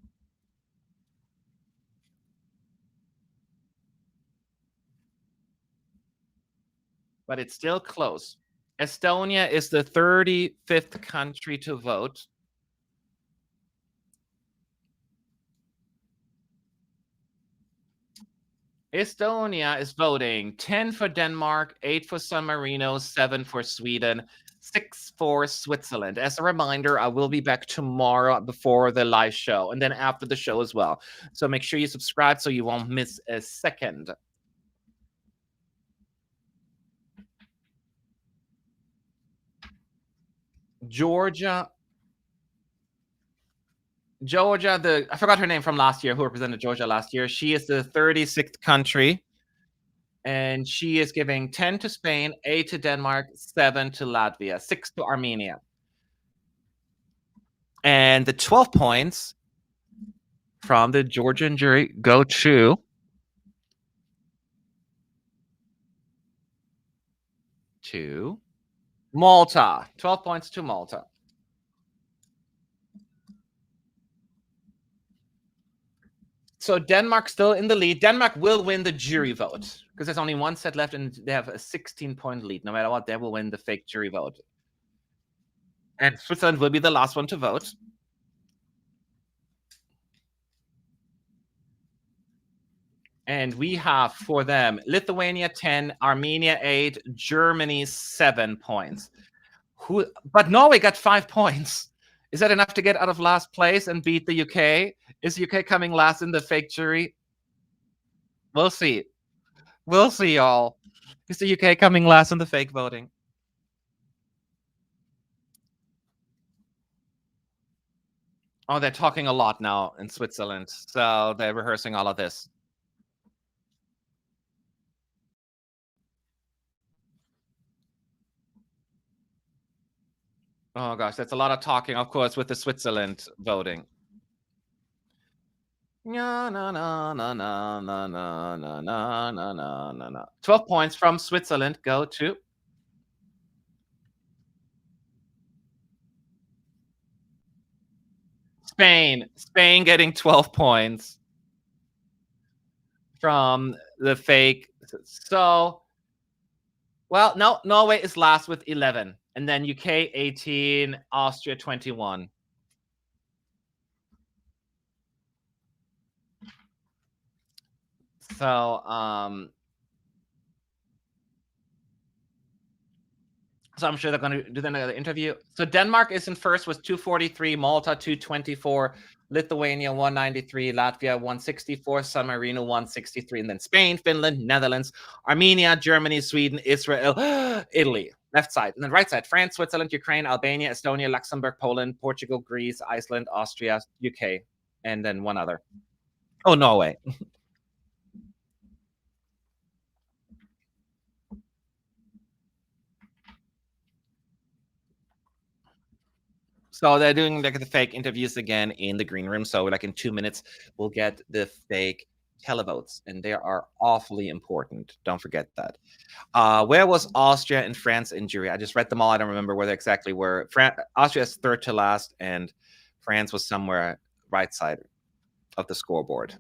But it's still close. Estonia is the 35th country to vote. Estonia is voting 10 for Denmark, 8 for San Marino, 7 for Sweden, 6 for Switzerland. As a reminder, I will be back tomorrow before the live show and then after the show as well. So make sure you subscribe so you won't miss a second. Georgia, I forgot her name from last year, who represented Georgia last year. She is the 36th country. And she is giving 10 to Spain, 8 to Denmark, 7 to Latvia, 6 to Armenia. And the 12 points from the Georgian jury go to Malta. 12 points to Malta. So Denmark still in the lead. Denmark will win the jury vote because there's only one set left and they have a 16-point lead. No matter what, they will win the fake jury vote. And Switzerland will be the last one to vote. And we have for them Lithuania 10, Armenia 8, Germany 7 points. But Norway got 5 points. Is that enough to get out of last place and beat the UK? Is the UK coming last in the fake jury? We'll see. We'll see, y'all. Is the UK coming last in the fake voting? Oh, they're talking a lot now in Switzerland. So they're rehearsing all of this. Oh gosh, that's a lot of talking, of course, with the Switzerland voting. No, no, no, no, no, no, no, no, no, no, no, no, no. 12 points from Switzerland go to Spain. Spain getting 12 points from the fake. So, well, no, Norway is last with 11. And then UK 18, Austria 21. So, so I'm sure they're going to do another interview. So Denmark is in first with 243, Malta 224, Lithuania 193, Latvia 164, San Marino 163, and then Spain, Finland, Netherlands, Armenia, Germany, Sweden, Israel, Italy. Left side. And then right side, France, Switzerland, Ukraine, Albania, Estonia, Luxembourg, Poland, Portugal, Greece, Iceland, Austria, UK, and then one other. Oh, Norway. So they're doing like the fake interviews again in the green room. So like in 2 minutes, we'll get the fake televotes, and they are awfully important. Don't forget that. Where was Austria and France in jury? I just read them all. I don't remember where they exactly were. Austria is third to last, and France was somewhere right side of the scoreboard.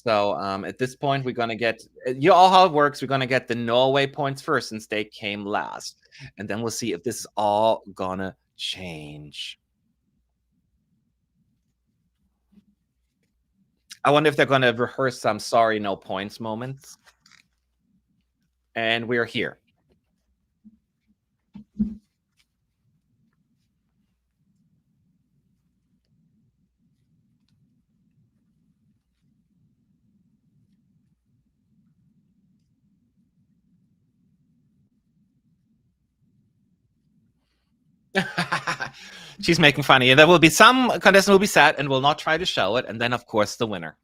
So at this point, we're gonna get you all how it works. We're gonna get the Norway points first since they came last, and then we'll see if this is all gonna change. I wonder if they're gonna rehearse some sorry no points moments. And we're here. She's making funny. There will be some contestant will be sad and will not try to show it, and then of course the winner.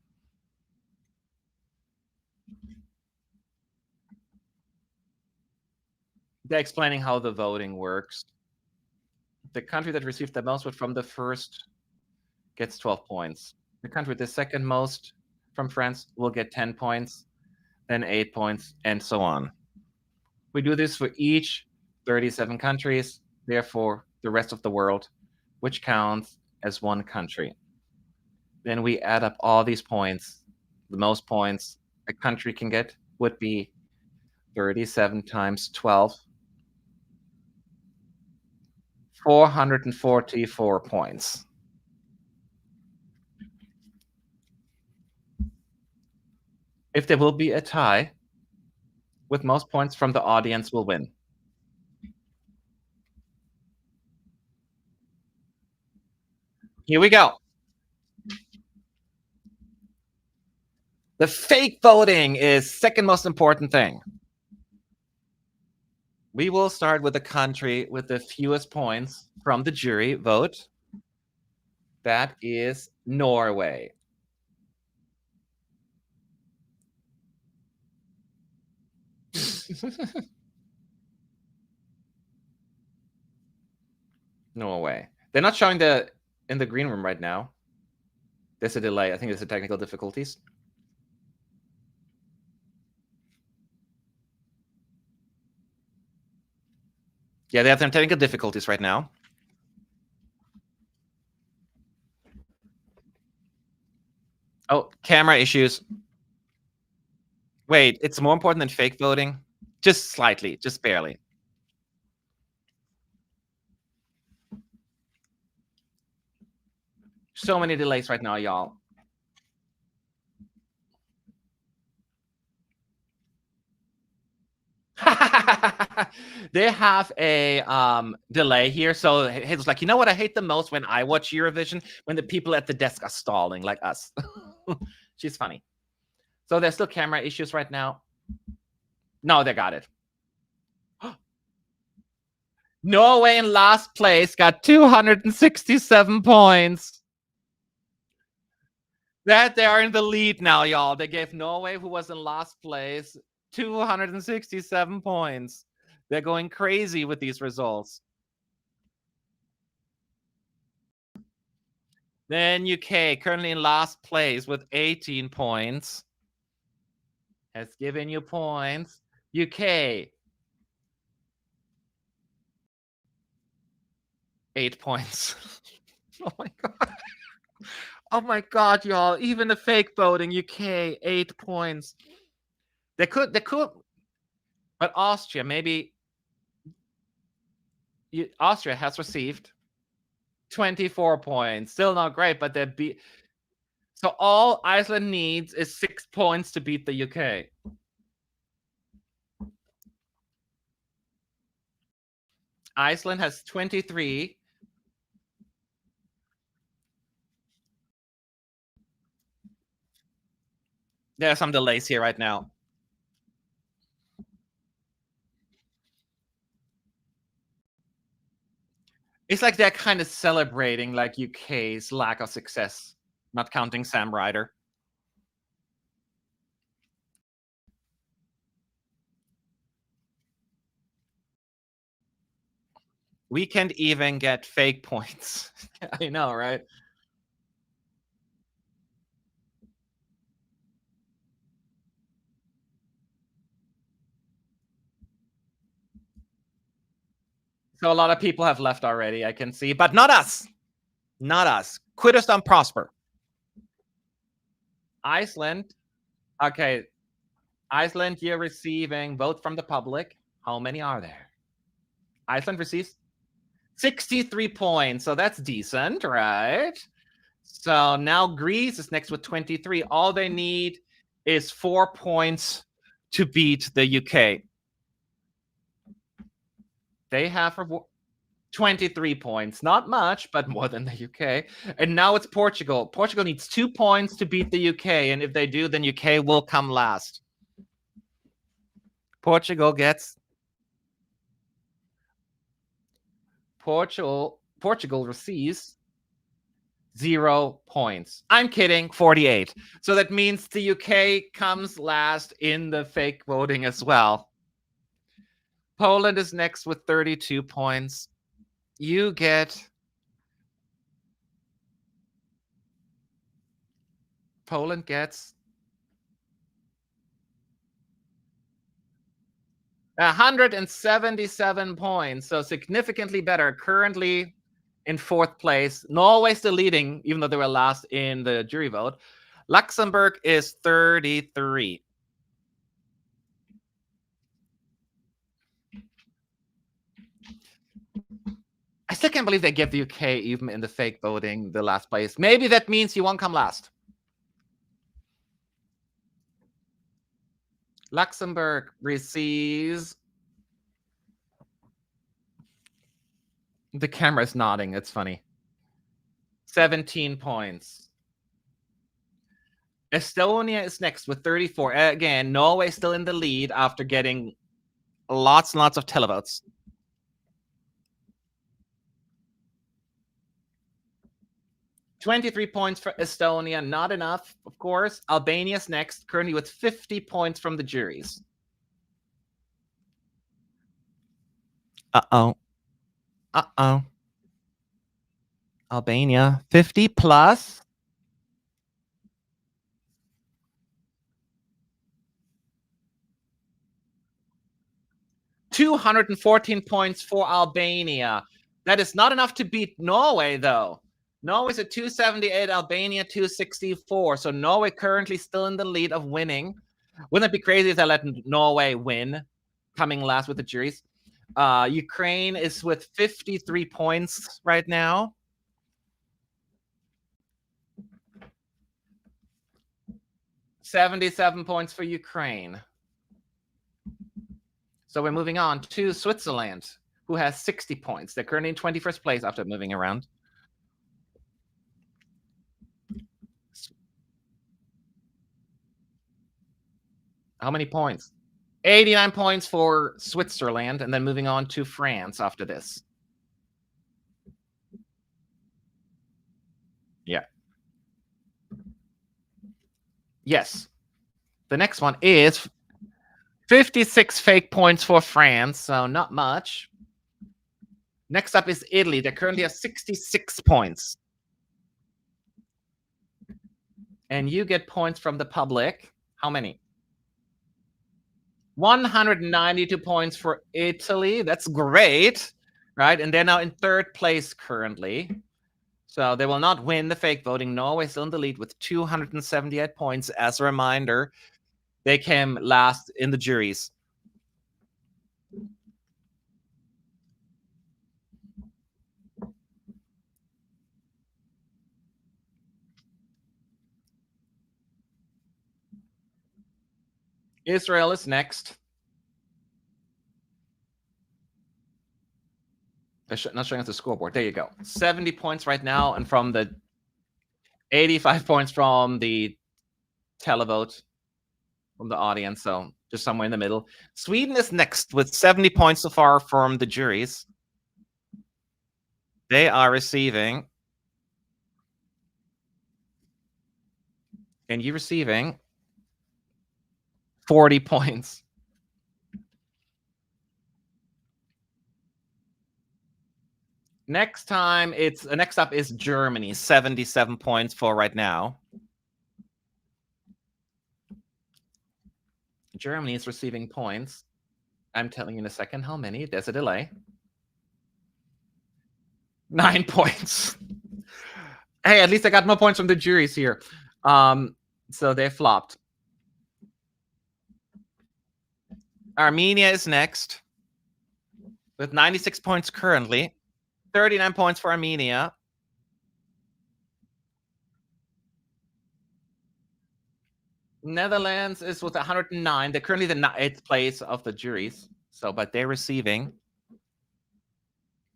They're explaining how the voting works. The country that received the most from the first gets 12 points. The country with the second most from France will get 10 points, then 8 points, and so on. We do this for each 37 countries, therefore the rest of the world, which counts as one country. Then we add up all these points. The most points a country can get would be 37 times 12, 444 points. If there will be a tie, with most points from the audience will win. Here we go. The fake voting is second most important thing. We will start with the country with the fewest points from the jury vote. That is Norway. Norway. They're not showing in the green room right now. There's a delay. I think there's a technical difficulties. Yeah, they have some technical difficulties right now. Oh, camera issues. Wait, it's more important than fake voting? Just slightly, just barely. So many delays right now, y'all. They have a delay here, so it's like, you know what I hate the most when I watch Eurovision? When the people at the desk are stalling, like us. She's funny. So there's still camera issues right now. No, they got it. Norway in last place got 267 points. That they are in the lead now, y'all. They gave Norway, who was in last place, 267 points. They're going crazy with these results. Then UK, currently in last place with 18 points, has given you points. UK, 8 points. Oh my god. Oh my god, y'all. Even the fake voting, UK, 8 points. They could, but Austria, maybe. Austria has received 24 points. Still not great, but they're beat. So all Iceland needs is 6 points to beat the UK. Iceland has 23. There are some delays here right now. It's like they're kind of celebrating like UK's lack of success, not counting Sam Ryder. We can't even get fake points. I know, right? So a lot of people have left already, I can see, but not us. Not us. Quitters don't prosper. Iceland. Okay. Iceland, you're receiving vote from the public. How many are there? Iceland receives 63 points. So that's decent, right? So now Greece is next with 23. All they need is 4 points to beat the UK. They have 23 points. Not much, but more than the UK. And now it's Portugal. Portugal needs 2 points to beat the UK. And if they do, then UK will come last. Portugal receives 0 points. I'm kidding, 48. So that means the UK comes last in the fake voting as well. Poland is next with 32 points. You get Poland gets 177 points, so significantly better. Currently in 4th place. Norway still leading, even though they were last in the jury vote. Luxembourg is 33. I still can't believe they give the UK even in the fake voting the last place. Maybe that means you won't come last. Luxembourg receives... The camera is nodding. It's funny. 17 points. Estonia is next with 34. Again, Norway still in the lead after getting lots and lots of televotes. 23 points for Estonia. Not enough, of course. Albania's next, currently with 50 points from the juries. Uh-oh. Uh-oh. Albania, 50 plus. 214 points for Albania. That is not enough to beat Norway, though. Norway's at 278, Albania 264. So Norway currently still in the lead of winning. Wouldn't it be crazy if they let Norway win, coming last with the juries? Ukraine is with 53 points right now. 77 points for Ukraine. So we're moving on to Switzerland, who has 60 points. They're currently in 21st place after moving around. How many points? 89 points for Switzerland, and then moving on to France after this. Yeah. Yes. The next one is 56 fake points for France, so not much. Next up is Italy. They currently have 66 points. And you get points from the public. How many? 192 points for Italy. That's great, right? And they're now in 3rd place currently. So they will not win the fake voting. Norway still in the lead with 278 points. As a reminder, they came last in the juries. Israel is next. They're not showing us the scoreboard. There you go. 70 points right now, and from the 85 points from the televote from the audience, so just somewhere in the middle. Sweden is next with 70 points so far from the juries. They are receiving... And you receiving 40 points. Next up is Germany, 77 points for right now. Germany is receiving points. I'm telling you in a second how many. There's a delay. 9 points. Hey, at least I got more points from the juries here. So they flopped. Armenia is next with 96 points currently. 39 points for Armenia. Netherlands is with 109. They're currently the 8th place of the juries. So, but they're receiving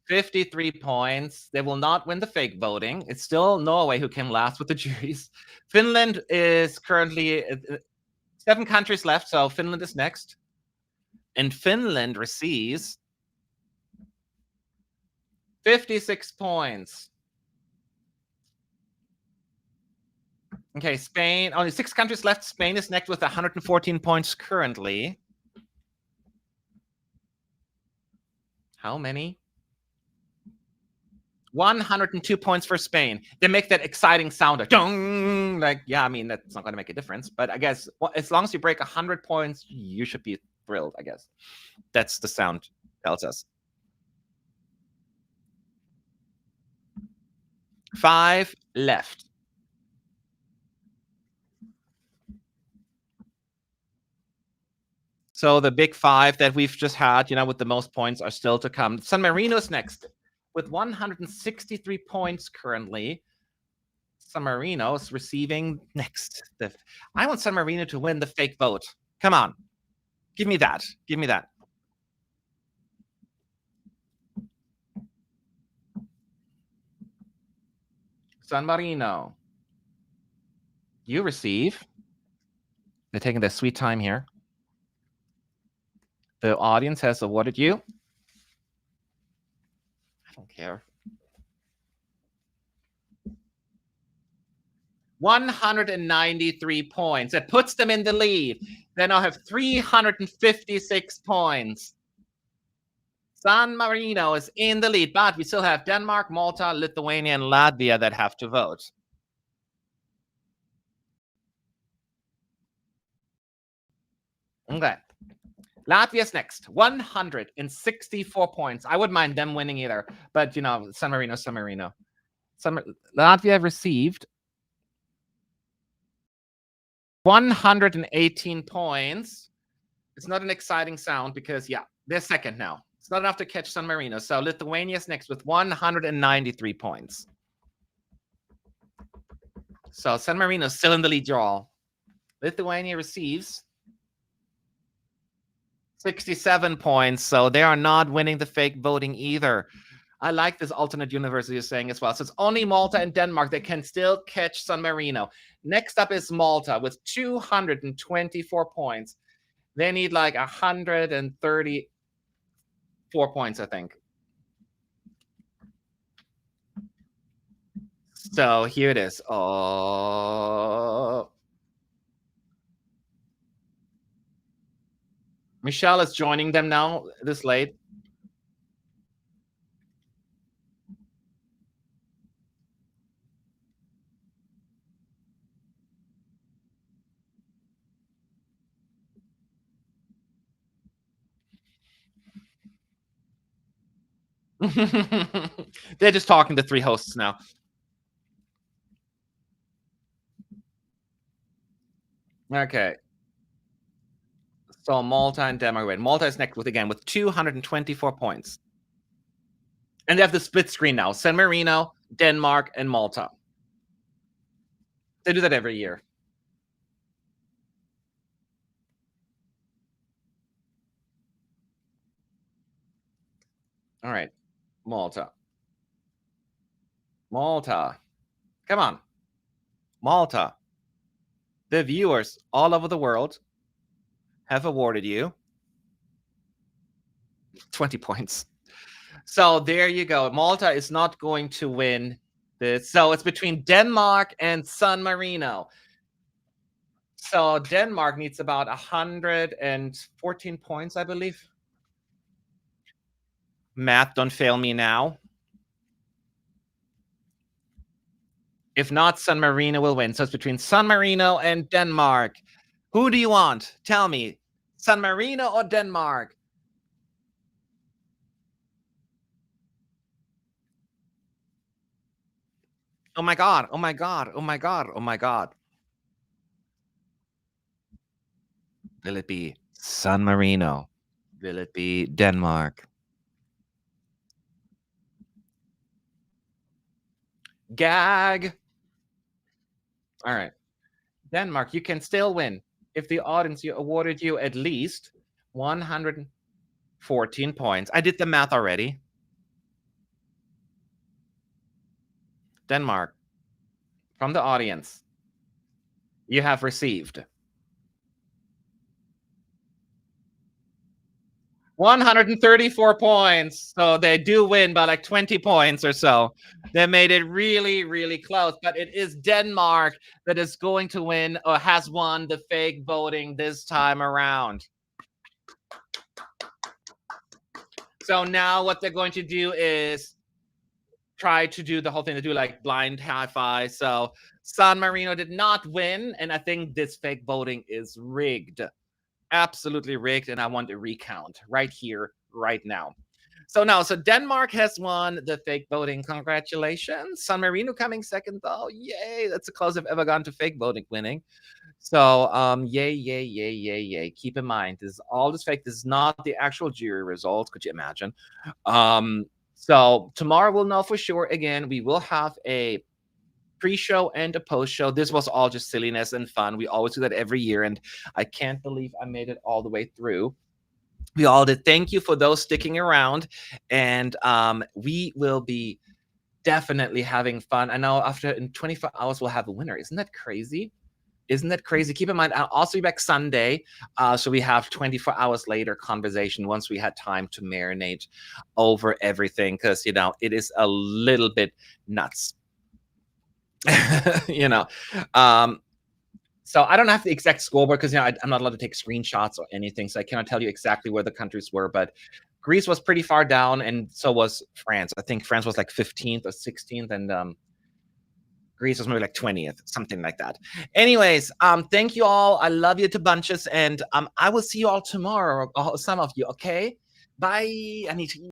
53 points. They will not win the fake voting. It's still Norway who came last with the juries. Finland is currently 7 countries left, so Finland is next. And Finland receives 56 points. Okay, Spain, only 6 countries left. Spain is next with 114 points currently. How many? 102 points for Spain. They make that exciting sound, like, yeah, I mean, that's not going to make a difference. But I guess as long as you break 100 points, you should be thrilled, I guess. That's the sound tells us. 5 left. So the big 5 that we've just had, with the most points are still to come. San Marino's next with 163 points currently. San Marino is receiving next. I want San Marino to win the fake vote. Come on. Give me that. Give me that. San Marino. You receive. They're taking their sweet time here. The audience has awarded you. I don't care. 193 points. That puts them in the lead. They now have 356 points. San Marino is in the lead, but we still have Denmark, Malta, Lithuania, and Latvia that have to vote. Okay. Latvia's next, 164 points. I wouldn't mind them winning either, but San Marino. Latvia received 118 points. It's not an exciting sound because, they're second now. It's not enough to catch San Marino. So Lithuania's next with 193 points. So San Marino's still in the lead, y'all. Lithuania receives 67 points, so they are not winning the fake voting either. I like this alternate universe you're saying as well. So it's only Malta and Denmark that can still catch San Marino. Next up is Malta with 224 points. They need like 134 points, I think. So here it is. Oh. Michelle is joining them now this late. They're just talking to 3 hosts now. Okay. So Malta and Denmark win. Malta is next with 224 points. And they have the split screen now. San Marino, Denmark, and Malta. They do that every year. All right. Malta. Come on. Malta. The viewers all over the world have awarded you 20 points. So there you go. Malta is not going to win this. So it's between Denmark and San Marino. So Denmark needs about 114 points, I believe. Math, don't fail me now. If not, San Marino will win. So it's between San Marino and Denmark. Who do you want? Tell me. San Marino or Denmark? Oh my god. Oh my god. Oh my god. Oh my god. Will it be San Marino? Will it be Denmark? Gag. All right. Denmark, you can still win if the audience you awarded you at least 114 points. I did the math already. Denmark, from the audience, you have received 134 points. So they do win by like 20 points or so. They made it really, really close. But it is Denmark that is going to win or has won the fake voting this time around. So now what they're going to do is try to do the whole thing to do like blind hi-fi. So San Marino did not win, and I think this fake voting is rigged. Absolutely rigged, and I want a recount right here, right now. So Denmark has won the fake voting. Congratulations. San Marino coming second though. Yay. That's the closest I've ever gone to fake voting winning. So yay, yay, yay, yay, yay. Keep in mind, this is all just fake. This is not the actual jury results. Could you imagine? So tomorrow we'll know for sure. Again, we will have a pre-show and a post-show. This was all just silliness and fun. We always do that every year, and I can't believe I made it all the way through. We all did. Thank you for those sticking around, and we will be definitely having fun. I know after in 24 hours we'll have a winner. Isn't that crazy? Isn't that crazy? Keep in mind, I'll also be back Sunday. So we have 24 hours later conversation once we had time to marinate over everything, because, you know, it is a little bit nuts. you know, so I don't have the exact scoreboard because, you know, I'm not allowed to take screenshots or anything. So I cannot tell you exactly where the countries were, but Greece was pretty far down, and so was France. I think France was like 15th or 16th, and Greece was maybe like 20th, something like that. Anyways, thank you all. I love you to bunches, and I will see you all tomorrow, some of you, okay? Bye. I need to